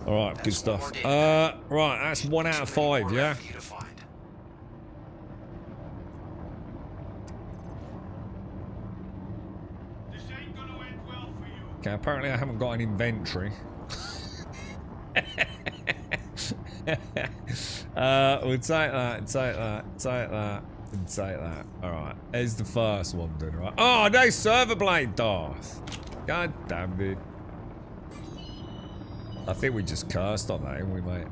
Speaker 2: Alright, good stuff. Right, that's 1 out of 5, yeah?
Speaker 11: This ain't gonna end well for you.
Speaker 2: Okay, apparently I haven't got an inventory. We'll take that, take that, take that, and take that. Alright, there's the first one done, right? Oh, no server blade, Darth! God damn it. I think we just cursed on that, didn't we, mate?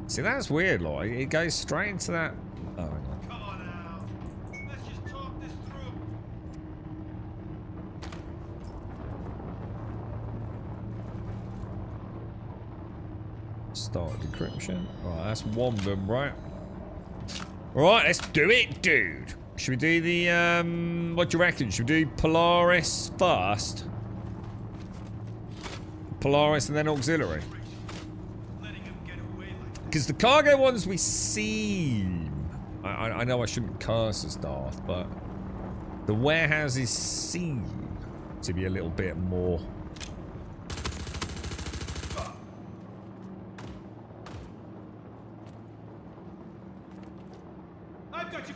Speaker 2: See, that's weird, like, it goes straight into that. Oh, hang on.
Speaker 11: Come on now. Let's just talk this through.
Speaker 2: Start decryption. Right, that's one of them, right? Right, let's do it, dude. Should we do the, what do you reckon? Should we do Polaris first? Polaris and then auxiliary? Because the cargo ones we seem... I know I shouldn't curse as Darth, but the warehouses seem to be a little bit more...
Speaker 11: I've got you.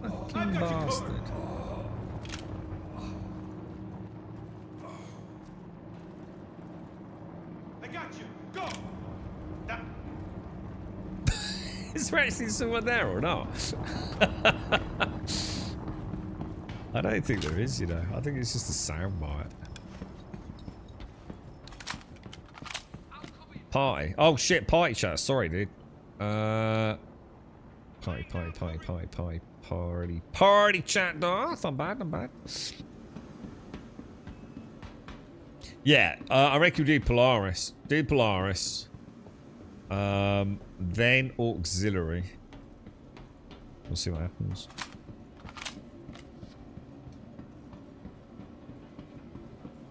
Speaker 2: Fucking bastard.
Speaker 11: I got you. Go. That.
Speaker 2: Is there actually someone there or not? I don't think there is, you know. I think it's just a soundbite. Party. Oh shit, party chat. Sorry, dude. Party chat, Darth. I'm bad. Yeah, I reckon we do Polaris. Then auxiliary. We'll see what happens.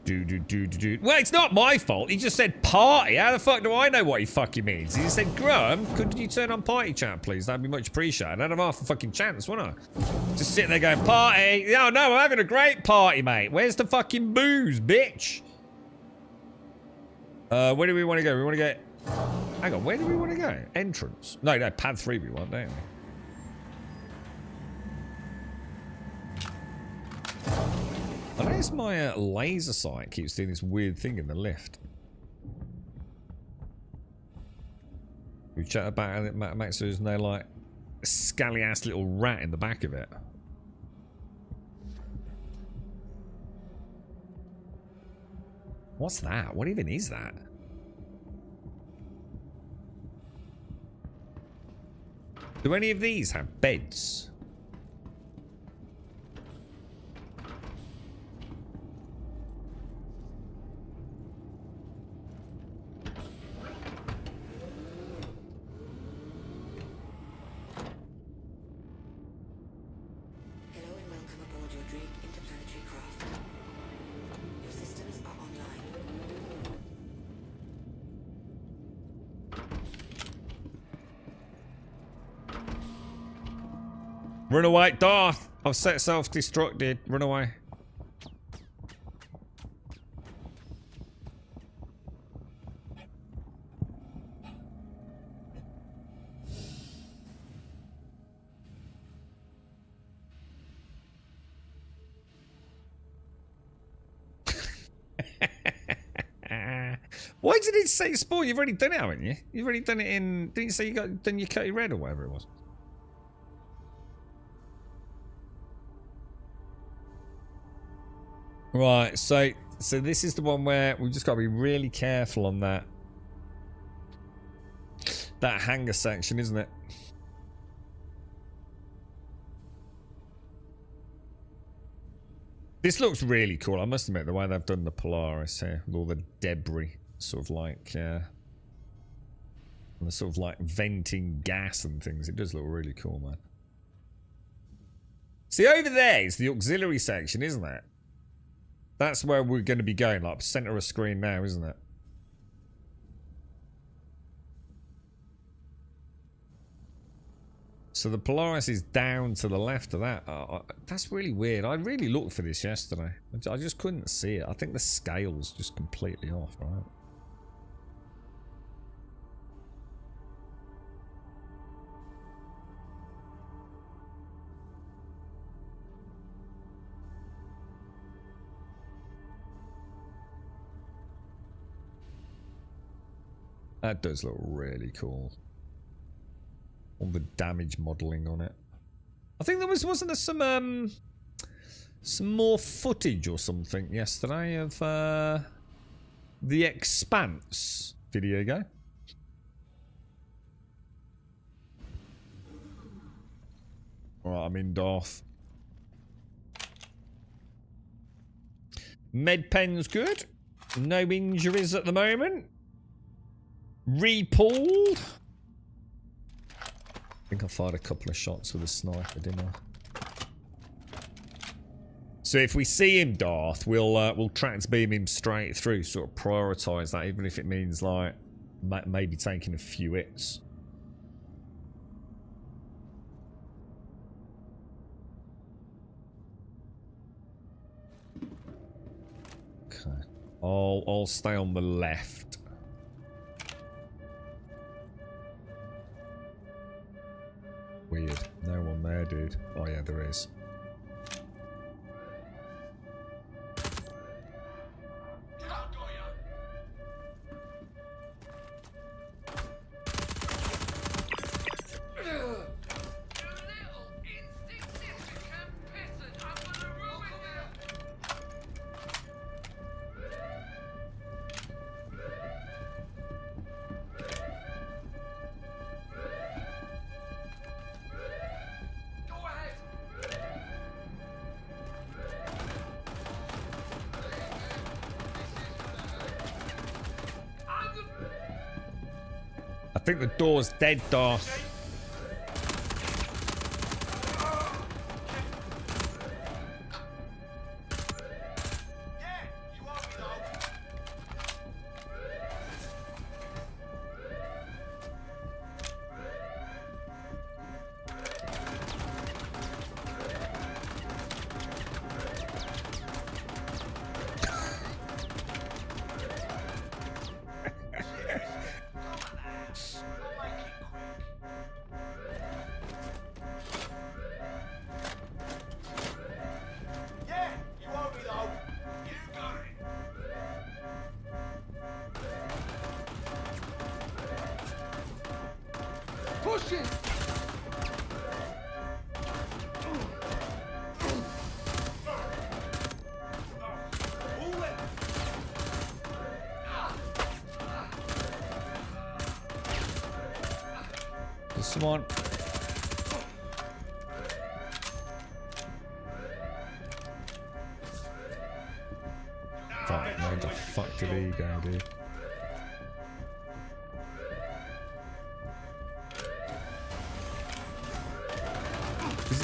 Speaker 2: Well, it's not my fault. He just said party. How the fuck do I know what he fucking means? He said, Graham, could you turn on party chat, please? That'd be much appreciated. I'd have half a fucking chance, wouldn't I? Just sitting there going, party. Oh, no, I'm having a great party, mate. Where's the fucking booze, bitch? Where do we want to go? We want to go... Hang on, where do we want to go? Entrance. No, pad 3 we want, don't we? I noticed my laser sight keeps doing this weird thing in the lift. We chat about it, Max, so there's no, like, scally ass little rat in the back of it. What's that? What even is that? Do any of these have beds? Run away, Darth! I've set self-destructed. Run away. Why did it say spoil? You've already done it, haven't you? You've already done it in... Didn't you say you got done your Cutty Red or whatever it was? Right, so this is the one where we've just got to be really careful on that hangar section, isn't it? This looks really cool, I must admit, the way they've done the Polaris here, with all the debris, sort of like, and the sort of like venting gas and things. It does look really cool, man. See, over there is the auxiliary section, isn't it? That's where we're going to be going, like center of screen now, isn't it? So the Polaris is down to the left of that. That's really weird. I really looked for this yesterday. I just couldn't see it. I think the scale's just completely off, right? That does look really cool. All the damage modeling on it. I think there wasn't there some more footage or something yesterday of The Expanse video game. Alright, I'm in Darth. Med pen's good. No injuries at the moment. Repulled. I think I fired a couple of shots with a sniper, didn't I? So if we see him, Darth, we'll trans beam him straight through. Sort of prioritise that, even if it means like maybe taking a few hits. Okay, I'll stay on the left. Weird. No one there, dude. Oh yeah, there is. think the door's dead, Darth.
Speaker 11: Push it!
Speaker 2: There's someone. Fuck, where the fuck did he go, dude?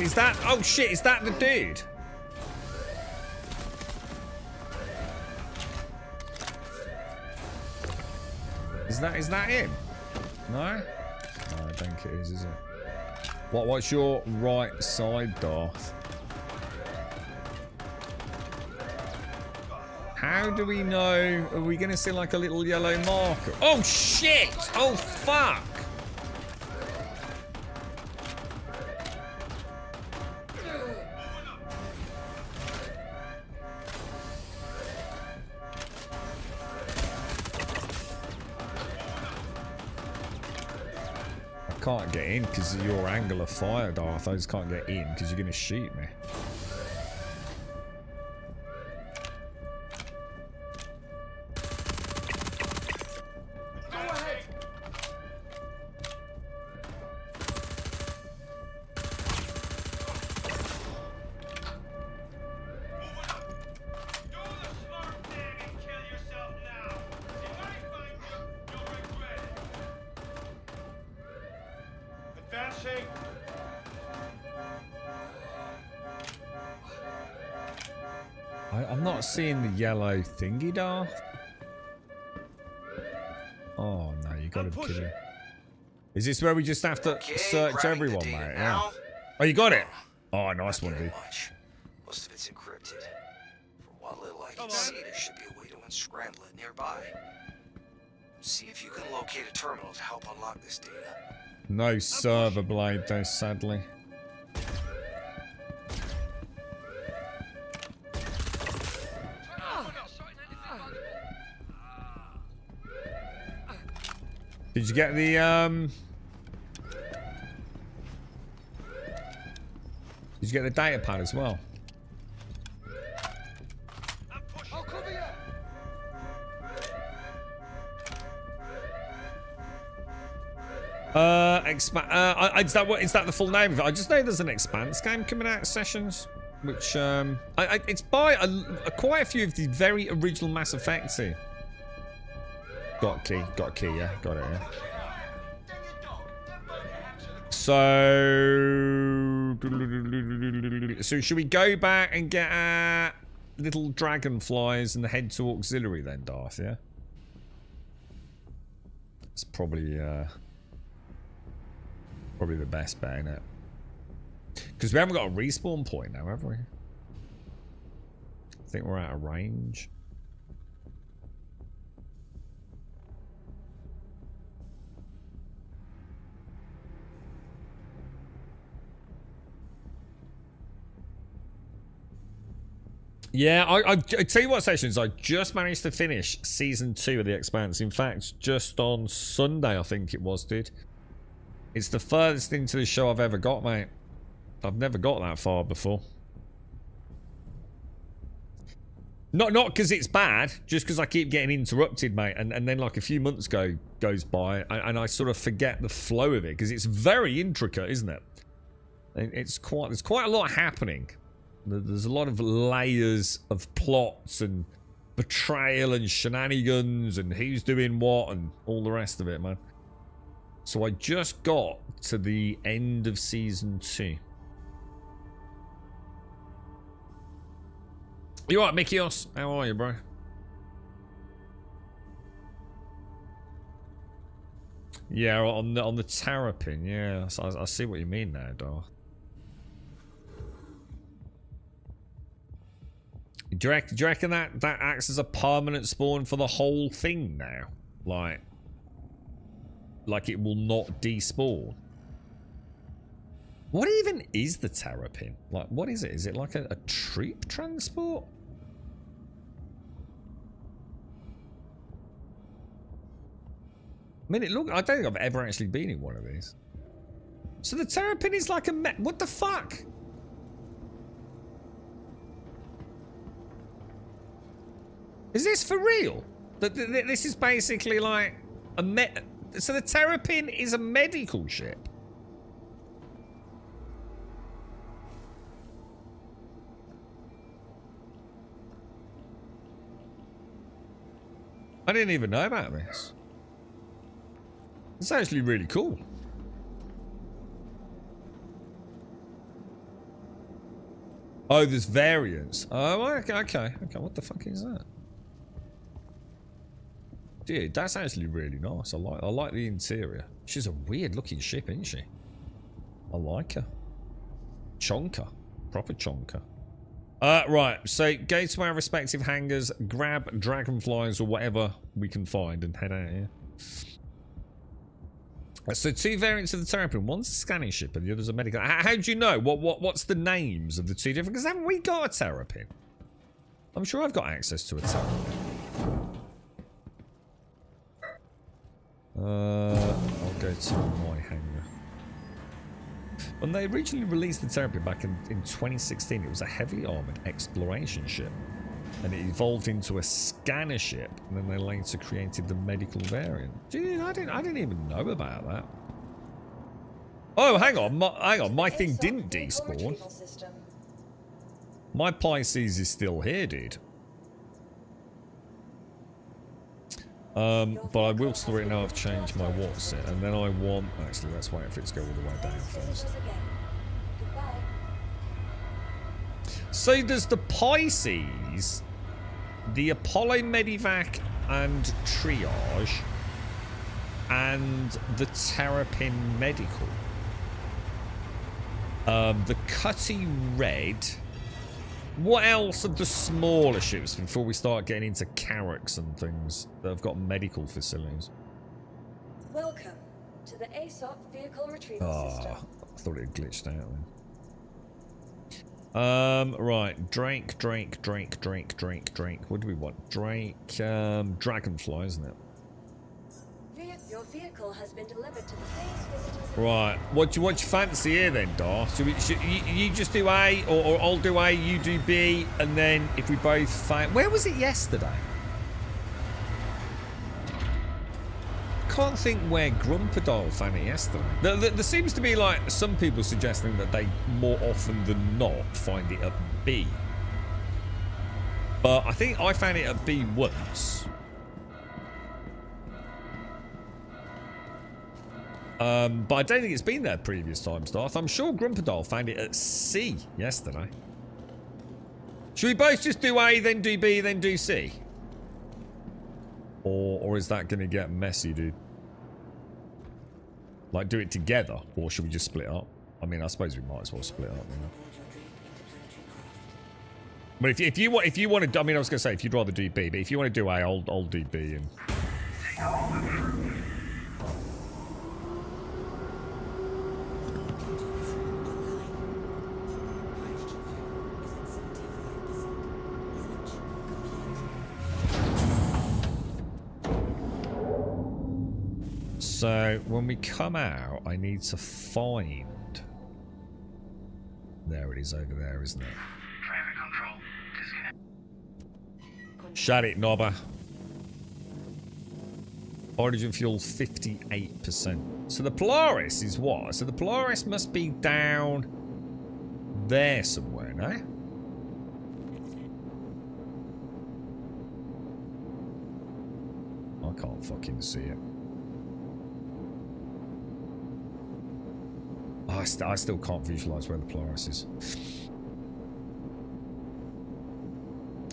Speaker 2: Is that? Oh shit! Is that the dude? Is that him? No? No, I think it is it? What's your right side, Darth? How do we know? Are we gonna see like a little yellow marker? Oh shit! Oh fuck! Can't get in because of your angle of fire, Darth. I just can't get in because you're gonna shoot me. I'm not seeing the yellow thingy, Darth. Oh no, you got him kidding. Is this where we just have to search everyone, mate? Yeah. Oh, you got it. Oh, nice one, dude.
Speaker 13: Most of it's encrypted. From what little I can see, there should be a way to unscramble it nearby. See if you can locate a terminal to help unlock this data.
Speaker 2: No server blade, though, sadly. Did you get the Did you get the data pad as well? Is that the full name of it? I just know there's an Expanse game coming out, Sessions, which it's by quite a few of the very original Mass Effects here. Got a key, yeah, got it, yeah. So should we go back and get our little dragonflies and head to auxiliary then, Darth, yeah? It's probably the best bet, innit? Because we haven't got a respawn point now, have we? I think we're out of range. Yeah, I tell you what, Sessions, I just managed to finish Season 2 of The Expanse. In fact, just on Sunday, I think it was, dude. It's the furthest into the show I've ever got, mate. I've never got that far before. Not because it's bad, just because I keep getting interrupted, mate. And then like a few months goes by, and I sort of forget the flow of it, because it's very intricate, isn't it? There's quite a lot happening. There's a lot of layers of plots and betrayal and shenanigans and who's doing what and all the rest of it, man. So I just got to the end of season 2. You alright, Mikios? How are you, bro? Yeah, on the Terrapin. Yeah, so I see what you mean now, Dar. Do you reckon that acts as a permanent spawn for the whole thing now? Like it will not despawn? What even is the Terrapin? Like, what is it? Is it like a troop transport? I mean, I don't think I've ever actually been in one of these. So the Terrapin is like a what the fuck? Is this for real? This is basically like a so the Terrapin is a medical ship. I didn't even know about this. It's actually really cool. Oh, there's variants. Oh, okay. What the fuck is that? Dude, that's actually really nice. I like the interior. She's a weird looking ship, isn't she? I like her. Chonker. Proper chonker. Right, so go to our respective hangars, grab dragonflies or whatever we can find and head out here. So 2 variants of the Terrapin. One's a scanning ship and the other's a medical. How do you know? What's the names of the 2 different? Because haven't we got a Terrapin? I'm sure I've got access to a Terrapin. I'll go to my hangar. When they originally released the Terrapin back in 2016, it was a heavily armoured exploration ship. And it evolved into a scanner ship, and then they later created the medical variant. Dude, I didn't even know about that. Oh, hang on, my thing didn't despawn. My Pisces is still here, dude. But I will store it now. I've changed my what's it, and then I want. Actually, let's wait for it to go all the way down first. So there's the Pisces, the Apollo Medivac and Triage, and the Terrapin Medical. The Cutty Red. What else of the smaller ships before we start getting into Carracks and things that have got medical facilities?
Speaker 4: Welcome to the ASOP vehicle retrieval system.
Speaker 2: I thought it had glitched out then. Right, Drake. What do we want? Drake, Dragonfly, isn't it?
Speaker 4: Your vehicle has been delivered to the base visitors.
Speaker 2: Right, what do you fancy here then, Dar? Should you just do A, or I'll do A, you do B, and then if we both fail... Where was it yesterday? Can't think where Grumpadal found it yesterday. There seems to be like some people suggesting that they more often than not find it at B. But I think I found it at B once. But I don't think it's been there previous times, Darth. I'm sure Grumpadal found it at C yesterday. Should we both just do A, then do B, then do C? Or is that going to get messy, dude? Like, do it together? Or should we just split up? I mean, I suppose we might as well split up, you know? But if you want to... I mean, I was going to say, if you'd rather do B, but if you want to do A, I'll do B and... So, when we come out, I need to find... There it is over there, isn't it?
Speaker 6: Traffic control. Disconnect.
Speaker 2: Shut it, Nobber. Origin fuel 58%. So the Polaris is what? So the Polaris must be down there somewhere, no? I can't fucking see it. I still can't visualise where the Polaris is.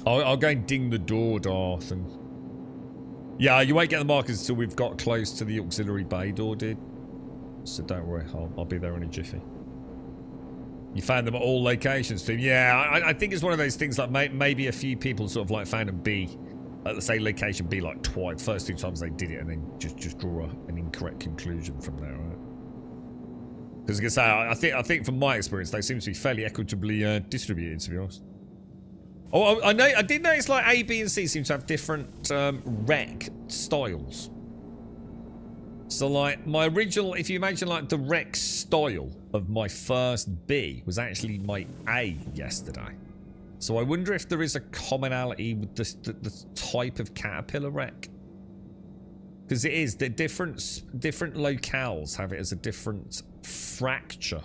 Speaker 2: I'll go and ding the door, Darth, and... Yeah, you won't get the markers until we've got close to the auxiliary bay door, dude. So don't worry, I'll be there in a jiffy. You found them at all locations, Tim? Yeah, I think it's one of those things like maybe a few people sort of like found them B, let's say location B like twice. First 2 times they did it and then just draw an incorrect conclusion from there, right? Because like I say, I think from my experience, they seem to be fairly equitably distributed, to be honest. Oh, I did notice like A, B, and C seem to have different rec styles. So like my original, if you imagine like the rec style of my first B was actually my A yesterday. So I wonder if there is a commonality with the type of caterpillar rec. Because it is, the different locales have it as a different fracture,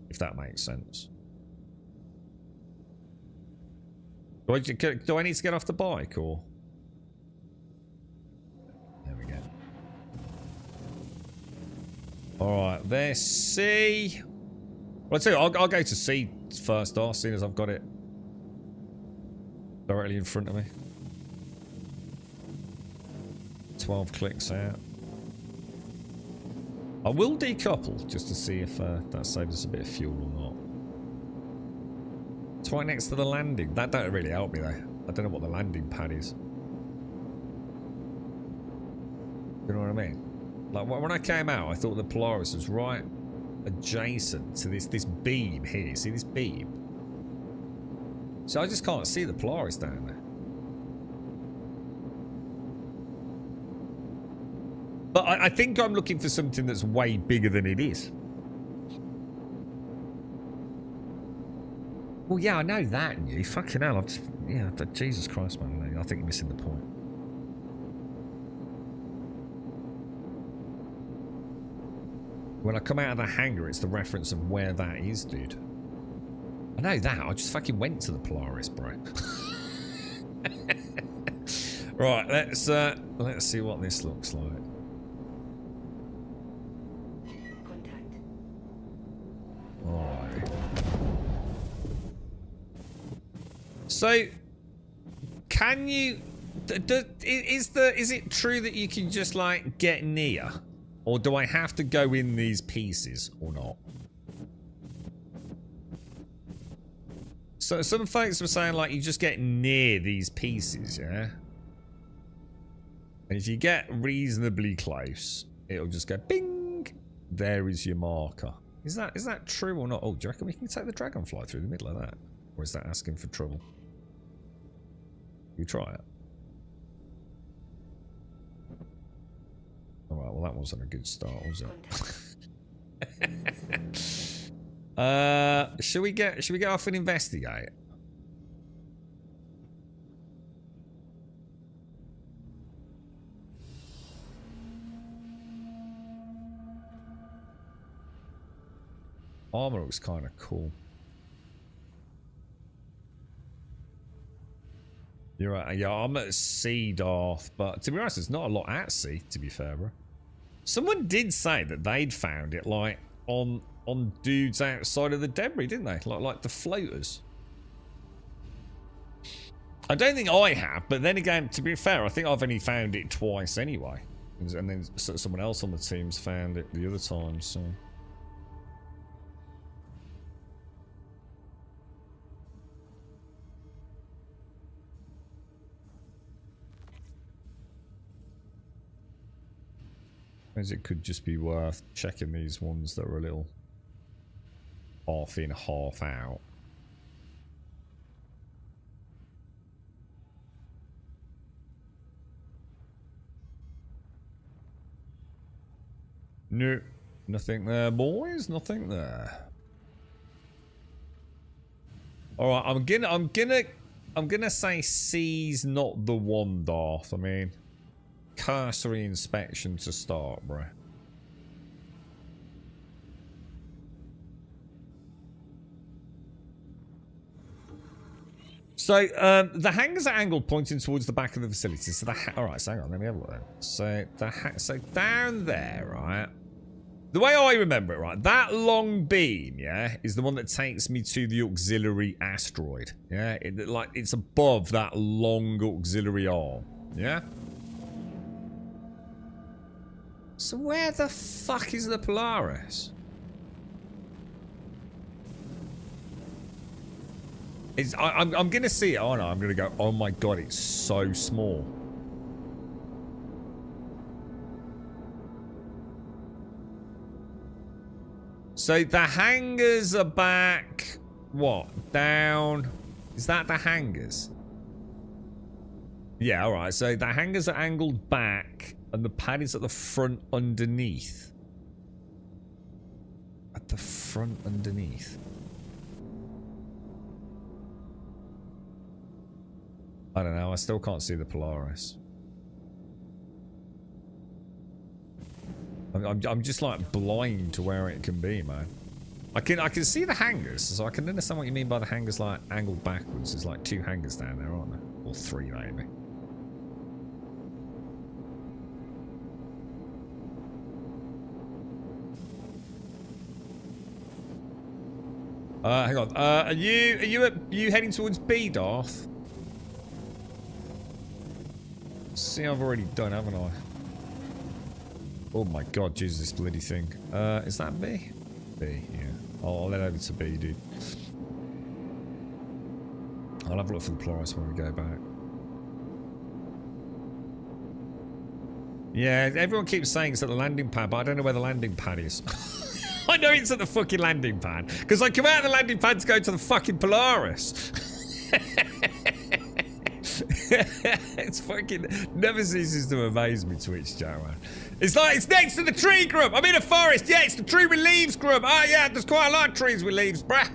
Speaker 2: if that makes sense. Do I need to get off the bike, or? There we go. Alright, there's C. Well, I'll tell you, I'll go to C first off, seeing as I've got it directly in front of me. 12 clicks out. I will decouple just to see if that saves us a bit of fuel or not. It's right next to the landing. That don't really help me though. I don't know what the landing pad is. You know what I mean? Like when I came out, I thought the Polaris was right adjacent to this beam here. See this beam? So I just can't see the Polaris down there. But I think I'm looking for something that's way bigger than it is. Well, yeah, I know that, and you fucking hell. I've just, yeah, Jesus Christ, man. I think you're missing the point. When I come out of the hangar, it's the reference of where that is, dude. I know that. I just fucking went to the Polaris, bro. Right, let's see what this looks like. Alright. So, can you? Is it true that you can just like get near, or do I have to go in these pieces or not? So some folks were saying like you just get near these pieces, yeah. And if you get reasonably close, it'll just go bing. There is your marker. Is that true or not? Oh, do you reckon we can take the dragonfly through the middle of that, or is that asking for trouble? You try it. All right. Well, that wasn't a good start, was it? Should we get off and investigate? Armor looks kind of cool. You're right. Yeah, I'm at C, Darth, but to be honest, there's not a lot at C, to be fair, bro. Someone did say that they'd found it like on dudes outside of the debris, didn't they? Like the floaters. I don't think I have, but then again, to be fair, I think I've only found it twice anyway, and then someone else on the team's found it the other time. So. As it could just be worth checking these ones that are a little half in, half out. No, nothing there, boys. Nothing there. All right, I'm gonna say C's not the one, Darth. I mean. Cursory inspection to start, bro. So the hangars are angled pointing towards the back of the facility. So all right, so hang on, let me have a look then. So so down there, right? The way I remember it, right, that long beam, yeah, is the one that takes me to the auxiliary asteroid. Yeah, it's above that long auxiliary arm. Yeah. So where the fuck is the Polaris? I'm gonna see it, aren't I? I'm gonna go, oh my god, it's so small. So the hangars are back, what, down? Is that the hangars? Yeah, alright, so the hangars are angled back and the pad is at the front underneath. At the front underneath. I don't know, I still can't see the Polaris. I'm just like blind to where it can be, man. I can see the hangars, so I can understand what you mean by the hangars like angled backwards. There's like 2 hangars down there, aren't there? Or 3 maybe. Hang on. Are you heading towards B, Darth? See, I've already done, haven't I? Oh my god, Jesus, this bloody thing. Is that B? B, yeah. I'll head over to B, dude. I'll have a look for the Polaris when we go back. Yeah, everyone keeps saying it's at the landing pad, but I don't know where the landing pad is. I know it's at the fucking landing pad, because I come out of the landing pad to go to the fucking Polaris. It's fucking never ceases to amaze me, Twitch chat, man. It's like it's next to the tree group. I'm in a forest. Yeah, it's the tree with leaves group. Oh yeah, there's quite a lot of trees with leaves, bruh.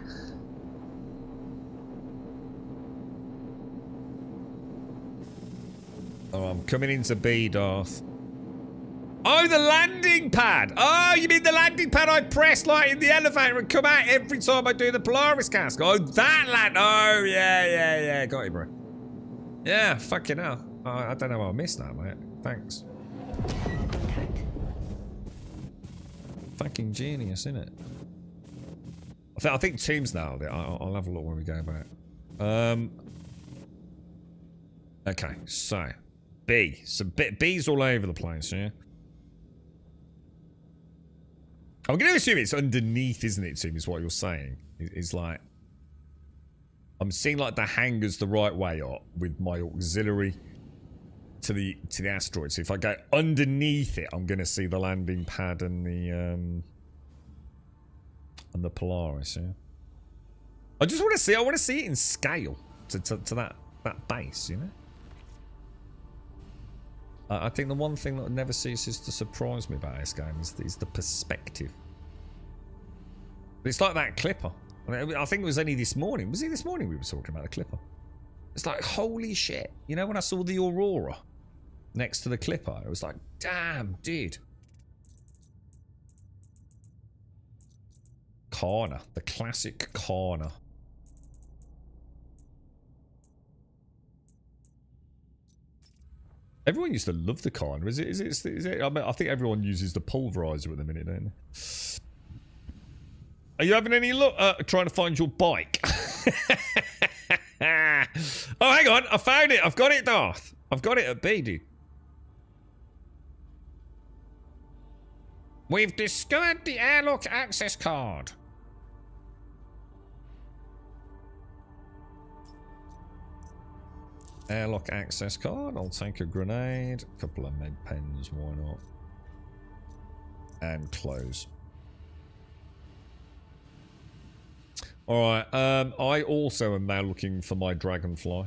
Speaker 2: Oh, I'm coming into B, Darth. Oh, the landing pad. Oh, you mean the landing pad I press like in the elevator and come out every time I do the Polaris cast? Oh, that land. Oh, yeah. Got it, bro. Yeah, fucking hell. Oh, I don't know how I missed that, mate. Thanks. Fucking genius, innit? I think Team's nailed it. I'll have a look when we go back. Okay, so B. So B's all over the place, yeah? I'm going to assume it's underneath, isn't it, Tim, is what you're saying. It's like... I'm seeing like the hangars the right way up with my auxiliary to the asteroid. So if I go underneath it, I'm going to see the landing pad and the Polaris, yeah? I just want to see... I want to see it in scale to that base, you know? I think the one thing that never ceases to surprise me about this game is the perspective. But it's like that clipper. I think it was only this morning. Was it this morning we were talking about the clipper? It's like, holy shit. You know when I saw the Aurora next to the clipper? It was like, damn, dude. Corner. The classic corner. Everyone used to love the Corner. Is it? I mean, I think everyone uses the pulverizer at the minute, don't they? Are you having any luck trying to find your bike? Oh, hang on. I found it. I've got it, Darth. I've got it at B, dude. We've discovered the airlock access card. Airlock access card. I'll take a grenade. A couple of med pens. Why not? And close. Alright, I also am now looking for my dragonfly.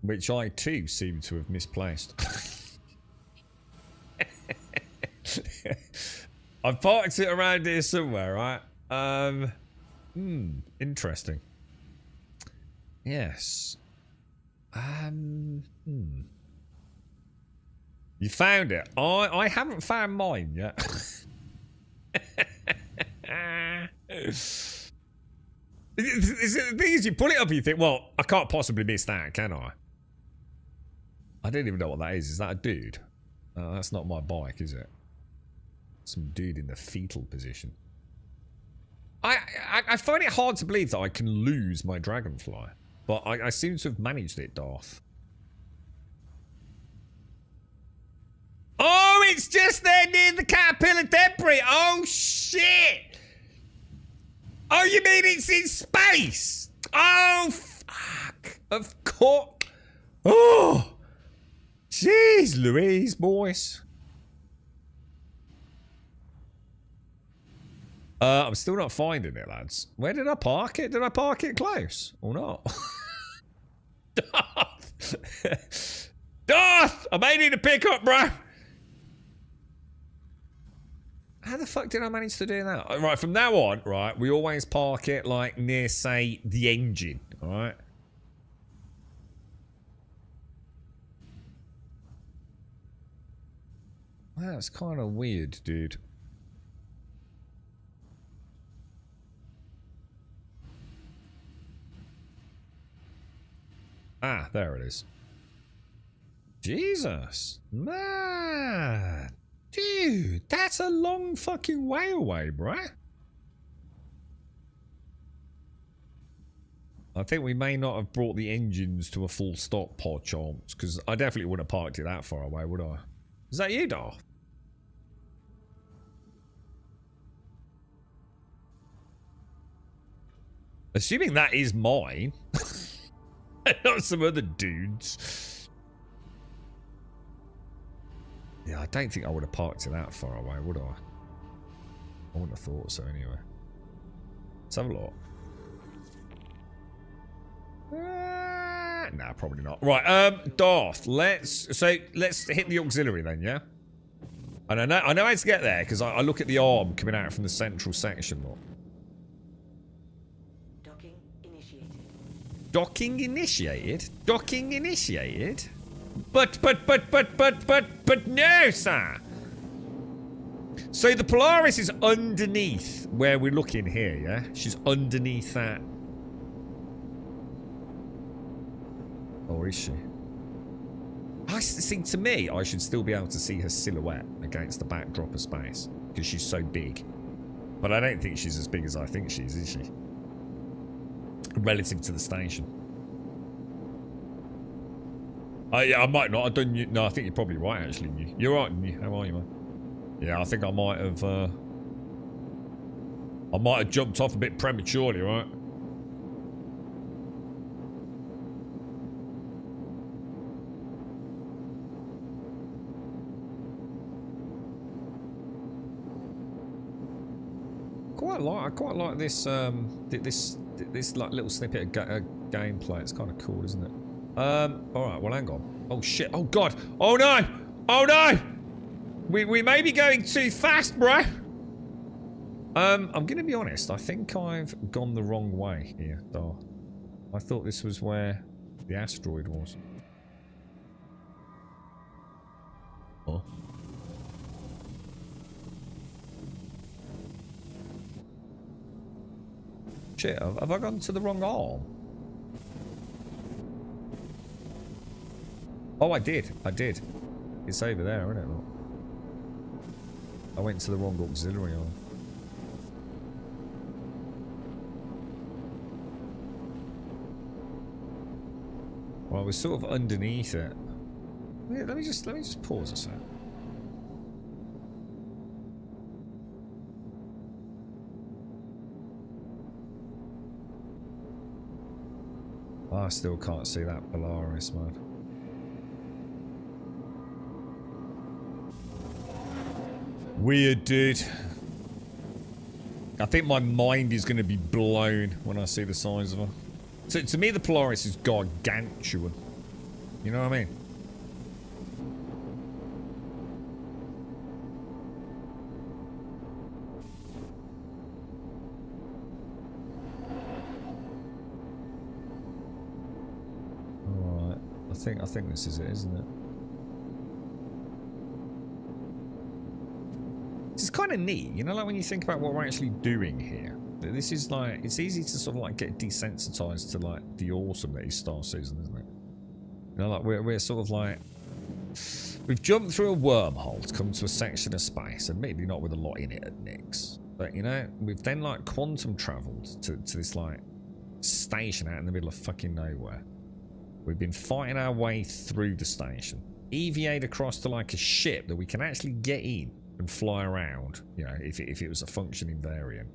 Speaker 2: Which I too seem to have misplaced. I've parked it around here somewhere, right? Interesting. Yes. You found it. I haven't found mine yet. Is it the thing is you pull it up and you think, well, I can't possibly miss that, can I? I don't even know what that is. Is that a dude? That's not my bike, is it? Some dude in the fetal position. I find it hard to believe that I can lose my dragonfly. But I seem to have managed it, Darth. Oh, it's just there near the caterpillar debris. Oh, shit. Oh, you mean it's in space? Oh, fuck. Of course. Oh. Jeez Louise, boys. I'm still not finding it, lads. Where did I park it? Did I park it close or not? Darth! Darth! I may need a pickup, bro. How the fuck did I manage to do that? Right, from now on, right, we always park it like near, say, the engine, alright? Wow, it's kind of weird, dude. Ah, there it is. Jesus. Man. Dude, that's a long fucking way away, bruh. I think we may not have brought the engines to a full stop, pod chomps, because I definitely wouldn't have parked it that far away, would I? Is that you, Darth? Assuming that is mine. Not some other dudes. Yeah, I don't think I would have parked it that far away, would I? I wouldn't have thought so anyway. Let's have a look. Nah, probably not. Right, Darth, let's hit the auxiliary then, yeah? And I know how to get there, because I look at the arm coming out from the central section, look. Docking initiated? Docking initiated? But no, sir! So the Polaris is underneath where we're looking here, yeah? She's underneath that. Or is she? I think, to me, I should still be able to see her silhouette against the backdrop of space. Because she's so big. But I don't think she's as big as I think she is she? Relative to the station. Yeah, I might not. I don't. No, I think you're probably right. Actually, you're right. How are you, man? Yeah, I think I might have. I might have jumped off a bit prematurely, right? I quite like this this like little snippet of gameplay. It's kind of cool, isn't it? All right. Well, hang on. Oh shit. Oh god. Oh no. Oh no. We may be going too fast, bro. I'm gonna be honest. I think I've gone the wrong way here, though. I thought this was where the asteroid was. Oh. Shit, have I gone to the wrong arm? Oh, I did. It's over there, isn't it? Look. I went to the wrong auxiliary arm. Well, we're sort of underneath it. Yeah, let me just pause a sec. I still can't see that Polaris, man. Weird, dude. I think my mind is going to be blown when I see the size of her. So, to me, the Polaris is gargantuan. You know what I mean? Alright. I think this is it, isn't it? It's kind of neat, you know, like when you think about what we're actually doing here. This is like, it's easy to sort of like get desensitized to like the awesome that is Star Citizen, isn't it? You know, like we're sort of like We've jumped through a wormhole to come to a section of space, admittedly not with a lot in it at Nix. But, you know, we've then, like, quantum travelled to this, like, station out in the middle of fucking nowhere. We've been fighting our way through the station. EVA'd across to, like, a ship that we can actually get in and fly around, you know, if it was a functioning variant.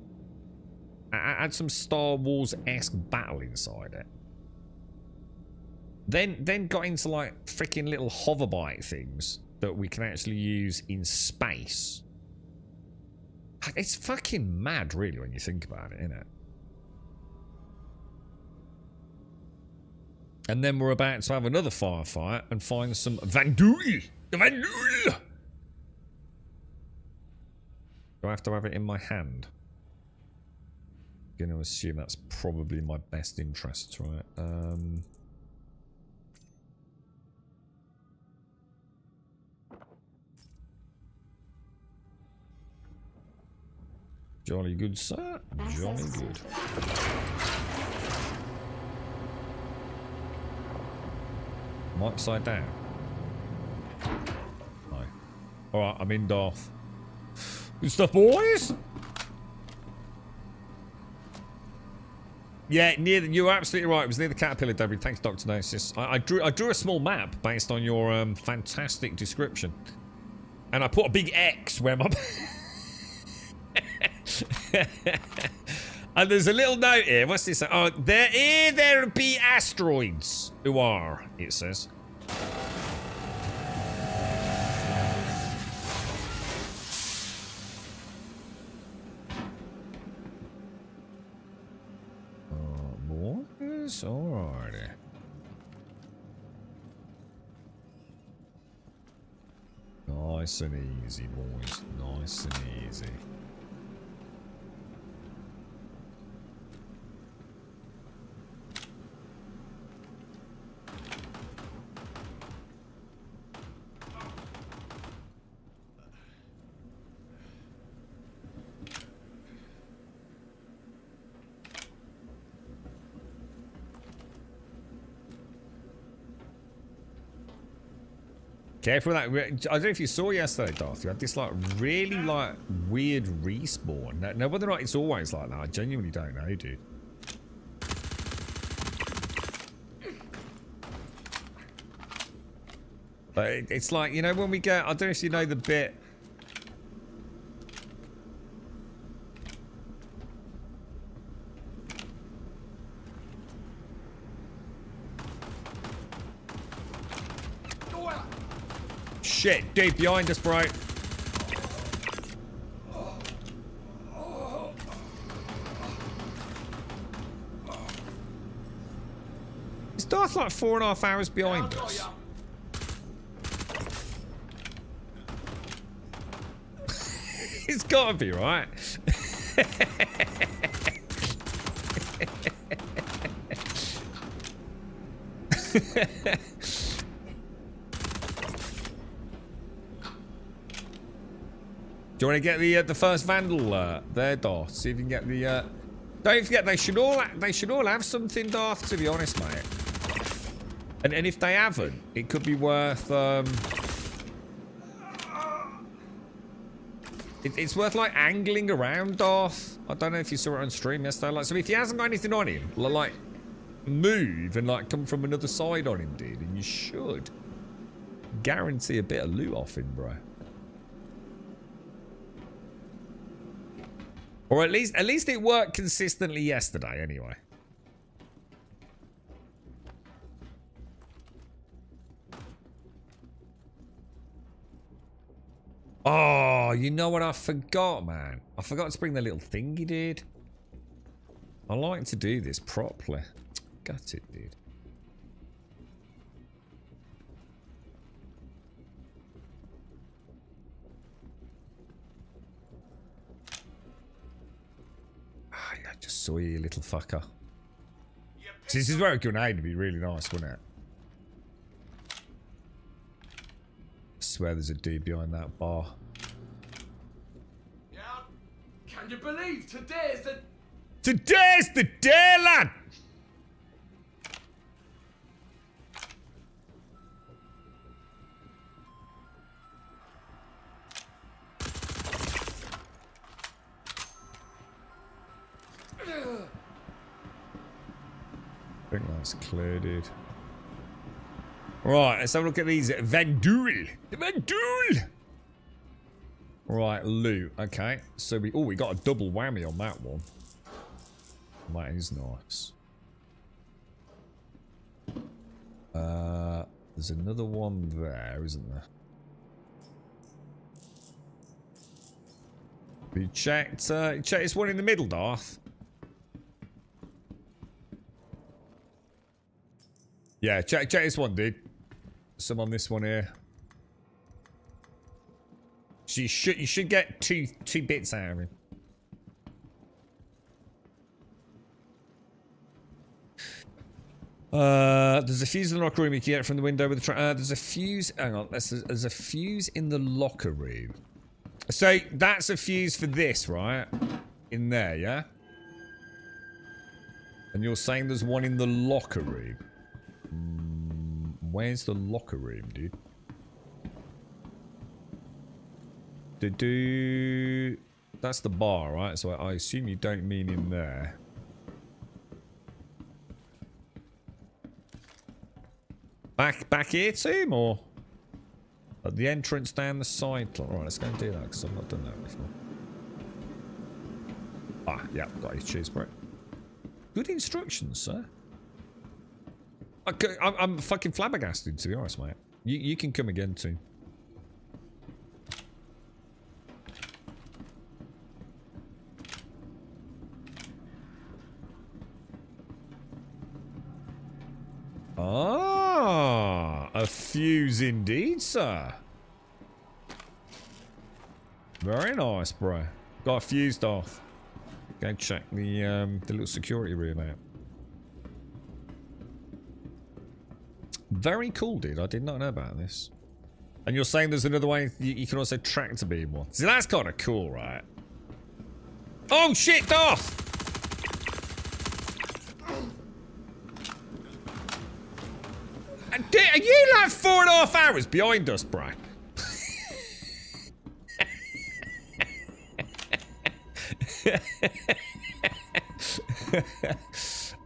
Speaker 2: Add some Star Wars-esque battle inside it. Then got into, like, freaking little hoverbike things that we can actually use in space. It's fucking mad, really, when you think about it, isn't it? And then we're about to have another firefight and find some Vandul. Vandul! Do I have to have it in my hand? I'm going to assume that's probably my best interest, right? Jolly good, sir. Jolly good. I'm upside down. No. Alright, I'm in Darth. Good stuff, boys! Yeah, you're absolutely right. It was near the caterpillar debris. Thanks, Dr. Gnosis. I drew a small map based on your fantastic description. And I put a big X where my... And there's a little note here. What's this? Oh, there be asteroids who are, it says. Boys, alrighty. Nice and easy, boys. Nice and easy. Careful with that. I don't know if you saw yesterday, Darth. You had this like really like weird respawn. Now whether or not it's always like that, I genuinely don't know, dude. But it's like, you know, when we get, I don't know if you know the bit. Shit, dude, behind us, bro. Is Darth like 4.5 hours behind us? It's gotta be, right? Do you want to get the first Vandal there, Darth? See if you can get the. Don't forget they should all have something, Darth. To be honest, mate. And if they haven't, it could be worth. It's worth like angling around, Darth. I don't know if you saw it on stream yesterday. Like, so if he hasn't got anything on him, like move and like come from another side on him, dude, and you should guarantee a bit of loot off him, bro. Or at least it worked consistently yesterday, anyway. Oh, you know what I forgot, man? I forgot to bring the little thingy, dude. I like to do this properly. Got it, dude. I just saw you, little fucker. See, this is where a grenade would be really nice, wouldn't it? I swear there's a dude behind that bar.
Speaker 14: Yeah. Can you believe today's the...
Speaker 2: Today's the day, lad! think that's clear, dude. Right, let's have a look at these. Vandul. Vandul! Right, loot. Okay. So we got a double whammy on that one. That is nice. There's another one there, isn't there? We checked this one in the middle, Darth. Yeah, check this one, dude. Some on this one here. So you should get two bits out of it. There's a fuse in the locker room you can get from the window with the there's a fuse. Hang on, there's a fuse in the locker room. So that's a fuse for this, right? In there, yeah? And you're saying there's one in the locker room? Where's the locker room, dude? That's the bar, right? So I assume you don't mean in there. Back here too, or at the entrance down the side? Alright, let's go and do that because I've not done that before. Ah, yeah, got his cheese break. Good instructions, sir. I'm fucking flabbergasted, to be honest, mate. You can come again too. Ah, a fuse indeed, sir. Very nice, bro. Got fused off. Go check the little security room out. Very cool, dude. I did not know about this. And you're saying there's another way you can also track to beam one. See, that's kind of cool, right? Oh shit, Darth! Are you like 4.5 hours behind us, bro?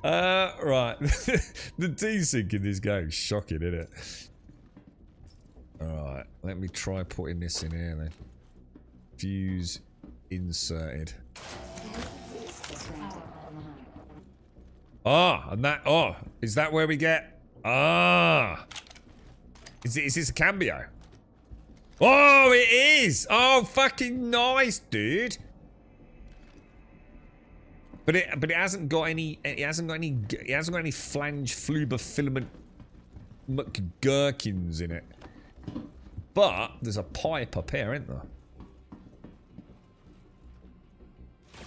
Speaker 2: Right. The desync in this game is shocking, isn't it? Alright, let me try putting this in here then. Fuse inserted. Ah, and that, oh, is that where we get? Ah, is this a cambio? Oh, it is. Oh, fucking nice, dude. But it hasn't got any. It hasn't got any flange fluber filament McGherkins in it. But there's a pipe up here, isn't there?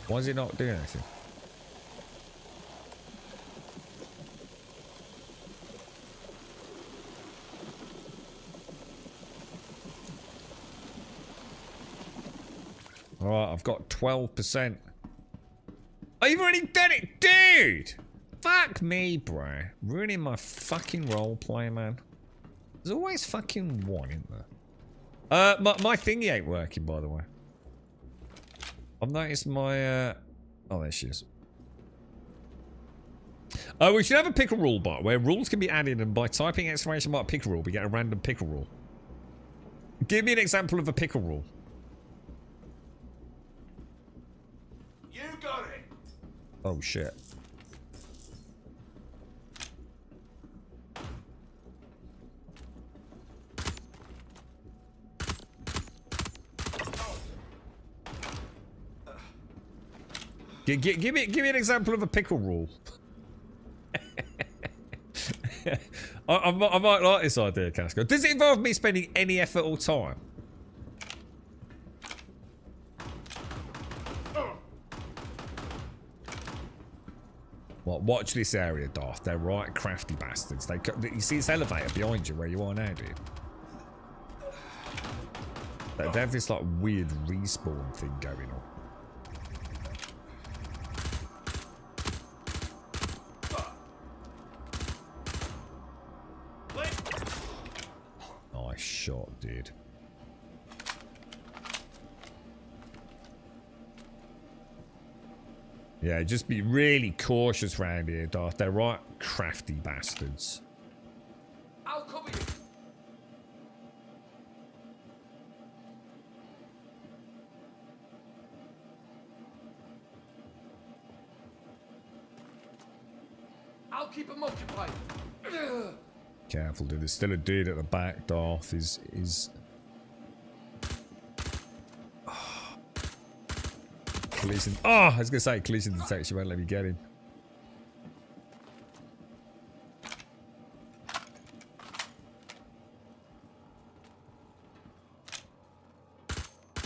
Speaker 2: Why is it not doing anything? Alright, I've got 12%. Oh, you've already done it, dude! Fuck me, bro. Ruining my fucking roleplay, man. There's always fucking one, isn't there? My thingy ain't working, by the way. I've noticed my, oh, there she is. We should have a pickle rule bot where rules can be added, and by typing exclamation mark pickle rule, we get a random pickle rule. Give me an example of a pickle rule.
Speaker 14: You got it.
Speaker 2: Oh shit. Give me an example of a pickle rule. I might like this idea, Casco. Does it involve me spending any effort or time? Watch this area, Darth. They're right crafty bastards. You see this elevator behind you where you are now, dude? They have this like weird respawn thing going on. Nice shot, dude. Yeah, just be really cautious round here, Darth. They're right crafty bastards.
Speaker 14: I'll cover you. I'll keep him occupied.
Speaker 2: Careful, dude. There's still a dude at the back, Darth. Is collision. Oh, I was gonna say collision detection won't let me get him.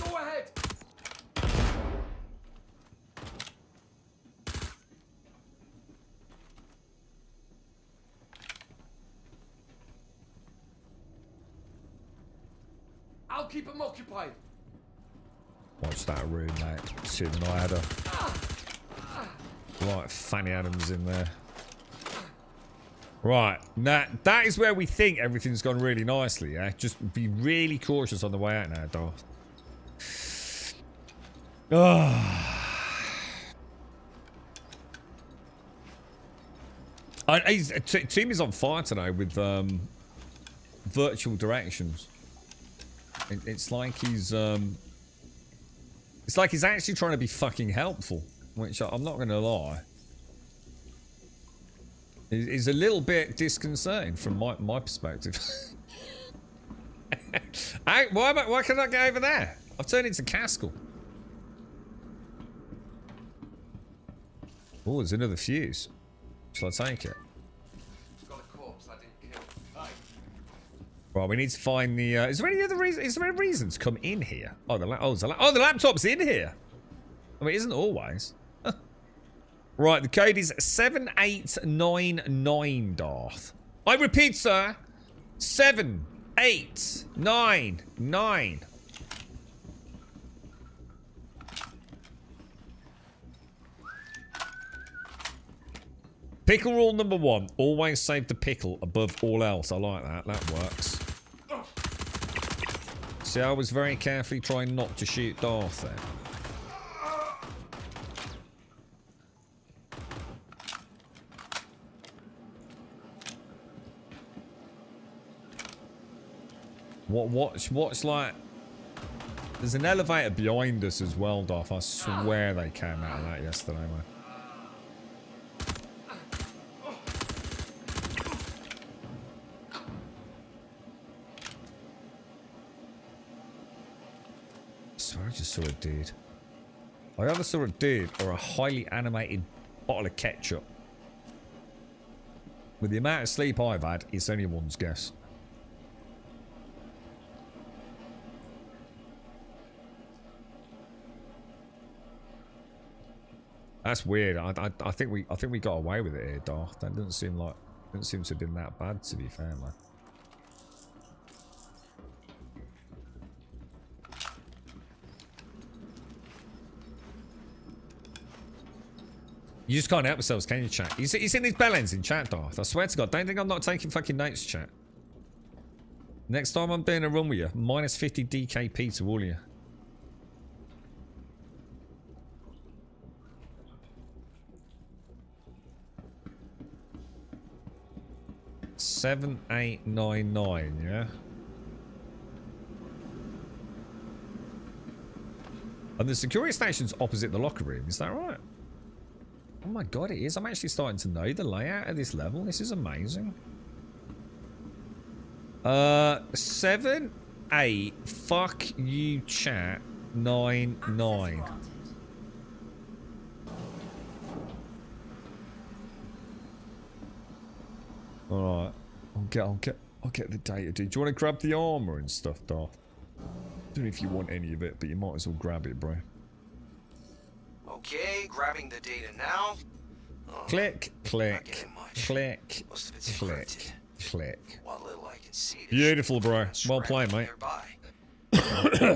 Speaker 14: Go ahead. I'll keep him occupied.
Speaker 2: Watch that room, mate. Shit, I had a right Fanny Adams in there. Right, now that is where we think everything's gone really nicely. Yeah, just be really cautious on the way out now, Darth. Team is on fire today with virtual directions. It's like he's actually trying to be fucking helpful, which I'm not going to lie. It's a little bit disconcerting from my perspective. Why can't I get over there? I've turned into Caskell. Oh, there's another fuse. Shall I take it?
Speaker 14: Got a corpse I didn't kill. Hey.
Speaker 2: Right, we need to find the. Is there any other reason? Is there any reason to come in here? Oh, the laptop's in here. I mean, it isn't always. Right, the code is 7899, Darth. I repeat, sir. 7899. Pickle rule number 1. Always save the pickle above all else. I like that. That works. See, I was very carefully trying not to shoot Darth there. What's like... There's an elevator behind us as well, Darth. I swear they came out of that yesterday, man. I swear I just saw a dude. I either saw a dude or a highly animated bottle of ketchup. With the amount of sleep I've had, it's anyone's guess. That's weird. I think we got away with it here, Darth. That doesn't seem to have been that bad, to be fair, man. You just can't help yourselves, can you, chat? He's in his bellends in chat, Darth. I swear to God, don't think I'm not taking fucking notes, chat. Next time I'm doing a run with you, minus 50 DKP to all of you. $7899, yeah. And the security station's opposite the locker room. Is that right? Oh my God, it is. I'm actually starting to know the layout of this level. This is amazing. 7, 8. Fuck you, chat. 9, 9. All right, I'll get the data, dude. Do you want to grab the armor and stuff, Darth? Don't know if you want any of it, but you might as well grab it, bro.
Speaker 13: Okay, grabbing the data now. Oh,
Speaker 2: click, click, click, click, click.
Speaker 13: What little I can see.
Speaker 2: Beautiful, bro. Well played, mate.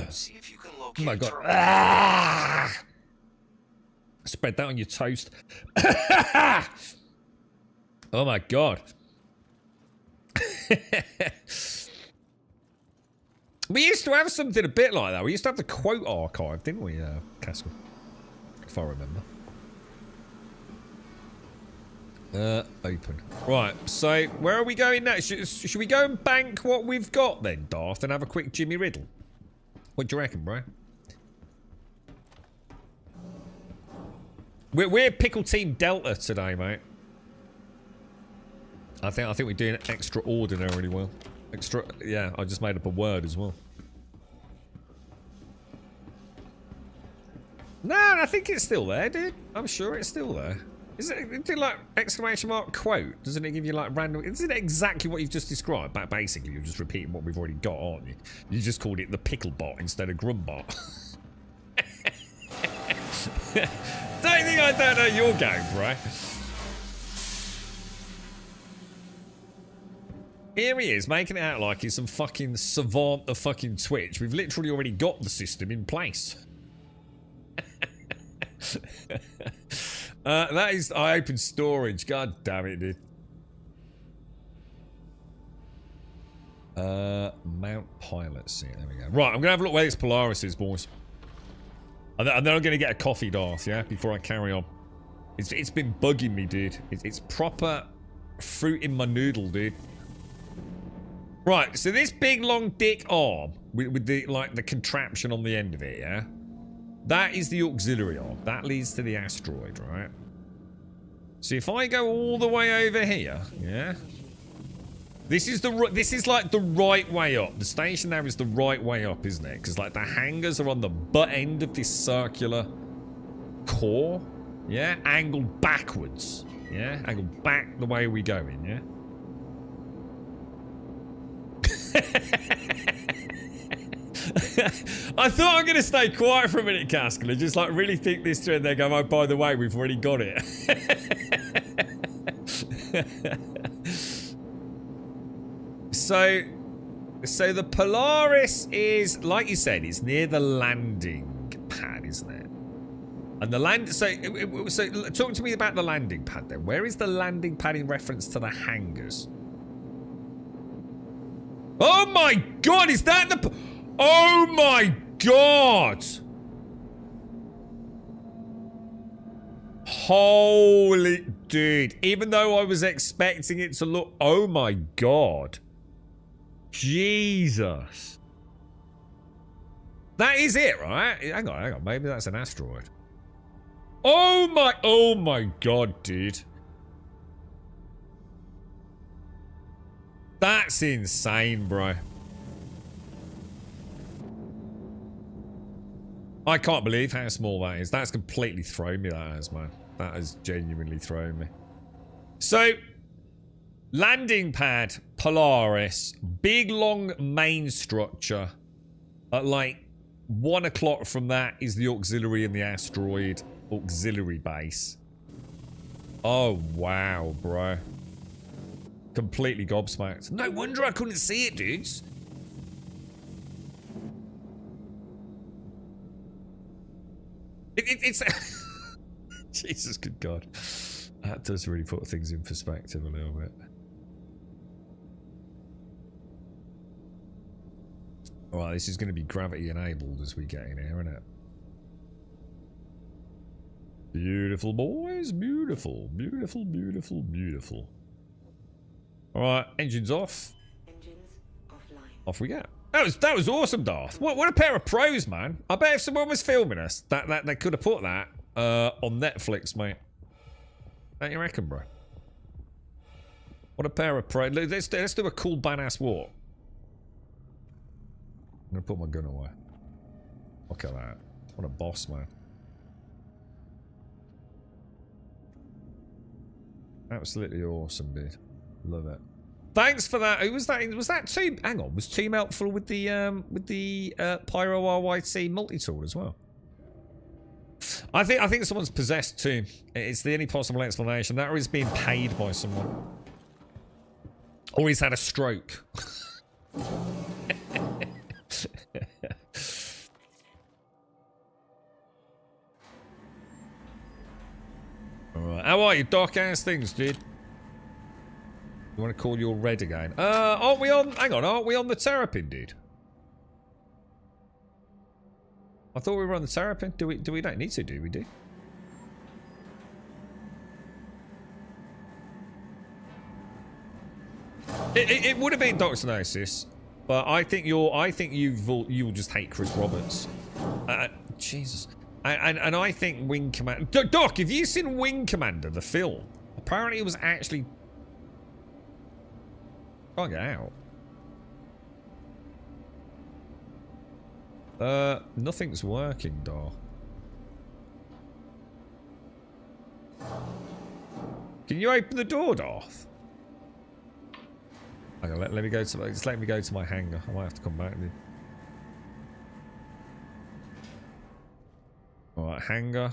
Speaker 13: See if you can locate
Speaker 2: oh my God. Ah! Spread that on your toast. Oh my God. We used to have something a bit like that. We used to have the quote archive, didn't we, Caskell? If I remember. Open. Right, so where are we going now? Should we go and bank what we've got then, Darth, and have a quick Jimmy Riddle? What do you reckon, bro? We're Pickle Team Delta today, mate. I think we're doing extraordinarily well. Yeah, I just made up a word as well. No, I think it's still there, dude. I'm sure it's still there. Is it like exclamation mark quote? Doesn't it give you like random? Isn't it exactly what you've just described? But basically, you're just repeating what we've already got, aren't you? You just called it the pickle bot instead of Grumbot. Don't think I don't know your game, bro. Here he is, making it out like he's some fucking savant of fucking Twitch. We've literally already got the system in place. That is, I opened storage. God damn it, dude. Mount Pilot seat. There we go. Right, I'm gonna have a look where this Polaris is, boys. And then I'm gonna get a coffee, Darth, yeah, before I carry on. It's been bugging me, dude. It's proper fruit in my noodle, dude. Right, so this big long dick arm with the like the contraption on the end of it, yeah. That is the auxiliary arm. That leads to the asteroid, right? So if I go all the way over here, yeah. This is like the right way up. The station there is the right way up, isn't it? Because like the hangars are on the butt end of this circular core, yeah, angled backwards, yeah, angled back the way we're going, yeah. I thought I'm gonna stay quiet for a minute, Caskell, and just like really think this through and then go, oh, by the way, we've already got it. So the Polaris is, like you said, it's near the landing pad, isn't it? And the land. So talk to me about the landing pad then. Where is the landing pad in reference to the hangars? Oh my god, is that the... Oh my god! Holy... Dude, even though I was expecting it to look... Oh my god. Jesus. That is it, right? Hang on. Maybe that's an asteroid. Oh my god, dude. That's insane, bro. I can't believe how small that is. That's completely thrown me, that has, man. That has genuinely thrown me. So, landing pad, Polaris, big long main structure. At like 1 o'clock from that is the auxiliary and the asteroid auxiliary base. Oh, wow, bro. Completely gobsmacked. No wonder I couldn't see it, dudes. It's... Jesus, good God. That does really put things in perspective a little bit. Alright, this is going to be gravity enabled as we get in here, isn't it? Beautiful, boys. Beautiful. Beautiful, beautiful, beautiful. Alright, engines off.
Speaker 7: Engines offline.
Speaker 2: Off we go. That was awesome, Darth. What a pair of pros, man. I bet if someone was filming us, that they could have put that on Netflix, mate. Don't you reckon, bro? What a pair of pros. Let's do a cool badass walk. I'm gonna put my gun away. Look at that. What a boss, man. Absolutely awesome, dude. Love it. Thanks for that. Who was that? Was that Team? Hang on, was Team helpful with the Pyro RYC multi-tool as well? I think someone's possessed Team. It's the only possible explanation. That or he's being paid by someone, or he's had a stroke. Alright, how are you? Dark ass things, dude. You want to call your red again? Aren't we on... Hang on, aren't we on the Terrapin, dude? I thought we were on the Terrapin. Do we don't need to, do we? It would have been Doctor Gnosis, but I think you will just hate Chris Roberts. Jesus. And I think Wing Commander... Doc, have you seen Wing Commander, the film? Apparently it was actually... Can't get out. Nothing's working, Doc. Can you open the door, Darth? Hang on, let me go to... Just let me go to my hangar. I might have to come back to you. Alright, hangar.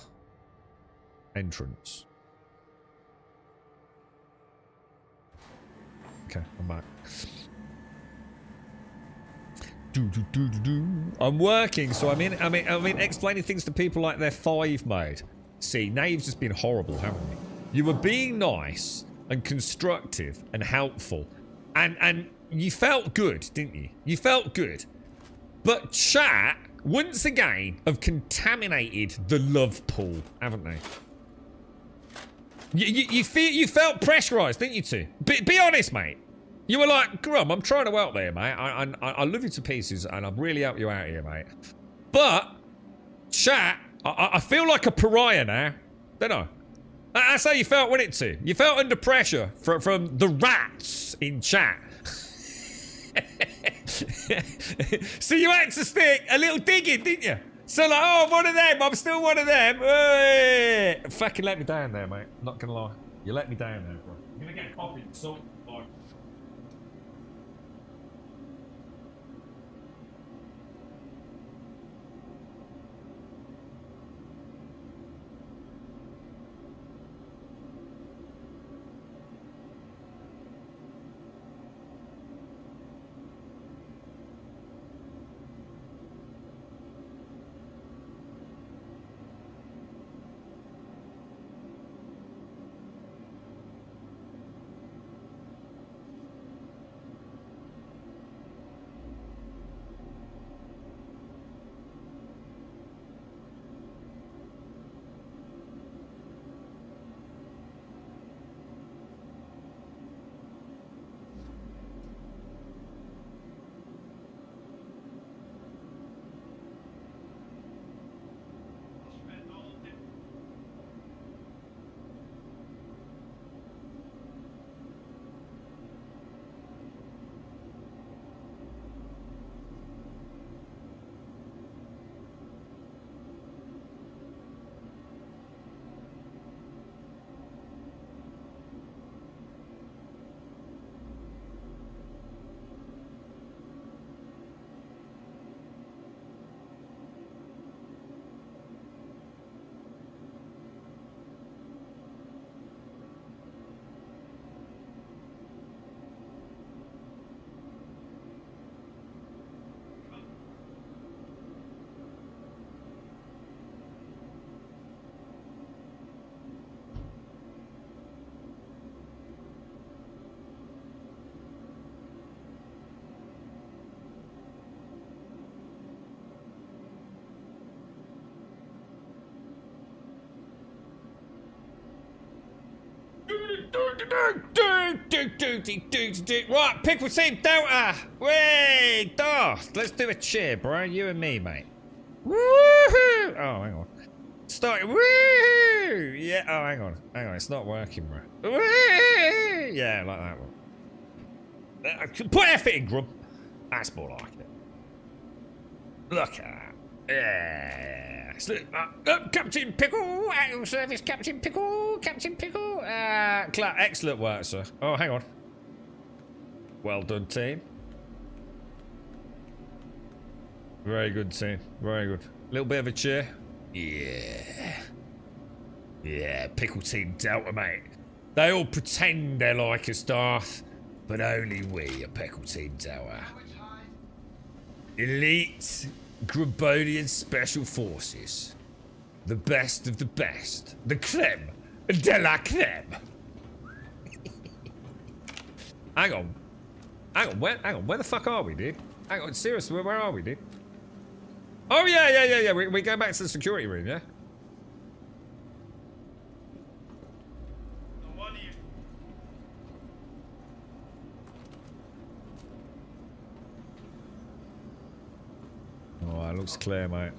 Speaker 2: Entrance. Okay, I'm back. I'm working, so I'm explaining things to people like they're 5 mode. See, now you've just been horrible, haven't you? You were being nice and constructive and helpful. And you felt good, didn't you? You felt good. But chat, once again, have contaminated the love pool, haven't they? You felt pressurised, didn't you two? Be honest, mate. You were like, Grum, I'm trying to help there, mate. I love you to pieces, and I've really helped you out here, mate. But, chat, I feel like a pariah now, don't I? That's how you felt, wasn't it, too? You felt under pressure from the rats in chat. So you had to stick a little digging, didn't you? So like, oh, I'm one of them. I'm still one of them. Hey. Fucking let me down there, mate. Not gonna lie. You let me down there, bro. I'm gonna get a coffee. So, bye. Right, Pickle Team Delta! Way, Darth! Let's do a cheer, bro. You and me, mate. Woohoo! Oh, hang on. Start. Woo! Yeah. Oh, hang on. Hang on. It's not working, bro. Woo! Yeah, like that one. Put effort in, Grub. That's more like it. Look at that. Yeah. Captain Pickle, at your service, Captain Pickle, Captain Pickle. Excellent work, sir. Oh, hang on. Well done, team. Very good, team. Very good. Little bit of a cheer. Yeah. Yeah, Pickle Team Delta, mate. They all pretend they're like us, Darth, but only we are Pickle Team Delta. Elite Grabonian Special Forces. The best of the best. The creme de la creme. Hang on. Where the fuck are we, dude? Hang on, seriously, where are we, dude? Oh, yeah. We go back to the security room, yeah? looks clear, mate.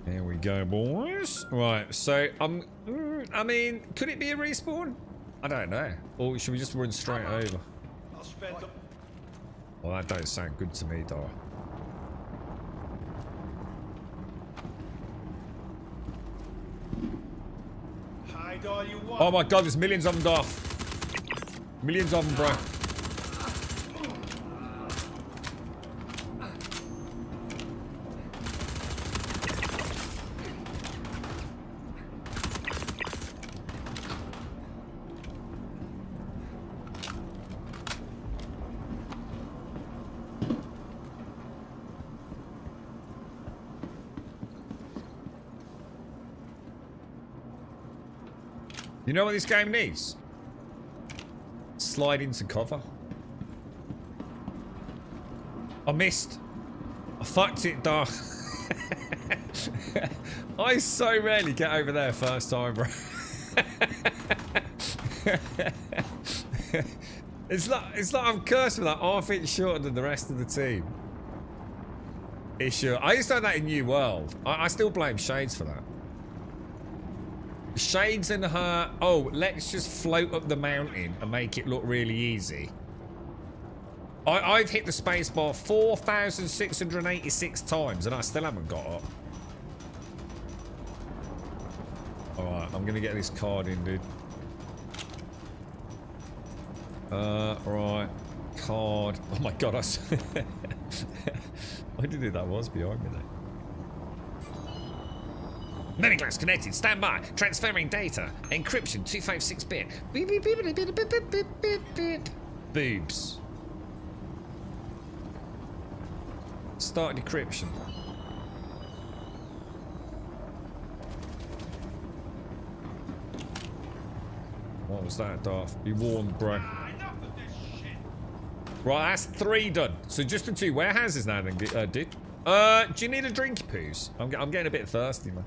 Speaker 2: Here we go, boys. Right, so I mean, could it be a respawn? I don't know. Or should we just run straight over?
Speaker 11: I'll spend them.
Speaker 2: Well, that don't sound good to me, though.
Speaker 11: Hide all you want.
Speaker 2: Oh my god, there's millions of them, Darth. Millions of them, bro. You know what this game needs? Slide into cover. I missed. I fucked it, Darth. I so rarely get over there first time, bro. It's like I'm cursed with like half inch shorter than the rest of the team. It's sure. I used to have that in New World. I still blame Shades for that. Shades and her, oh, let's just float up the mountain and make it look really easy. I've hit the spacebar 4,686 times and I still haven't got up. Alright, I'm gonna get this card in, dude. Right. Card. Oh my god, I didn't know that was behind me there. Memory glass connected. Stand by. Transferring data. Encryption 256-bit. Beep, beep, beep, beep, beep, beep, beep, beep, beep, beep. Boobs. Start decryption. What was that, Darth? Be warned, bro. Right, that's 3 done. So just the 2 warehouses now then, dude. Do you need a drink, Poos? I'm getting a bit thirsty, man.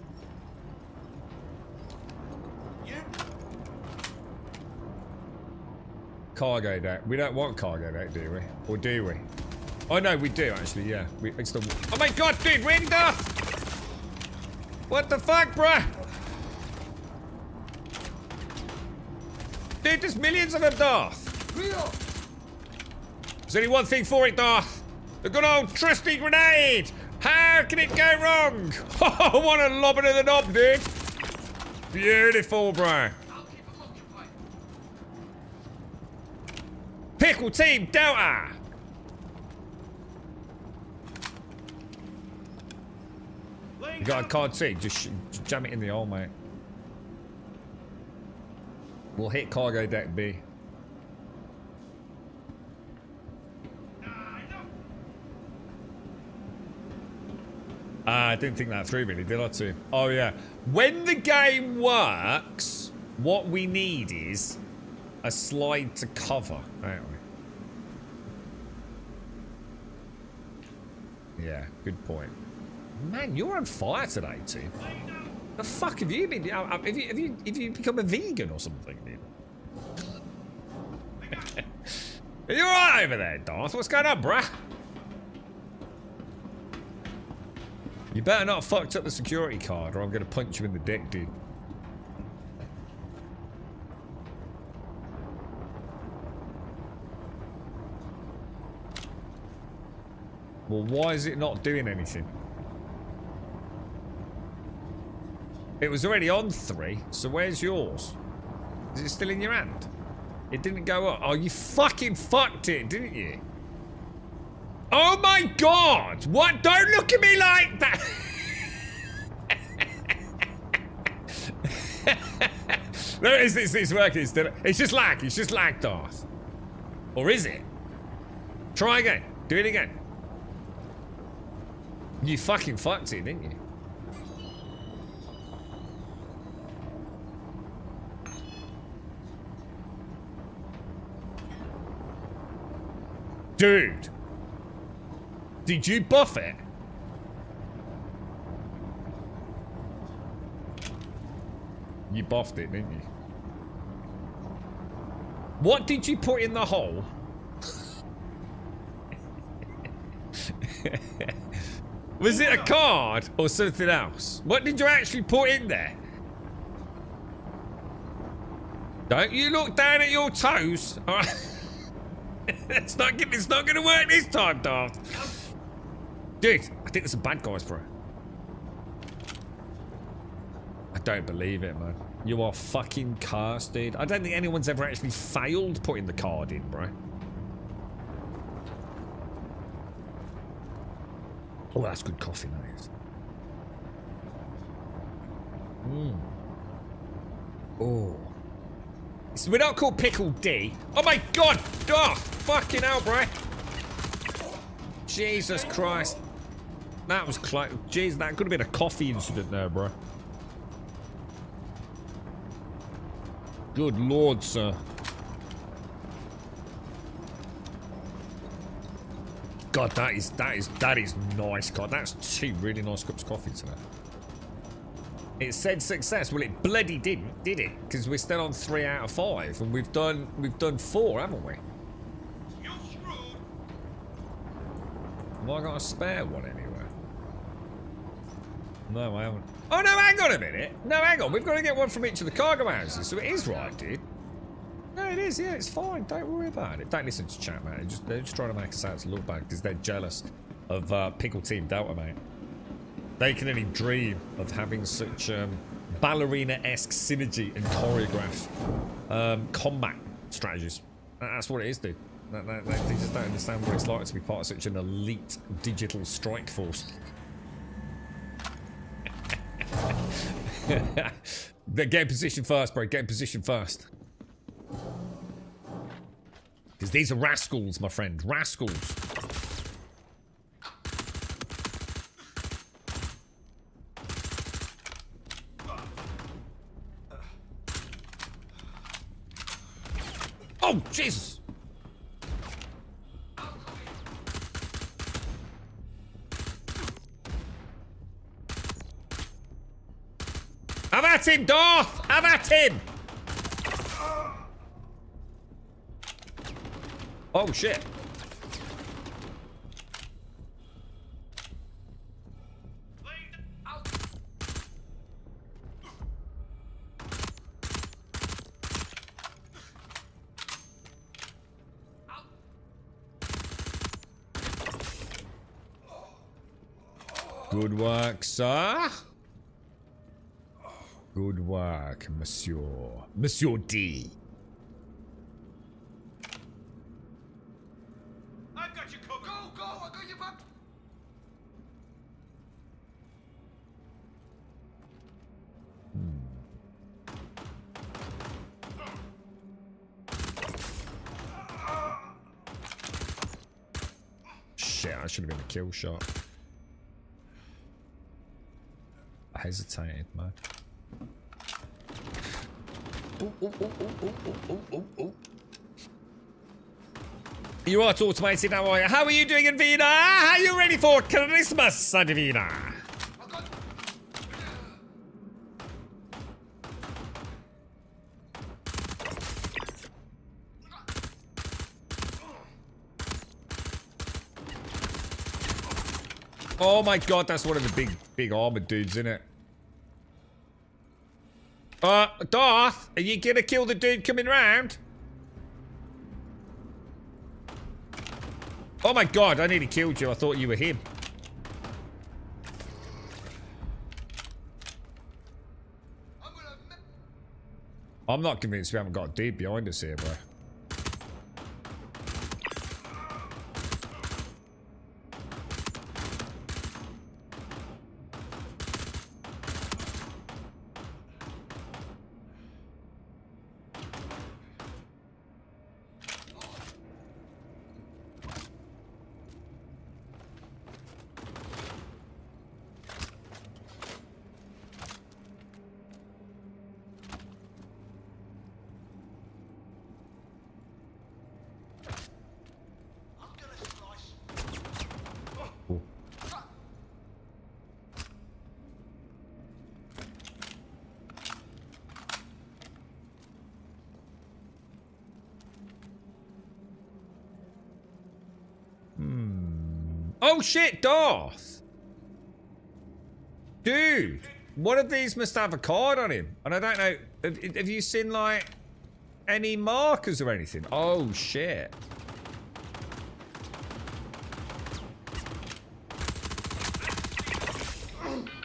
Speaker 2: Cargo deck. We don't want cargo deck, do we? Or do we? Oh no, we do actually. Yeah. It's the. Oh my god, dude, we're in Darth. What the fuck, bruh? Dude, there's millions of them, Darth. There's only one thing for it, Darth. The good old trusty grenade. How can it go wrong? Oh, what a lobbing of the knob, dude. Beautiful, bro. Pickle Team Delta! You got a card C, just jam it in the hole, mate. We'll hit cargo deck B. I didn't think that through really, did I too? Oh yeah. When the game works, what we need is a slide to cover, don't we? Yeah, good point. Man, you're on fire today, too. The fuck have you been? Have you become a vegan or something, dude? Are you alright over there, Darth? What's going on, bruh? You better not have fucked up the security card, or I'm gonna punch you in the dick, dude. Well, why is it not doing anything? It was already on 3, so where's yours? Is it still in your hand? It didn't go up. Oh, you fucking fucked it, didn't you? Oh my god! What? Don't look at me like that! No, it's working still. It's just lag. It's just lag, Darth. Or is it? Try again. Do it again. You fucking fucked it, didn't you? Dude. Did you buff it? You buffed it, didn't you? What did you put in the hole? Was it a card or something else? What did you actually put in there? Don't you look down at your toes. All right. it's not going to work this time, Darth. Dude, I think there's some bad guys, bro. I don't believe it, man. You are fucking cursed, dude. I don't think anyone's ever actually failed putting the card in, bro. Oh, that's good coffee, that is. Oh. We're not called Pickle D. Oh my god! Oh, fucking hell, bro. Jesus Christ. That was close. Jeez, that could have been a coffee incident there, bro. Good lord, sir. God, that is nice, God. That's 2 really nice cups of coffee today. It said success. Well, it bloody didn't, did it? Because we're still on 3 out of 5, and we've done 4, haven't we?
Speaker 11: You're screwed.
Speaker 2: Have I got a spare one anywhere? No, I haven't. Oh no, hang on a minute. No, hang on. We've got to get one from each of the cargo houses, so it is right, dude. No, it is. Yeah, it's fine. Don't worry about it. Don't listen to chat, man. They're just trying to make us out to look bad because they're jealous of Pickle Team Delta, mate. They can only dream of having such ballerina-esque synergy and choreographed combat strategies. That's what it is, dude. They just don't understand what it's like to be part of such an elite digital strike force. Get in position first, bro. Get in position first. Because these are rascals, my friend. Rascals. Oh, Jesus. Have at him, Darth! Have at him! Oh, shit. Good work, sir. Good work, Monsieur. Monsieur D.
Speaker 11: I've got you covered. Go! I got you back.
Speaker 2: Shit, I should have been a kill shot. I hesitated, man. You are automated now, are you? How are you doing in Vienna? Are you ready for Christmas in Vienna? Oh my god, that's one of the big armored dudes, isn't it? Darth, are you gonna kill the dude coming round? Oh my god, I nearly killed you. I thought you were him. I'm not convinced we haven't got a dude behind us here, bro. Oh shit, Darth! Dude! One of these must have a card on him. And I don't know, have you seen like any markers or anything? Oh shit.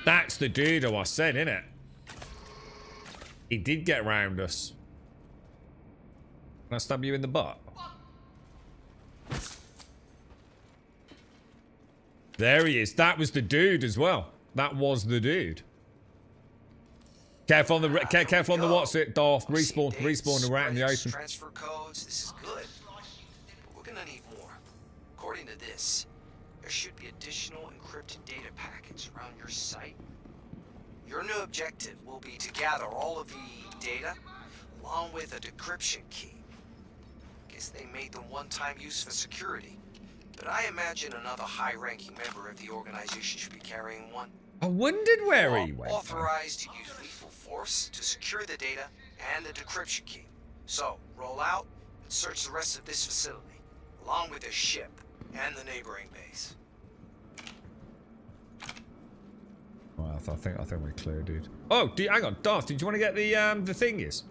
Speaker 2: That's the dude who I said, innit? He did get round us. Can I stab you in the butt? There he is. That was the dude as well. That was the dude. Careful on the careful on the what's it, Darth. Respawn right in the open.
Speaker 13: Transfer codes. This is good. But we're gonna need more. According to this, there should be additional encrypted data packets around your site. Your new objective will be to gather all of the data, along with a decryption key. Guess they made them one-time use for security, but I imagine another high-ranking member of the organization should be carrying one.
Speaker 2: I wondered where he went.
Speaker 13: Authorized to use lethal force to secure the data and the decryption key. So, roll out and search the rest of this facility, along with the ship and the neighboring base.
Speaker 2: Well, I think we're clear, dude. Oh, hang on, Darth. Did you want to get the thingies?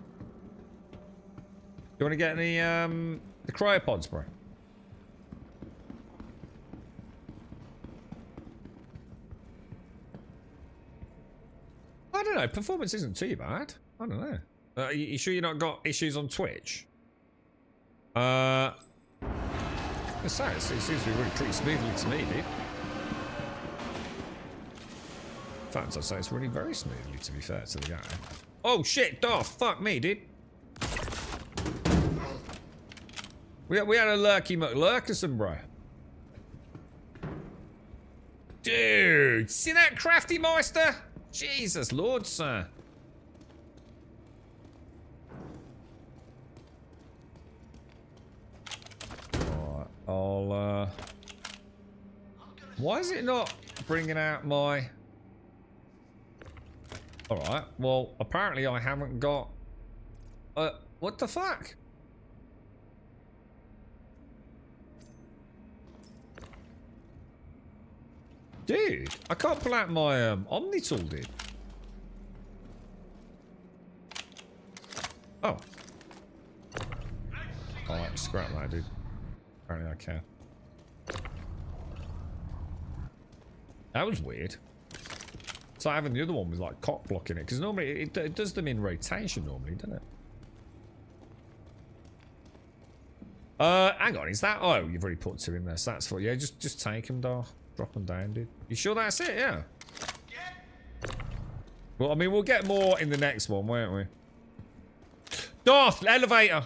Speaker 2: Do you want to get the cryopods, bro? I don't know. Performance isn't too bad. I don't know. You sure you not got issues on Twitch? It seems to be really pretty smoothly to me, dude. In fact, I'd say it's running very smoothly, to be fair to the guy. Oh shit, Darth, fuck me, dude. We had a lurky McLurkerson, bro. Dude, see that crafty meister? Jesus Lord, sir. Alright, I'll why is it not bringing out my... Alright, well, apparently I haven't got... what the fuck? Dude, I can't pull out my Omni tool, dude. Oh. Alright, scrap that, dude. Apparently I can. That was weird. It's like having the other one with like cock blocking it, because normally it does them in rotation normally, doesn't it? Hang on, is that... Oh, you've already put two in there, so that's for... Yeah, just take them, Darth. Drop them down, dude. You sure that's it? Yeah. Well, I mean, we'll get more in the next one, won't we? Darth, elevator!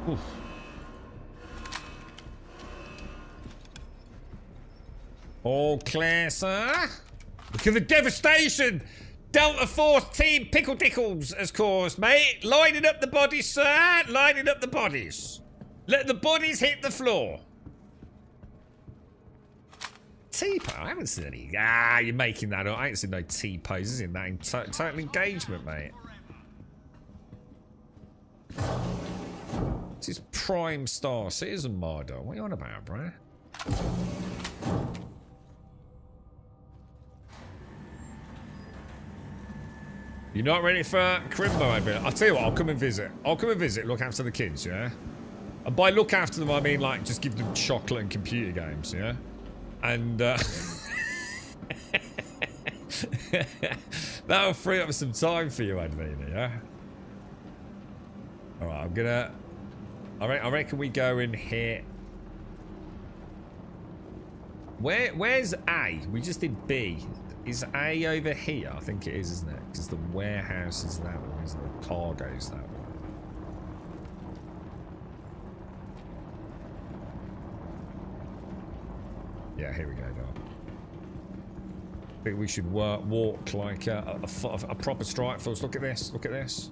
Speaker 2: Oof. All clear, sir. Look at the devastation Delta Force Team Pickle Dickles has caused, mate. Lining up the bodies, sir. Lining up the bodies. Let the bodies hit the floor. T-pose? I haven't seen any. Ah, you're making that up. I ain't seen no T-poses in that in total engagement, mate. This is Prime Star Citizen Mardo. What are you on about, bruh? You're not ready for Crimbo, I bet. I'll tell you what, I'll come and visit. I'll come and visit, look after the kids, yeah? And by look after them, I mean, like, just give them chocolate and computer games, yeah? And, that'll free up some time for you, Advina, yeah? Alright, I'm gonna... I reckon we go in here. Where's A? We just did B. Is A over here? I think it is, isn't it? Because the warehouse is that one, isn't it? The cargo's that one. Yeah, here we go, Dog. think we should walk like a proper strike force. Look at this. Look at this.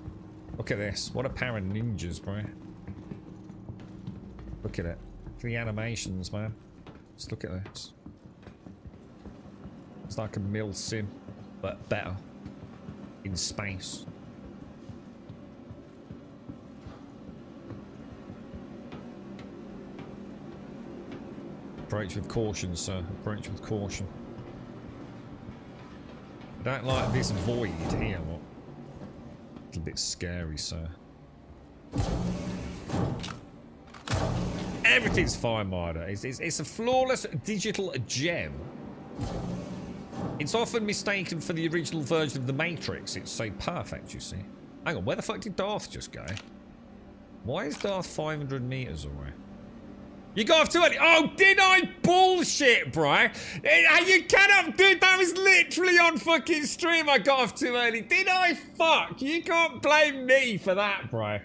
Speaker 2: Look at this. What a pair of ninjas, bro. Look at it. Look at the animations, man. Just look at this. It's like a mill sim, but better. In space. Approach with caution, sir. Approach with caution. I don't like this void here. What? A little bit scary, sir. Everything's fine, Marder. It's a flawless digital gem. It's often mistaken for the original version of the Matrix. It's so perfect, you see. Hang on, where the fuck did Darth just go? Why is Darth 500 meters away? You got off too early. Oh, did I bullshit, bro? You cannot, dude. That was literally on fucking stream. I got off too early. Did I fuck? You can't blame me for that, bro.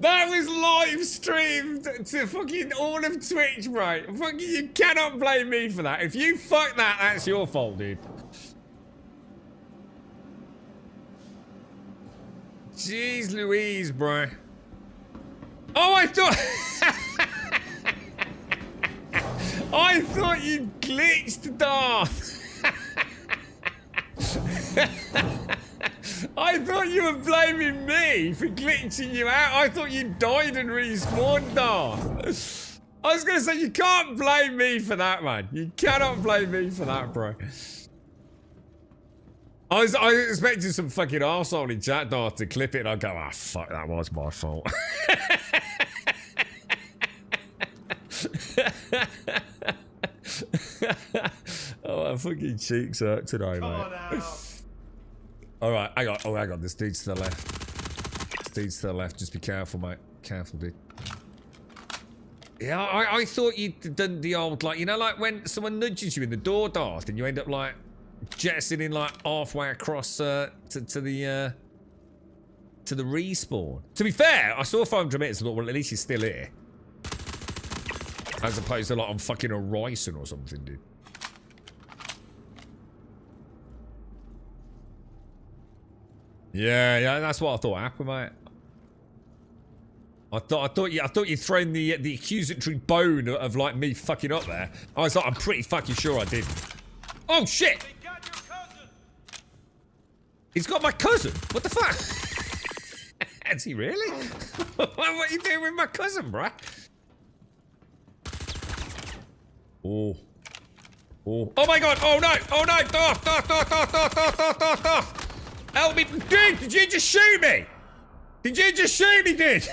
Speaker 2: That was live streamed to fucking all of Twitch, bro. Fucking, you cannot blame me for that. If you fuck that, that's your fault, dude. Jeez Louise, bro. Oh, I thought... I thought you glitched, Darth. I thought you were blaming me for glitching you out. I thought you died and respawned, Darth. I was going to say, you can't blame me for that, man. You cannot blame me for that, bro. I was expecting some fucking arsehole in chat, Darth, to clip it, and I'd go, ah, fuck, that was my fault. Oh, my fucking cheeks hurt today, mate. Alright, hang on, this dude's to the left. This dude's to the left, just be careful, mate. Careful, dude. Yeah, I thought you'd done the old, like, you know, like when someone nudges you in the door, Darth, and you end up, like, jettisoning like halfway across to the respawn. To be fair, I saw 500 meters and thought, well, at least he's still here. As opposed to like I'm fucking Horizon or something, dude. Yeah, that's what I thought happened, mate. I thought you'd thrown the accusatory bone of like me fucking up there. I was like, I'm pretty fucking sure I did. Oh shit! He's got my cousin. What the fuck? Has he really? What are you doing with my cousin, bruh? Oh. Oh. Oh my god. Oh no. Oh no. Darth. Help me. Dude, did you just shoot me? Did you just shoot me, dude?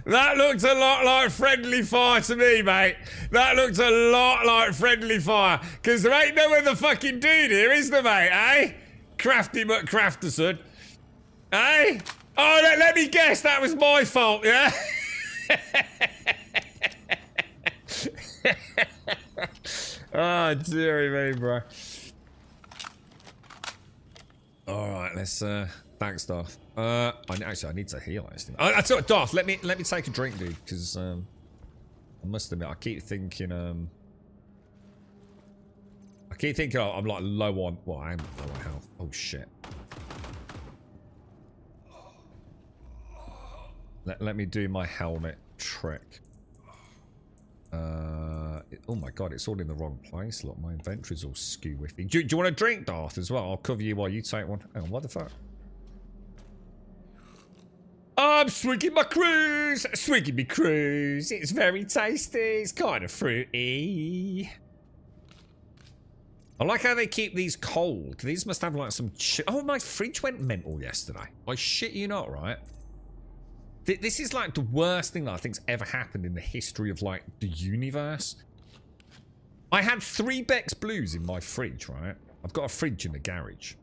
Speaker 2: That looked a lot like friendly fire to me, mate. That looked a lot like friendly fire. Because there ain't no other fucking dude here, is there, mate, eh? Crafty McCrafterson. Eh? Oh, let me guess, that was my fault, yeah? Oh, dearie me, bro. Alright, let's, thanks, Darth. Actually, I need to heal, actually. I tell you what, Darth, let me take a drink, dude, because, I must admit, I keep thinking, I'm like low on, well, I am low on health. Oh, shit. Let me do my helmet trick. Oh my god, it's all in the wrong place. Look, my inventory's all skew-whiffy. Do you want a drink, Darth, as well? I'll cover you while you take one. Hang on, what the fuck? I'm swigging my cruise! Swigging me cruise! It's very tasty, it's kind of fruity. I like how they keep these cold. These must have like some oh, my fridge went mental yesterday. I shit you not, right? This is like the worst thing that I think's ever happened in the history of like the universe. I had 3 Beck's Blues in my fridge, right? I've got a fridge in the garage.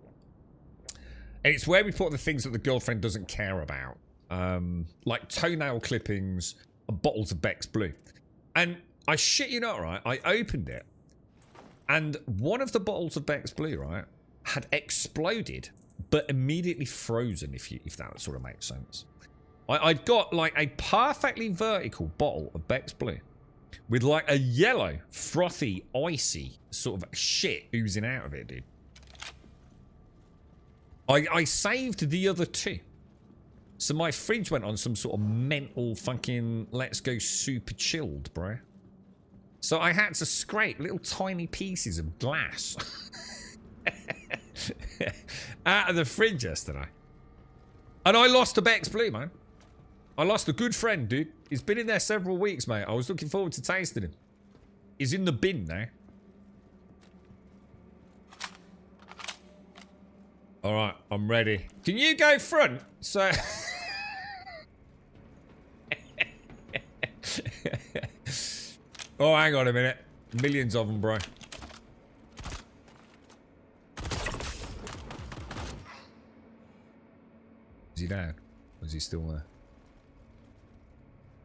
Speaker 2: And it's where we put the things that the girlfriend doesn't care about. Like toenail clippings and bottles of Beck's Blue. And I shit you not, right? I opened it. And one of the bottles of Beck's Blue, right, had exploded, but immediately frozen, if that sort of makes sense. I'd got like a perfectly vertical bottle of Beck's Blue with like a yellow, frothy, icy sort of shit oozing out of it, dude. I saved the other two. So my fridge went on some sort of mental fucking let's go super chilled, bro. So I had to scrape little tiny pieces of glass out of the fridge yesterday. And I lost a Beck's Blue, man. I lost a good friend, dude. He's been in there several weeks, mate. I was looking forward to tasting him. He's in the bin now. Alright, I'm ready. Can you go front? So... oh, hang on a minute. Millions of them, bro. Is he down? Or is he still there?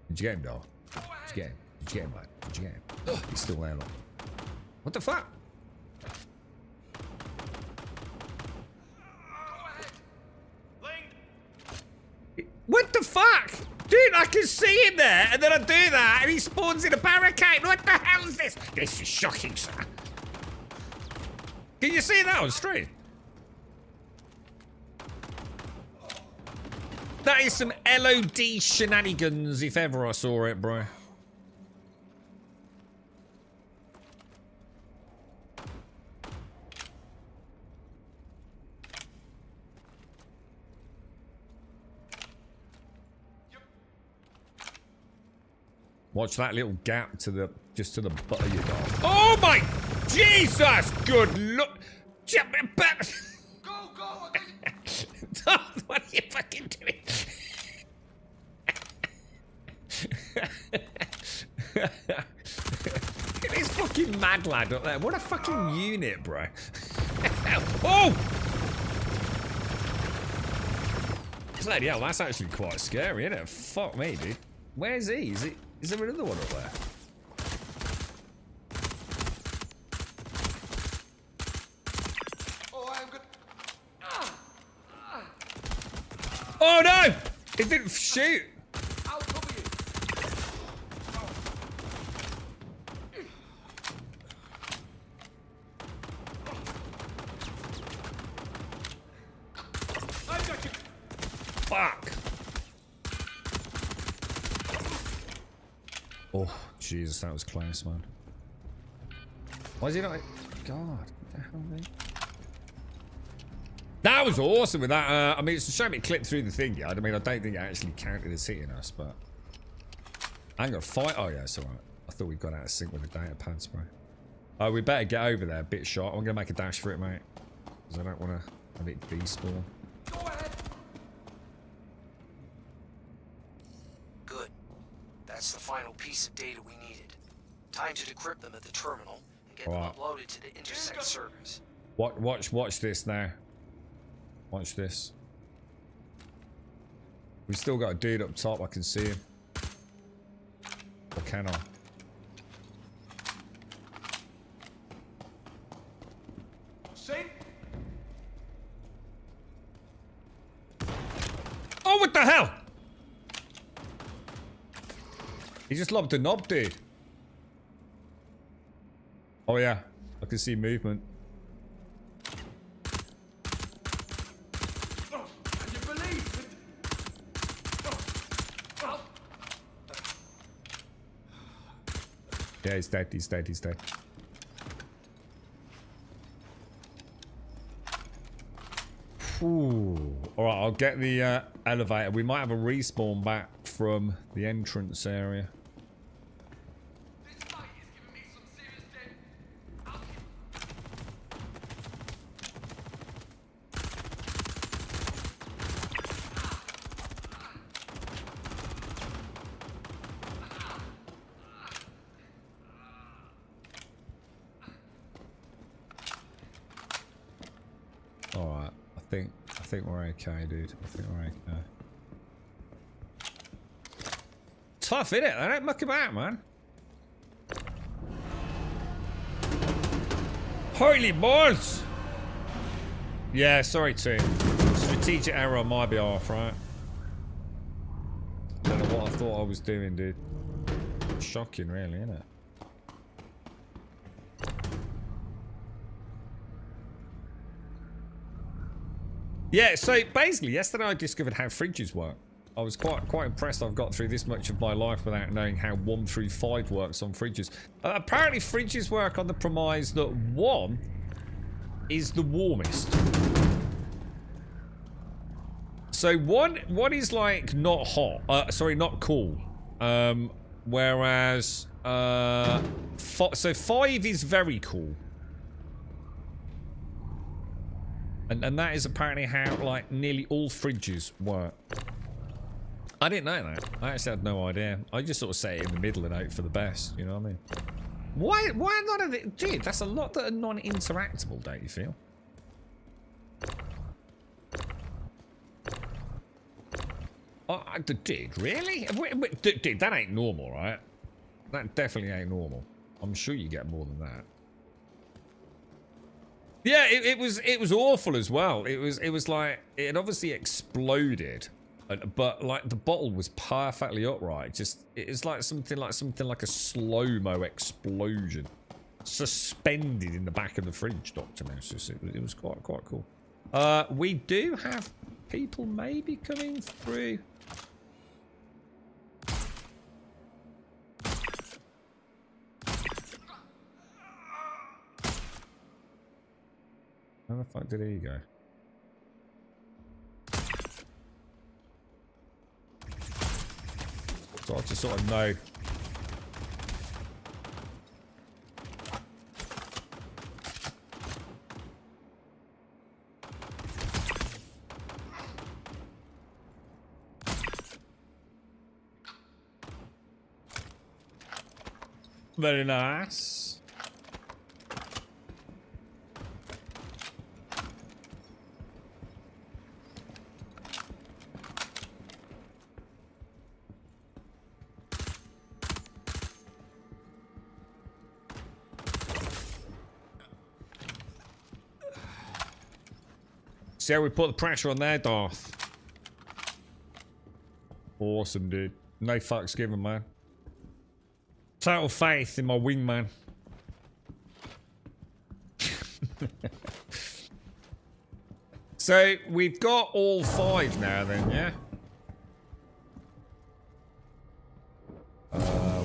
Speaker 2: Did you get him, dog? Did you get him? Did you get him, mate? Did you get him? He's still there, look. What the fuck? What the fuck? Dude, I can see him there, and then I do that, and he spawns in a barricade. What the hell is this? This is shocking, sir. Can you see that on stream? That is some LOD shenanigans, if ever I saw it, bro. Watch that little gap to the just to the butt of your dog. Oh my Jesus! Good look.
Speaker 14: Go, go!
Speaker 2: What are you fucking doing? Look at this fucking mad lad up there. What a fucking unit, bro. Oh! Bloody hell, that's actually quite scary, isn't it? Fuck me, dude. Where's he? Is there another one up there?
Speaker 14: Oh, I'm good.
Speaker 2: Oh no! It didn't shoot.
Speaker 14: I'll cover you.
Speaker 11: I got you.
Speaker 2: Fuck. Oh, Jesus, that was close, man. Why is he not... God, what the hell, mate? That was awesome with that. I mean, it's a shame it clipped through the thing, yeah. I mean, I don't think it actually counted as hitting us, but... I'm gonna fight... Oh, yeah, it's alright. I thought we got out of sync with the data pads, bro. Oh, we better get over there a bit short. I'm gonna make a dash for it, mate. Because I don't want to have it despawn.
Speaker 14: Go ahead.
Speaker 13: Good. That's the final piece of data we needed. Time to decrypt them at the terminal and get them uploaded to the intersect servers.
Speaker 2: Watch this now. Watch this. We've still got a dude up top. I can see him. Or can I?
Speaker 14: See?
Speaker 2: Oh, what the hell? He just lobbed a knob, dude. Oh yeah, I can see movement.
Speaker 14: Oh, can you believe it? Oh.
Speaker 2: Yeah, he's dead, he's dead, he's dead. Ooh. Alright, I'll get the elevator. We might have a respawn back from the entrance area. Alright, I think we're okay, dude. I think we're okay. Tough, innit? They don't muck about, man. Holy balls! Yeah, sorry, team. Strategic error on my behalf, right? don't know what I thought I was doing, dude. Shocking, really, isn't it? Yeah, so basically, yesterday I discovered how fridges work. I was quite impressed I've got through this much of my life without knowing how 1 through 5 works on fridges. Apparently, fridges work on the premise that 1 is the warmest. So one is like not hot. Sorry, not cool. Whereas so 5 is very cool. And that is apparently how, like, nearly all fridges work. I didn't know that. I actually had no idea. I just sort of set it in the middle and hope for the best, you know what I mean? Why none of it? Dude, that's a lot that are non-interactable, don't you feel? Oh, dude, really? Dude, that ain't normal, right? That definitely ain't normal. I'm sure you get more than that. Yeah, it was awful as well. It was like, it had obviously exploded, but like the bottle was perfectly upright. Just, it's like something like a slow-mo explosion, suspended in the back of the fridge, Dr. Mouses. It was quite cool. We do have people maybe coming through. Where the fuck did he go? So I just sort of know. Very nice. See how we put the pressure on there, Darth? Awesome, dude. No fucks given, man. Total faith in my wingman. So, we've got all 5 now then, yeah?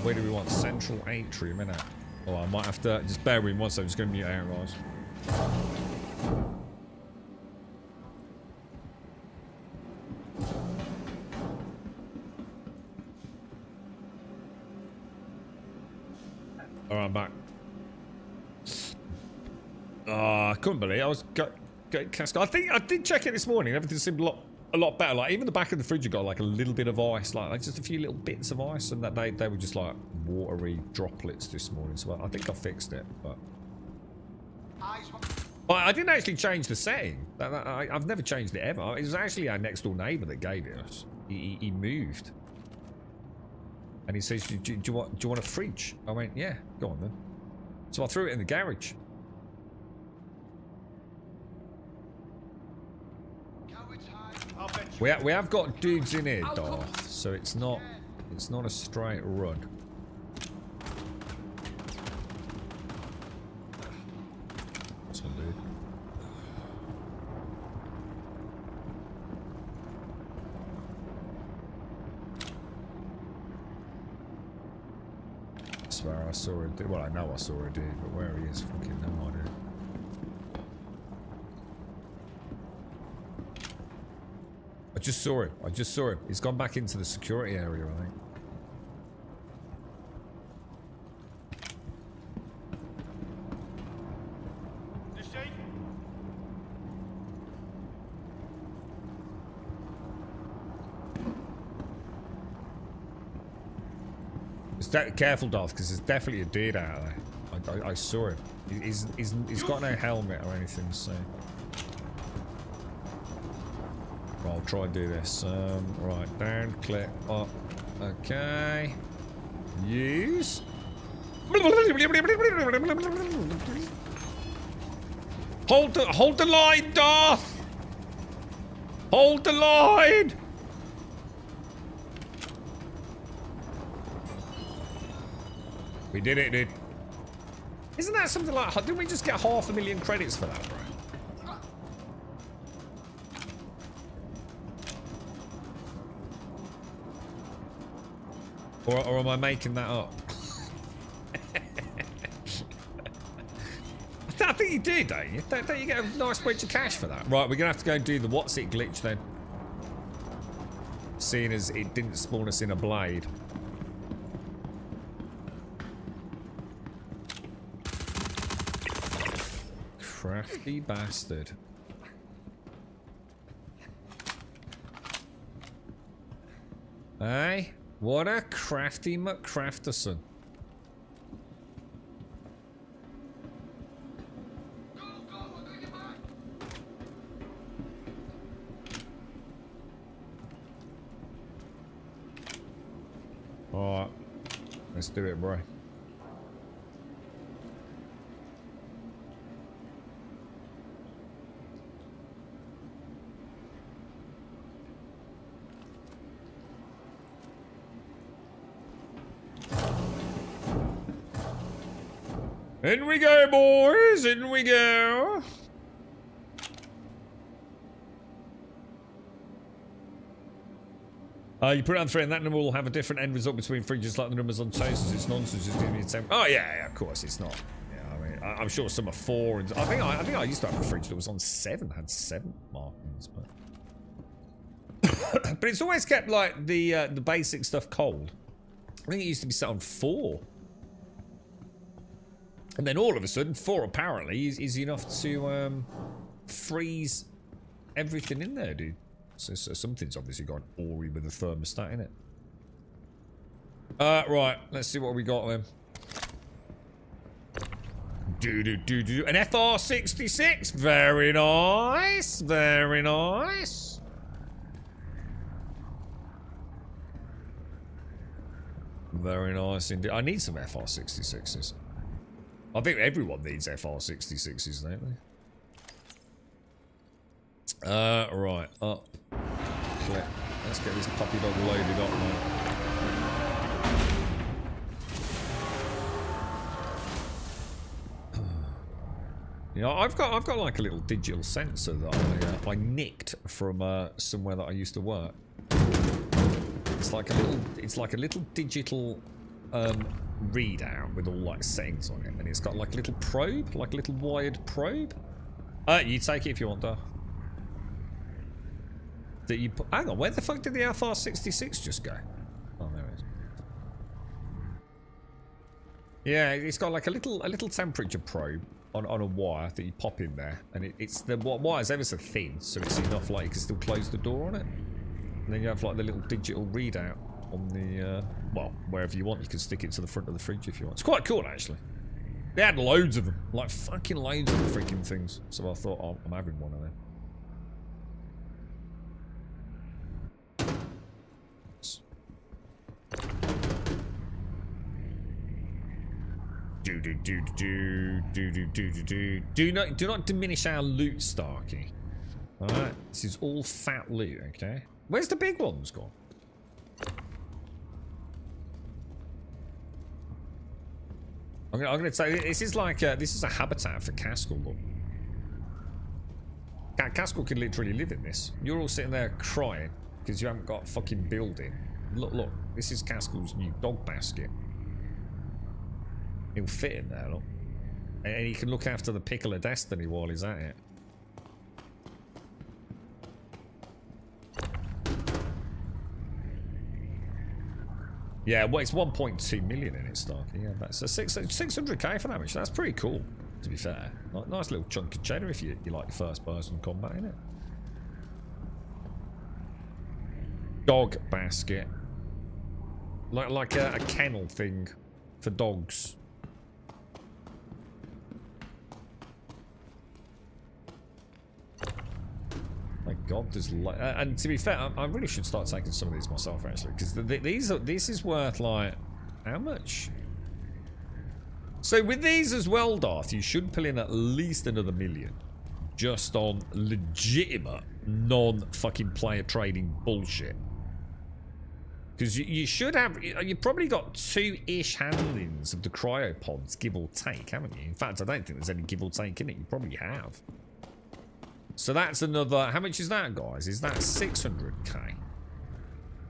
Speaker 2: Where do we want? Central atrium, innit? Oh, I might have to... Just bear with me once, I'm just going to mute out, guys. Alright, I'm back. I couldn't believe it. I was getting cascade. I think I did check it this morning. Everything seemed a lot better. Like, even the back of the fridge had got like a little bit of ice, like just a few little bits of ice, and that they were just like watery droplets this morning. So I think I fixed it, but I didn't actually change the setting. I've never changed it ever. It was actually our next door neighbour that gave it us. He moved. And he says, do you want a fridge? I went, yeah, go on then. So I threw it in the garage. We have got dudes in here, Darth, so it's not a straight run. This one, dude. I swear I saw a dude. Well, I know I saw a dude, but where he is, fucking no idea. I just saw him. He's gone back into the security area, I think. Careful, Darth, because there's definitely a dude out there. I saw him. He's got no helmet or anything, so... I'll try and do this. Right, down, click, up. Okay. Use. Hold the line, Darth! Hold the line! We did it, dude. Isn't that something like... Didn't we just get 500,000 credits for that, bro? Or am I making that up? I think you do, don't you? Don't you get a nice wedge of cash for that? Right, we're going to have to go and do the what's it glitch then. Seeing as it didn't spawn us in a blade. Crafty bastard. Hey, what a crafty McCrafterson. Alright, let's do it, bro. In we go, boys! In we go! You put it on 3 and that number will have a different end result between 3, just like the numbers on toasters. It's nonsense. Just give me a 10. Oh yeah, of course it's not. Yeah, I mean, I'm sure some are 4. And I think I used to have a fridge that was on 7, had 7 markings, but but it's always kept like the basic stuff cold. I think it used to be set on 4, and then all of a sudden 4 apparently is enough to freeze everything in there, dude. So something's obviously got Ori with a thermostat in it. Right, let's see what we got then. An FR66, very nice, very nice. Very nice indeed. I need some FR66s. I think everyone needs FR66s, don't they? Right, up. Click. Let's get this puppy dog loaded up, man. Yeah, I've got like a little digital sensor that I nicked from somewhere that I used to work. It's like a little digital readout with all like settings on it, and it's got like a little probe, like a little wired probe. You take it if you want, though. That you put, hang on, where the fuck did the FR66 just go? Oh, there it is. Yeah, it's got like a little temperature probe on a wire that you pop in there, and it's the wire's ever so thin, so it's enough like you can still close the door on it. And then you have like the little digital readout on the well, wherever you want. You can stick it to the front of the fridge if you want. It's quite cool actually. They had loads of them, like fucking loads of the freaking things. So I thought, oh, I'm having one of them. Do not diminish our loot, Starkey. Alright, this is all fat loot, okay? Where's the big ones gone? I'm gonna say this is like this is a habitat for Caskell. Look, Caskell can literally live in this. You're all sitting there crying because you haven't got a fucking building. Look, this is Caskell's new dog basket. He'll fit in there, look. And he can look after the pickle of destiny while he's at it. Yeah, well, it's 1.2 million in it, Starkey. Yeah, that's a 600k for that much. That's pretty cool, to be fair. Nice little chunk of cheddar if you like first-person combat, innit? Dog basket. Like a kennel thing for dogs. My God, there's and to be fair, I really should start taking some of these myself actually, because this is worth like how much? So with these as well, Darth, you should pull in at least another 1 million, just on legitimate non-fucking player trading bullshit. Because you should have, you've probably got 2-ish handlings of the cryopods, give or take, haven't you? In fact, I don't think there's any give or take in it. You probably have. So that's another, how much is that, guys? Is that 600k?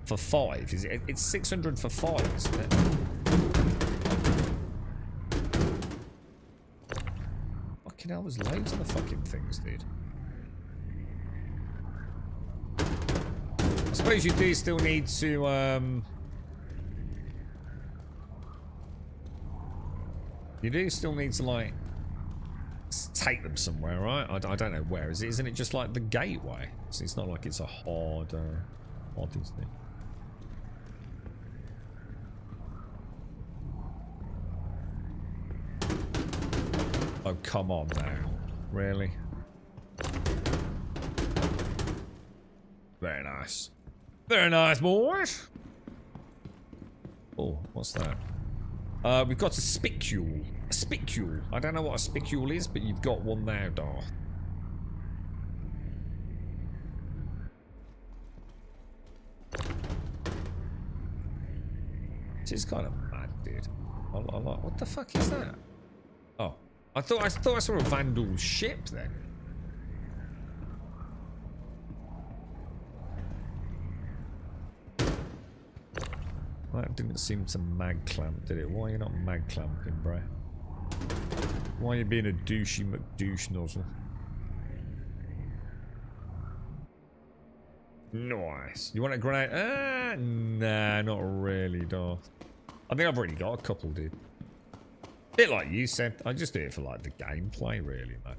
Speaker 2: For 5? Is it? It's 600 for 5, isn't it? Fucking hell, there's loads of the fucking things, dude. I suppose you do still need to, you do still need to, like, take them somewhere, right? I don't know where. Isn't it just like the gateway? So it's not like it's a hard thing. Oh, come on now. Really? Very nice. Very nice, boys. Oh, what's that? We've got a spicule. A spicule. I don't know what a spicule is, but you've got one now, Darth. This is kind of mad, dude. What the fuck is that? Oh, I thought I saw a Vandal ship then. That didn't seem to mag clamp, did it? Why are you not mag clamping, bro? Why are you being a douchey McDouche nozzle? Nice. You want a grenade? Nah, not really, Darth. I think I've already got a couple, dude. Bit like you said. I just do it for like the gameplay, really, man.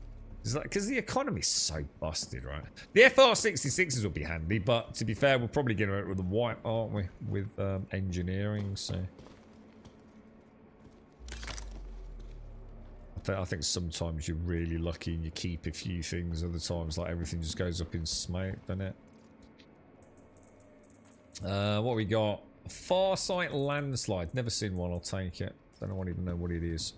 Speaker 2: Because the economy's so busted, right? The FR66s will be handy, but to be fair, we're probably getting it with the white, aren't we? With engineering, so. I think sometimes you're really lucky and you keep a few things. Other times, like everything just goes up in smoke, doesn't it? What we got? A Farsight landslide. Never seen one. I'll take it. Don't even know what it is.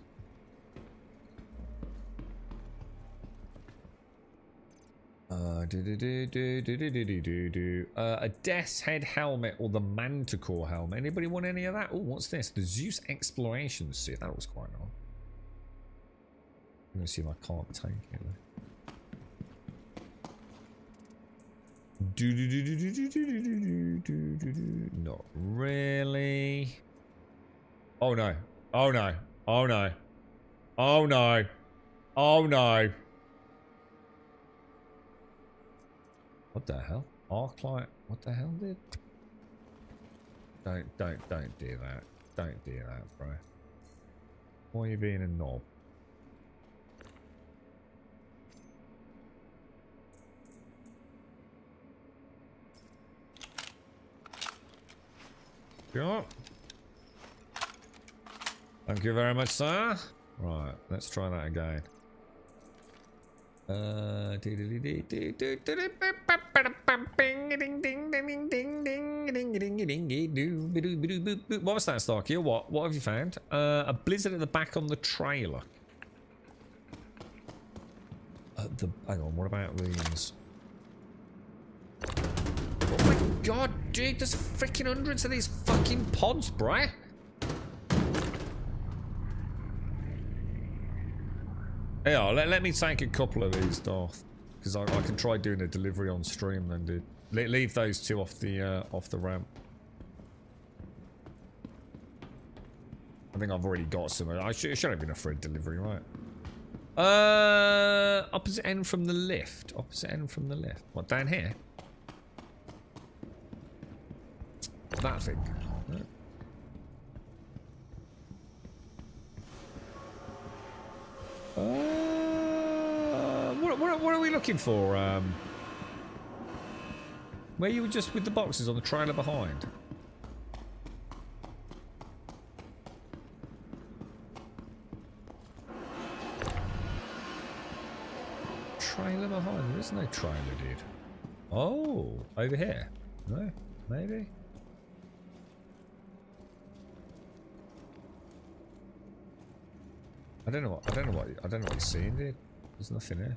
Speaker 2: A Death's Head helmet or the Manticore helmet. Anybody want any of that? Oh, what's this? The Zeus Exploration Suit. That was quite nice. I'm gonna see if I can't take it. Not really. Oh no. Oh no. Oh no. Oh no. Oh no. What the hell? Arclight? What the hell, dude? Don't do that. Don't do that, bro. Why are you being a knob? Sure. Thank you very much, sir. Right, let's try that again. What was that, Starkey? What have you found? A blizzard at the back on the trailer. Hang on, what about these? Oh my god, dude, there's freaking hundreds of these fucking pods, bruh. Yeah, let me take a couple of these, Darth, because I can try doing a delivery on stream then, dude. Leave those two off the ramp. I think I've already got some. I should have been enough for a delivery, right? Opposite end from the lift. Opposite end from the lift. What, down here? That thing. Right. What are we looking for? Where you were just with the boxes on the trailer behind? Trailer behind? There is no trailer, dude. Oh, over here? No, maybe. I don't know what you're seeing, dude. There's nothing here.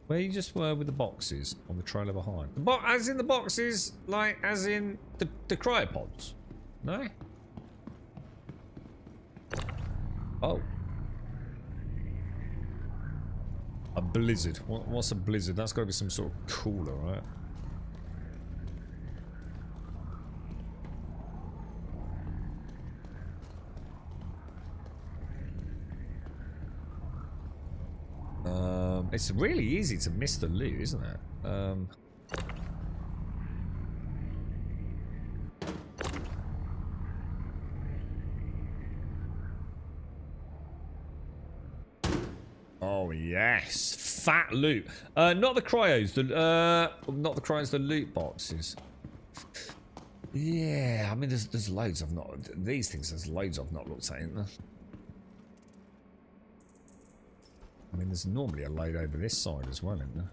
Speaker 2: Where you just were with the boxes on the trailer behind. As in the boxes, like as in the cryopods. No? Oh. A blizzard. What's a blizzard? That's got to be some sort of cooler, right? It's really easy to miss the loot, isn't it? Oh yes, fat loot. Not the cryos. Not the cryos. The loot boxes. Yeah, I mean, there's loads I've not. These things, there's loads I've not looked at, isn't there? I mean, there's normally a load over this side as well, isn't there?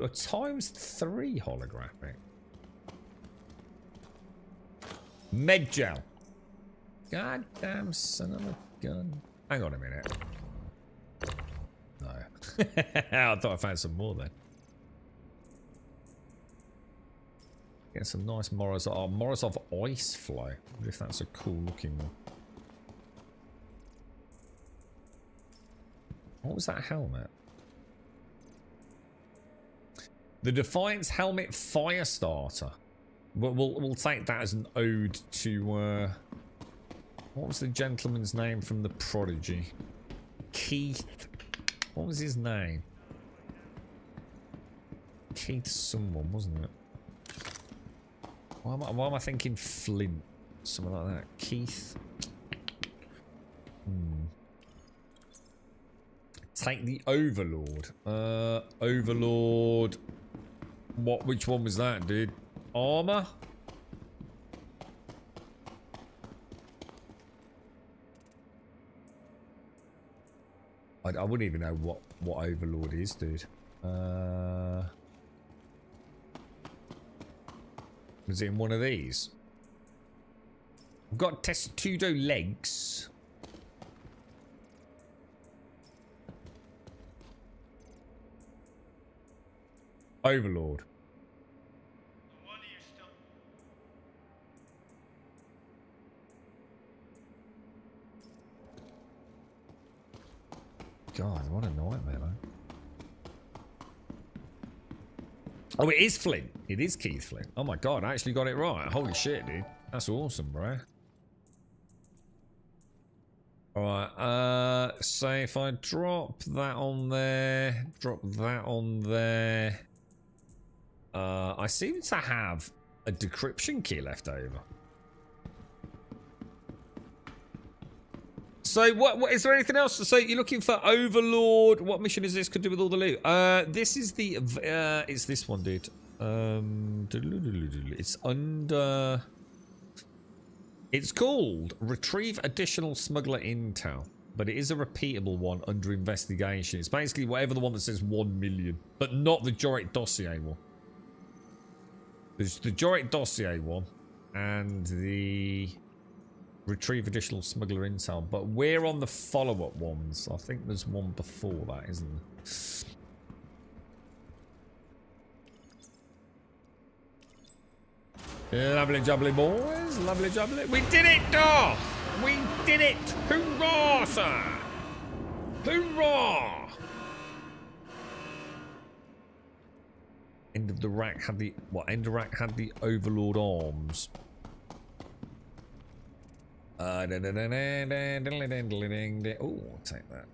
Speaker 2: A ×3 holographic. Med gel. Goddamn son of a gun. Hang on a minute. No. I thought I found some more then. Get some nice Morozov ice flow. I wonder if that's a cool looking one. What was that helmet? The Defiance helmet fire starter. We'll take that as an ode to what was the gentleman's name from The Prodigy? Keith. What was his name? Keith someone, wasn't it? Why am I thinking Flint? Something like that. Keith. Take the Overlord. Overlord. Which one was that, dude? Armor? I wouldn't even know what Overlord is, dude. Was it in one of these? I've got Testudo legs. Overlord. God, what a nightmare, man. Oh, it is Flint. It is Keith Flint. Oh my god, I actually got it right. Holy shit, dude. That's awesome, bro. Alright, so if I drop that on there, drop that on there. I seem to have a decryption key left over. So what is there anything else to say? You're looking for Overlord. What mission is this? Could do with all the loot. This is the it's this one, dude. It's under. It's called Retrieve Additional Smuggler Intel, but it is a repeatable one under investigation. It's basically whatever the one that says 1 million, but not the Jorik Dossier one. There's the Jorik Dossier one and the Retrieve Additional Smuggler Intel, but we're on the follow-up ones. I think there's one before that, isn't there? Lovely jubbly, boys. Lovely jubbly. We did it, Dar! We did it! Hoorah, sir! Hoorah! End of the rack had the... What? End of rack had the Overlord arms. Oh, I'll take that.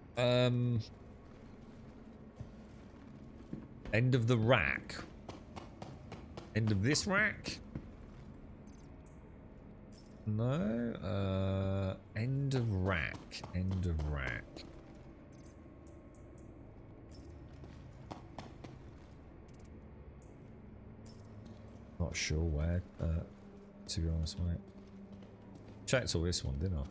Speaker 2: End of the rack. End of this rack? No. End of rack. End of rack. Not sure where, to be honest, mate. Checked all this one, didn't I?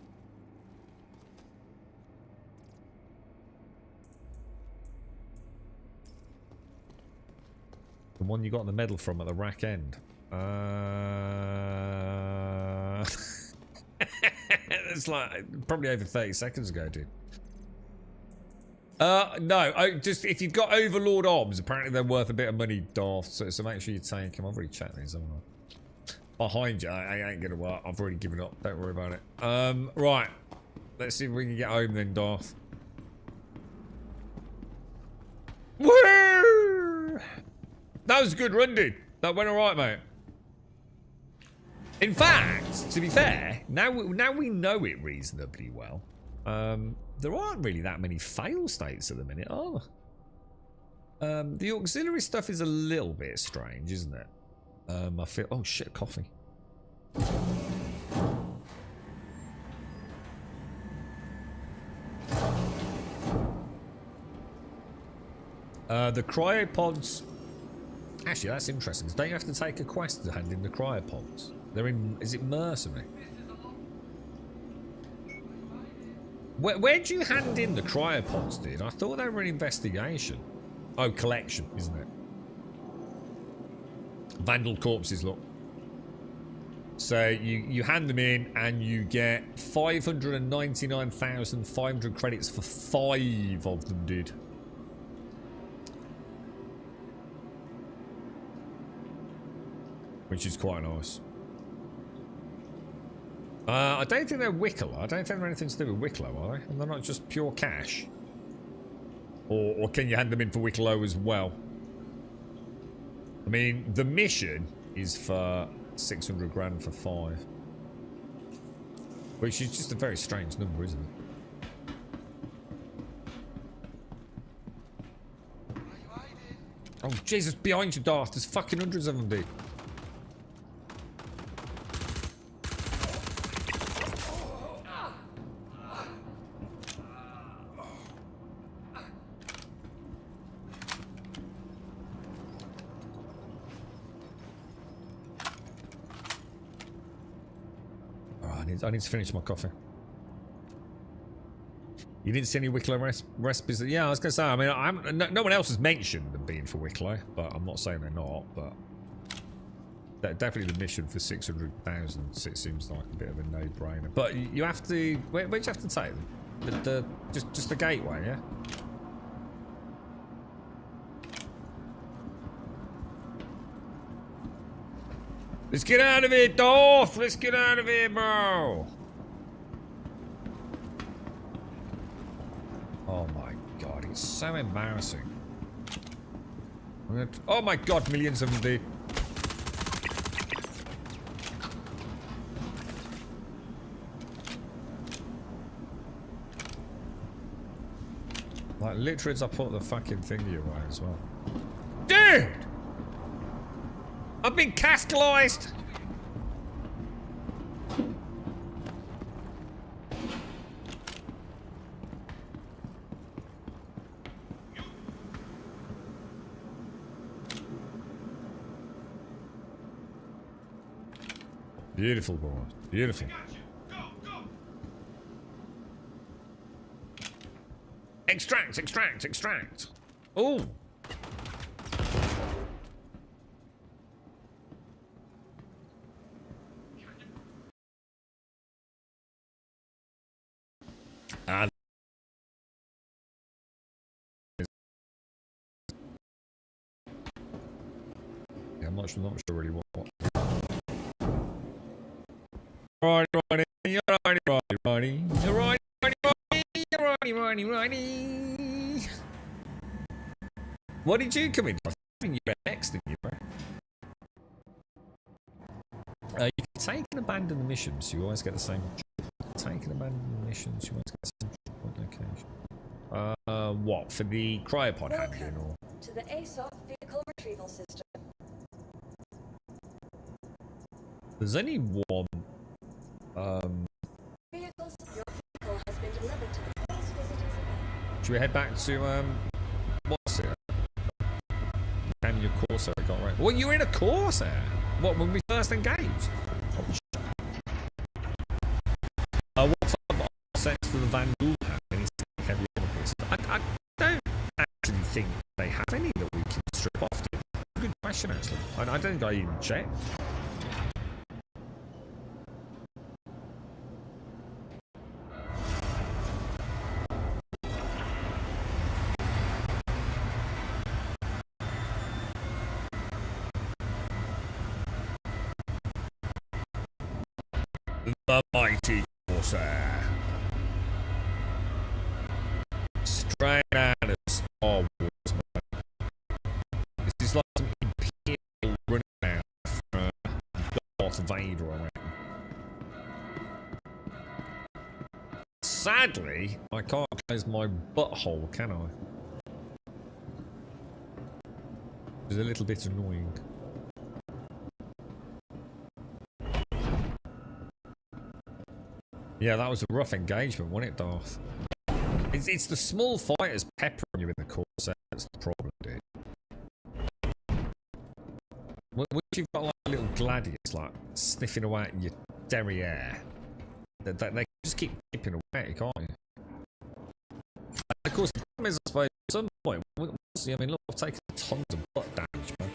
Speaker 2: The one you got the medal from at the rack end. It's like probably over 30 seconds ago, dude. No, just if you've got Overlord Obs, apparently they're worth a bit of money, Daft. So make sure you take them. I've already checked these, haven't I? Behind you, I ain't gonna work. I've already given up. Don't worry about it. Right. Let's see if we can get home then, Daft. Woo! That was a good run, dude. That went alright, mate. In fact, to be fair, now we know it reasonably well. There aren't really that many fail states at the minute, are there? The auxiliary stuff is a little bit strange, isn't it? I feel... Oh, shit, coffee. The cryopods... Actually, that's interesting, because don't you have to take a quest to hand in the cryopods? They're in... Is it mercenary? Where'd you hand in the cryopods, dude? I thought they were an investigation. Oh, collection, isn't it? Vandal corpses, look. So you hand them in and you get 599,500 credits for 5 of them, dude. Which is quite nice. I don't think they're Wicklow. I don't think they're anything to do with Wicklow, are they? And they're not just pure cash. Or can you hand them in for Wicklow as well? I mean, the mission is for 600 grand for 5. Which is just a very strange number, isn't it? Oh, Jesus, behind you, Darth. There's fucking hundreds of them, dude. I need to finish my coffee. You didn't see any Wicklow recipes? Yeah, I was going to say, I mean, no one else has mentioned them being for Wicklow, but I'm not saying they're not, but... Definitely the mission for 600,000 seems like a bit of a no-brainer. But you have to... Where'd you have to take them? Just the gateway, yeah? Let's get out of here, Dolph! Let's get out of here, bro! Oh my god, it's so embarrassing. Oh my god, millions of them, dude. Like, literally as I put the fucking thingy away as well. Dude! I've been cascalized! Beautiful, boy. Beautiful. Extract, extract, extract. Oh. Yeah, I'm not sure really what. Righty. What did you come in? I think you were next, didn't you, bro? You can take and abandon the missions, you always get the same. Take and abandon the missions, you always get the same location. What, for the cryopod handling or?
Speaker 4: To the ASOP vehicle retrieval system.
Speaker 2: There's only one.
Speaker 4: Vehicles, your vehicle has been delivered to the police visitors event.
Speaker 2: Should we head back to what's it? Can your Corsair got right? Well, you're in a Corsair. What, when we first engaged? Oh, shit. What type of offsets do the Vandal have? Any heavy chemicals? I don't actually think they have any that we can strip off. Good question, actually. I don't think I even checked. The mighty Corsair. Straight out of Star Wars, man. This is like some Imperial running out for Darth Vader, I reckon. Sadly, I can't close my butthole, can I? It's a little bit annoying. Yeah, that was a rough engagement, wasn't it, Darth? It's the small fighters peppering you in the Corsair that's the problem, dude. Once you've got like little gladiators like sniffing away at your derriere, they just keep chipping away at you, can't you? And of course, the problem is, I suppose, at some point, I mean, look, I've taken tons of butt damage, man.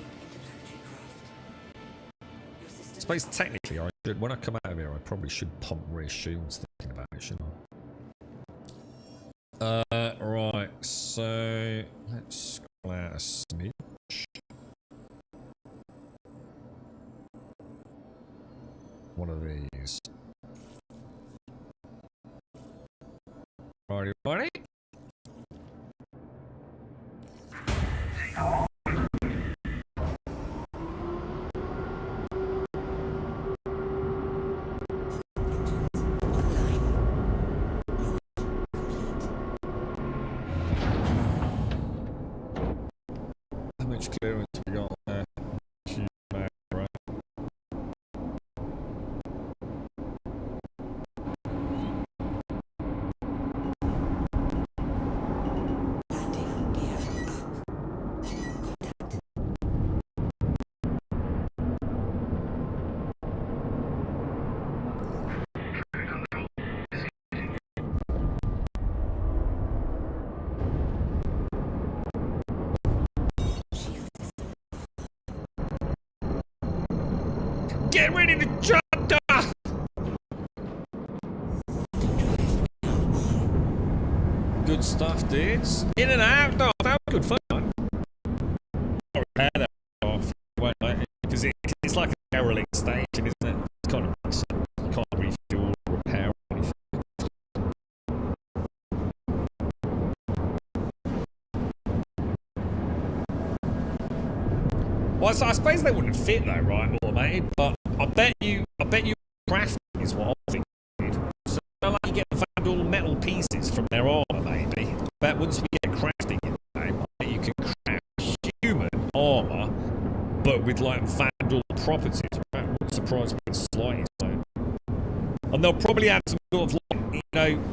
Speaker 2: I suppose technically, when I come out of here, I probably should pump reassurance thinking about it, shouldn't I? Right, so let's scroll out a smidge. One of these. Righty, righty. How much clearance we got there? Right. Get ready to jump! Good stuff, dudes. In and out, no, that was good fun. I'll repair that off. Because it's like a derelict station, isn't it? It's kind of makes sense. You can't refuel or repair or anything. Well, so I suppose they wouldn't fit though, right, automated, but I bet you crafting is what I think. So like you get the Vandal metal pieces from their armor, maybe. I bet once we get crafting in the game, I bet you can craft human armor, but with like Vandal properties. Right? Wouldn't surprise me in the slightest. So. And they'll probably add some sort of like, you know,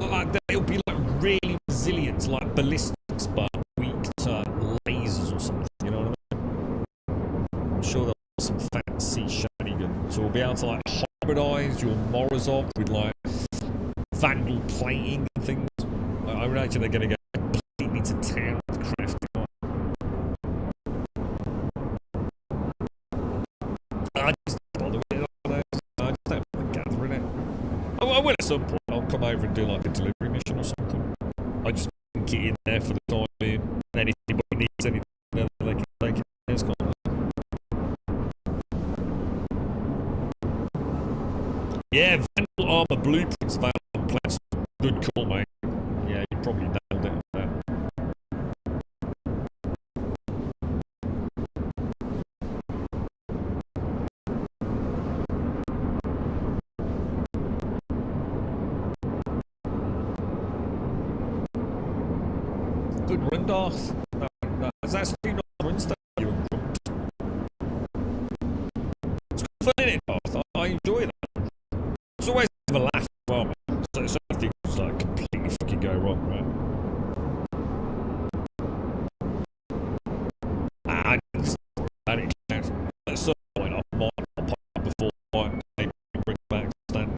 Speaker 2: like it'll be like really resilient, like ballistics, but weak to lasers or something. You know what I mean? I'm sure there'll be some fancy shiny guns. So we'll be able to like hybridize your Morozov with like Vandal plating and things. I imagine they're going to go completely to town with crafting. I just don't bother with it. I just don't bother gathering it. I will at some point. I'll come over and do like a delivery mission or something. I just get in there for the time being. And if anybody needs anything, then they can take it. It's gone. Yeah, Vandal armor blueprints available on plans. Good call, mate. Yeah, you probably nailed it on that. Good run, Darth. Is that still not runs that you and Grunt? It's good fun, isn't it, Darth? I enjoy that. It's always have a laugh as well, man. So things like completely fucking go wrong, right? I just about it. At some point, I might pop up before I maybe bring it back to stand.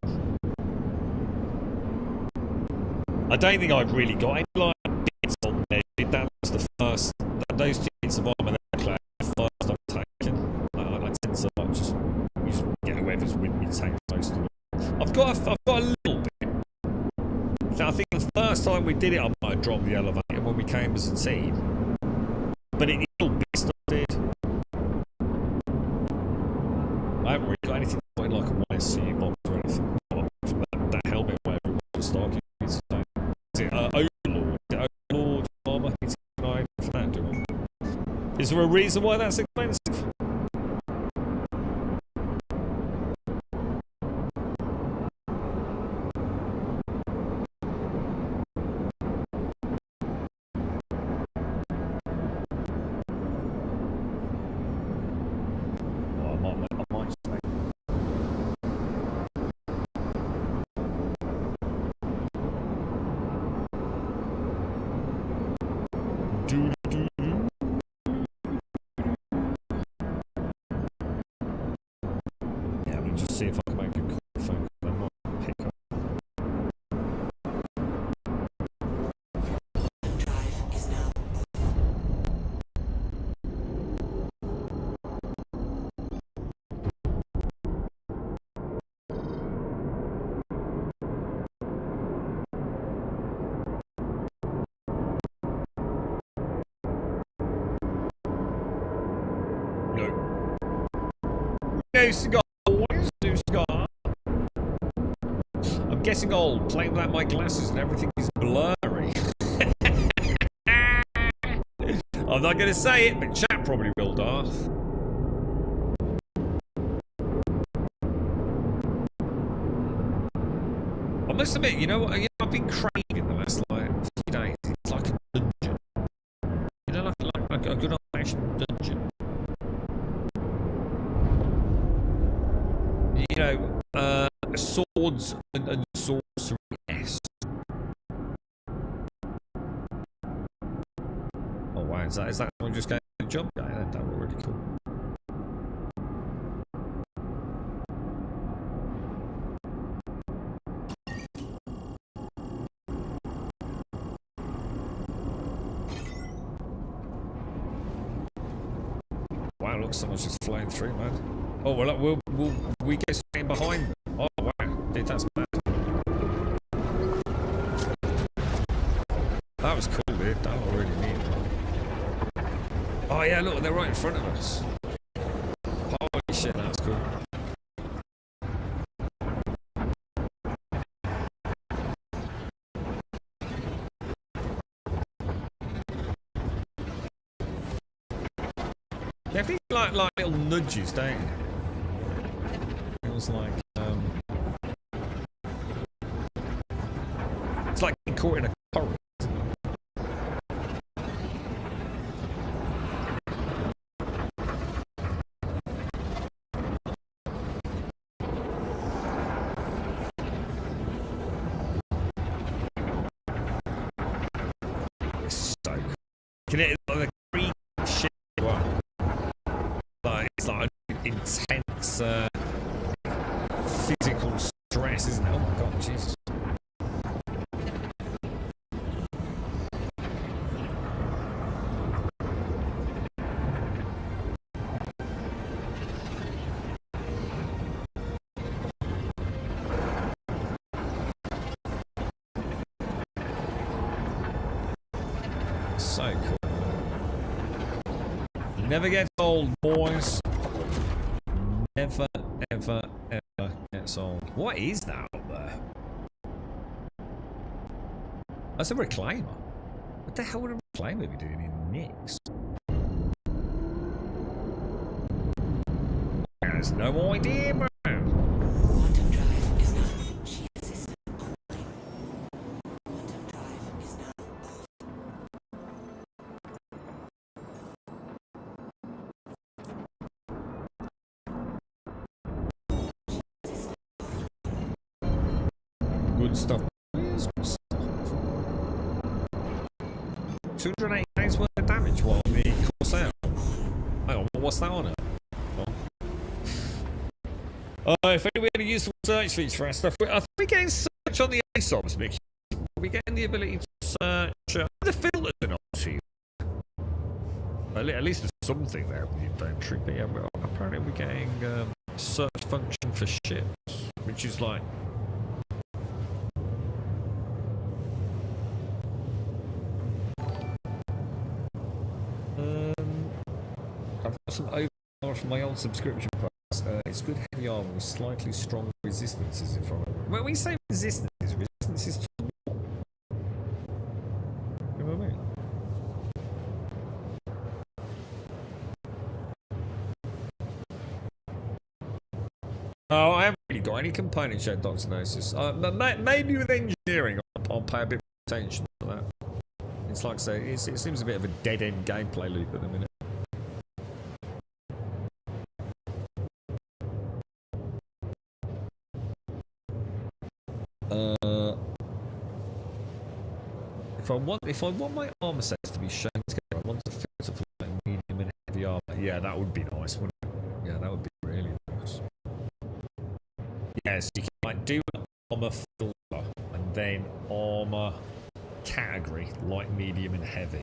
Speaker 2: I don't think I've really got any like bits on there. That was the first. Those two bits of armor there, the first I'm taking. I tend to like just get whoever's with me to take most of it. I've got a little bit. So I think the first time we did it, I might have dropped the elevator when we came as a team. But it little bits I did. I haven't really got anything like a YSU. is it? Overlord. Overlord armor. It's $9 for that, do I? Is there a reason why that's expensive? See if I can make a call phone. They might pick up.
Speaker 1: Drive is now
Speaker 2: No. No cigar. No cigar. I'm getting old, playing without my glasses and everything is blurry. I'm not going to say it, but chat probably will, Darth. I must admit, you know what? I've been craving the last few days. It's like a dungeon. You know, like a good old-fashioned dungeon. You know, swords and sorcery. Yes. Oh wow, is that someone just going to jump guy? That would be really cool. Wow, look, someone's just flying through, man. Oh, well, we get staying behind. Oh, wow. Dude, that's mad. That was cool, dude. That was really neat. Oh, yeah, look, they're right in front of us. Holy shit, that's cool. They have these like little nudges, don't you? It was like it's like being caught in a current. It's so cool. Can it like the green shit? Wow. Like it's like intense physical stress, isn't it? Oh my god, Jesus. So cool. You never get old, boys. Never, ever, ever gets old. What is that up there? That's a reclaimer. What the hell would a reclaimer be doing in Nix? There's no idea, bro.
Speaker 1: Quantum drive is now shield system online. Quantum drive is now off.
Speaker 2: Good stuff. Good stuff. 280 days worth of damage while the course out. Hang on, what's that on it? If anybody had a useful search feature for our stuff, are we getting search on the ASOPs, Mickey? Are we getting the ability to search the filters in Opti? At least there's something there with the inventory, but yeah, apparently we're getting search function for ships, which is like I've got some overpower from my old subscription price. It's good heavy armor with slightly stronger resistances in front of it. When we say resistances to what? Oh, I haven't really got any component share diagnosis. Maybe with engineering, I'll pay a bit more attention to that. It's like I say, it seems a bit of a dead-end gameplay loop at the minute. If I want my armor sets to be shown together, I want to filter for like medium and heavy armor. Yeah, that would be nice, wouldn't it? Yeah, that would be really nice. Yeah, so you can like do an armor filter and then armor category, light, medium, and heavy.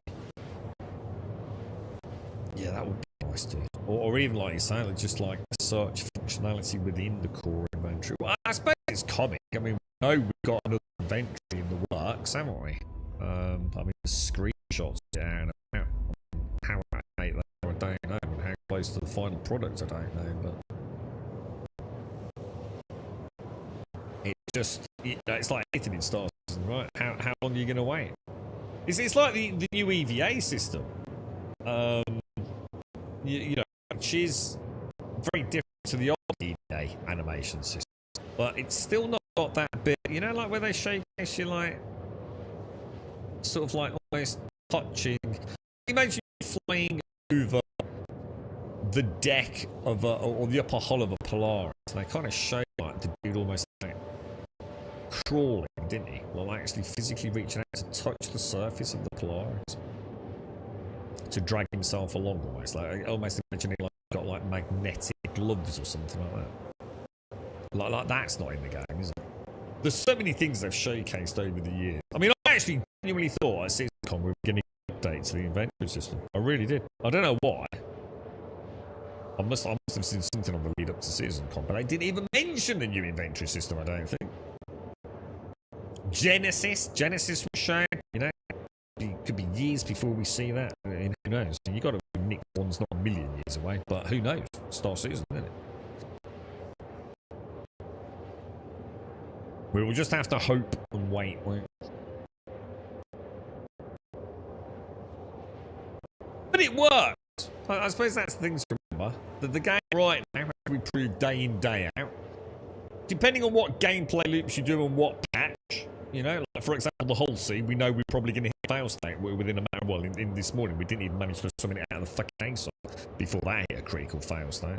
Speaker 2: Yeah, that would be nice too. Or even like you say, like just like search functionality within the core inventory. Well, I suppose it's comic. I mean, we know we've got another inventory in the works, haven't we? I mean, the screenshots down about how accurate they are, I don't know, and how close to the final product, I don't know, but it just, you know, it's like anything in Star Citizen, right? How long are you going to wait? It's like the new EVA system, you know, which is very different to the old EVA animation system, but it's still not got that bit, you know, like where they showcase you like sort of like almost touching. Imagine flying over the deck of or the upper hull of a Polaris. And they kind of show like the dude almost like crawling, didn't he? Well, actually physically reaching out to touch the surface of the Polaris to drag himself along, almost like almost imagining like got like magnetic gloves or something like that. Like that's not in the game, is it? There's so many things they've showcased over the years. I mean, I actually genuinely thought at CitizenCon we were getting an update to the inventory system. I really did. I don't know why. I must have seen something on the lead up to CitizenCon, but they didn't even mention the new inventory system, I don't think. Genesis was shown, you know. It could be years before we see that. And who knows? You got to Nick one's not a million years away, but who knows? Star Citizen, isn't it? We will just have to hope and wait, won't we? But it works! I suppose that's the thing to remember. That the game right now has to be proved day in, day out. Depending on what gameplay loops you do and what patch, you know, like for example, the Hull Sea, we know we're probably going to hit fail state within a matter. Well, in this morning, we didn't even manage to summon it out of the fucking ASOP before that hit a critical fail state.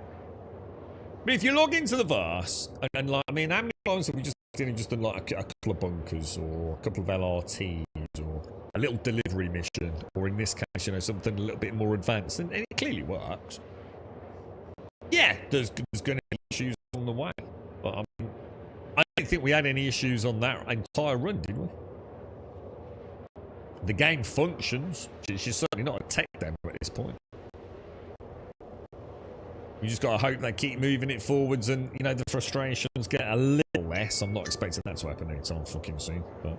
Speaker 2: But if you log into the verse, and like, I mean, how many times have we just done like a couple of bunkers or a couple of LRTs or a little delivery mission, or in this case, you know, something a little bit more advanced, and it clearly works. Yeah, there's going to be issues on the way, but I mean, I don't think we had any issues on that entire run, did we? The game functions. She's certainly not a tech demo at this point. You just got to hope they keep moving it forwards and, you know, the frustrations get a little less. I'm not expecting that to happen anytime fucking soon, but...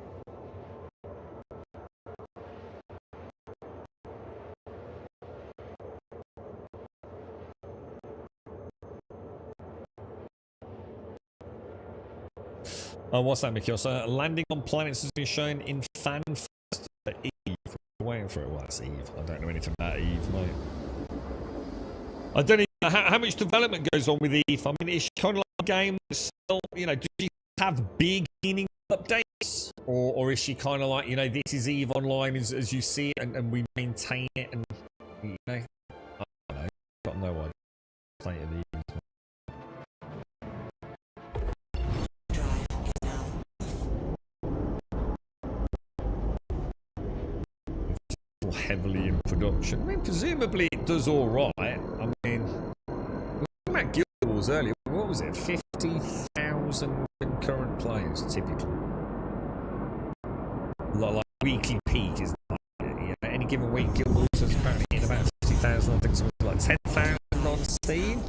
Speaker 2: Oh, what's that, Mikhail? So, landing on planets has been shown in fan first for Eve. We're waiting for it. Well, that's Eve. I don't know anything about Eve, mate. I don't even know how much development goes on with Eve. I mean, it's kind of like a game that's still, you know, does she have big meaning updates? Or is she kind of like, you know, this is Eve Online as you see it and we maintain it and, you know, I don't know. Got no idea. State of Eve. Heavily in production. I mean, presumably it does all right. I mean, we were talking about Guild Wars earlier. What was it? 50,000 concurrent players typically. Like weekly peak is like, you know, any given week Guild Wars is apparently hitting about 50,000. I think it's like 10,000 on Steam.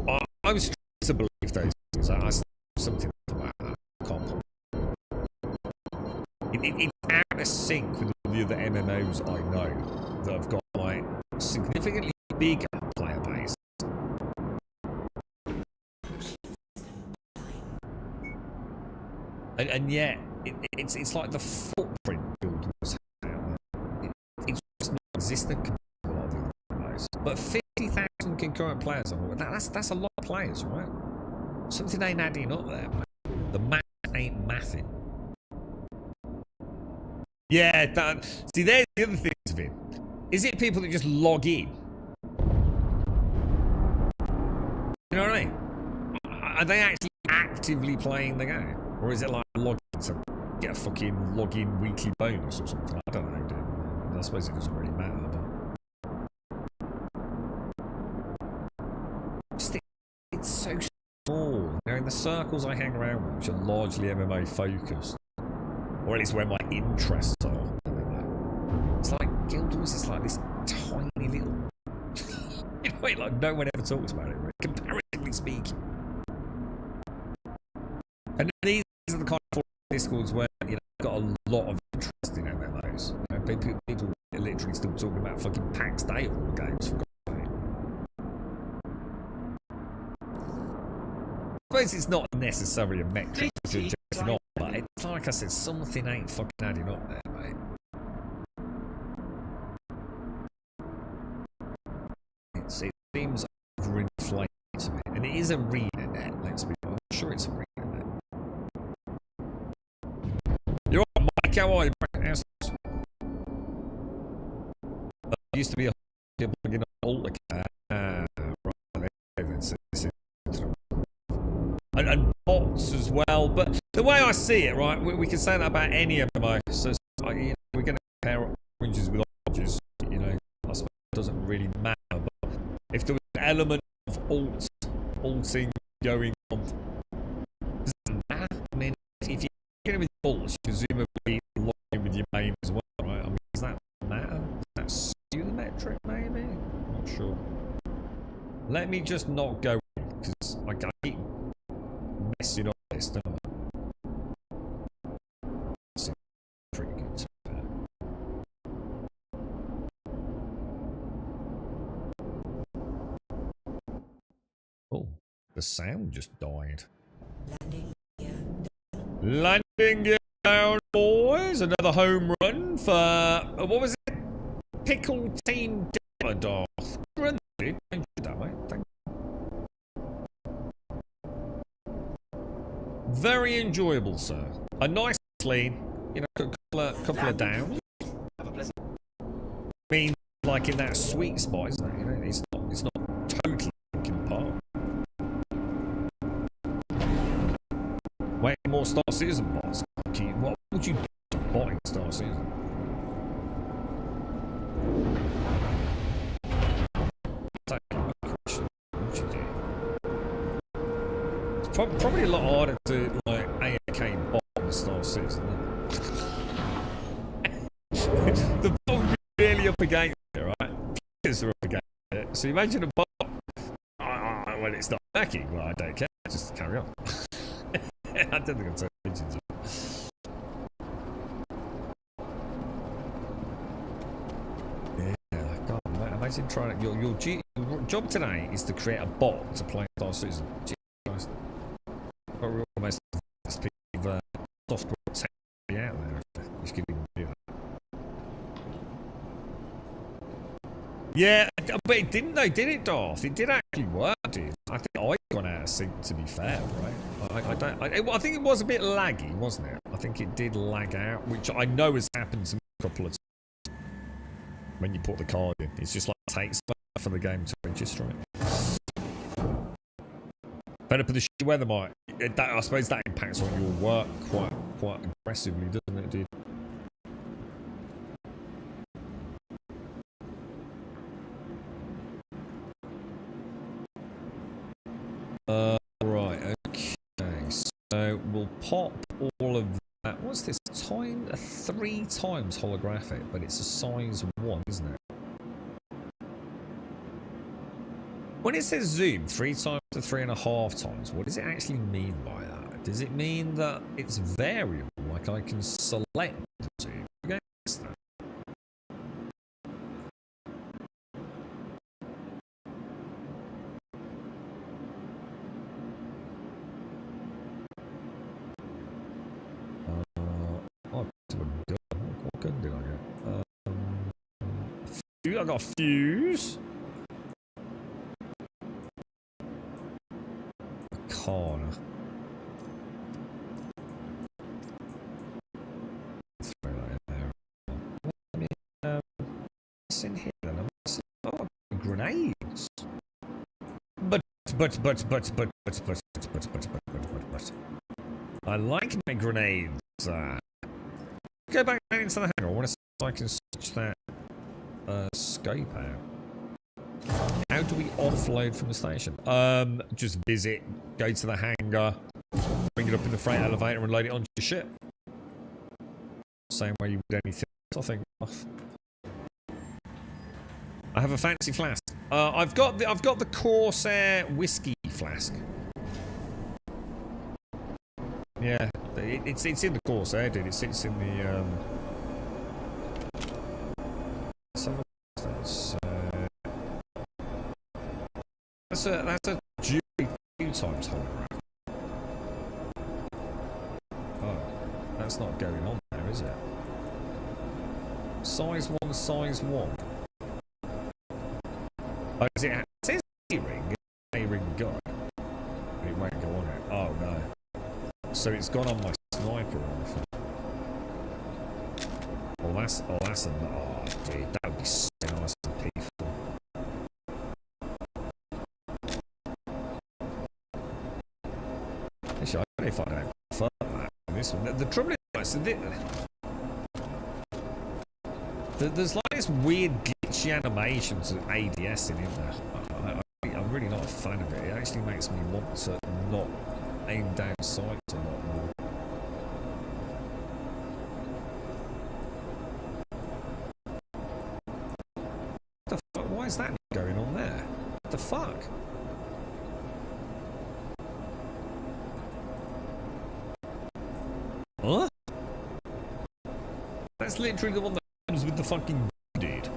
Speaker 2: I was trying to believe those things. I saw something about that. I can't put it's out of sync with all the other MMOs I know that have got like significantly bigger player base. And yet, it's like the footprint Guild Wars have. It's just not existent compared to a lot of the MMOs. But 50,000 concurrent players. That's a lot of players, right? Something ain't adding up there, mate. The math ain't mathing. Yeah, see, there's the other thing, Vin. Is it people that just log in? You know what I mean? Are they actually actively playing the game? Or is it like log in to get a fucking login weekly bonus or something? I don't know, dude. I suppose it doesn't really matter, but... Just it's so small. You know, in the circles I hang around with, which are largely MMO focused, or at least where my interests are. It's like Guild Wars is like this tiny little, you know, like no one ever talks about it, right? Comparatively speaking. And these are the kind of discords where you know got a lot of interest in MMOs. You know, people are literally still talking about fucking PAX Day of all games. For God's sake. I suppose it's not necessarily a metric to judge not, but it's like I said, something ain't fucking adding up there, mate. It seems overinflated to me, and it is ArenaNet. Let's be honest. I'm sure it's ArenaNet. You're right, Mike. How are you? Used to be a plugin on AutoCAD. And bots as well, but the way I see it, right, we can say that about any MMO. So you know, we're going to compare oranges with oranges. You know, I suppose it doesn't really matter. But if there was an element of alting going on, does it matter? I mean, if you're going with alts, presumably log in with your main as well, right? I mean, does that matter? Does that skew the metric, maybe? I'm not sure. Let me just not go in, because I keep messing up this, don't I? It's pretty good. Oh, the sound just died. Landing gear down, boys. Another home run for what was it? Pickle Team Demodar. Run, dude. Thank you, that mate. Thank you. Very enjoyable, sir. A nice clean, you know, couple of downs. I mean, like in that sweet spot, isn't it? You know, it's not totally fucking apart. Way more Star Citizen bots. What would you do to bot in Star Citizen? Probably a lot harder to like AFK bot in Star Citizen, isn't it? The bot would be really up against it, right? Players are up against it. So imagine a bot. Well, it's not backing. Well, I don't care. Just carry on. I don't think I'm taking attention to it. Yeah, God, imagine trying to. Your job today is to create a bot to play Star Citizen. Jesus Christ. We're almost software tech out there. Just kidding. Yeah, but it didn't though, did it, Darth? It did actually work, dude. I think I got out of sync, to be fair, right? I think it was a bit laggy, wasn't it? I think it did lag out, which I know has happened to me a couple of times when you put the card in. It's just like takes for the game to register it. Better for the shitty weather, Mike. I suppose that impacts on your work quite aggressively, doesn't it, dude? Right, okay. So we'll pop all of that. What's this? 3 times holographic, but it's a size 1, isn't it? When it says zoom 3 times to 3.5 times, what does it actually mean by that? Does it mean that it's variable, like I can select the zoom against that? What gun did I get? I got a fuse. grenades. But. I like my grenades. Go back into the hangar. I want to see if I can switch that scope out. How do we offload from the station? Just visit, go to the hangar, bring it up in the freight elevator and load it onto your ship. Same way you would anything else, I think. I have a fancy flask. I've got the Corsair whiskey flask. Yeah, it's in the Corsair, dude. It sits in the that's a Jury 2 times holograph. Oh, that's not going on there, is it? Size 1, size 1. Oh, is it says A-ring? A-ring gun. It won't go on it. Oh no. So it's gone on my sniper rifle. Well, that's a oh, dude, that would be so nice and peaceful. Actually, I don't know if I don't prefer that. This one. The trouble is, there's like this weird glitchy animations of ADS in there. I'm really not a fan of it. It actually makes me want to not aim down sights a lot more. What the fuck? Why is that going on there? What the fuck? Huh? That's literally the one that comes with the fucking dude.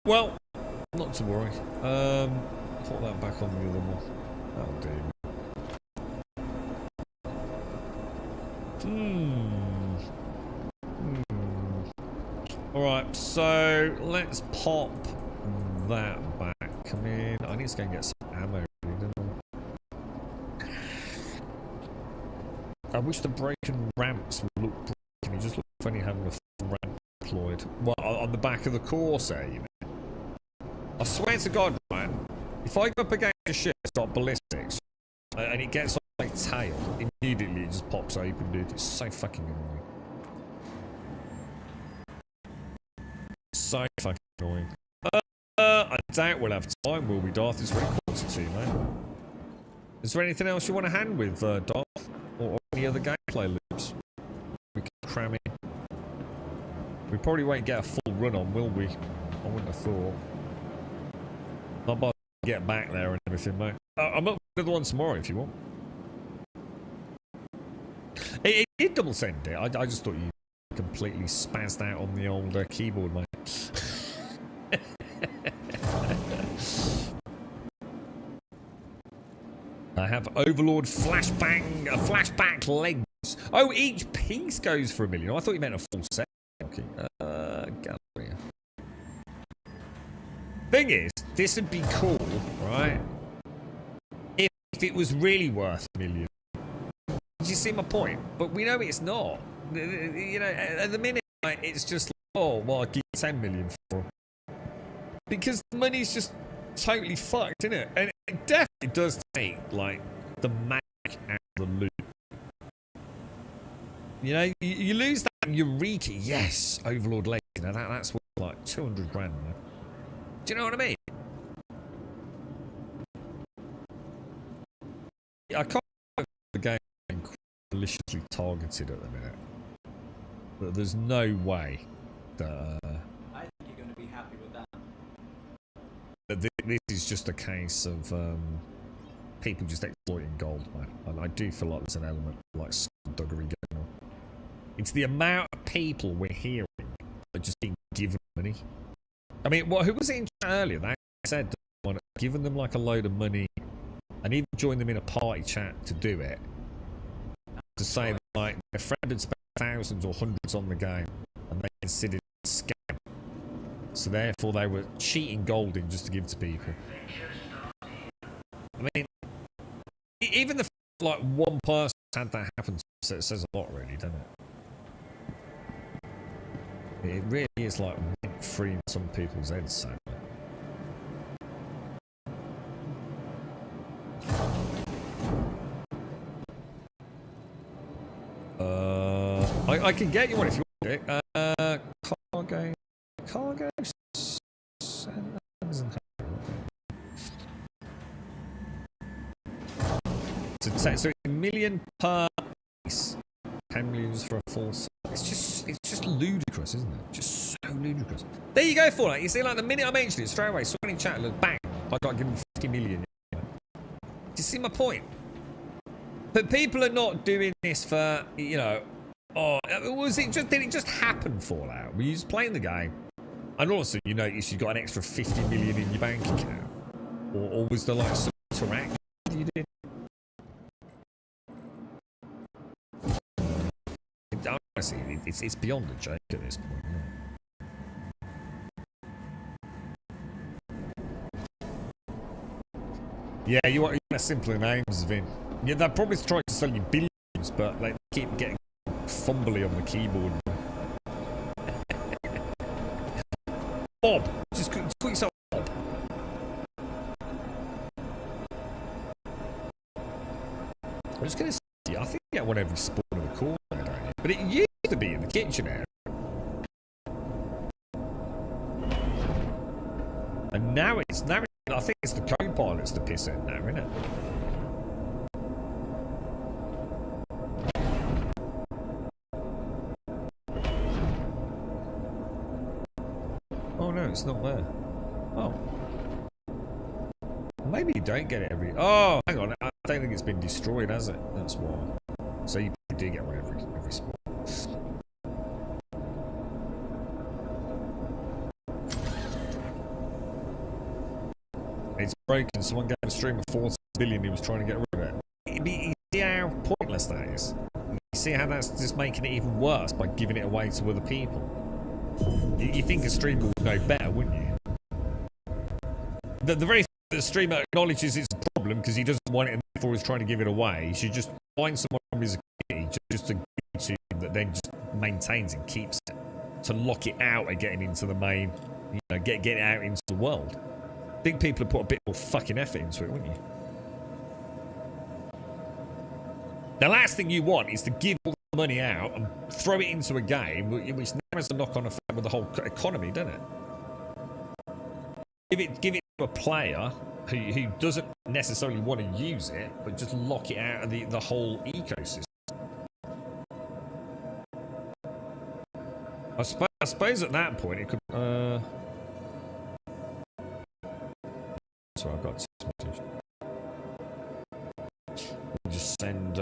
Speaker 2: Well, not to worry. Put that back on the other one. That'll do. Alright, so let's pop that back. Come in. I need to go and get some ammo. I wish the broken ramps would look broken. You just look funny having a full ramp deployed. Well, on the back of the Corsair, you know. I swear to God, man, if I go up against a ship that's got ballistics and it gets on my tail, immediately it just pops open, dude. It's so fucking annoying. So fucking annoying. I doubt we'll have time, will we, Darth? It's really to man. Is there anything else you want to hand with, Darth? Or any other gameplay loops? We can cram in. We probably won't get a full run on, will we? I wouldn't have thought. Not by get back there and everything, mate. I'm up for another one tomorrow if you want. It did double send it. I just thought you completely spazzed out on the old keyboard, mate. I have Overlord flashback legs. Oh, each piece goes for $1 million. I thought you meant a full set. Okay. Galleria. Thing is, this would be cool, right? If it was really worth $1 million. Do you see my point? But we know it's not. You know, at the minute, like, it's just like, oh, well, I'll give you 10 million for it. Because the money's just totally fucked, isn't it? And it definitely does take, like, the magic out of the loot. You know, you lose that Eureka, yes, Overlord Lake. Now that's worth like 200 grand, man. Do you know what I mean? I can't believe the game being maliciously targeted at the minute. But there's no way that
Speaker 8: I think you're going to be happy with that.
Speaker 2: This is just a case of people just exploiting gold, man. And I do feel like there's an element of, like, skullduggery going on. It's the amount of people we're hearing that are just being given money. I mean, who was it in chat earlier? They said that giving them like a load of money and even join them in a party chat to do it. To say that, like, their friend had spent thousands or hundreds on the game and they considered it a scam. So therefore they were cheating gold in just to give to people. I mean, even the like one person had that happen, so it says a lot, really, doesn't it? It really is like free in some people's heads, so. I can get you one if you want it. Cargo. So it's a million per piece. 10 million for a full set. It's just ludicrous, isn't it? Just so ludicrous. There you go, Fallout. You see, like the minute I mentioned it straight away, someone in chat, look, bang, I got to give them 50 million. Do you see my point? But people are not doing this for, you know, oh, did it just happen, Fallout? Were you just playing the game? And also, you notice you got an extra 50 million in your bank account? Or was there like some interaction you did? Honestly, it's beyond a joke at this point. Yeah, you want simpler names, Vin. Yeah, they're probably trying to sell you billions, but they keep getting fumbly on the keyboard. Bob! Just call yourself Bob. I'm just going to say, I think you get one every spawn of the corner, don't you? But it used to be in the kitchen area. And now I think it's the co-pilot's the piss end now, isn't it? Oh no, it's not there. Oh. Maybe you don't get it every... Oh, hang on. I don't think it's been destroyed, has it? That's why. So you do get one every spot. It's broken. Someone gave a stream of 40 billion. He was trying to get rid of it. You see how pointless that is? You see how that's just making it even worse by giving it away to other people? You think a streamer would know better, wouldn't you? The very fact that the streamer acknowledges it's a problem because he doesn't want it and therefore is trying to give it away, he should just find someone from his community just to give it to him that then just maintains and keeps it. To lock it out and getting into the main, you know, get it out into the world. I think people would put a bit more fucking effort into it, wouldn't you? The last thing you want is to give all the money out and throw it into a game which now has a knock-on effect with the whole economy, doesn't it? Give it to a player who doesn't necessarily want to use it, but just lock it out of the whole ecosystem. I suppose at that point it could. Sorry, I've got this message. We'll just send.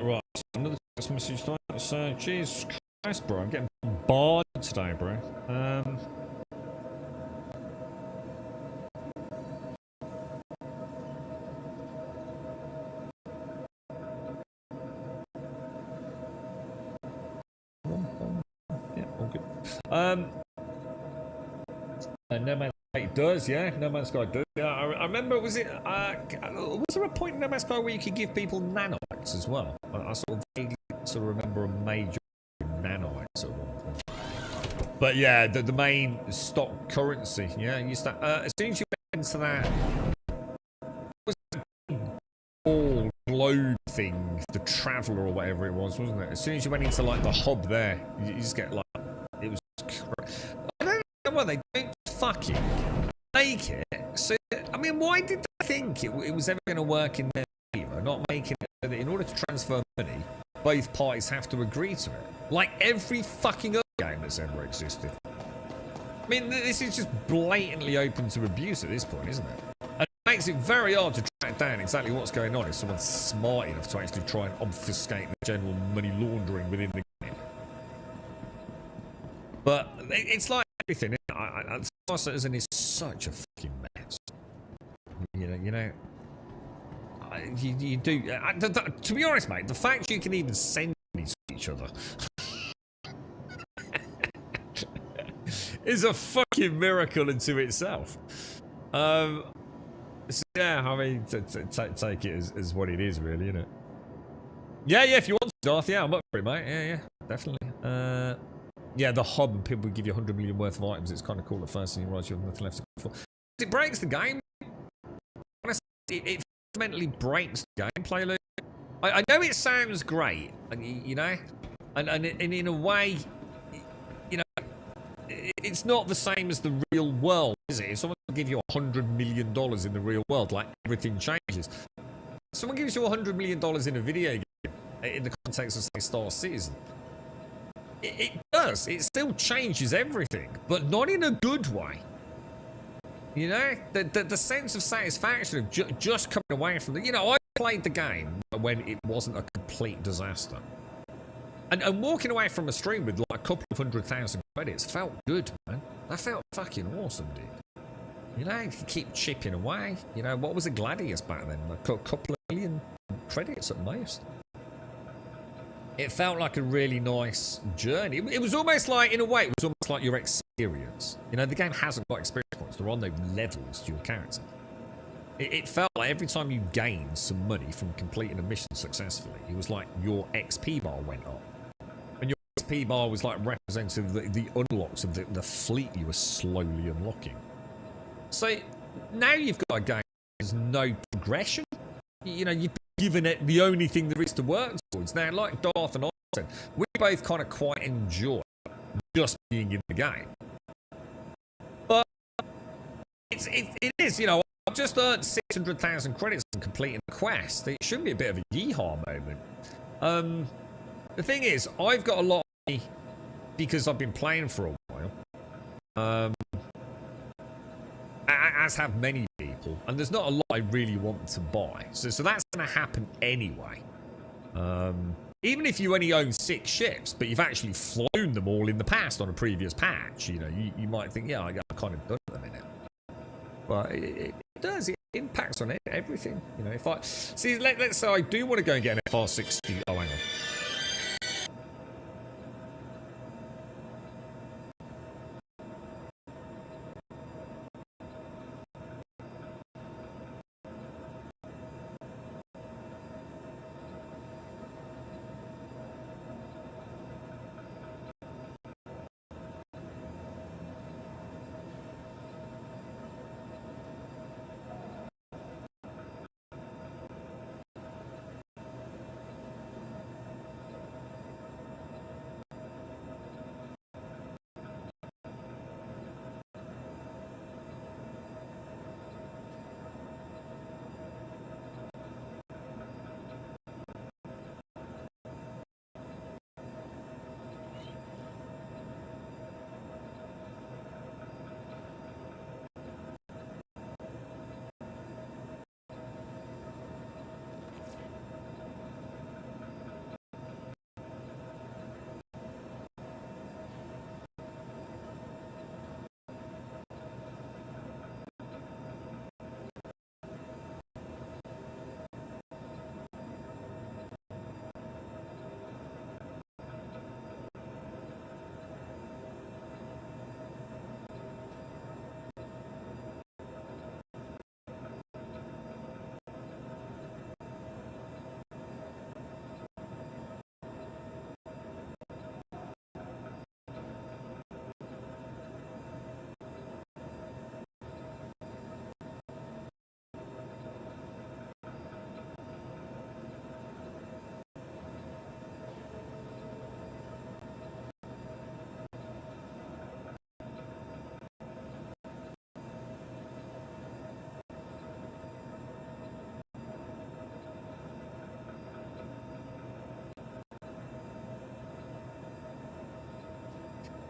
Speaker 2: Right, another text message time. So, Jesus Christ, bro, I'm getting bombarded today, bro. Yeah, all good. No Man's Sky does, yeah. No Man's Sky does. Yeah, I remember. Was there a point in No Man's Sky where you could give people nanites as well? I sort of vaguely remember a major nanite at one point. But yeah, the main stock currency. Yeah, you start as soon as you went into that. Was the ball globe thing, the Traveller or whatever it was, wasn't it? As soon as you went into like the hub there, you just get like it was. I don't know why they don't fucking make it. So, I mean, why did they think it was ever going to work in their favour? Not making it so that in order to transfer money, both parties have to agree to it. Like every fucking other game that's ever existed. I mean, this is just blatantly open to abuse at this point, isn't it? And it makes it very hard to track down exactly what's going on if someone's smart enough to actually try and obfuscate the general money laundering within the game. But it's like everything. Star Citizen is such a fucking mess. You know. You do. To be honest, mate, the fact you can even send these to each other is a fucking miracle into itself. So yeah, I mean, take it as what it is, really, isn't it? Yeah, if you want to, Darth, yeah, I'm up for it, mate. Yeah, definitely. Yeah, the hub, and people give you 100 million worth of items. It's kind of cool at first, and you realise you have nothing left to go for. It breaks the game. Honestly, it fundamentally breaks the gameplay loop. I know it sounds great, and you know, and in a way, you know, it's not the same as the real world, is it? If someone will give you $100 million in the real world, like everything changes. Someone gives you $100 million in a video game, in the context of, say, Star Citizen. It does. It still changes everything, but not in a good way. You know, the sense of satisfaction of just coming away from the. You know, I played the game when it wasn't a complete disaster, and walking away from a stream with like a couple of 100,000 credits felt good, man. That felt fucking awesome, dude. You know, you keep chipping away. You know, what was a Gladius back then? A couple of million credits at most. It felt like a really nice journey. It was almost like, in a way, it was almost like your experience. You know, the game hasn't got experience points. There are no levels to your character. It felt like every time you gained some money from completing a mission successfully, it was like your XP bar went up. And your XP bar was like representative of the unlocks of the fleet you were slowly unlocking. So now you've got a game there's no progression. You know, you've given it the only thing there is to work towards. Now, like Darth and I said, we both kind of quite enjoy just being in the game. But it is, you know, I've just earned 600,000 credits from completing the quest. It should be a bit of a yeehaw moment. The thing is, I've got a lot of money because I've been playing for a while. As have many people, and there's not a lot I really want to buy. So that's going to happen anyway. Even if you only own 6 ships, but you've actually flown them all in the past on a previous patch, you know, you might think, yeah, I got kind of done at the minute. But it does. It impacts on everything. You know, if I see, let's say I do want to go and get an FR60. Oh, hang on.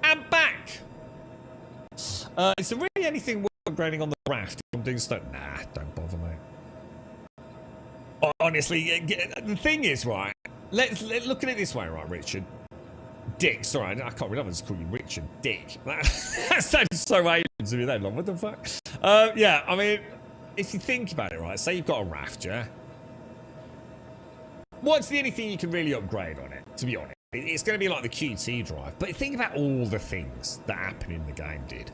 Speaker 2: And back. Is there really anything worth upgrading on the raft? I'm doing stuff. Nah, don't bother, mate. Honestly, the thing is, right? Let's look at it this way, right, Richard? Dick, sorry, I can't remember. Just call you Richard. Dick. That sounds so alien to me. That long. What the fuck? Yeah, I mean, if you think about it, right? Say you've got a raft, yeah. What's the only thing you can really upgrade on it? To be honest, it's going to be like the QT drive. But think about all the things that happen in the game, dude.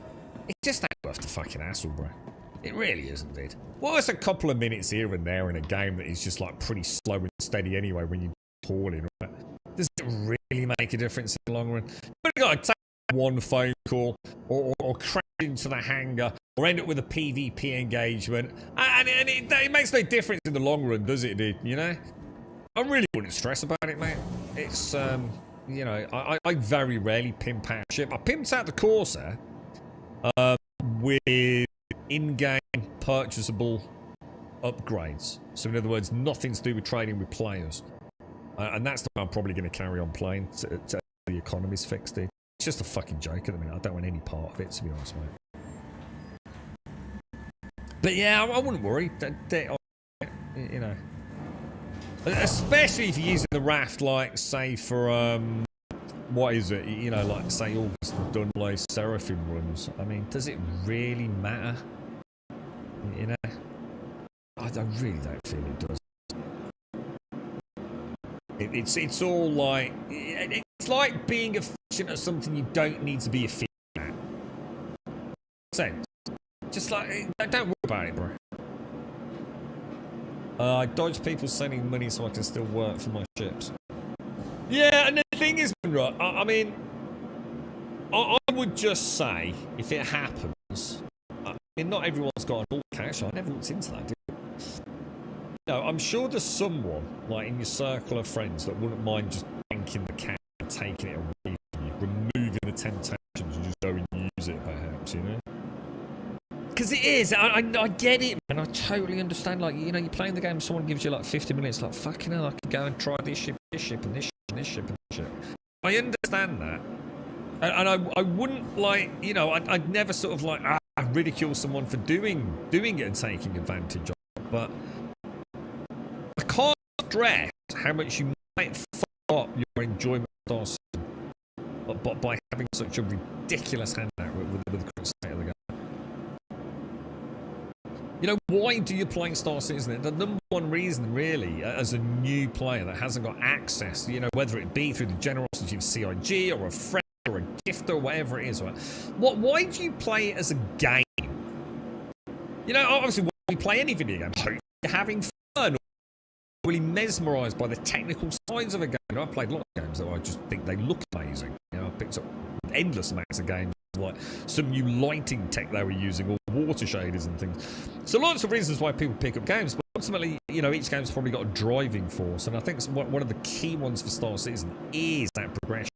Speaker 2: It just ain't worth the fucking hassle, bro. It really isn't, dude. What's a couple of minutes here and there in a game that is just like pretty slow and steady anyway when you're hauling, right? Does it really make a difference in the long run? You've got to take one phone call or crash into the hangar or end up with a PvP engagement. And it makes no difference in the long run, does it, dude? You know? I really wouldn't stress about it, mate. It's, you know, I very rarely pimp out ship. I pimped out the Corsair with in-game purchasable upgrades. So in other words, nothing to do with trading with players. And that's the way I'm probably going to carry on playing to the economy's fixed, dude. It's just a fucking joke at the minute. I don't want any part of it, to be honest, mate. But yeah, I wouldn't worry. You know. Especially if you're using the raft, like, say, for, what is it? You know, like, say, August Dunlay Seraphim runs. I mean, does it really matter? You know? I really don't feel it does. It's all like... It's like being efficient at something you don't need to be efficient at. Sense. Just like... Don't worry about it, bro. I dodge people sending money so I can still work for my ships. Yeah, and the thing is, right, I mean, I would just say, if it happens, I mean, not everyone's got an all cash. I never looked into that, did I? No, I'm sure there's someone, like, in your circle of friends that wouldn't mind just banking the cash and taking it away from you, removing the temptations and just go and use it, perhaps, you know? Because it is, I get it, man. I totally understand. Like, you know, you're playing the game, someone gives you like 50 minutes, like, fucking hell, I can go and try this ship, and this ship, and this ship, and this ship. I understand that. And I wouldn't, like, you know, I'd never sort of, like, ridicule someone for doing it and taking advantage of it. But I can't stress how much you might fuck up your enjoyment of Star Citizen by having such a ridiculous handout with the current state of the game. You know, why do you play Star Citizen? The number one reason, really, as a new player that hasn't got access, you know, whether it be through the generosity of CIG or a friend or a gift or whatever it is, right? Why do you play it as a game? You know, obviously, when we play any video game, hopefully you're having fun, or really mesmerised by the technical sides of a game. You know, I've played a lot of games that I just think they look amazing. You know, I've picked up endless amounts of games, like some new lighting tech they were using, or water shaders and things. So lots of reasons why people pick up games, but ultimately, you know, each game's probably got a driving force, and I think one of the key ones for Star Citizen is that progression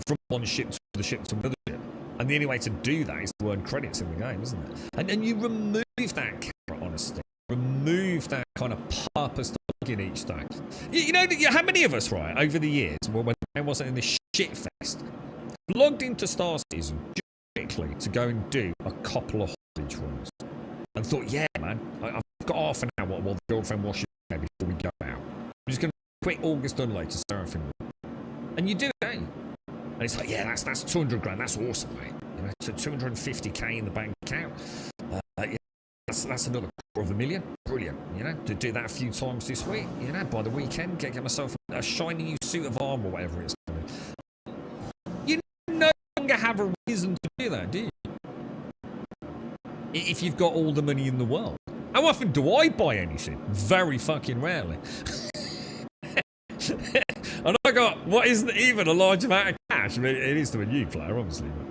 Speaker 2: from one ship to the ship to another ship. And the only way to do that is to earn credits in the game, isn't it? And you remove that camera honesty, remove that kind of purpose to plug in each day. You know, how many of us, right, over the years, when the game wasn't in this shit fest, logged into Star Citizen quickly to go and do a couple of haulage runs and thought, yeah, man, I've got half an hour while the girlfriend washes hair before we go out. I'm just going to quit August Dunlay to Seraphim. And you do it, eh? And it's like, yeah, that's 200 grand, that's awesome, mate. You know, so 250k in the bank account. Yeah, that's another $250,000. Brilliant, you know, to do that a few times this week, you know, by the weekend, get myself a shiny new suit of armor or whatever it's going to be. You no longer have a reason to do that, do you? If you've got all the money in the world. How often do I buy anything? Very fucking rarely. And I got what isn't even a large amount of cash. I mean, it is to a new player, obviously. But,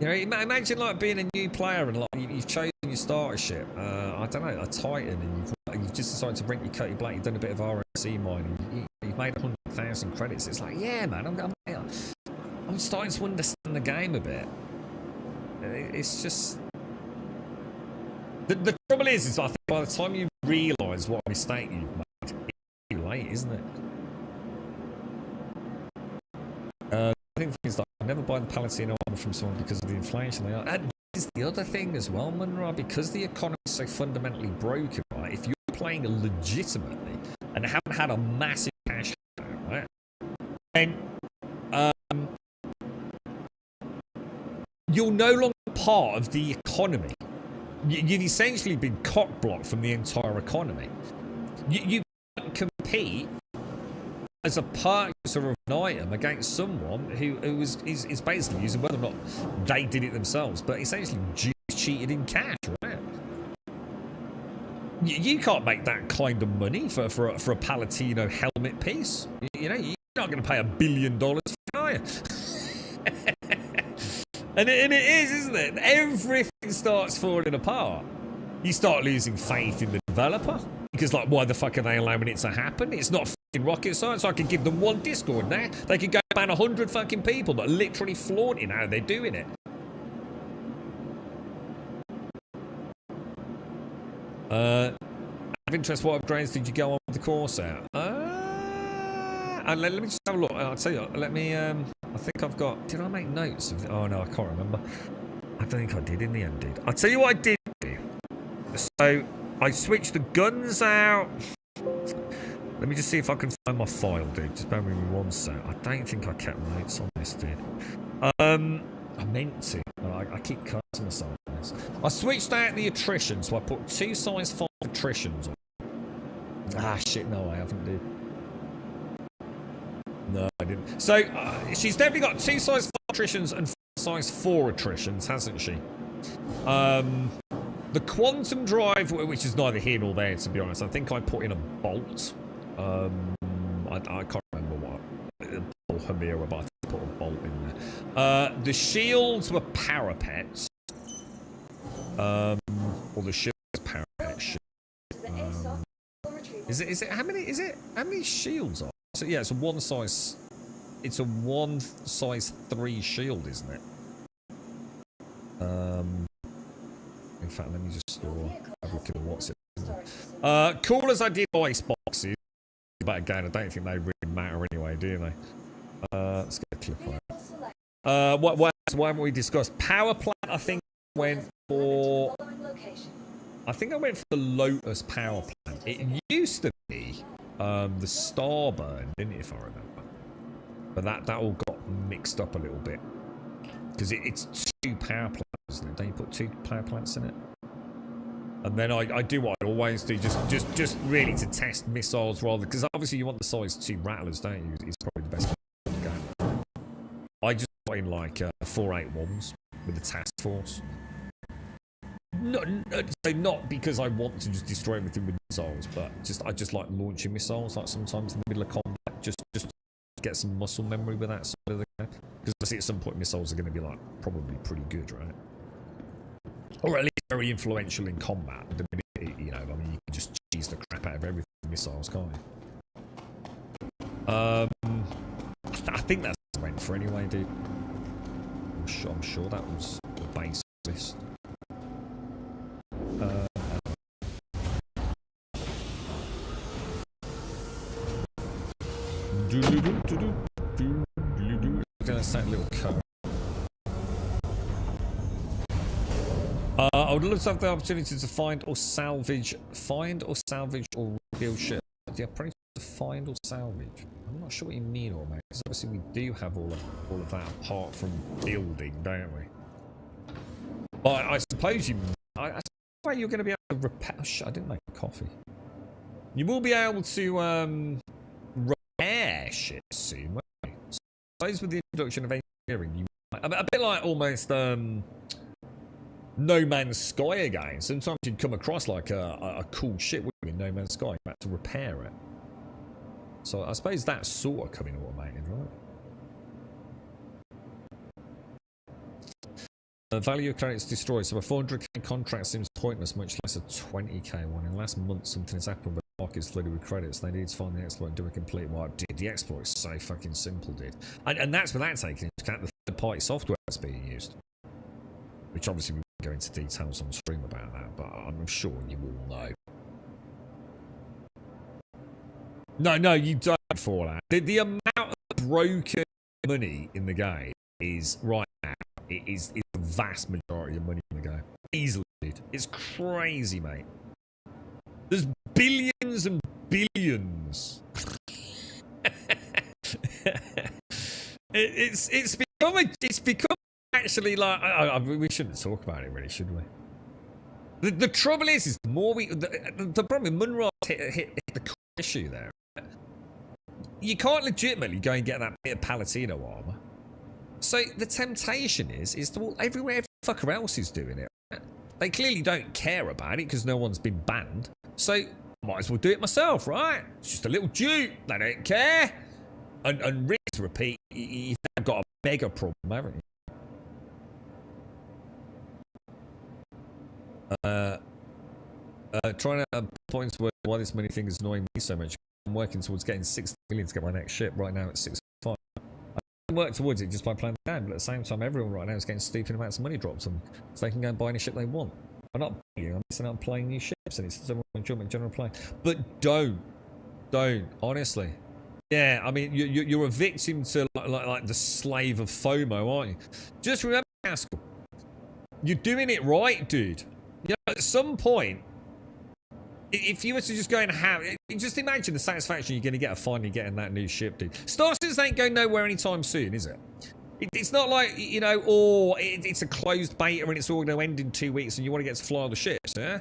Speaker 2: you know, imagine like being a new player and like you've chosen your starter ship. I don't know, a Titan, and you've just decided to bring your Cutty Black. You've done a bit of RNC mining. You've made 100,000 credits. It's like, yeah, man, I'm starting to understand the game a bit. It's just the trouble is I think by the time you realise what mistake you've made, it's too late, isn't it? thing is that I never buy the Palatino armor from someone because of the inflation. They are. And this is the other thing as well, Munra, because the economy is so fundamentally broken, right? If you're playing legitimately and haven't had a massive cash out, right? And you're no longer part of the economy. You've essentially been cock-blocked from the entire economy. You can't compete as a purchaser of an item against someone who is basically using, whether or not they did it themselves, but essentially just cheated in cash, right? You can't make that kind of money for a Palatino helmet piece. You know, you're not going to pay $1 billion for it, are you? And it is, isn't it? Everything starts falling apart. You start losing faith in the developer. Because, like, why the fuck are they allowing it to happen? It's not fucking rocket science. I could give them one Discord now. They could go ban 100 fucking people that are literally flaunting how they're doing it. Out of interest, what upgrades did you go on with the course out? And let me just have a look. I'll tell you. Let me. I think I've got. Did I make notes of? Oh no, I can't remember. I don't think I did in the end, dude. I'll tell you what I did do. So I switched the guns out. Let me just see if I can find my file, dude. Just bear with me one sec. I don't think I kept notes on this, dude. I meant to. I keep cursing myself on this. I switched out the attrition, so I put 2 size 5 attritions on. Ah shit, no, I haven't, dude. No, I didn't. So, she's definitely got 2 size 5 attritions and size 4 attritions, hasn't she? The quantum drive, which is neither here nor there, to be honest, I think I put in a bolt. I can't remember what. Or Hamira, but I think I put a bolt in there. The shields were parapets. Or the shield is parapet shit. Is it how many shields are? So yeah, it's a 1 size 3 shield, isn't it? In fact, let me just store. Have a look at what's it. Cool as I did ice boxes, but again, I don't think they really matter anyway, do they? Let's get a clip on it. What haven't we discussed? Power plant, I think went for. I think I went for the Lotus power plant. It used to be the Starburn, didn't it, if I remember? But that all got mixed up a little bit. Because it's 2 power plants, isn't it? Don't you put 2 power plants in it? And then I do what I always do, just really to test missiles rather, because obviously you want the size 2 rattlers, don't you? It's probably the best way to go. I just put in like 481s with the task force. Not because I want to just destroy everything with missiles, but I just like launching missiles, like sometimes in the middle of combat, just to get some muscle memory with that side of the game. Because I see at some point missiles are going to be like probably pretty good, right? Or at least very influential in combat. The minute, you know, I mean, you can just cheese the crap out of everything with missiles, can't you? I think that's what I went for anyway, dude. I'm sure that was the base list. Gonna set a little code. I would love to have the opportunity to find or salvage or rebuild shit. Yeah, probably to find or salvage. I'm not sure what you mean, or mate. Because obviously we do have all of that apart from building, don't we? But I suppose I suppose you're going to be able to repair. Oh, shit, I didn't make coffee. You will be able to repair shit soon, won't you? So I suppose with the introduction of engineering, you might, a bit like almost No Man's Sky again. Sometimes you'd come across like a cool ship in No Man's Sky, you had to repair it. So I suppose that's sort of coming automated, right? The value of credits destroyed, so a 400k contract seems pointless, much less a 20k one. In the last month, something has happened, but the market's flooded with credits. They need to find the exploit and do a complete wipe. Dude, the exploit is so fucking simple, dude. And that's without taking into account the third-party software that's being used. Which obviously we won't go into details on stream about that, but I'm sure you all know. No, you don't, Fallout. The amount of broken money in the game is right now. It is the vast majority of money in the game. Easily, dude. It's crazy, mate. There's billions and billions. it's become actually like we shouldn't talk about it really, should we? The trouble is the more the problem Munro hit the issue there. You can't legitimately go and get that bit of Palatino armor. So the temptation is well, every fucker else is doing it. Right? They clearly don't care about it because no one's been banned. So I might as well do it myself, right? It's just a little dupe. They don't care. And Rick, to repeat, you've got a mega problem, haven't you? Trying to point to why this money thing is annoying me so much. I'm working towards getting 60 million to get my next ship. Right now it's 6.5. I can work towards it just by playing the game, but at the same time, everyone right now is getting stupid amounts of money dropped on them, so they can go and buy any ship they want. I'm not paying, I'm missing out on playing new ships, and it's someone enjoyment general play. But don't, honestly. Yeah, I mean, you're a victim to like the slave of FOMO, aren't you? Just remember, Haskell, you're doing it right, dude. You know, at some point, if you were to just go and have, just imagine the satisfaction you're going to get of finally getting that new ship, dude. Star Citizen ain't going nowhere anytime soon, is it? It's not like, you know, or it's a closed beta and it's all going to end in 2 weeks and you want to get to fly on the ships, yeah?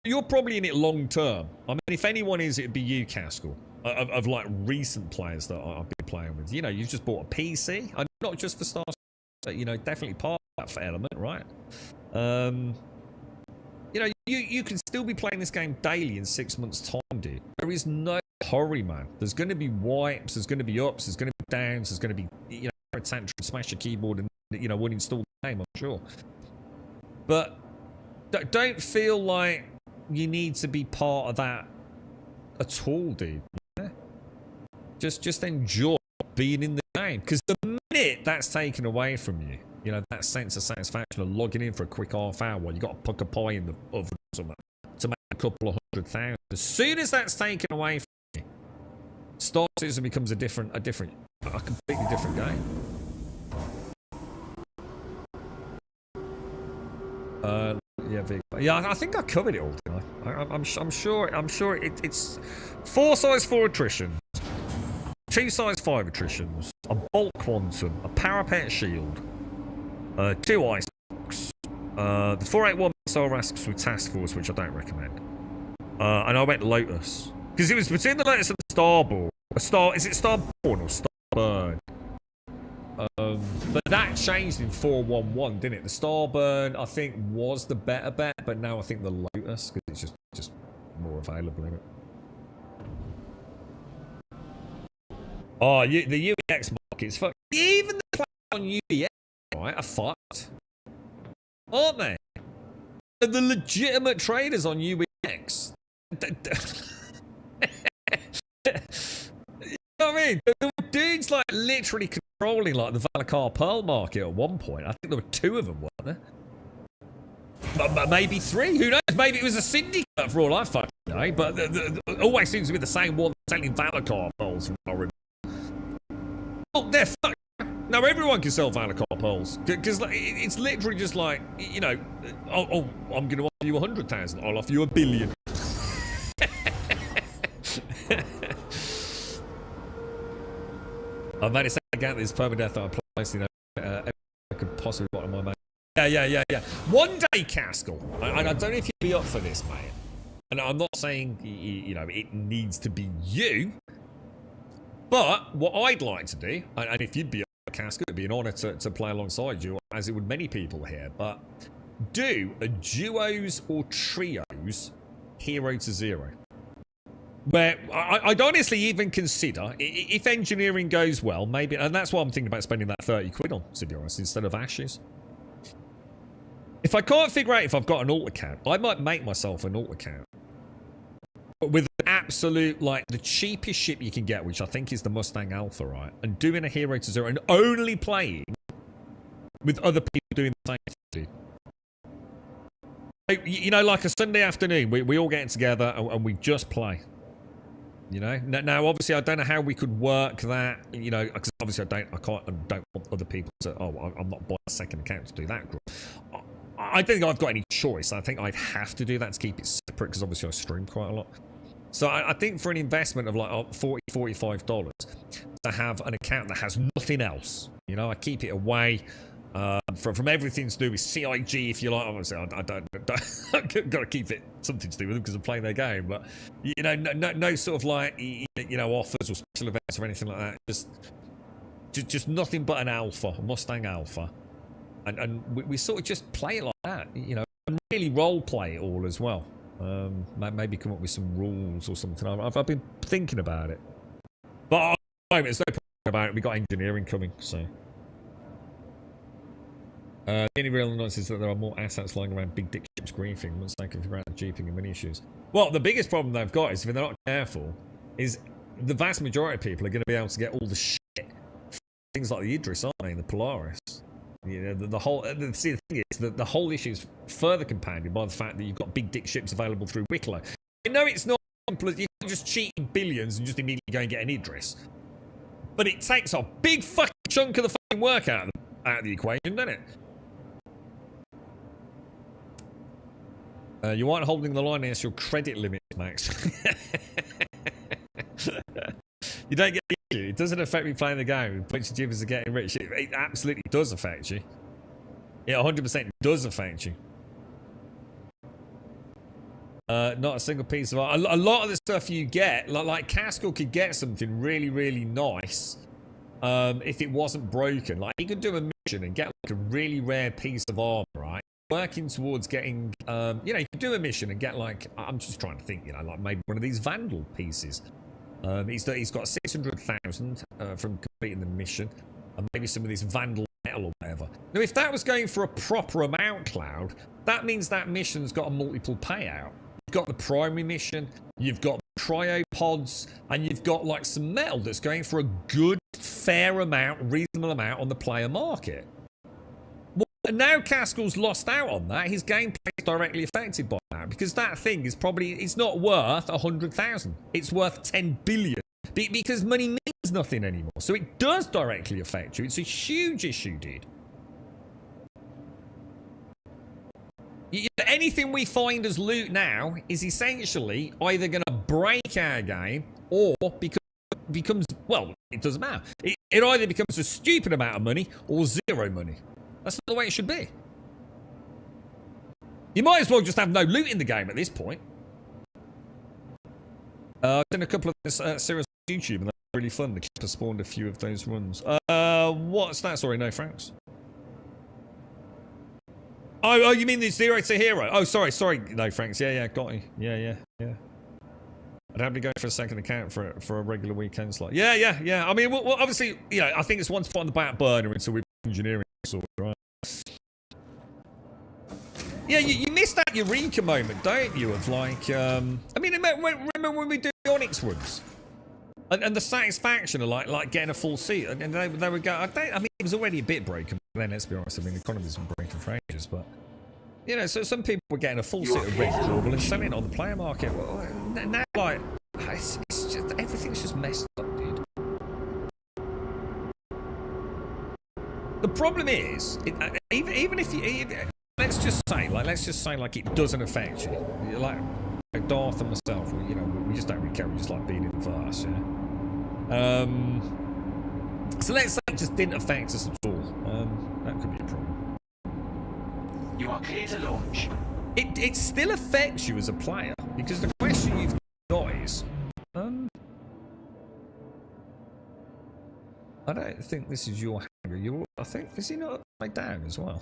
Speaker 2: You're probably in it long term. I mean, if anyone is, it'd be you, Caskell, of like recent players that I've been playing with. You know, you've just bought a PC, not just for Star Citizen, but, you know, definitely part of that for Element, right? You know, you can still be playing this game daily in 6 months' time, dude. There is no hurry, man. There's going to be wipes, there's going to be ups, there's going to be downs, there's going to be, you know, a tantrum, smash your keyboard and, you know, uninstall the game, I'm sure. But don't feel like you need to be part of that at all, dude. Yeah? Just enjoy being in the game. Because the minute that's taken away from you, you know, that sense of satisfaction of logging in for a quick half hour while you got a puck of pie in the oven or something to make a couple of 100,000. As soon as that's taken away from you, Star Citizen becomes a completely different game. Yeah, I think I covered it all, didn't I? I'm sure it's 4 size 4 attritions, 2 size 5 attritions, a bolt quantum, a parapet shield, 2 ice box, the 481 missile rasps with task force, which I don't recommend, and I went Lotus because it was between the Lotus and the Starborn. Is it Starborn or Starburn? But that changed in 411, didn't it? The Starburn, I think, was the better bet, but now I think the Lotus, because it's just more available, isn't it? Oh, the UEX markets, fuck. Even the players on UEX, right, are fucked. Aren't they? The legitimate traders on UEX. You know what I mean? There were dudes like literally controlling like the Valakar Pearl market at one point. I think there were 2 of them, weren't there? But maybe 3. Who knows? Maybe it was a syndicate for all I fucking know. But it always seems to be the same one selling Valakar Pearls. Oh, they're fucked. Now everyone can sell Valakar Pearls because like, it's literally just like, you know, oh, I'm going to offer you 100,000. I'll offer you 1 billion. I've made a second out this permadeath that I placed, you know, I could possibly bottom my mate. Yeah. One day, Caskell, and I don't know if you'd be up for this, mate. And I'm not saying, you know, it needs to be you. But what I'd like to do, and if you'd be up for Caskell, it'd be an honour to play alongside you, as it would many people here. But do a duos or trios hero to 0. Where I'd honestly even consider, if engineering goes well, maybe, and that's what I'm thinking about spending that 30 quid on, to be honest, instead of Ashes. If I can't figure out if I've got an alt account, I might make myself an alt account. But with an absolute, like, the cheapest ship you can get, which I think is the Mustang Alpha, right? And doing a hero to 0 and only playing with other people doing the same thing. You know, like a Sunday afternoon, we all get together and we just play. You know, now obviously I don't know how we could work that. You know, because obviously I don't want other people to. Oh, I'm not buying a second account to do that. I don't think I've got any choice. I think I'd have to do that to keep it separate because obviously I stream quite a lot. So I think for an investment of like $40, $45 to have an account that has nothing else, you know, I keep it away from everything to do with CIG, if you like. Obviously, I don't got to keep it something to do with them because I'm playing their game. But you know, no sort of like you know offers or special events or anything like that. Just nothing but an alpha, a Mustang alpha, and we sort of just play it like that, you know, and really role play it all as well. Maybe come up with some rules or something. I've been thinking about it, but at the moment, there's no problem about it. We got engineering coming, so. The only real annoyance is that there are more assets lying around big dick ships griefing once they can figure out the jeeping and mini issues. Well, the biggest problem they've got is if they're not careful, is the vast majority of people are going to be able to get all the shit. Things like the Idris, aren't they? The Polaris. You know, the whole. See, the thing is that the whole issue is further compounded by the fact that you've got big dick ships available through Wicklow. I know it's not simple. You can just cheat in billions and just immediately go and get an Idris, but it takes a big fucking chunk of the fucking work out of the equation, doesn't it? You aren't holding the line against your credit limit, Max. You don't get the issue. It doesn't affect me playing the game. A bunch of jibbers are getting rich. It absolutely does affect you. It 100% does affect you. Not a single piece of art. A lot of the stuff you get, like Caskell could get something really, really nice if it wasn't broken. Like, he could do a mission and get like a really rare piece of armor, right? Working towards getting, you know, you could do a mission and get like, I'm just trying to think, you know, like maybe one of these Vandal pieces. He's got 600,000 from completing the mission, and maybe some of this Vandal metal or whatever. Now, if that was going for a proper amount, Cloud, that means that mission's got a multiple payout. You've got the primary mission, you've got cryopods, and you've got like some metal that's going for a good, fair amount, reasonable amount on the player market. Now Caskell's lost out on that. His gameplay is directly affected by that because that thing is probably, it's not worth 100,000. It's worth 10 billion because money means nothing anymore. So it does directly affect you. It's a huge issue, dude. Anything we find as loot now is essentially either going to break our game or becomes, well, it doesn't matter. It either becomes a stupid amount of money or zero money. That's not the way it should be. You might as well just have no loot in the game at this point. I've done a couple of this series on YouTube, and that's really fun. The keeper spawned a few of those runs. What's that? Sorry, no Franks. Oh, you mean the Zero to Hero? Oh, sorry, no Franks. Yeah, got you. Yeah. I'd have to go for a second account for a regular weekend slot. Yeah. I mean, well, obviously, you know, I think it's one spot on the back burner until we've engineering sort of, right? Yeah, you missed that Eureka moment, don't you? Of like, I mean, remember when we do the Onyx runs, and the satisfaction of like getting a full seat, and they would go. I mean, it was already a bit broken. But then let's be honest. I mean, the economy's been breaking for ages, but you know, so some people were getting a full seat of Red Drawable and selling it on the player market. Well, now, like, it's just everything's just messed up, dude. The problem is, even if you, let's just say like it doesn't affect you. Like Darth and myself, you know, we just don't really care. We just like being in the verse, yeah. So let's say it just didn't affect us at all. That could be a problem.
Speaker 6: You are clear to launch.
Speaker 2: It still affects you as a player because the question you've got is, I don't think this is your hangar. I think, is he not upside down as well?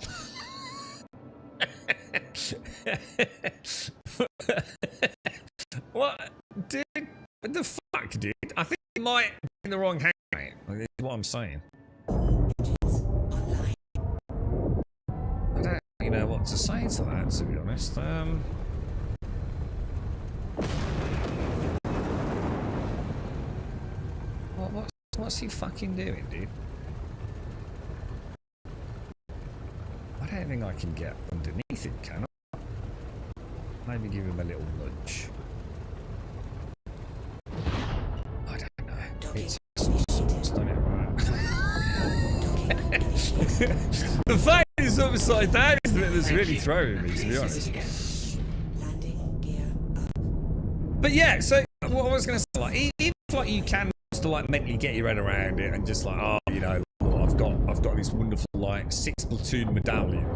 Speaker 2: What? Dude, what the fuck, dude? I think he might be in the wrong hangar, mate. That's what I'm saying. I don't really know what to say to that, to be honest. What's he fucking doing, dude? I don't think I can get underneath it, can I? Maybe give him a little nudge. The fact is upside down is the bit that's really throwing me, to be honest. But yeah, so what I was going to say, like, even if like you can just to like mentally get your head around it and just like, oh, you know, I've got this wonderful like 6 platoon medallion.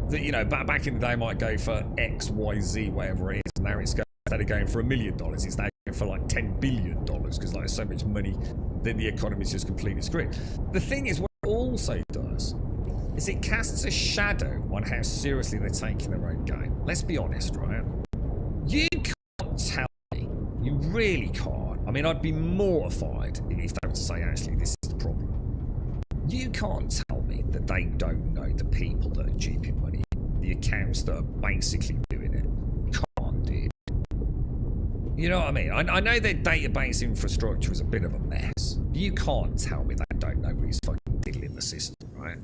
Speaker 2: That, you know, back in the day might go for X, Y, Z, whatever it is. And now it's going, instead of going for $1 million, it's now going for like $10 billion because like so much money that the economy is just completely screwed. The thing is, what it also does is it casts a shadow on how seriously they're taking their own game. Let's be honest, right? You can't tell me, you really can't. I mean, I'd be mortified if they were to say, actually, this is the problem. You can't tell me that they don't know the people that are duping money, the accounts that are basically doing it. Can't, dude. You know what I mean? I know their database infrastructure is a bit of a mess. You can't tell me they don't know who's fucking diddling the system, right?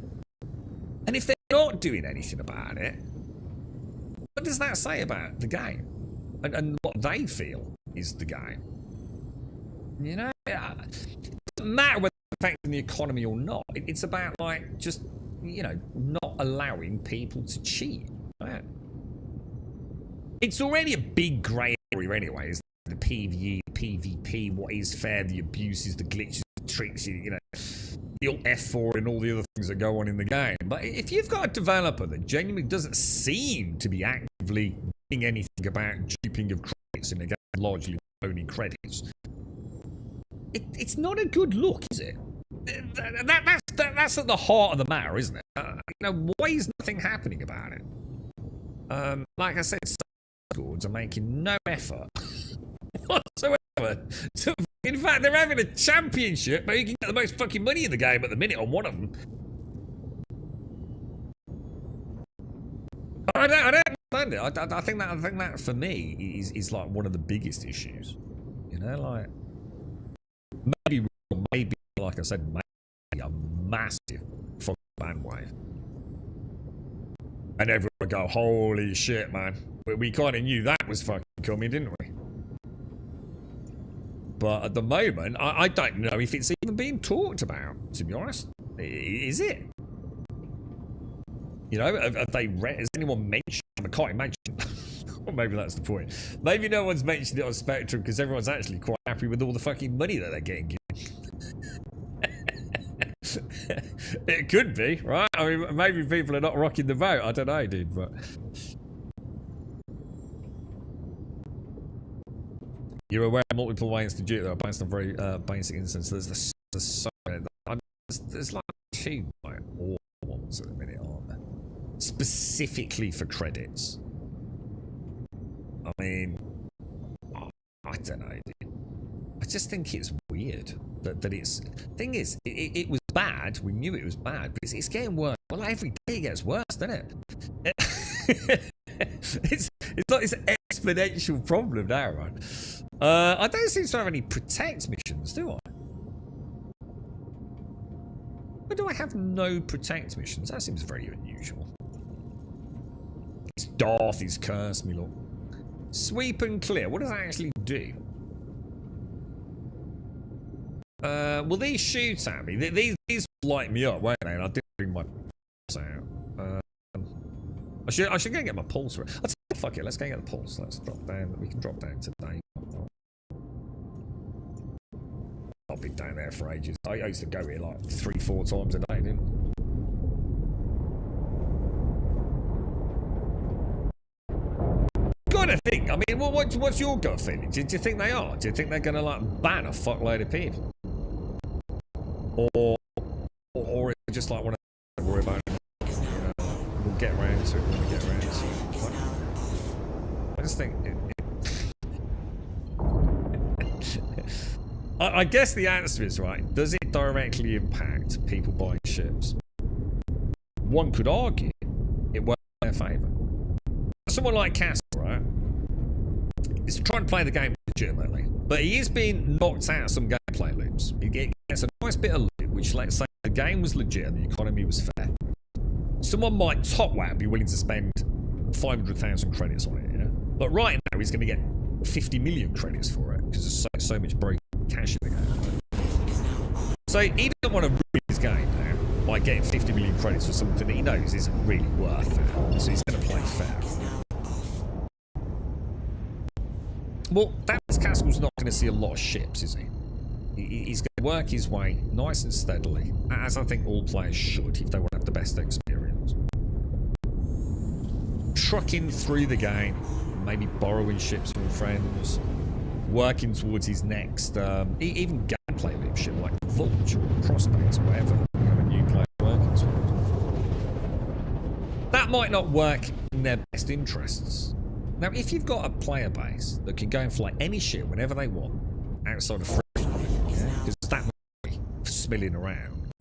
Speaker 2: And if they're not doing anything about it, what does that say about the game? And what they feel is the game? You know? It doesn't matter whether it's affecting the economy or not. It's about, like, just, you know, not allowing people to cheat. Right? It's already a big grey area anyway, isn't it? The PvE, the PvP, what is fair, the abuses, the glitches, the tricks, you know, the F4 and all the other things that go on in the game. But if you've got a developer that genuinely doesn't seem to be actively doing anything about duping of credits in a game, largely only credits, it's not a good look, is it? That's at the heart of the matter, isn't it? You know, why is nothing happening about it? Like I said, boards are making no effort whatsoever. In fact, they're having a championship, but you can get the most fucking money in the game at the minute on one of them. I don't understand it. I think that for me is like one of the biggest issues. You know, like maybe like I said, maybe a massive fucking bandwave. And everyone would go, holy shit, man. We kind of knew that was fucking coming, didn't we? But at the moment, I don't know if it's even being talked about, to be honest. Is it? You know, have they has anyone mentioned? I can't imagine. Or maybe that's the point. Maybe no one's mentioned it on Spectrum because everyone's actually quite happy with all the fucking money that they're getting. It could be, right? I mean, maybe people are not rocking the boat. I don't know, dude, but... You're aware of multiple ways to do it, though, based on very basic instances. There's like 2 like all ones at the minute, aren't there? Specifically for credits. I mean, I don't know, dude. I just think it's weird that it's... Thing is, it was bad. We knew it was bad, but it's getting worse. Well, every day it gets worse, doesn't it? It's like this exponential problem now, right? I don't seem to have any protect missions, do I? Why do I have no protect missions? That seems very unusual. It's Darth, he's cursed me, look. Sweep and clear. What does that actually do? Well, these shoot at me. These light me up, won't they? And I didn't bring my pulse out. I should go and get my pulse. Fuck it, let's go and get the pulse. Let's drop down. We can drop down today. I've been down there for ages. I used to go here like 3-4 times a day, didn't I? Gotta think. I mean, what's your gut feeling? Do you think they are? Do you think they're gonna like ban a fuckload of people, or is it just like want to worry about it? We'll get around to it when we get around to it. I just think I guess the answer is, right, does it directly impact people buying ships? One could argue it works in their favour. Someone like Castle, right, is trying to play the game legitimately, but he is being knocked out of some gameplay loops. He gets a nice bit of loot, which, let's say the game was legit and the economy was fair. Someone might top wow be willing to spend 500,000 credits on it, yeah? But right now he's going to get 50 million credits for it because there's so much broken cash in the game. So he doesn't want to ruin his game. like getting 50 million credits for something that he knows isn't really worth it. So he's going to play fair. Well, that means Cascall's not going to see a lot of ships, is he? He's going to work his way nice and steadily, as I think all players should if they want to have the best experience. Trucking through the game, maybe borrowing ships from friends, working towards his next, even gameplay loop ship like Vulture or Prospect or whatever you have a new player working towards. That might not work in their best interests. Now, if you've got a player base that can go and fly any ship whenever they want outside of free, because that might be spilling around,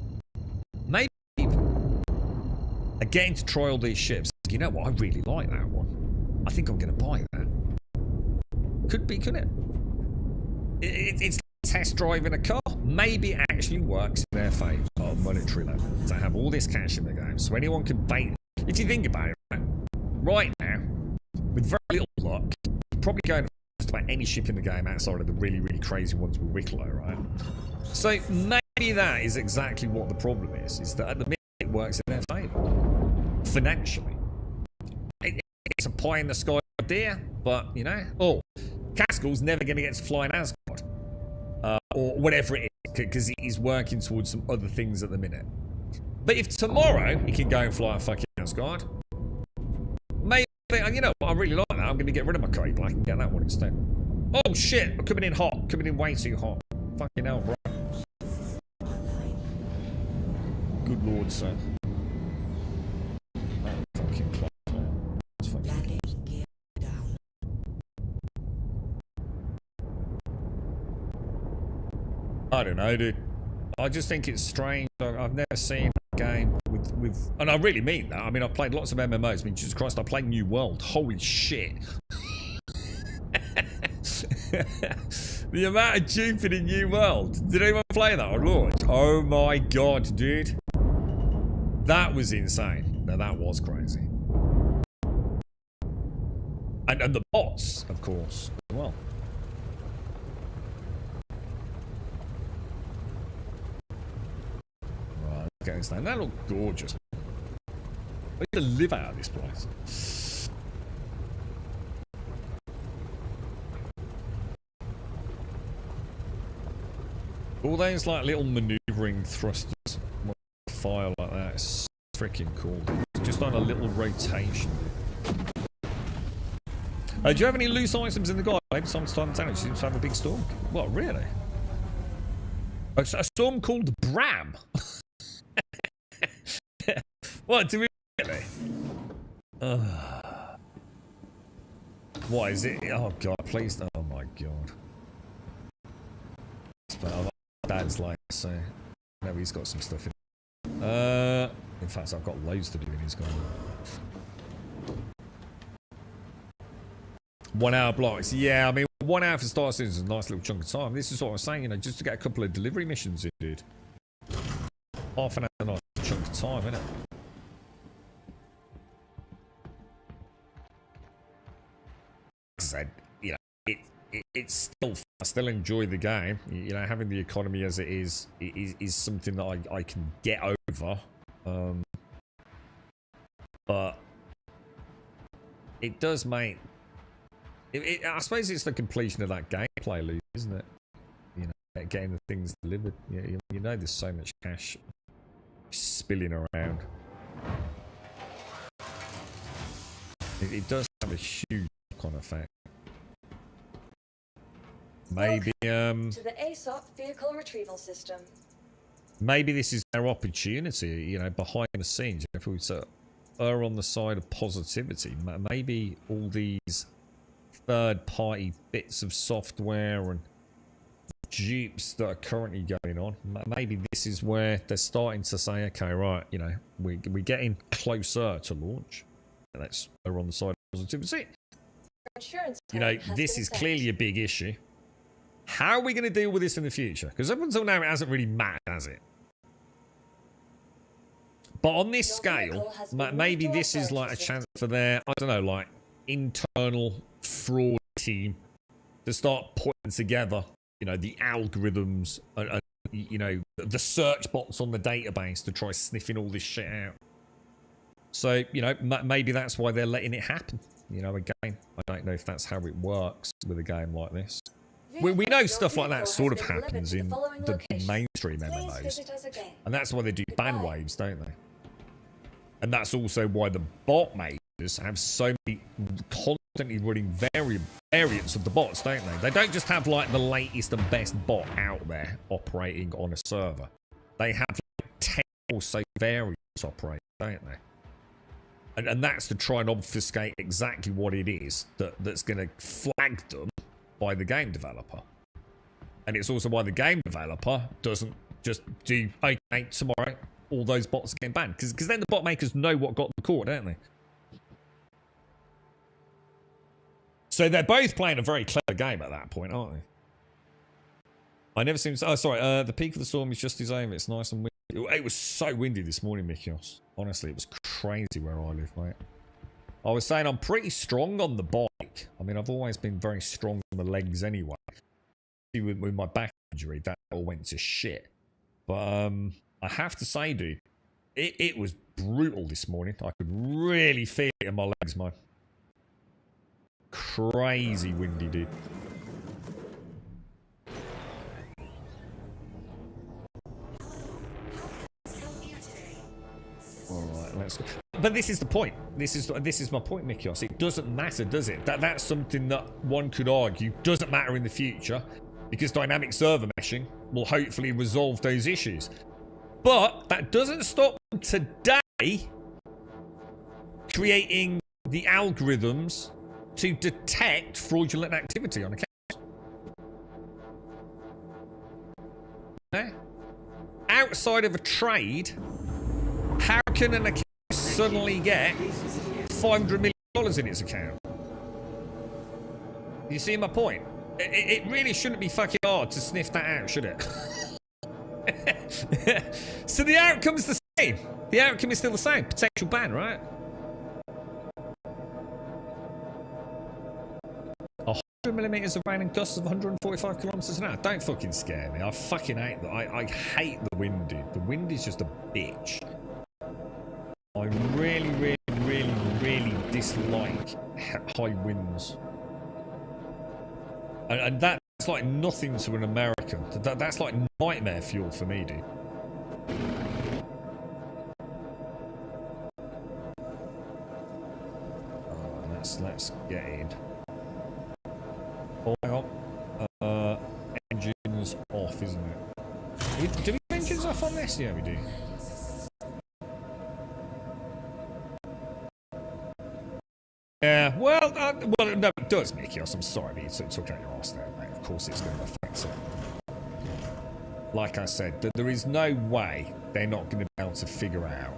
Speaker 2: maybe people are getting to try all these ships. You know what? I really like that one. I think I'm going to buy that. Could be, couldn't it? It's test driving a car. Maybe it actually works in their favour on monetary level to have all this cash in the game, so anyone can bait. If you think about it, right now, with very little luck, you're probably going to just about any ship in the game outside of the really, really crazy ones with Wicklow, right? So maybe that is exactly what the problem is that at the minute it works in their favour financially. It's a pie in the sky idea, but you know, Cascall's never going to get to fly an Asgard or whatever it is, because he's working towards some other things at the minute. But if tomorrow he can go and fly a fucking Asgard, maybe, you know, I really like that. I'm going to get rid of my Cody Black and get that one instead. Oh shit! I'm coming in hot. Coming in way too hot. Fucking hell, bro. Good lord, sir. Fucking close. I don't know, dude. I just think it's strange. I've never seen a game with, and I really mean that. I mean, I've played lots of MMOs. I mean, Jesus Christ, I played New World. Holy shit. The amount of duping in New World. Did anyone play that on launch? Oh my god, dude. That was insane. Now, that was crazy. And the bots, of course, as well. Right, let's get this down. That looked gorgeous. I need to live out of this place. All those like little maneuvering thrusters, fire like that, is freaking cool. It's just on a little rotation. Do you have any loose items in the guide? Maybe time to seems to have a big storm. What, really? A storm called Bram? What, do we really? What is it? Oh god, please. Oh my god. Dad's like, so no, he's got some stuff in fact, I've got loads to do in his garden. 1 hour blocks. Yeah, I mean, 1 hour for Star Citizen is a nice little chunk of time. This is what I was saying, you know, just to get a couple of delivery missions in, dude. Half an hour, a nice chunk of time, isn't it? Said, you know, it's still. I still enjoy the game. You know, having the economy as it is something that I can get over. But it does make. I suppose it's the completion of that gameplay loop, isn't it? You know, getting the things delivered. You know, there's so much cash spilling around. It does have a huge knock-on effect. Maybe
Speaker 4: to the ASOP vehicle retrieval system.
Speaker 2: Maybe this is our opportunity, you know, behind the scenes. If we were to err on the side of positivity, maybe all these third-party bits of software and dupes that are currently going on, maybe this is where they're starting to say, okay, right, you know, we're getting closer to launch. Let's err on the side of positivity. You know, this is clearly a big issue. How are we going to deal with this in the future? Because up until now, it hasn't really mattered, has it? But on this scale, maybe this is like a chance for their, I don't know, like internal fraud team to start putting together, you know, the algorithms and you know, the search bots on the database to try sniffing all this shit out. So, you know, maybe that's why they're letting it happen. You know, again, I don't know if that's how it works with a game like this. We know stuff like that sort of happens in the mainstream MMOs. And that's why they do ban waves, don't they? And that's also why the bot makers have so many constantly running variants of the bots, don't they? They don't just have like the latest and best bot out there operating on a server. They have like 10 or so variants operating, don't they? And that's to try and obfuscate exactly what it is that's going to flag them by the game developer. And it's also why the game developer doesn't just do, okay, tomorrow all those bots are getting banned. Because then the bot makers know what got them caught, don't they? So they're both playing a very clever game at that point, aren't they? I never seem to... Oh, sorry. The peak of the storm is just his aim. It's nice and windy. It was so windy this morning, Mikios. Honestly, it was crazy where I live, mate. I was saying I'm pretty strong on the bike. I mean, I've always been very strong on the legs anyway. With my back injury, that all went to shit. But I have to say, dude, it was brutal this morning. I could really feel it in my legs, man. Crazy windy, dude. Alright, let's go. But this is the point. This is my point, Mikios. It doesn't matter, does it? That's something that one could argue doesn't matter in the future, because dynamic server meshing will hopefully resolve those issues. But that doesn't stop them today creating the algorithms to detect fraudulent activity on accounts. Okay? Outside of a trade, how can an account suddenly get $500 million in its account? You see my point? It really shouldn't be fucking hard to sniff that out, should it? So the outcome's the same. The outcome is still the same. Potential ban, right? 100mm of rain and gusts of 145 kilometers an hour. Don't fucking scare me. I fucking hate that. I hate the wind, dude. The wind is just a bitch. I really, really, really, really dislike high winds. And that's like nothing to an American. That's like nightmare fuel for me, dude. Let's get in. Oh, hang on. Engines off, isn't it? Do we have engines off on this? Yeah, we do. Yeah, well, no, it does, Mikios. I'm sorry, but it's took out your arse there, mate. Of course it's going to affect it. Like I said, there is no way they're not going to be able to figure out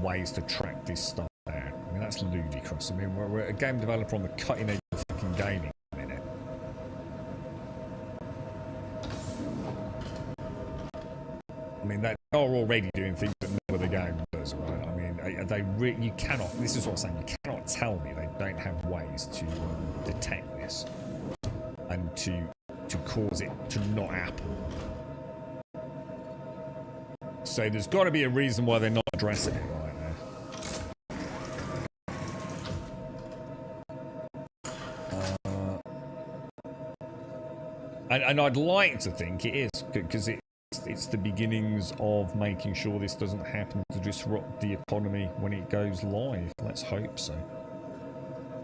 Speaker 2: ways to track this stuff down. I mean, that's ludicrous. I mean, we're a game developer on the cutting edge of fucking gaming at the minute. I mean, they are already doing things that no other game does, right? I mean, you cannot, this is what I'm saying, you cannot tell me they don't have ways to detect this and to cause it to not happen. So there's got to be a reason why they're not addressing it right now. And I'd like to think it is, because it's the beginnings of making sure this doesn't happen to disrupt the economy when it goes live. Let's hope so.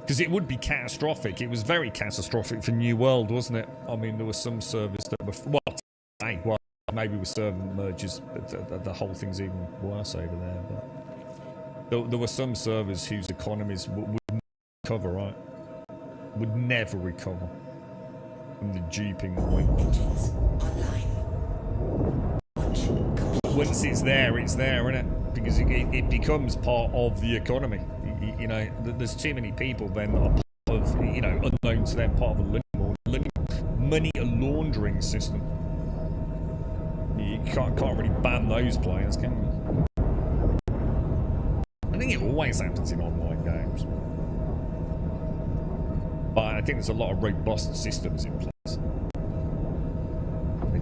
Speaker 2: Because it would be catastrophic. It was very catastrophic for New World, wasn't it? I mean, there were some servers that were... Well, maybe with server mergers, the whole thing's even worse over there. But there were some servers whose economies would never recover, right? Would never recover from the duping once it's there, isn't it? Because it becomes part of the economy. You know, there's too many people then that are part of, you know, unknown to them, part of a money laundering system. You can't really ban those players, can you? I think it always happens in online games. But I think there's a lot of robust systems in place.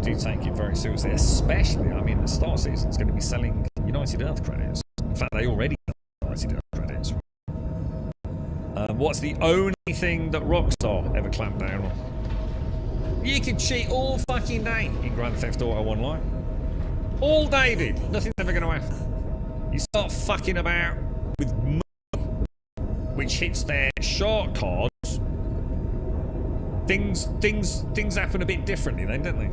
Speaker 2: do take it very seriously, especially, I mean, the start season is going to be selling United Earth credits. In fact, they already sell United Earth credits. What's the only thing that Rockstar ever clamped down on? You can cheat all fucking day in Grand Theft Auto Online. All day, dude. Nothing's ever going to happen. You start fucking about with money, which hits their shark cards. Things happen a bit differently then, don't they?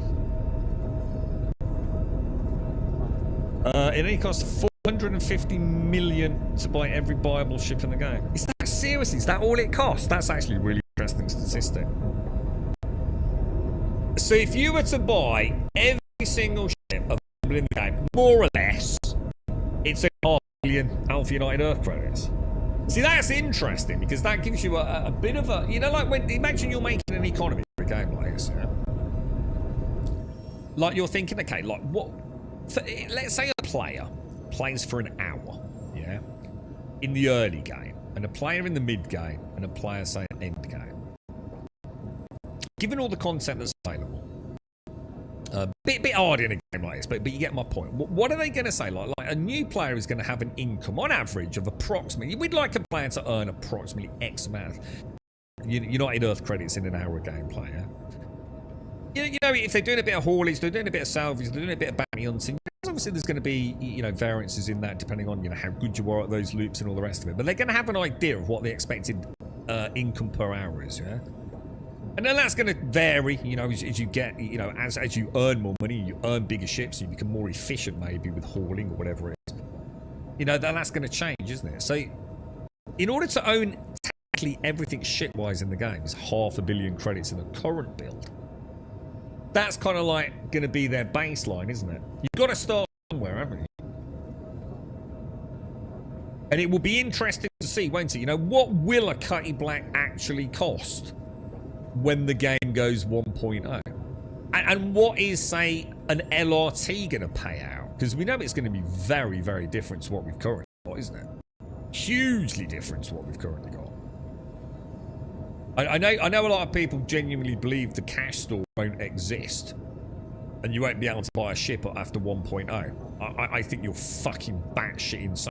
Speaker 2: It only costs 450 million to buy every buyable ship in the game. Is that seriously? Is that all it costs? That's actually a really interesting statistic. So if you were to buy every single ship available in the game, more or less, it's a 500 million Alpha United Earth credits. See, that's interesting because that gives you a bit of a, like when, imagine you're making an economy for a game like this, yeah? Like you're thinking, okay, like what, let's say a player plays for an hour, yeah, in the early game, and a player in the mid game, and a player, say, at end game. Given all the content that's available, bit hard in a game like this, but you get my point. What are they going to say? Like a new player is going to have an income on average of approximately, we'd like a player to earn approximately X amount of United Earth credits in an hour of gameplay. Yeah? If they're doing a bit of haulage, they're doing a bit of salvage, they're doing a bit of bounty hunting. Obviously, there's going to be variances in that depending on how good you are at those loops and all the rest of it. But they're going to have an idea of what the expected income per hour is. Yeah. And then that's going to vary, as you get, as you earn more money, you earn bigger ships, you become more efficient maybe with hauling or whatever it is. Then that's going to change, isn't it? So, in order to own technically everything ship-wise in the game, is 500 million credits in the current build. That's kind of like going to be their baseline, isn't it? You've got to start somewhere, haven't you? And it will be interesting to see, won't it? What will a Cutty Black actually cost when the game goes 1.0? And what is, say, an LRT going to pay out? Because we know it's going to be very, very different to what we've currently got, isn't it? Hugely different to what we've currently got. I know a lot of people genuinely believe the cash store won't exist and you won't be able to buy a ship after 1.0. I think you're fucking batshit insane.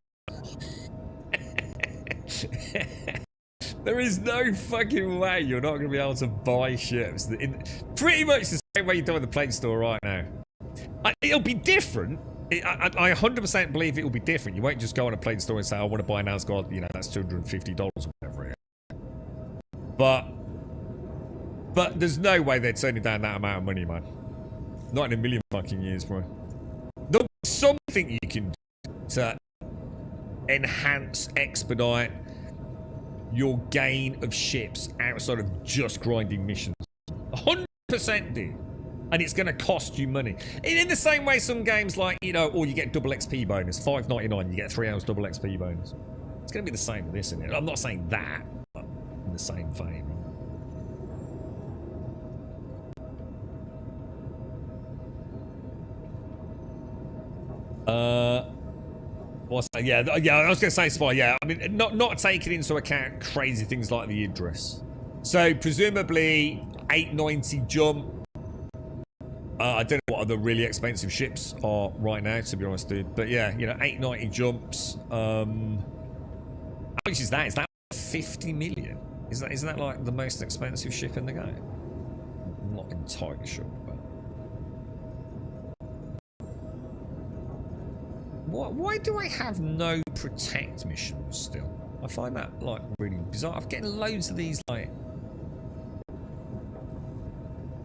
Speaker 2: There is no fucking way you're not going to be able to buy ships. Pretty much the same way you do in the Play Store right now. It'll be different. I 100% believe it will be different. You won't just go on a Play Store and say, I want to buy an Asgard, that's $250 or whatever it is. But there's no way they're turning down that amount of money, man. Not in a million fucking years, bro. There'll be something you can do to enhance, expedite your gain of ships outside of just grinding missions. 100% do. And it's going to cost you money. In the same way some games like, or you get double XP bonus, $5.99, you get 3 hours double XP bonus. It's going to be the same with this, isn't it? I'm not saying that, but in the same vein. What's that? Yeah, I was going to say Spy, yeah. I mean, not taking into account crazy things like the Idris. So, presumably, 890 jump. I don't know what other really expensive ships are right now, to be honest, dude. But yeah, 890 jumps. How much is that? Is that 50 million? Isn't that like the most expensive ship in the game? I'm not entirely sure, but... Why do I have no protect missions still? I find that, like, really bizarre. I'm getting loads of these, like...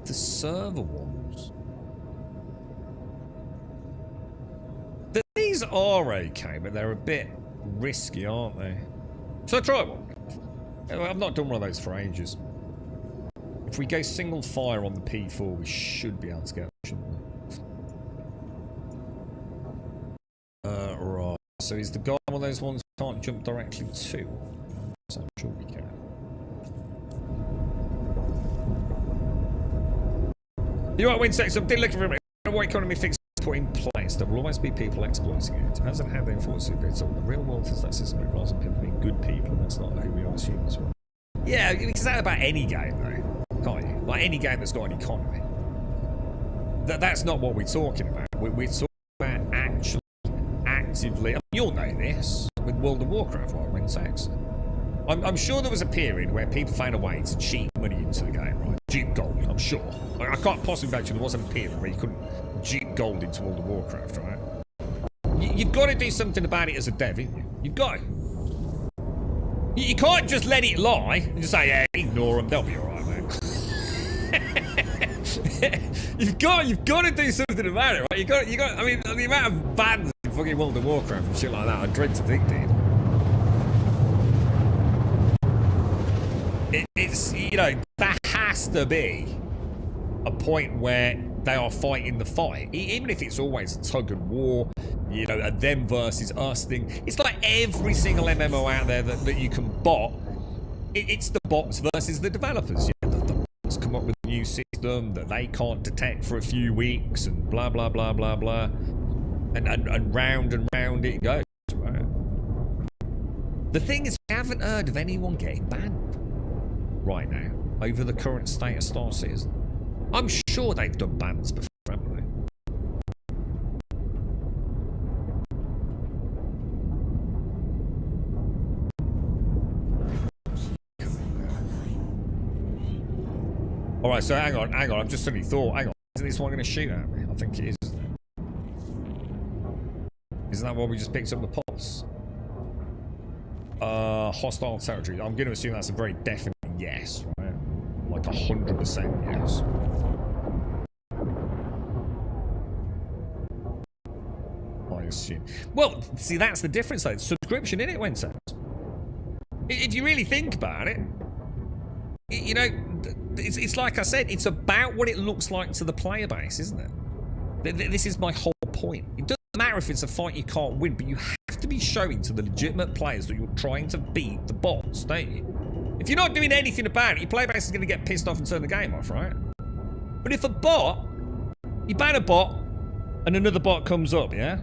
Speaker 2: the server ones. These are okay, but they're a bit risky, aren't they? Shall I try one? I've not done one of those for ages. If we go single fire on the P4, we should be able to get it, shouldn't we? Right. So is the guy one of those ones we can't jump directly to? So I'm sure we can. You're right, Winsex. I'm looking for what economy fix put in place. There will always be people exploiting it. As and how they enforce it, it's all the real world is that system. It rather than people being good people, and that's not who we are as humans. Well. Yeah, because that's about any game, though, can't you? Like any game that's got an economy. That's not what we're talking about. We're talking about actually actively. You'll know this with World of Warcraft while we're in Texas. I'm sure there was a period where people found a way to cheat money into the game, right? Cheat gold, I'm sure. I can't possibly imagine there wasn't a period where you couldn't cheat gold into World of Warcraft, right? You've got to do something about it as a dev, haven't you? You've got to. You can't just let it lie and just say, yeah, ignore them, they'll be alright, man. you've got to do something about it, right? You got. I mean, the amount of bans in fucking World of Warcraft and shit like that, I dread to think, dude. It's, you know, there has to be a point where they are fighting the fight, even if it's always a tug of war, you know, a them versus us thing. It's like every single MMO out there that you can bot. It's the bots versus the developers. You know, the bots come up with a new system that they can't detect for a few weeks, and blah blah blah blah blah, and round it goes. Right? The thing is, we haven't heard of anyone getting banned right now over the current state of Star Citizen. I'm sure they've done bans before, haven't they? Alright, so hang on, I've just suddenly thought, hang on, isn't this one going to shoot at me? I think it is, isn't it? Isn't that what we just picked up the pulse? Hostile territory. I'm going to assume that's a very definite yes, right? Like 100% yes. I assume. Well, see, that's the difference though. It's subscription, innit, Wences? If you really think about it, you know, it's like I said, it's about what it looks like to the player base, isn't it? This is my whole point. It doesn't matter if it's a fight you can't win, but you have to be showing to the legitimate players that you're trying to beat the bots, don't you? If you're not doing anything about it, your player base is going to get pissed off and turn the game off, right? But if a bot, you ban a bot, and another bot comes up, yeah?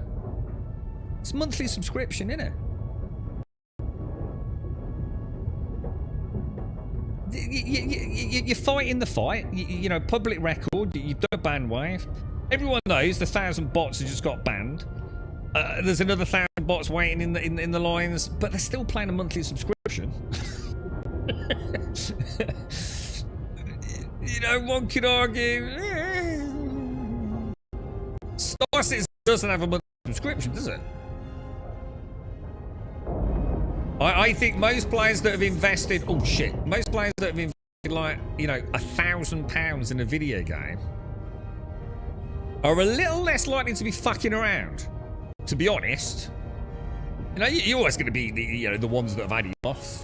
Speaker 2: It's monthly subscription, innit? You're fighting the fight. You know, public record. You've done a ban wave. Everyone knows the 1,000 bots have just got banned. There's another 1,000 bots waiting in the lines, but they're still playing a monthly subscription. You know, one could argue Star Citizen doesn't have a monthly subscription, does it? I think most players that have invested, oh shit, most players that have invested like, you know, £1,000 in a video game are a little less likely to be fucking around, to be honest. You know, you're always going to be the, you know, the ones that have had it off.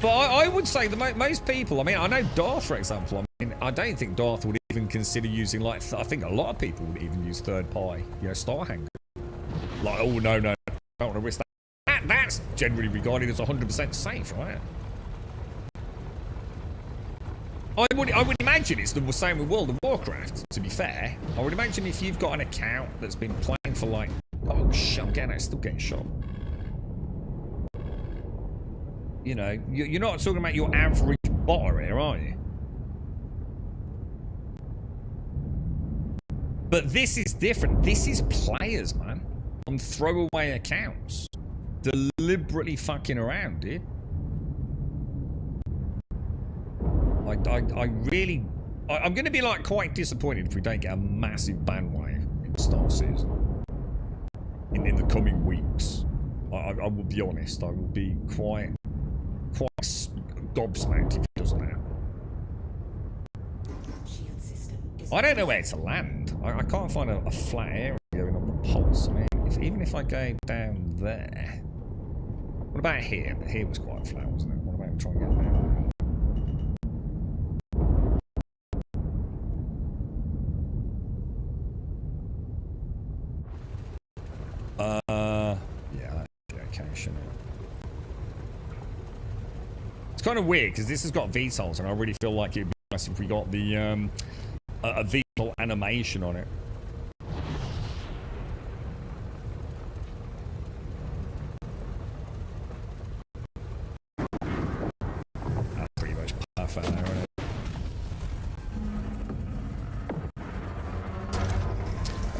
Speaker 2: But I would say that most people, I mean, I know Darth, for example, I mean, I don't think Darth would even consider using, like, I think a lot of people would even use third-party, you know, star hanger. Like, oh, no, I don't want to risk that. That's generally regarded as 100% safe, right? I would imagine it's the same with World of Warcraft, to be fair. I would imagine if you've got an account that's been playing for, like, oh, shit, I'm still getting shot. You know, you're not talking about your average botter here, are you? But this is different. This is players, man. On throwaway accounts. Deliberately fucking around, dude. I'm going to be, like, quite disappointed if we don't get a massive ban wave in Star Citizen. In the coming weeks. I will be honest. I will be quite gobsmacked if it doesn't happen. I don't know where to land. I can't find a flat area going on the pulse. I mean, even if I go down there. What about here? Here was quite flat, wasn't it? What about trying to get down there? Yeah, that'd be okay, shouldn't it? It's kind of weird because this has got VTOLs, and I really feel like it'd be nice if we got the a VTOL animation on it. That's pretty much perfect there, isn't it?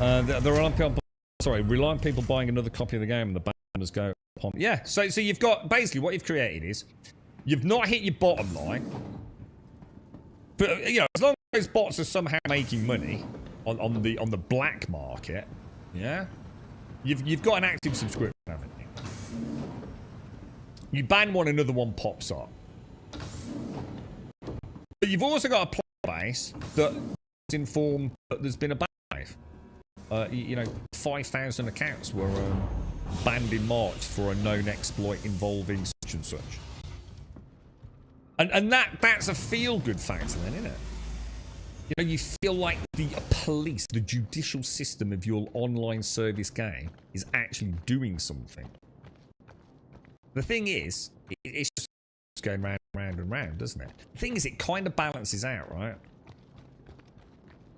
Speaker 2: They're relying on people buying another copy of the game and the banners go upon. Yeah, so you've got, basically what you've created is, you've not hit your bottom line, but, you know, as long as those bots are somehow making money on the black market, yeah, you've got an active subscription, haven't you? You ban one, another one pops up. But you've also got a player base that's informed that there's been a ban wave. You know, 5,000 accounts were banned in March for a known exploit involving such and such. And that's a feel-good factor then, isn't it? You know, you feel like the police, the judicial system of your online service game is actually doing something. The thing is, it's just going round and round and round, doesn't it? The thing is, it kind of balances out, right?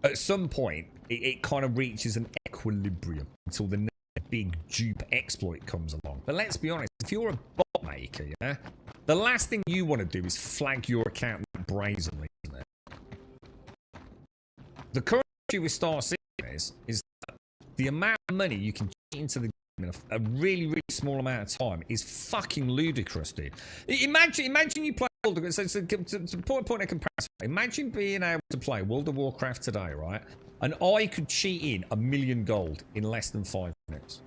Speaker 2: At some point, it kind of reaches an equilibrium until the next big dupe exploit comes along. But let's be honest, if you're a bot maker, yeah, the last thing you want to do is flag your account brazenly, isn't it? The current issue with Star-Citizen is that the amount of money you can cheat into the game in a really, really small amount of time is fucking ludicrous, dude. Imagine you play World of... So to point of comparison, imagine being able to play World of Warcraft today, right? And I could cheat in 1 million gold in less than 5 minutes.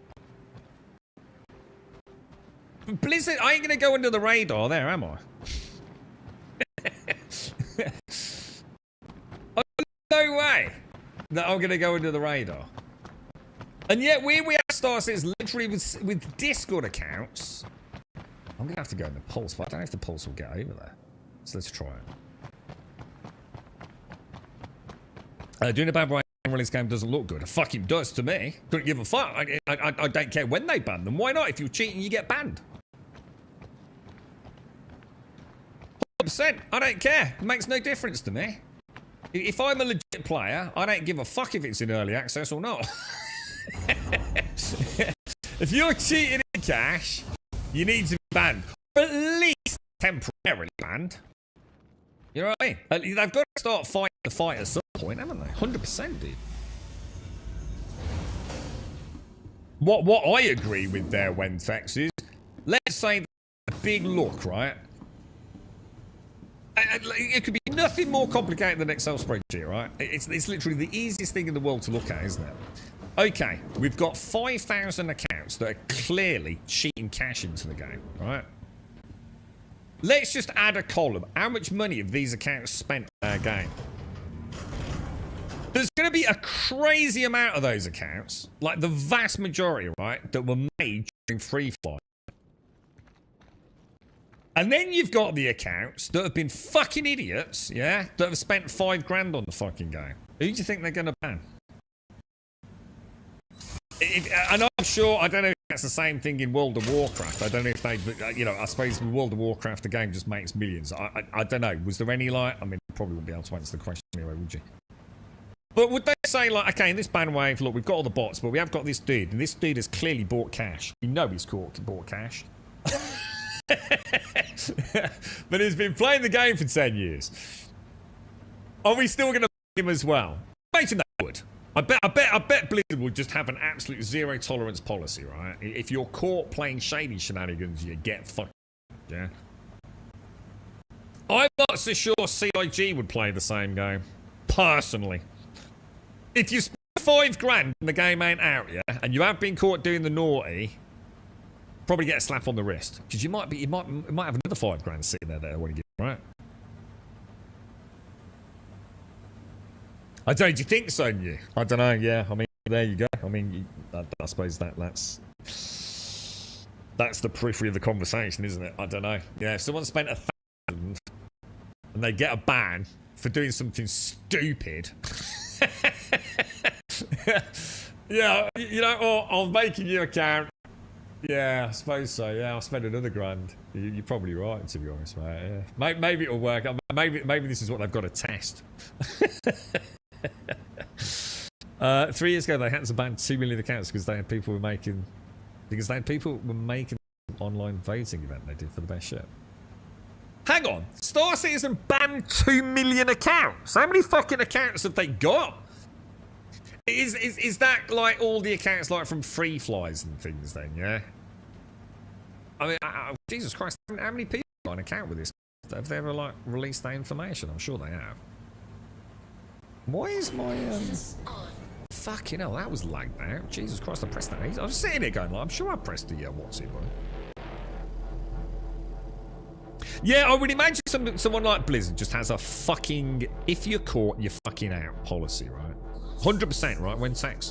Speaker 2: But Blizzard, I ain't going to go under the radar there, am I? Oh, no way that I'm going to go under the radar. And yet, we have Star-Citizen literally with Discord accounts. I'm going to have to go in the Pulse, but I don't know if the Pulse will get over there. So let's try it. Doing a bad right release game doesn't look good. It fucking does to me. Couldn't give a fuck. I don't care when they ban them. Why not? If you're cheating, you get banned. 100%. I don't care. It makes no difference to me. If I'm a legit player, I don't give a fuck if it's in early access or not. If you're cheating in cash, you need to be banned. Or at least temporarily banned. You know what I mean? They've got to start fighting the fight at some point, haven't they? 100%, dude. What I agree with there, Wentex, is let's say a big look, right? It could be nothing more complicated than an Excel spreadsheet, right? It's literally the easiest thing in the world to look at, isn't it? Okay, we've got 5,000 accounts that are clearly cheating cash into the game, right? Let's just add a column. How much money have these accounts spent on our game? There's going to be a crazy amount of those accounts, like the vast majority, right, that were made during free fire. And then you've got the accounts that have been fucking idiots, yeah, that have spent 5 grand on the fucking game. Who do you think they're going to ban? And I'm sure, I don't know if that's the same thing in World of Warcraft. I don't know if they, you know, I suppose with World of Warcraft, the game just makes millions. I don't know. Was there any, like, I mean, probably wouldn't be able to answer the question anyway, would you? But would they say, like, okay, in this ban wave, look, we've got all the bots, but we have got this dude, and this dude has clearly bought cash. You know he's bought cash. But he's been playing the game for 10 years. Are we still going to ban him as well? Imagine that would. I bet Blizzard would just have an absolute zero tolerance policy, right? If you're caught playing shady shenanigans, you get fucked. Yeah. I'm not so sure CIG would play the same game. Personally. If you spend 5 grand and the game ain't out, yeah, and you have been caught doing the naughty, probably get a slap on the wrist. Because you might have another 5 grand sitting there that I want to give, right? I don't. Do you think so, you? I don't know. Yeah. I mean, there you go. I mean, I suppose that's the periphery of the conversation, isn't it? I don't know. Yeah. If someone spent 1,000 and they get a ban for doing something stupid, yeah, you know, or I'm making you account. Yeah, I suppose so. Yeah, I'll spend another grand. You're probably right, to be honest, mate. Yeah. Maybe it'll work. Maybe this is what they've got to test. 3 years ago, they had to ban 2 million accounts because they had people were making online voting event they did for the best ship. Hang on, Star-Citizen banned 2 million accounts. How many fucking accounts have they got? Is that like all the accounts like from Free Flies and things then, yeah? I mean, Jesus Christ, how many people got an account with this? Have they ever like released that information? I'm sure they have. Why is my fucking hell, that was lagged out. Jesus Christ, I pressed that. I was sitting here going like, I'm sure I pressed the what's it button. Yeah, I would imagine someone like Blizzard just has a fucking if you're caught, you're fucking out policy, right? 100%, right? When text.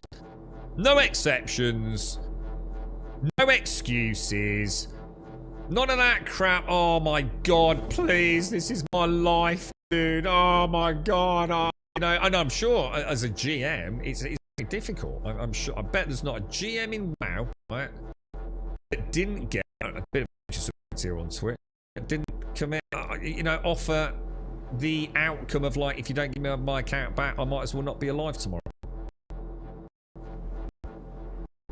Speaker 2: No exceptions. No excuses. None of that crap. Oh my god, please. This is my life, dude. Oh my god. Oh, you know, and I'm sure as a GM, it's very difficult. I'm sure. I bet there's not a GM in WoW, right, that didn't get a bit of here on Twitter. Didn't commit, you know, offer the outcome of like, if you don't give me my account back, I might as well not be alive tomorrow.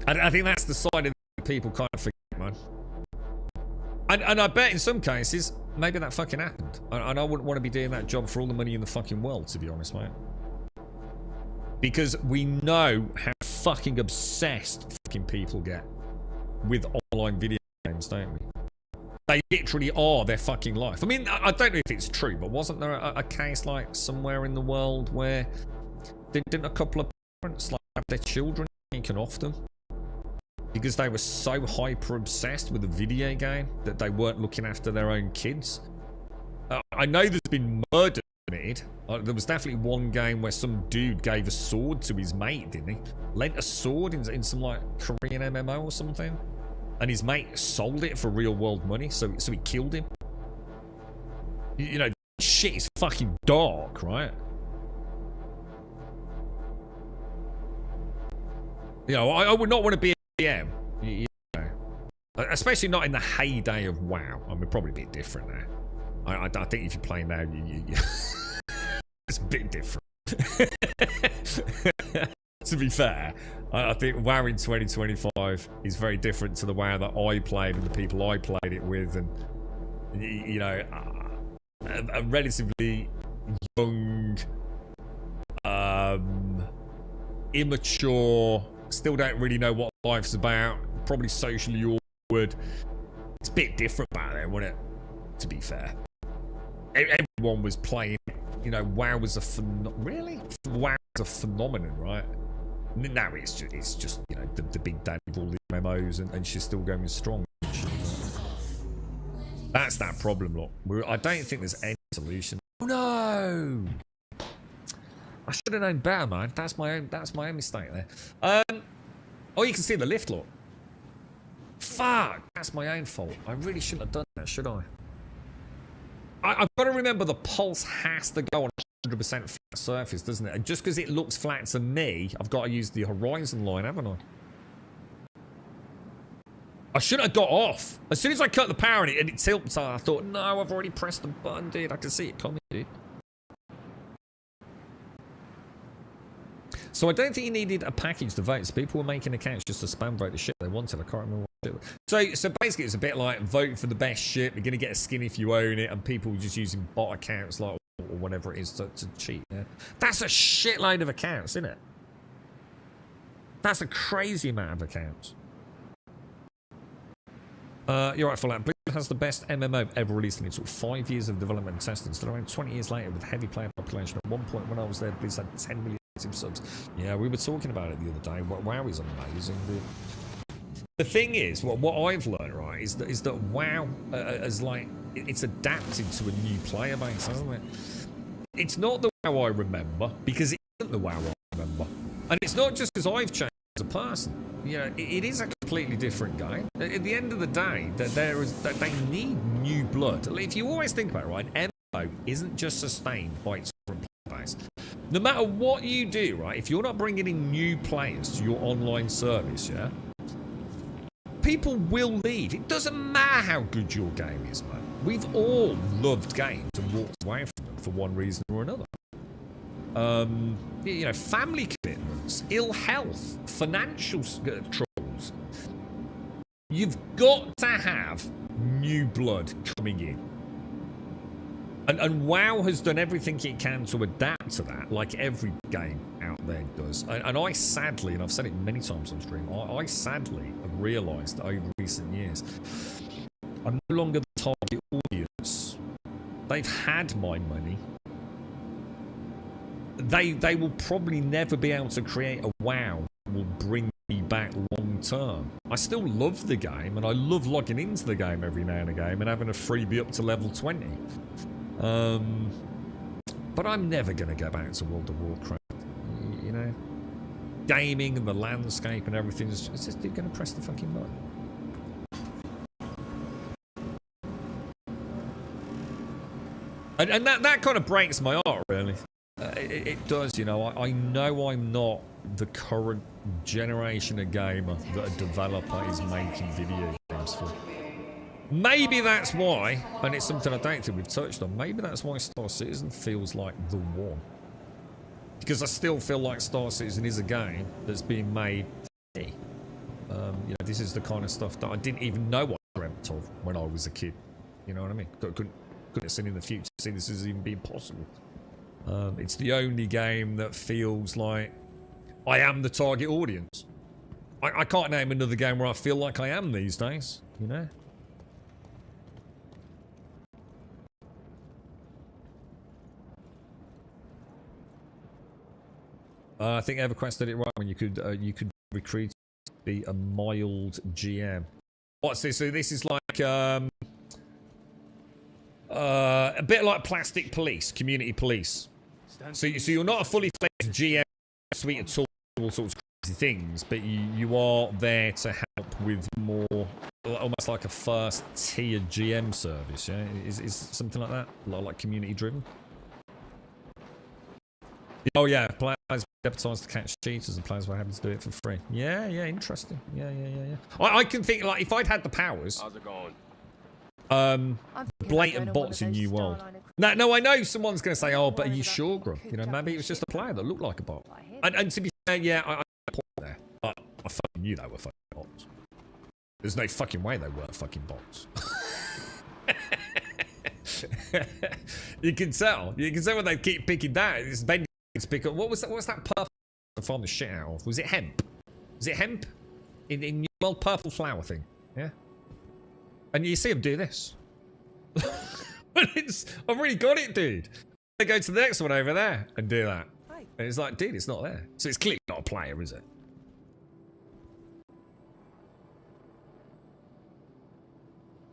Speaker 2: I think that's the side of the people kind of forget, man. And I bet in some cases, maybe that fucking happened. And I wouldn't want to be doing that job for all the money in the fucking world, to be honest, mate. Because we know how fucking obsessed fucking people get with online video games, don't we? They literally are their fucking life. I mean, I don't know if it's true, but wasn't there a case like somewhere in the world where didn't a couple of parents like have their children taken off them because they were so hyper obsessed with a video game that they weren't looking after their own kids? I know there's been murder committed. There was definitely one game where some dude gave a sword to his mate, didn't he? Lent a sword in some like Korean MMO or something. And his mate sold it for real world money, so he killed him. You know, shit is fucking dark, right? You know, I would not want to be a GM, you know, especially not in the heyday of WoW. I mean, probably a bit different now. I think if you're playing now, it's a bit different. To be fair, I think WoW in 2025 is very different to the WoW that I played and the people I played it with, and you know, a relatively young, immature, still don't really know what life's about, probably socially awkward. It's a bit different back then, wasn't it? To be fair, everyone was playing. You know, WoW was WoW was a phenomenon, right? Now it's just you know, the big daddy of all the MMOs, and she's still going strong. That's that problem, look. I don't think there's any solution. Oh no! I should have known better, man. That's my own mistake there. Oh, you can see the lift, look. Fuck! That's my own fault. I really shouldn't have done that, should I? I've got to remember the pulse has to go on 100% flat surface, doesn't it? And just because it looks flat to me, I've got to use the horizon line, haven't I? I shouldn't have got off. As soon as I cut the power on it and it tilts, I thought, no, I've already pressed the button, dude. I can see it coming, dude. So I don't think you needed a package to vote. So people were making accounts just to spam vote the shit they wanted. I can't remember what it was. So basically it's a bit like vote for the best shit. You're going to get a skin if you own it. And people were just using bot accounts like or whatever it is to cheat. Yeah? That's a shitload of accounts, isn't it? That's a crazy amount of accounts. You're right, Fallout. Blizzard has the best MMO ever released, and it took 5 years of development and testing. Still around 20 years later with heavy player population. At one point when I was there, Blizzard had 10 million subs. Yeah, we were talking about it the other day. WoW is amazing. The thing is, what I've learned, right, is that WoW is like, it's adapted to a new player base, hasn't it? It's not the WoW I remember, because it isn't the WoW I remember. And it's not just because I've changed as a person. You know, it is a completely different game. At the end of the day, that they need new blood. If you always think about it, right, an MMO isn't just sustained by its current player base. No matter what you do, right, if you're not bringing in new players to your online service, yeah, people will leave. It doesn't matter how good your game is, man. We've all loved games and walked away from them for one reason or another. You know, family commitments, ill health, financial troubles. You've got to have new blood coming in. And WoW has done everything it can to adapt to that, like every game out there does. And I sadly, and I've said it many times on stream, I sadly have realised over recent years, I'm no longer the target audience. They've had my money. They will probably never be able to create a WoW that will bring me back long term. I still love the game, and I love logging into the game every now and again and having a freebie up to level 20. But I'm never going to go back to World of Warcraft. You know, gaming and the landscape and everything is just going to press the fucking button. And that kind of breaks my heart, really. It does, you know. I know I'm not the current generation of gamer that a developer is making video games for. Maybe that's why, and it's something I don't think we've touched on, maybe that's why Star Citizen feels like the one. Because I still feel like Star Citizen is a game that's being made for me. You know, this is the kind of stuff that I didn't even know I dreamt of when I was a kid. You know what I mean? Couldn't have seen in the future, see this as even being possible. It's the only game that feels like I am the target audience. I can't name another game where I feel like I am these days, you know? I think EverQuest did it right when you could recruit to be a mild GM. What's this? So this is like a bit like Plastic Police, Community Police. So you're not a fully fledged GM suite at all sorts of crazy things, but you are there to help with more, almost like a first tier GM service. Yeah, is something like that, like community driven. Oh yeah, players advertise to catch cheaters, and players were happy to do it for free. Yeah, interesting. Yeah. I can think, like, if I'd had the powers. How's it going? Blatant bots in New World. No, I know someone's going to say, oh, but are you sure, Grub? You know, maybe it was just a player that looked like a bot. And to be fair, yeah, I point there. I fucking knew they were fucking bots. There's no fucking way they weren't fucking bots. You can tell when they keep picking that. It's Ben. Pick up. What was that purple? I found the shit out of. Was it hemp? Was it hemp? In New World, purple flower thing. Yeah. And you see him do this. I've really got it, dude. They go to the next one over there and do that. And it's like, dude, it's not there. So it's clearly not a player, is it?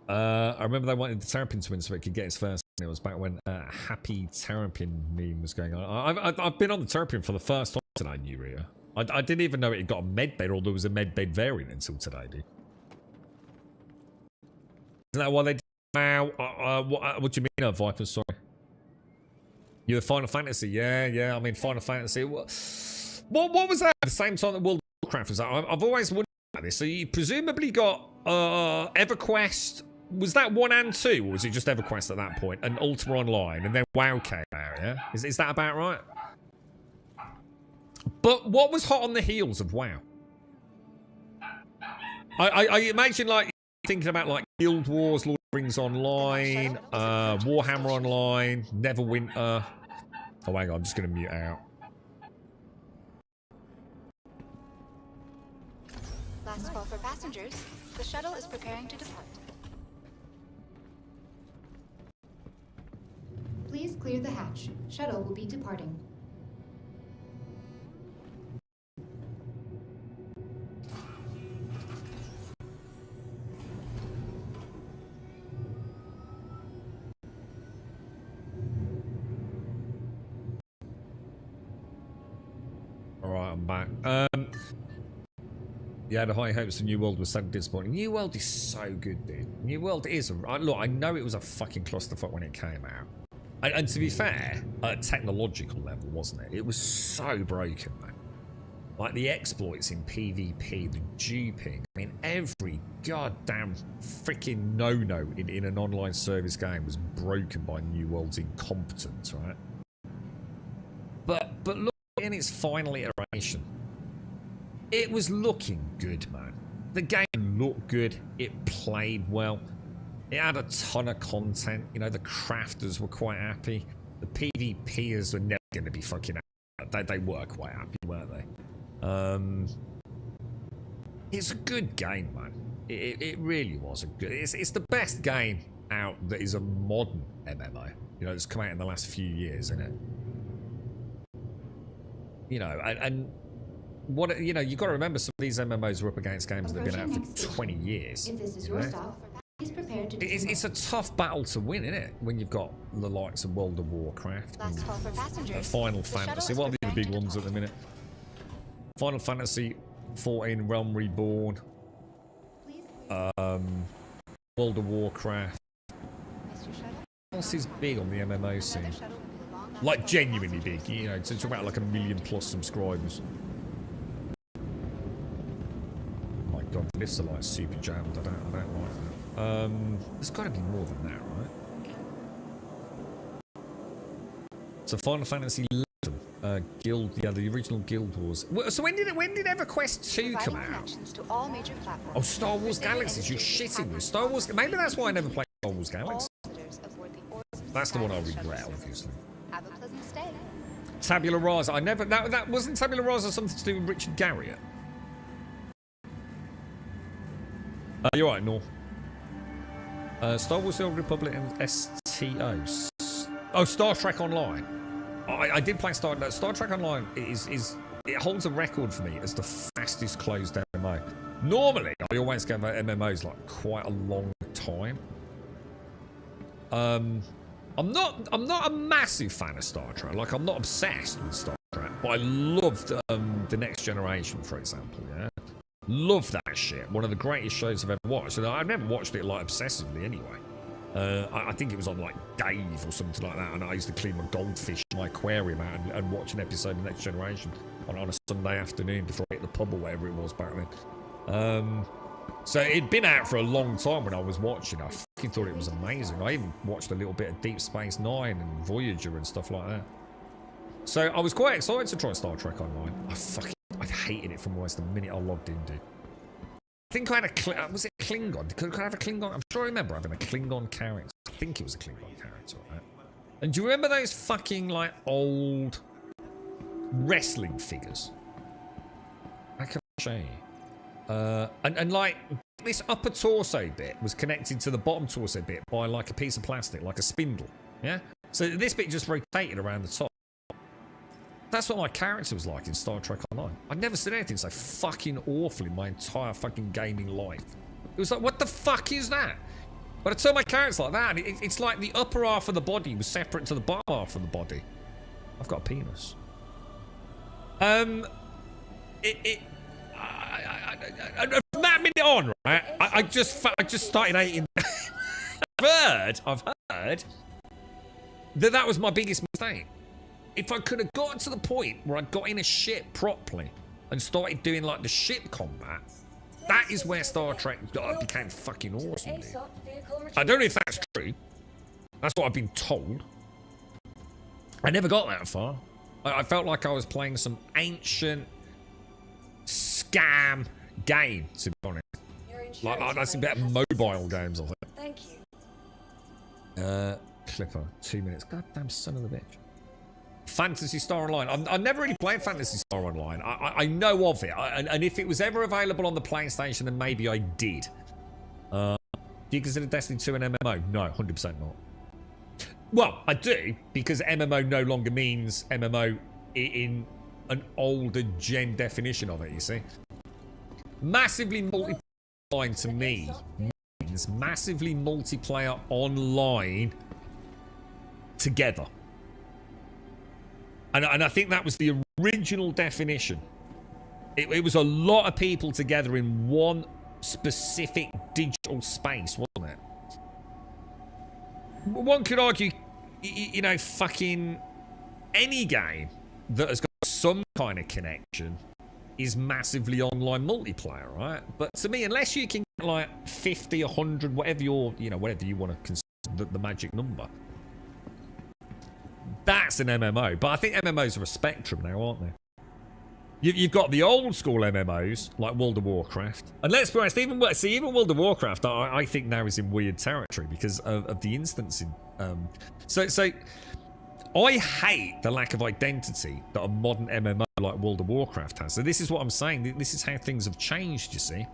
Speaker 2: I remember they wanted the Terrapin twin so it could get its first. It was back when Happy Terrapin meme was going on. I've been on the Terrapin for the first time today, New Ria. I didn't even know it got a medbed, or there was a medbed variant until today, dude. Isn't that why they did now? What do you mean, Viper? Sorry. You're the Final Fantasy? Yeah. I mean, Final Fantasy. What was that? At the same time that World of Warcraft was that? I've always wondered about this. So you presumably got EverQuest. Was that 1 and 2, or was it just EverQuest at that point? And Ultima Online, and then WoW came out, yeah? Is that about right? But what was hot on the heels of WoW? I imagine, like, thinking about, like, Guild Wars, Lord of the Rings Online, Warhammer Online, Neverwinter. Oh, hang on, I'm just going to mute out.
Speaker 10: Last call for passengers. The shuttle is preparing to depart. Please clear the hatch. Shuttle will be departing.
Speaker 2: Alright, I'm back. Yeah, the high hopes of New World was so disappointing. New World is so good, dude. New World is... Look, I know it was a fucking clusterfuck when it came out. And to be fair, at a technological level, wasn't it? It was so broken, man. Like, the exploits in PvP, the duping. I mean, every goddamn freaking no-no in an online service game was broken by New World's incompetence, right? But look, in its final iteration, it was looking good, man. The game looked good. It played well. It had a ton of content. You know, the crafters were quite happy. The PvPers were never going to be fucking happy They were quite happy, weren't they? It's a good game, man. It really was a good. It's the best game out that is a modern MMO. You know, that's come out in the last few years, isn't it? You know, and what, you know, you've got to remember some of these MMOs are up against games that have been out for 20 years.
Speaker 10: If this is your stop, he's prepared to
Speaker 2: It's a tough battle to win, isn't it? When you've got the likes of World of Warcraft,
Speaker 10: Last call for passengers.
Speaker 2: Final Fantasy. What are the big ones at the minute? Final Fantasy 14, Realm Reborn, World of Warcraft. What else is big on the MMO scene? Like genuinely big, you know, it's about like 1 million plus subscribers. Oh my god, the lifts are like super jammed. I don't like that. There's got to be more than that, right? So Final Fantasy 11, Guild, yeah, the original Guild Wars. So when did EverQuest 2 come out?
Speaker 10: To all major platforms.
Speaker 2: Oh, Star Wars Galaxies, you're shitting me. Star Wars, maybe that's why I never played Star Wars Galaxies. That's the one I regret, obviously.
Speaker 10: Have a pleasant stay.
Speaker 2: Tabula Rasa, I never, that wasn't Tabula Rasa something to do with Richard Garriott? You're right, Nor. Star Wars The Old Republic and STO. Oh, Star Trek Online. I did play Star Trek Online. It holds a record for me as the fastest closed MMO. Normally, I always go about MMOs like quite a long time. I'm not a massive fan of Star Trek. Like, I'm not obsessed with Star Trek, but I loved The Next Generation, for example. Yeah, love that shit. One of the greatest shows I've ever watched. And I've never watched it like obsessively anyway. I think it was on like Dave or something like that, and I used to clean my goldfish in my aquarium out and watch an episode of Next Generation on a Sunday afternoon before I hit the pub or whatever it was back then. So it'd been out for a long time when I was watching. I fucking thought it was amazing. I even watched a little bit of Deep Space Nine and Voyager and stuff like that. So I was quite excited to try Star Trek Online. I hated it from almost the minute I logged in, dude. I think I had a was it Klingon? Could I have a Klingon? I'm sure I remember having a Klingon character. I think it was a Klingon character, right? And do you remember those fucking like old wrestling figures? I can show you. And like this upper torso bit was connected to the bottom torso bit by like a piece of plastic, like a spindle. Yeah. So this bit just rotated around the top. That's what my character was like in Star Trek Online. I'd never seen anything so fucking awful in my entire fucking gaming life. It was like, what the fuck is that? But I turned my character like that, and it's like the upper half of the body was separate to the bottom half of the body. I've got a penis. From that minute on, right? I just started hating. I've heard that was my biggest mistake. If I could have gotten to the point where I got in a ship properly and started doing like the ship combat, that is where Star Trek became fucking awesome, dude. I don't know if that's true. That's what I've been told. I never got that far. I felt like I was playing some ancient scam game, to be honest. Like I've seen better mobile games, I think.
Speaker 4: Thank you.
Speaker 2: Clipper, 2 minutes. Goddamn son of a bitch. Phantasy Star Online. I've never really played Phantasy Star Online. I know of it, and if it was ever available on the PlayStation, then maybe I did. Do you consider Destiny 2 an MMO? No, 100% not. Well, I do, because MMO no longer means MMO in an older gen definition of it, you see. Massively multiplayer to me means massively multiplayer online together. And I think that was the original definition. It was a lot of people together in one specific digital space, wasn't it? One could argue, you know, fucking any game that has got some kind of connection is massively online multiplayer, right? But to me, unless you can get like 50, 100, whatever your, you know, whatever you want to consider the magic number, that's an MMO. But I think MMOs are a spectrum now, aren't they? You've got the old school MMOs, like World of Warcraft. And let's be honest, even World of Warcraft, I think now is in weird territory because of the instancing. So I hate the lack of identity that a modern MMO like World of Warcraft has. So this is what I'm saying. This is how things have changed, you see.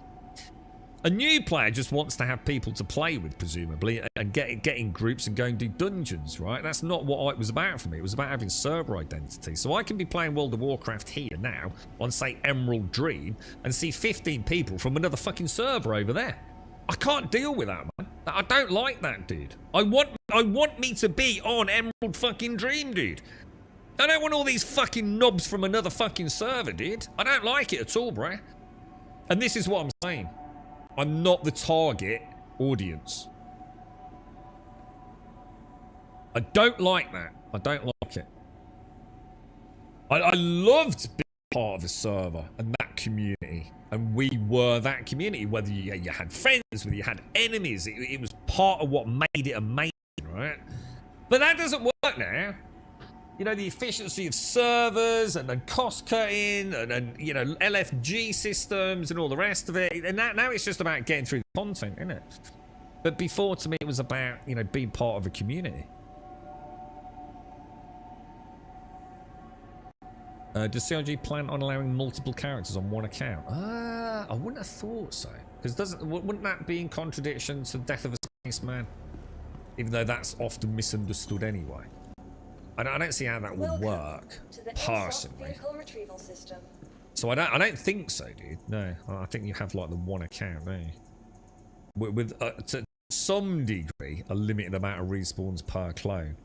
Speaker 2: A new player just wants to have people to play with, presumably, and get in groups and go and do dungeons, right? That's not what it was about for me. It was about having server identity. So I can be playing World of Warcraft here now on, say, Emerald Dream and see 15 people from another fucking server over there. I can't deal with that, man. I don't like that, dude. I want me to be on Emerald fucking Dream, dude. I don't want all these fucking knobs from another fucking server, dude. I don't like it at all, bruh. And this is what I'm saying. I'm not the target audience. I don't like that. I don't like it. I loved being part of a server and that community. And we were that community. Whether you had friends, whether you had enemies. It was part of what made it amazing, right? But that doesn't work now. You know, the efficiency of servers and then cost cutting and you know, LFG systems and all the rest of it. And now it's just about getting through the content, isn't it? But before, to me, it was about, you know, being part of a community. Does CRG plan on allowing multiple characters on one account? I wouldn't have thought so. Because wouldn't that be in contradiction to Death of a Spaceman? Even though that's often misunderstood anyway. I don't see how that would work, personally. So I don't think so, dude. No, I think you have like the one account, don't you? With to some degree, a limited amount of respawns per clone.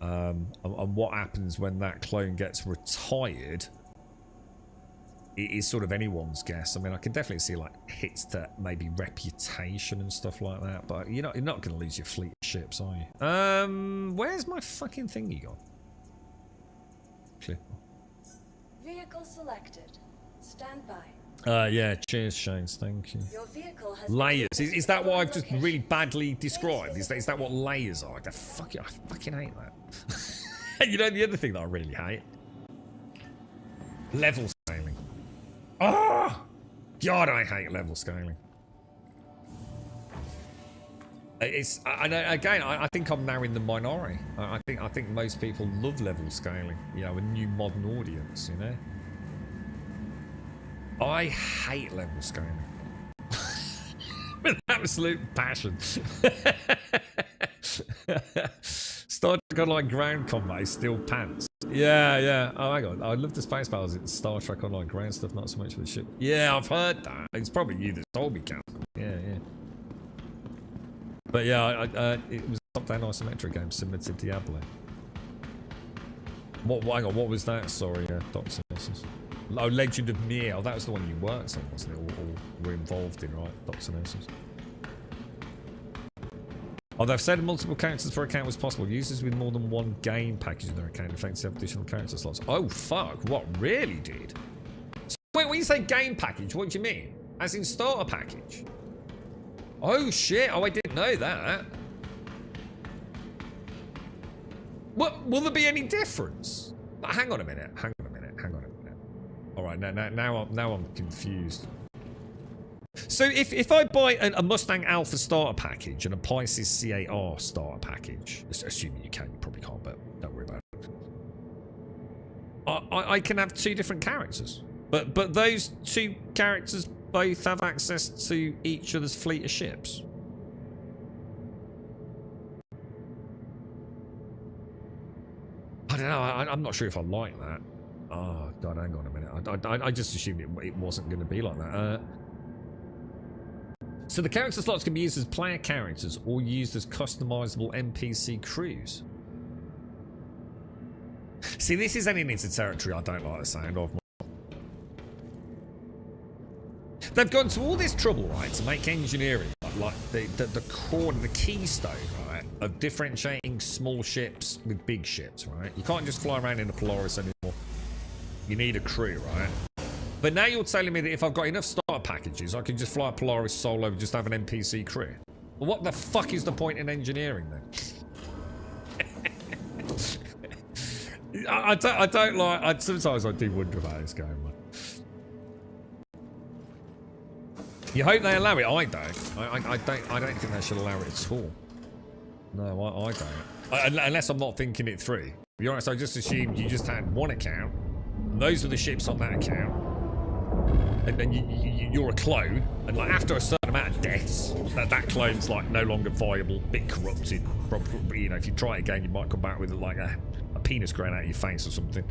Speaker 2: And what happens when that clone gets retired? It is sort of anyone's guess. I mean, I can definitely see like hits to maybe reputation and stuff like that, but you're not going to lose your fleet of ships, are you? Where's my fucking thingy gone? Clip.
Speaker 4: Vehicle selected. Stand by.
Speaker 2: Yeah. Cheers, Shanes. Thank you.
Speaker 4: Your vehicle has
Speaker 2: layers. Is that what I've just really badly described? Is that what layers are? I fucking hate that. You know the other thing that I really hate? Level scaling. Oh, God, I hate level scaling. I think I'm now in the minority. I think most people love level scaling. You know, a new modern audience. You know, I hate level scaling with absolute passion. Star Trek Online ground combat is still pants. Yeah. Oh my god, I love the space battles in Star Trek Online ground stuff, not so much with ship. Yeah, I've heard that. It's probably you that told me, Captain. Yeah. But yeah, it was a top-down isometric game similar to Diablo. Hang on, what was that? Sorry, Dr. Nessus. Oh, Legend of Mir. Oh, that was the one you worked on, wasn't it? Or were involved in, right? Dr. Nessus. Oh, they've said multiple characters per account was possible. Users with more than one game package in their account, in fact, have additional character slots. Oh, fuck. What, really, dude? So, wait, when you say game package, what do you mean? As in starter package? Oh, shit. Oh, I didn't know that. What? Will there be any difference? Hang on a minute. All right, now I'm confused. So if I buy a Mustang Alpha starter package and a Pisces CAR starter package, assuming you can, you probably can't, but don't worry about it. I can have two different characters, but those two characters both have access to each other's fleet of ships. I don't know. I'm not sure if I like that. Oh god, hang on a minute. I just assumed it wasn't going to be like that. So the character slots can be used as player characters or used as customizable NPC crews. See, this is heading into territory I don't like the sound of. They've gone to all this trouble, right, to make engineering like the core, the keystone, right, of differentiating small ships with big ships, right? You can't just fly around in a Polaris anymore. You need a crew, right? But now you're telling me that if I've got enough starter packages, I can just fly a Polaris solo and just have an NPC crew. Well, what the fuck is the point in engineering then? I don't like. Sometimes I do wonder about this game, man. You hope they allow it. I don't. I don't think they should allow it at all. No, I don't. Unless I'm not thinking it through. To be honest, I just assumed you just had one account, and those were the ships on that account, and then you're a clone, and like after a certain amount of deaths, that clone's like no longer viable, bit corrupted. Probably, you know, if you try it again, you might come back with like a penis growing out of your face or something.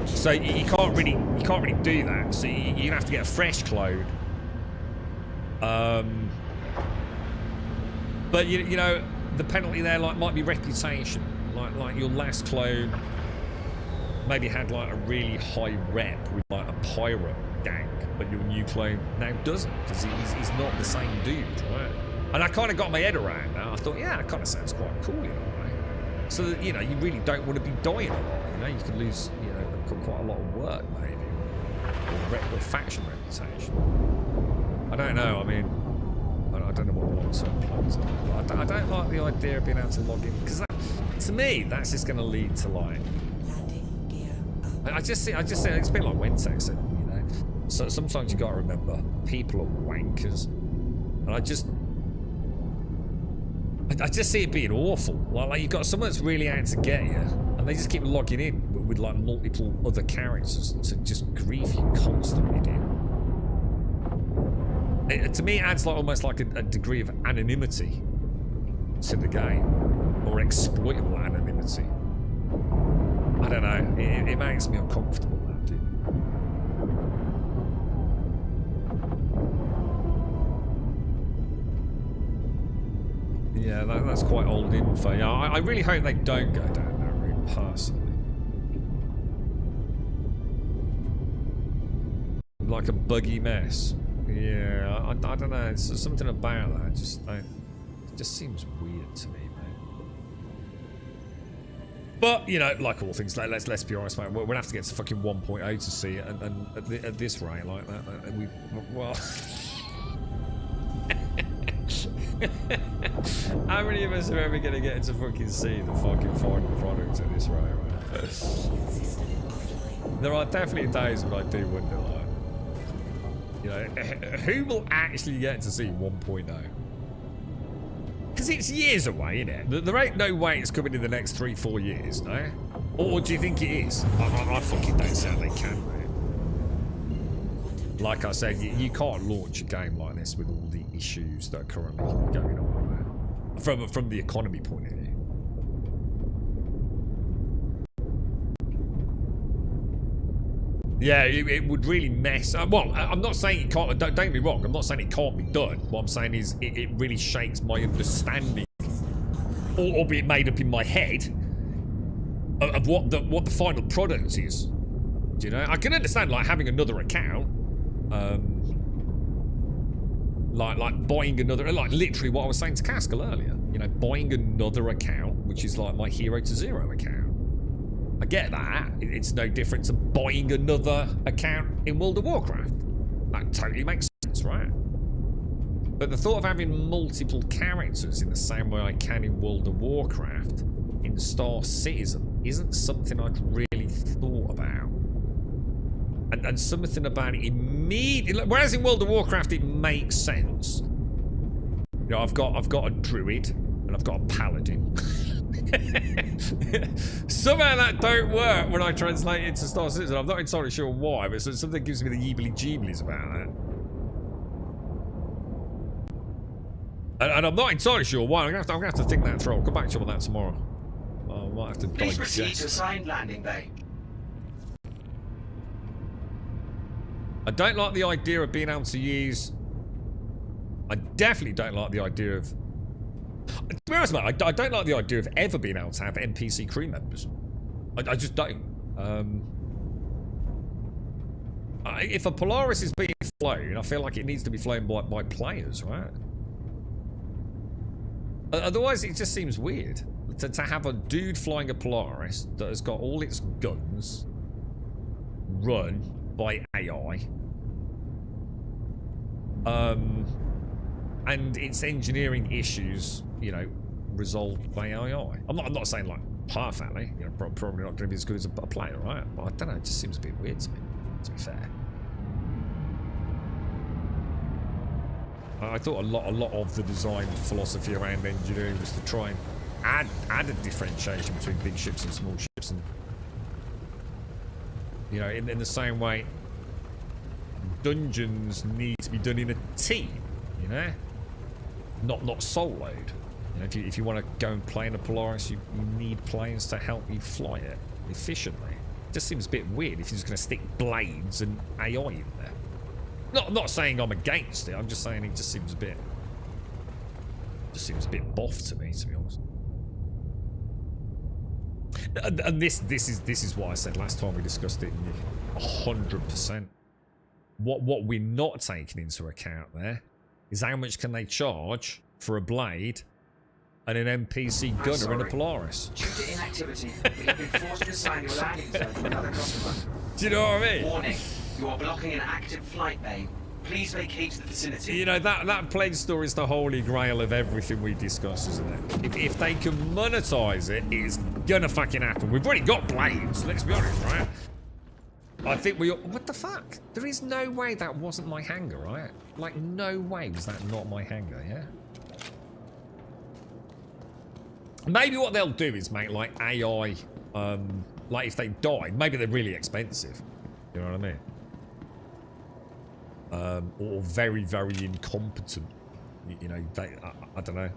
Speaker 2: So you can't really do that. So you're gonna have to get a fresh clone. But you know, the penalty there like might be reputation. Like your last clone maybe had like a really high rep with like a pirate gang, but your new clone now doesn't because he's not the same dude, right? And I kind of got my head around that. I thought, yeah, that kind of sounds quite cool in a way. So that, you know, you really don't want to be dying a lot. You know, you could lose, you know, quite a lot of work maybe, or faction reputation. I don't know. I mean, I don't know what the long-term plans are. But I don't like the idea of being able to log in because to me, that's just going to lead to like. I just see. It's a bit like Wentex said, you know. So sometimes you got to remember people are wankers, and I just see it being awful. Like you've got someone that's really out to get you, and they just keep logging in with like multiple other characters to just grief you constantly, dude. To me, it adds like almost like a degree of anonymity to the game, or exploitable anonymity. I don't know. It makes me uncomfortable, that dude. Yeah, that's quite old info. Yeah, I really hope they don't go down that route, personally. Like a buggy mess. Yeah, I don't know. It's something about that. It just seems weird to me, mate. But you know, like all things, let's be honest, mate. We're gonna have to get to fucking 1.0 to see it, and at this rate, like that, well. How many of us are ever gonna get to fucking see the fucking final product at this rate, right? There are definitely days when I do wonder, like, you know, who will actually get to see 1.0? Because it's years away, isn't it? There ain't no way it's coming in the next 3-4 years, no? Or do you think it is? I fucking don't see how they can, mate. Like I said, you can't launch a game like this with all the issues that are currently going on, right? From the economy point of view. Yeah, it would really mess. Well, I'm not saying it can't. Don't get me wrong. I'm not saying it can't be done. What I'm saying is it really shakes my understanding, albeit made up in my head, of what the final product is. Do you know? I can understand like having another account, like buying another, like literally what I was saying to Caskell earlier. You know, buying another account, which is like my Hero to Zero account. I get that. It's no different to buying another account in World of Warcraft. That totally makes sense, right? But the thought of having multiple characters in the same way I can in World of Warcraft in Star Citizen isn't something I'd really thought about. And something about it immediately. Whereas in World of Warcraft it makes sense. You know, I've got a druid and I've got a paladin. Somehow that don't work when I translate it into Star Citizen. I'm not entirely sure why, but something gives me the yeebly-jeeblies about that. And I'm not entirely sure why. I'm gonna have to think that through. I'll come back to you on that tomorrow. I might have to
Speaker 6: Please
Speaker 2: digest.
Speaker 6: proceed to assigned landing bay.
Speaker 2: I don't like the idea of being able to use. I definitely don't like the idea of. To be honest, mate, I don't like the idea of ever being able to have NPC crew members. I just don't. If a Polaris is being flown, I feel like it needs to be flown by players, right? Otherwise, it just seems weird to have a dude flying a Polaris that has got all its guns run by AI. And its engineering issues, you know, resolved by AI. I'm not saying like perfectly, you know, probably not going to be as good as a player, right? But I don't know, it just seems a bit weird to me, to be fair. I thought a lot of the design philosophy around engineering was to try and add a differentiation between big ships and small ships, and you know, in the same way, dungeons need to be done in a team, you know, not soloed. You know, if you want to go and play in a Polaris, you need planes to help you fly it efficiently. It just seems a bit weird if you're just going to stick blades and AI in there. Not saying I'm against it. I'm just saying it just seems a bit boff to me, to be honest. And this is what I said last time we discussed it. 100%. What we're not taking into account there is how much can they charge for a blade and an NPC gunner in a Polaris.
Speaker 6: Due to inactivity, we have been forced to assign your landing zone to another customer.
Speaker 2: Do you know what I mean?
Speaker 6: Warning, you are blocking an active flight bay. Please vacate the vicinity.
Speaker 2: You know, that plane store is the holy grail of everything we discuss, isn't it? If they can monetize it, it's gonna fucking happen. We've already got blades, let's be honest, right? I think we... What the fuck? There is no way that wasn't my hangar, right? Like, no way was that not my hangar, yeah? Maybe what they'll do is make, like, AI... like, if they died, maybe they're really expensive. You know what I mean? Or very, very incompetent. You know, I don't know.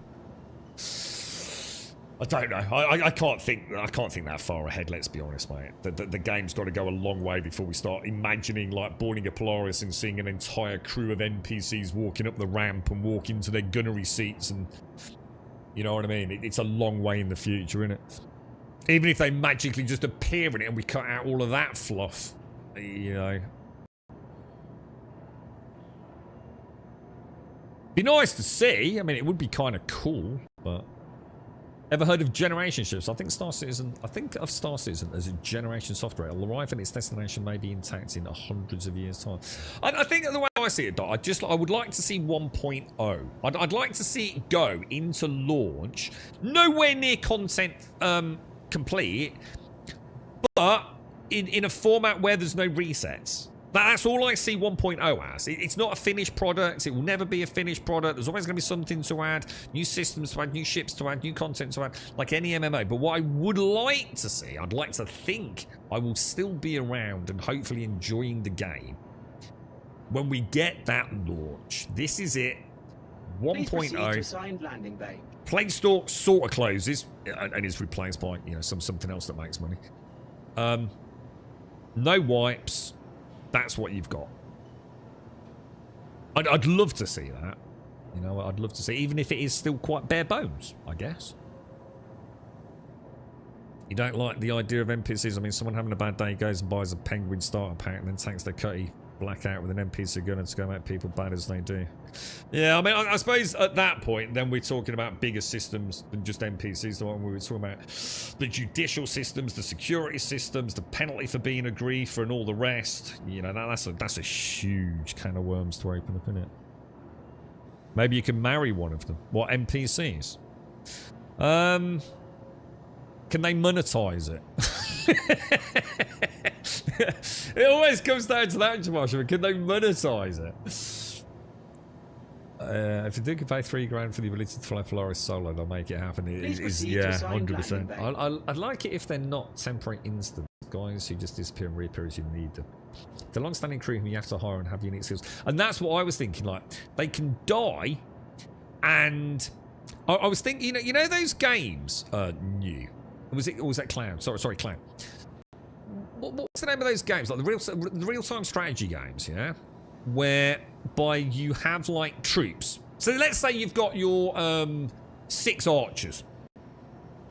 Speaker 2: I don't know. I can't think that far ahead. Let's be honest, mate. The game's got to go a long way before we start imagining like boarding a Polaris and seeing an entire crew of NPCs walking up the ramp and walk into their gunnery seats, and you know what I mean. It's a long way in the future, isn't it? Even if they magically just appear in it and we cut out all of that fluff, you know. Be nice to see. I mean, it would be kind of cool, but... Ever heard of generation ships? I think Star Citizen as a generation software. It'll arrive and its destination may be intact in hundreds of years' time. I think the way I see it, Doc, I would like to see 1.0. I'd like to see it go into launch, nowhere near content complete, but in a format where there's no resets. That's all I see 1.0 as. It's not a finished product. It will never be a finished product. There's always going to be something to add, new systems to add, new ships to add, new content to add, like any MMO. But what I would like to see, I'd like to think I will still be around and hopefully enjoying the game when we get that launch. This is it. 1.0. Plane store sort of closes and is replaced by, you know, something else that makes money. No wipes. That's what you've got. I'd love to see that. You know, I'd love to see, even if it is still quite bare bones, I guess. You don't like the idea of NPCs? I mean, someone having a bad day goes and buys a penguin starter pack and then takes their cutty blackout with an NPC gunner to go make people bad as they do. Yeah, I mean, I suppose at that point, then we're talking about bigger systems than just NPCs. The one we were talking about, the judicial systems, the security systems, the penalty for being aggrieved and all the rest. You know, that's a huge can of worms to open up, isn't it? Maybe you can marry one of them. What, NPCs? Can they monetize it? It always comes down to that, Jamasha. Can they monetize it? If you do pay $3,000 for the ability to fly Polaris solo, they'll make it happen. Yeah, 100%. I'd like it if they're not temporary instants, guys who just disappear and reappear as you need them. The long-standing crew whom you have to hire and have unique skills, and that's what I was thinking. Like, they can die, and I was thinking, you know those games, new. Was that Cloud? Sorry, Cloud. What's the name of those games? Like the real-time strategy games, yeah? Whereby you have, like, troops. So let's say you've got your 6 archers.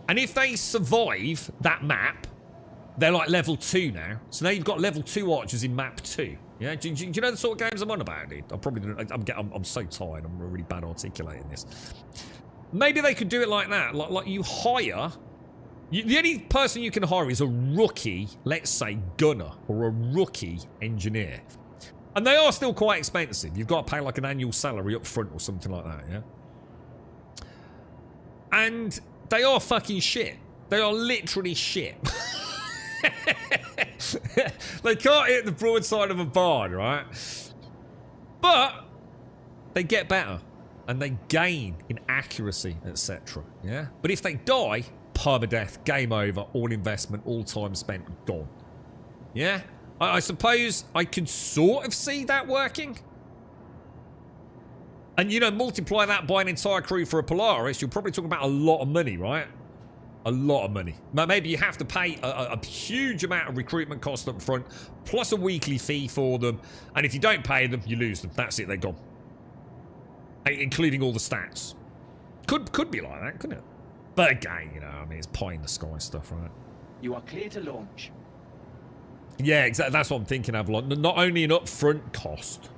Speaker 2: And if they survive that map, they're, like, level 2 now. So now you've got level 2 archers in map 2. Yeah? Do you know the sort of games I'm on about, dude? I'm so tired. I'm really bad articulating this. Maybe they could do it like that. Like you hire... The only person you can hire is a rookie, let's say, gunner, or a rookie engineer. And they are still quite expensive. You've got to pay like an annual salary up front or something like that, yeah? And they are fucking shit. They are literally shit. They can't hit the broadside of a barn, right? But they get better. And they gain in accuracy, etc. Yeah? But if they die, permadeath, game over, all investment, all time spent, gone. Yeah? I suppose I could sort of see that working. And, you know, multiply that by an entire crew for a Polaris, you're probably talking about a lot of money, right? A lot of money. Maybe you have to pay a huge amount of recruitment cost up front, plus a weekly fee for them. And if you don't pay them, you lose them. That's it, they're gone. Including all the stats. Could be like that, couldn't it? But again, you know, I mean, it's pie in the sky stuff, right?
Speaker 6: You are clear to launch.
Speaker 2: Yeah, exactly. That's what I'm thinking, Avalon. Not only an upfront cost,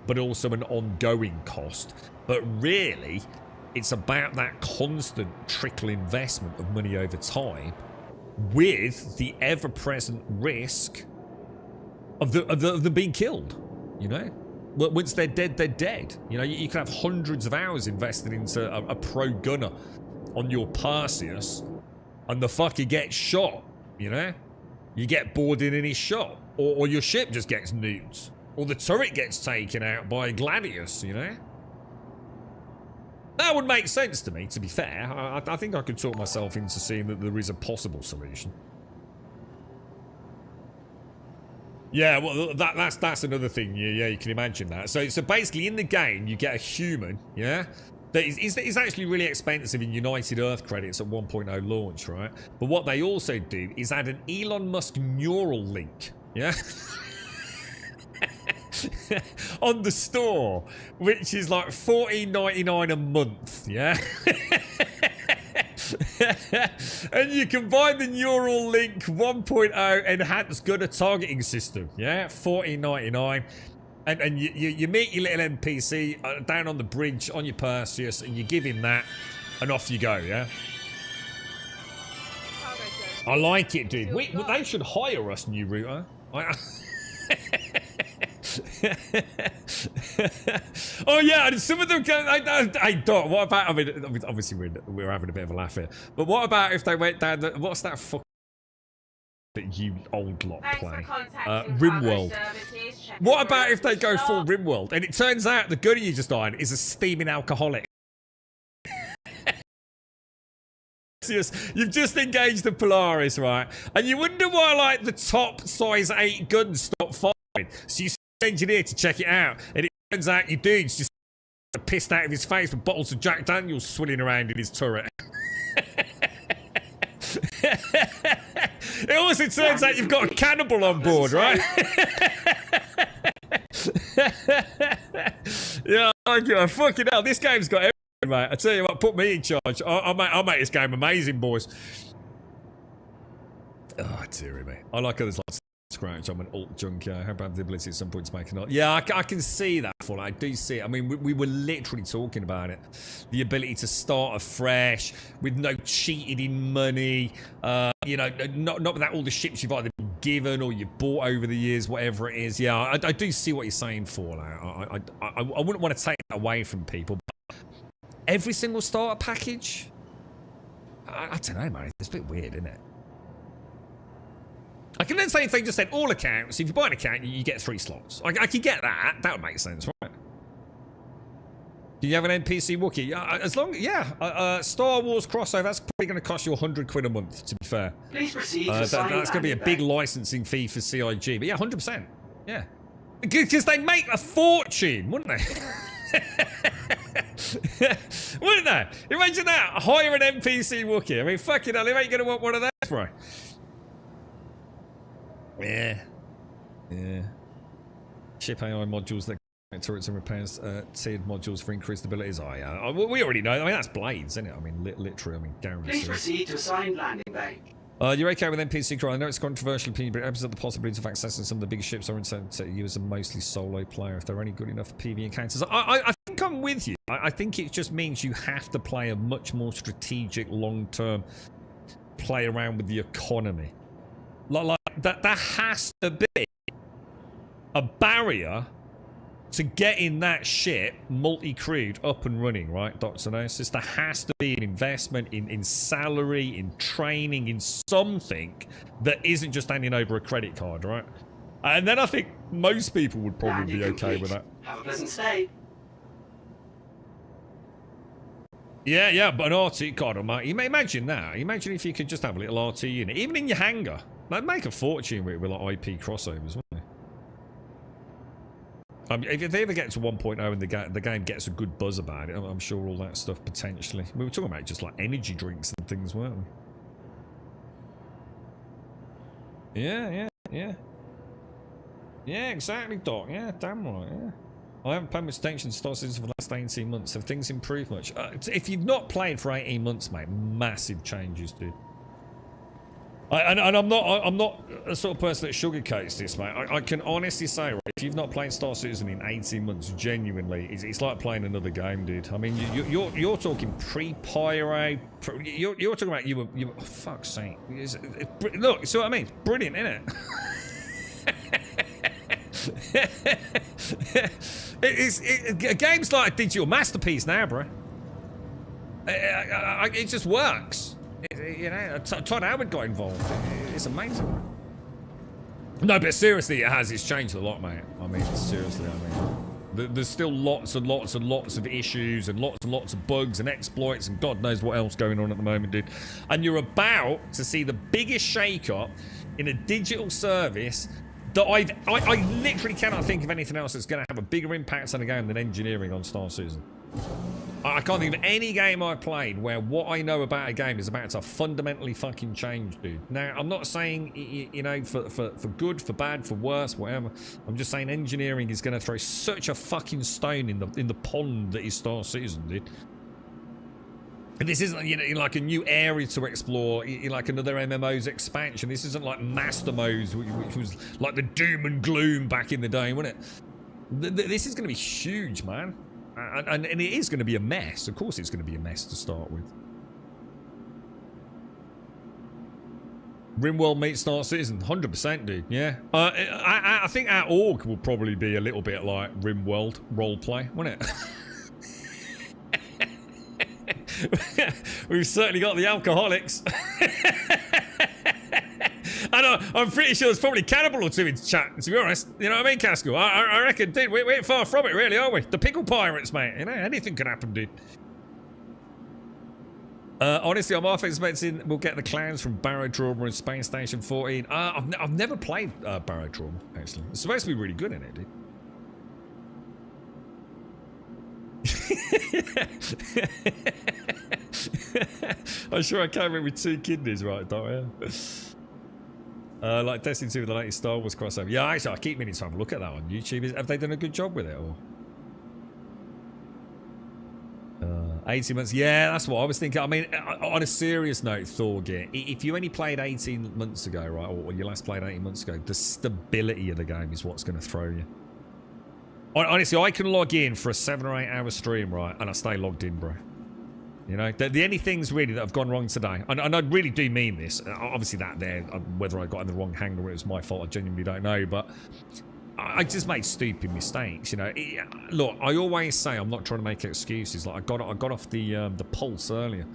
Speaker 2: but also an ongoing cost. But really, it's about that constant trickle investment of money over time with the ever-present risk of them being killed, you know? Once they're dead, they're dead. You know, you can have hundreds of hours invested into a pro gunner on your Perseus, and the fucker gets shot, you know? You get boarded in his shot, or your ship just gets nuked, or the turret gets taken out by a Gladius, you know? That would make sense to me, to be fair. I think I could talk myself into seeing that there is a possible solution. Yeah, well, that's another thing. Yeah, you can imagine that. So basically, in the game, you get a human, yeah? That is actually really expensive in United Earth credits at 1.0 launch, right? But what they also do is add an Elon Musk neural link, yeah? On the store, which is like $14.99 a month, yeah? And you can buy the neural link 1.0 enhanced gunner targeting system, yeah? $14.99. And you meet your little NPC down on the bridge on your Perseus, and you give him that, and off you go, yeah? I like it, dude. They should hire us, New Router. Oh yeah, and some of them go. I don't. What about? I mean, obviously we're having a bit of a laugh here, but what about if they went down? What's that fuck that you old lot play? Rimworld. What about if they go full Rimworld and it turns out the gunner you just ironed is a steaming alcoholic? You've just engaged the Polaris, right? And you wonder why, like, the top size 8 guns stop firing. So you send an engineer to check it out, and it turns out your dude's just pissed out of his face with bottles of Jack Daniels swilling around in his turret. It also turns out you've got a cannibal on board, right? Yeah, fucking hell, this game's got everything, mate. I tell you what, put me in charge. I'll make this game amazing, boys. Oh, dearie me. I like others like Scratch. I'm an alt junkie. I hope I have the ability at some point to make an alt. Yeah, I can see that, Full. I do see it. I mean, we were literally talking about it. The ability to start afresh with no cheating in money. You know, not without all the ships you've either been given or you've bought over the years, whatever it is. Yeah, I do see what you're saying, Fallout. I wouldn't want to take that away from people. But every single starter package? I don't know, man. It's a bit weird, isn't it? I can then say if they just said all accounts, if you buy an account, you get 3 slots. I can get that. That would make sense, right? Do you have an NPC Wookiee? As long, yeah. Star Wars crossover, that's probably going to cost you 100 quid a month, to be fair.
Speaker 6: Please proceed to
Speaker 2: that's going to be a big licensing fee for CIG. But yeah, 100%. Yeah. Because they make a fortune, wouldn't they? Wouldn't they? Imagine that. Hire an NPC Wookiee. I mean, fucking hell, they ain't going to want one of those, bro. Yeah. Yeah. Ship AI modules that turrets and repairs tiered modules for increased abilities. Oh, yeah. We already know. I mean, that's blades, isn't it? I mean, literally, I mean, guaranteed.
Speaker 6: Please proceed to assigned landing bay.
Speaker 2: You're okay with NPC crew. I know it's a controversial opinion, but it represents the possibility of accessing some of the bigger ships or intended to you as a mostly solo player if they're only good enough for PvE encounters. I think I'm with you. I think it just means you have to play a much more strategic, long-term play around with the economy. Like that has to be a barrier to getting that ship multi-crewed up and running, right, Dr. Gnosis? There has to be an investment in salary, in training, in something that isn't just handing over a credit card, right? And then I think most people would probably be okay with that.
Speaker 6: Have a pleasant stay.
Speaker 2: Yeah, but an RT card, mate. You may imagine that. Imagine if you could just have a little RT unit, even in your hangar. They'd make a fortune with like IP crossovers, wouldn't they? If they ever get to 1.0 and the game gets a good buzz about it, I'm sure all that stuff potentially. We were talking about just like energy drinks and things, weren't we? Yeah, exactly, Doc. Yeah, damn right, yeah. I haven't paid much attention to Star Citizen for the last 18 months. Have things improved much? If you've not played for 18 months, mate, massive changes, dude. And I'm not a sort of person that sugarcoats this, mate. I can honestly say, right, if you've not played Star Citizen in 18 months, genuinely, it's like playing another game, dude. I mean, you're talking pre-pyro. You're talking about you were oh, fuck's sake. Look, see what I mean? It's brilliant, isn't it? Game's like a digital masterpiece now, bro. It just works. You know, Todd Howard got involved. It's amazing. No, but seriously, it has. It's changed a lot, mate. I mean, seriously, there's still lots and lots and lots of issues and lots of bugs and exploits and God knows what else going on at the moment, dude. And you're about to see the biggest shake-up in a digital service that I literally cannot think of anything else that's going to have a bigger impact on the game than engineering on Star Citizen. I can't think of any game I've played where what I know about a game is about to fundamentally fucking change, dude. Now, I'm not saying, you know, for good, for bad, for worse, whatever. I'm just saying engineering is going to throw such a fucking stone in the pond that is Star Citizen, dude. And this isn't, you know, like a new area to explore, like another MMO's expansion. This isn't like Master Modes, which was like the doom and gloom back in the day, wasn't it? This is going to be huge, man. And it is going to be a mess. Of course it's going to be a mess to start with. RimWorld meets Star Citizen, 100%, dude, yeah. I think our org will probably be a little bit like RimWorld roleplay, won't it? We've certainly got the alcoholics. And I'm pretty sure there's probably cannibal or two in chat, to be honest. You know what I mean, Casco? I reckon, dude, we ain't far from it, really, are we? The pickle pirates, mate. You know, anything can happen, dude. Honestly, I'm half expecting we'll get the clowns from Barotrauma and Space Station 14. I've never played Barotrauma, actually. It's supposed to be really good in it, dude. I'm sure I came in with 2 kidneys, right, don't I? Like Destiny 2 with the latest Star Wars crossover. Yeah, actually, I keep meaning to have a look at that on YouTube. Have they done a good job with it, or? 18 months. Yeah, that's what I was thinking. I mean, on a serious note, Thor Gear, if you only played 18 months ago, right, or you last played 18 months ago, the stability of the game is what's going to throw you. Honestly, I can log in for a 7 or 8 hour stream, right, and I stay logged in, bro. You know, the only things really that have gone wrong today, and I really do mean this, obviously that there, whether I got in the wrong hangar or it was my fault, I genuinely don't know, but I just made stupid mistakes, you know. Look, I always say I'm not trying to make excuses. Like I got off the pulse earlier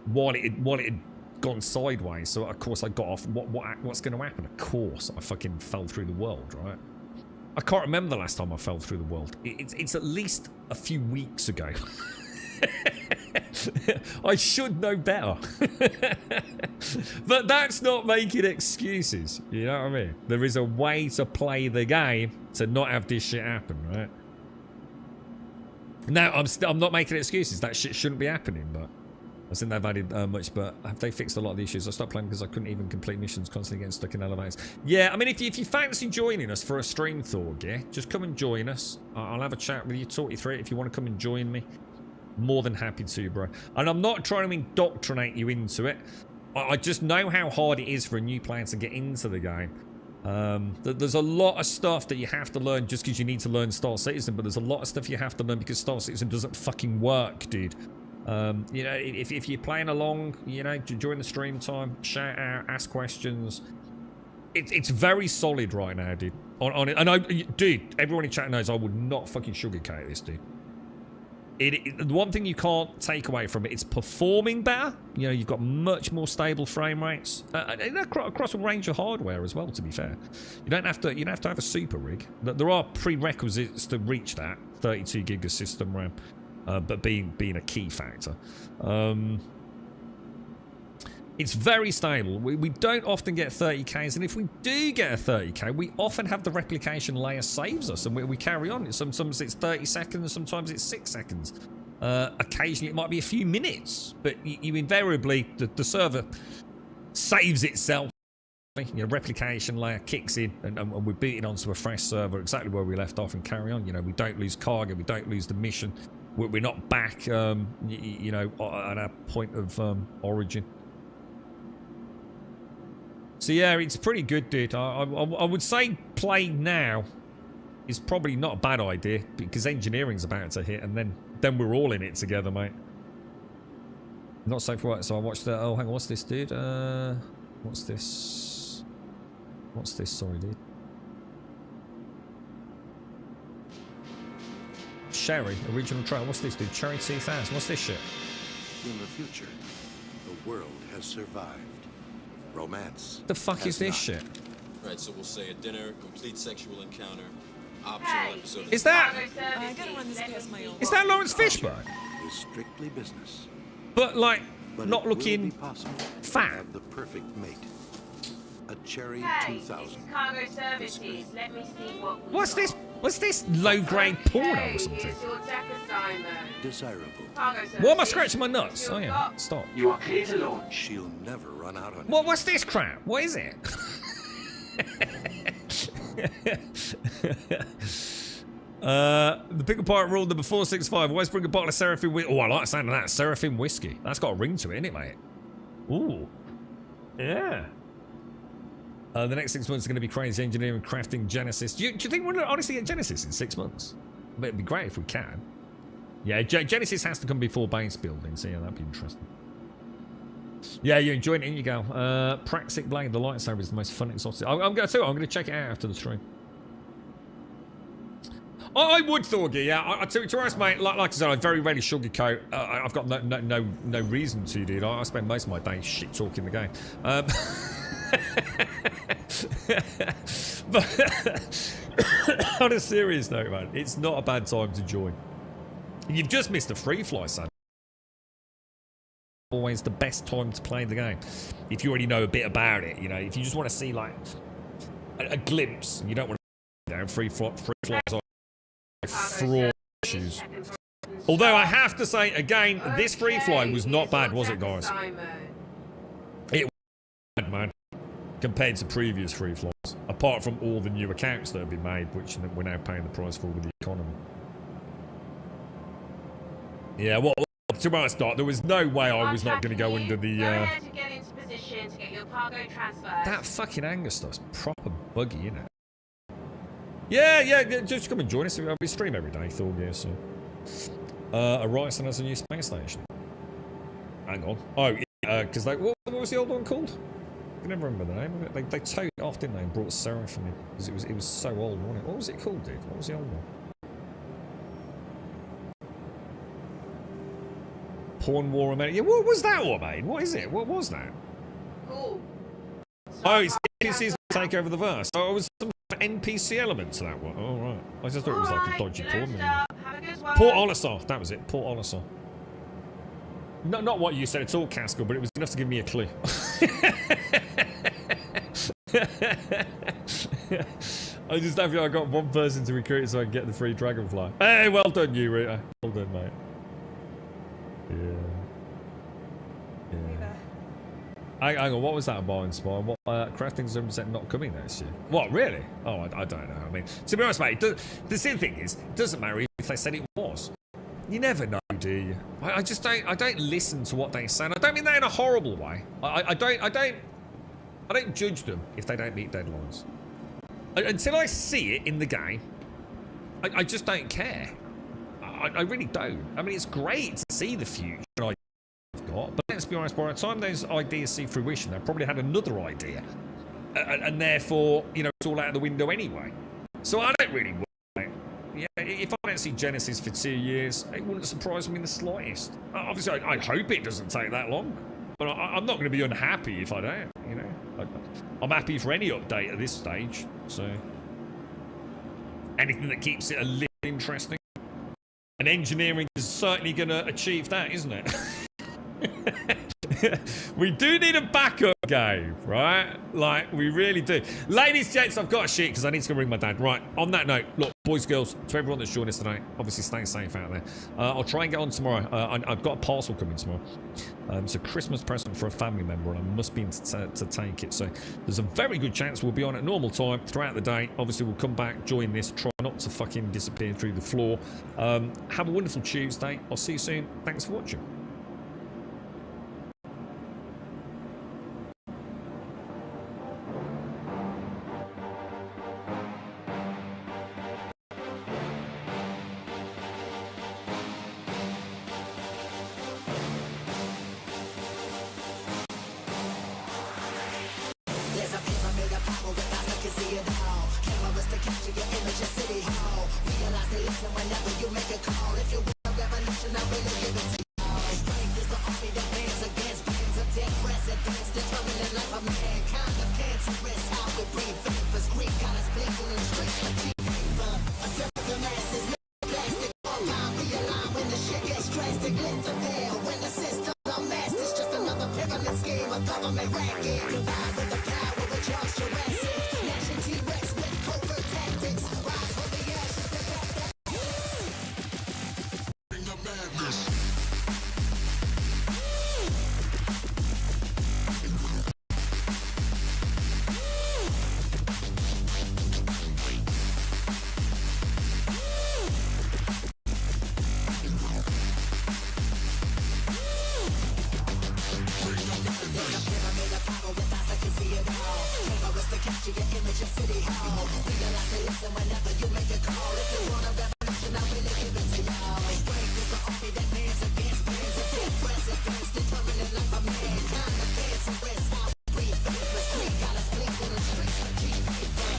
Speaker 2: while it had gone sideways, so of course I got off. What's going to happen? Of course, I fucking fell through the world, right? I can't remember the last time I fell through the world. It's at least a few weeks ago. I should know better. But that's not making excuses. You know what I mean? There is a way to play the game to not have this shit happen, right? Now, I'm not making excuses. That shit shouldn't be happening, but I think they've added much, but have they fixed a lot of the issues? I stopped playing because I couldn't even complete missions, constantly getting stuck in elevators. Yeah, I mean, if you fancy joining us for a stream, Thor, yeah, just come and join us. I'll have a chat with you, talk you through it. If you want to come and join me, more than happy to, bro. And I'm not trying to indoctrinate you into it. I just know how hard it is for a new player to get into the game. There's a lot of stuff that you have to learn just because you need to learn Star Citizen, but there's a lot of stuff you have to learn because Star Citizen doesn't fucking work, dude. You know, if you're playing along, you know, during the stream time, shout out, ask questions. It's very solid right now, dude. On it, and dude, everyone in chat knows I would not fucking sugarcoat this, dude. The one thing you can't take away from it, it's performing better. You know, you've got much more stable frame rates across a range of hardware as well. To be fair, you don't have to have a super rig. There are prerequisites to reach that 32 gig of system RAM. but being a key factor. It's very stable. We don't often get 30Ks, and if we do get a 30K, we often have the replication layer saves us, and we carry on. Sometimes it's 30 seconds, sometimes it's 6 seconds. Occasionally it might be a few minutes, but you invariably, the server saves itself. You know, replication layer kicks in, and we're booting onto a fresh server exactly where we left off and carry on. You know, we don't lose cargo, we don't lose the mission. We're not back, you know, at our point of origin. So yeah, it's pretty good, dude. I would say play now is probably not a bad idea because engineering's about to hit, and then we're all in it together, mate. Not safe for work, so I watched the. Oh, hang on, what's this, dude? What's this? What's this? Sorry, dude. Sherry, original trail. What's this, dude? Cherry 2000. What's this shit?
Speaker 12: In the future, the world has survived. Romance.
Speaker 2: The fuck is this shit?
Speaker 15: Right, so we'll say a dinner, complete sexual encounter, optional episode.
Speaker 2: Is that? Is that Lawrence Fishburne?
Speaker 12: Is strictly business.
Speaker 2: But like,
Speaker 12: But
Speaker 2: not
Speaker 12: it will
Speaker 2: looking
Speaker 12: be possible to
Speaker 2: fat.
Speaker 12: have the perfect mate. A Cherry
Speaker 16: Hey,
Speaker 12: 2000.
Speaker 16: this is Cargo Services. Let me see what we
Speaker 2: What's this?
Speaker 16: got.
Speaker 2: What's this low-grade porno or something?
Speaker 16: Here's your tech assignment.
Speaker 12: Desirable.
Speaker 16: Cargo Services.
Speaker 2: Why am I scratching my nuts? Oh yeah, stop.
Speaker 6: You are clear to launch.
Speaker 12: She'll never run out on
Speaker 2: What's this crap? What is it? The pick apart rule number 465. Always bring a bottle of Seraphim whiskey. Oh, I like the sound of that. Seraphim whiskey. That's got a ring to it, innit, mate? Ooh. Yeah. The next 6 months are going to be crazy. Engineering, crafting, Genesis. Do you think we'll honestly get Genesis in 6 months? But it'd be great if we can. Yeah, Genesis has to come before base building, so yeah, that'd be interesting. Yeah, you're enjoying it, in you go. Praxic Blade, the lightsaber is the most fun exotic. I'm going to tell you, I'm going to check it out after the stream. I would, Thorgy, yeah. To be honest, mate, like I said, I very rarely sugarcoat. I've got no reason to, dude. I spend most of my day shit talking the game. But on a serious note, man, it's not a bad time to join. You've just missed a free fly, son. Always the best time to play the game. If you already know a bit about it, you know, if you just want to see like a glimpse, you don't want to, you know, free flies are fraud issues. Although I have to say again, this free fly was not bad, was it, guys? It was bad, man, compared to previous free flies. Apart from all the new accounts that have been made, which we're now paying the price for with the economy. Yeah, well, to be honest, Doc, there was no way I was not going to go under the. That fucking anger stuff's proper buggy, isn't it? Yeah, just come and join us. We stream every day, Thor, yeah, so. Horizon has a new space station. Hang on. Oh, yeah, because they. What was the old one called? I can never remember the name of it. They towed it off, didn't they, and brought Seraphim in. Because it was so old, wasn't it? What was it called, dude? What was the old one? Porn War America. Yeah, what was that all, mate? What is it? What was that?
Speaker 16: Cool.
Speaker 2: Oh, it's NPCs take over the verse. Oh, it was some NPC element to that one. Oh, right. I just thought it was like a dodgy porn movie. Port Olisar. That was it. Port Olisar. Not what you said at all, Caskell, but it was enough to give me a clue. I just happy I got one person to recruit so I can get the free dragonfly. Hey, well done, you, Rita. Well done, mate. Yeah. Hang on, what was that about Inspire? What crafting's 100% not coming next year? What, really? Oh, I don't know. I mean, to be honest, mate, the silly thing is, it doesn't matter if they said it was. You never know, do you? I just don't. I don't listen to what they say. And I don't mean that in a horrible way. I don't judge them if they don't meet deadlines. Until I see it in the game, I just don't care. I really don't. I mean, it's great to see the future I've got, but let's be honest, by the time those ideas see fruition, they've probably had another idea. And therefore, you know, it's all out of the window anyway. So I don't really worry. Yeah, if I don't see Genesis for 2 years, it wouldn't surprise me in the slightest. Obviously, I hope it doesn't take that long. But I'm not going to be unhappy if I don't, you know. I'm happy for any update at this stage, so... Anything that keeps it a little interesting. And engineering is certainly going to achieve that, isn't it? We do need a backup game, right? Like, we really do. Ladies, gents, I've got a shit because I need to go ring my dad. Right, on that note, look, boys, girls, to everyone that's joined us tonight, obviously stay safe out there. I'll try and get on tomorrow. I've got a parcel coming tomorrow. It's a Christmas present for a family member, and I must be in to take it. So there's a very good chance we'll be on at normal time throughout the day. Obviously, we'll come back, join this, try not to fucking disappear through the floor. Have a wonderful Tuesday. I'll see you soon. Thanks for watching.
Speaker 1: There's a pyramid of power with eyes that can see it all. Cameras to capture your image at City Hall. Realize they listen whenever you make a call. If you want a revolution, I really give it to y'all. Strength is the army that bands against bands of dead presidents, determining the life of mankind. Of cancerous, how we breathe vapors. Greek got us blinking in streets like cheap paper. A simple the masses, no plastic. Online, realign when the shit gets drastic. Lift the veil when the system's unmasked. It's just another pyramid scheme, a government racket. Combined with the power of Charles Jurassic. Gnashing T-Rex with covert tactics. Rise from the ashes to back that. Bring the madness. Capture your image at City Hall. Realize they listen whenever you make a call. If you want a revolution, I really give it to y'all. Strength is the army that bands against bands of dead presidents, determining the life of mankind. The cancerous, how we breathe vapors. Greek got us blinking in the streets like cheap paper.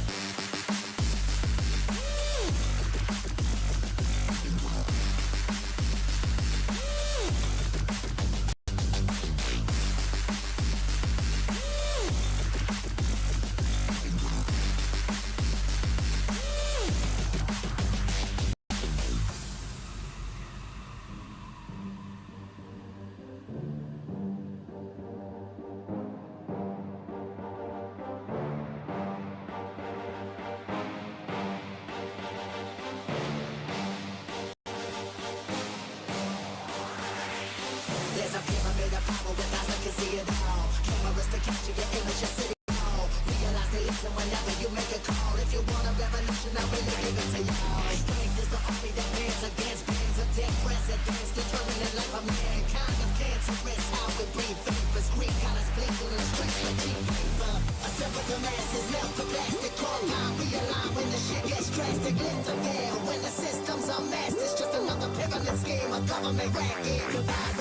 Speaker 1: There's a pyramid of power with eyes that can see it all. Cameras to capture your image at City Hall. Realize they listen whenever you make a call. If you want a revolution, I really give it to y'all. Strength is the army that bands against bands of dead presidents, determining the life of mankind. Of cancerous, how we breathe vapors. Greek got us blinking in the streets like cheap paper. Assemble the masses, melt the plastic. Online, realign when the shit gets drastic. Lift the veil when the system's unmasked. It's just another pyramid scheme, a government racket. Goodbye.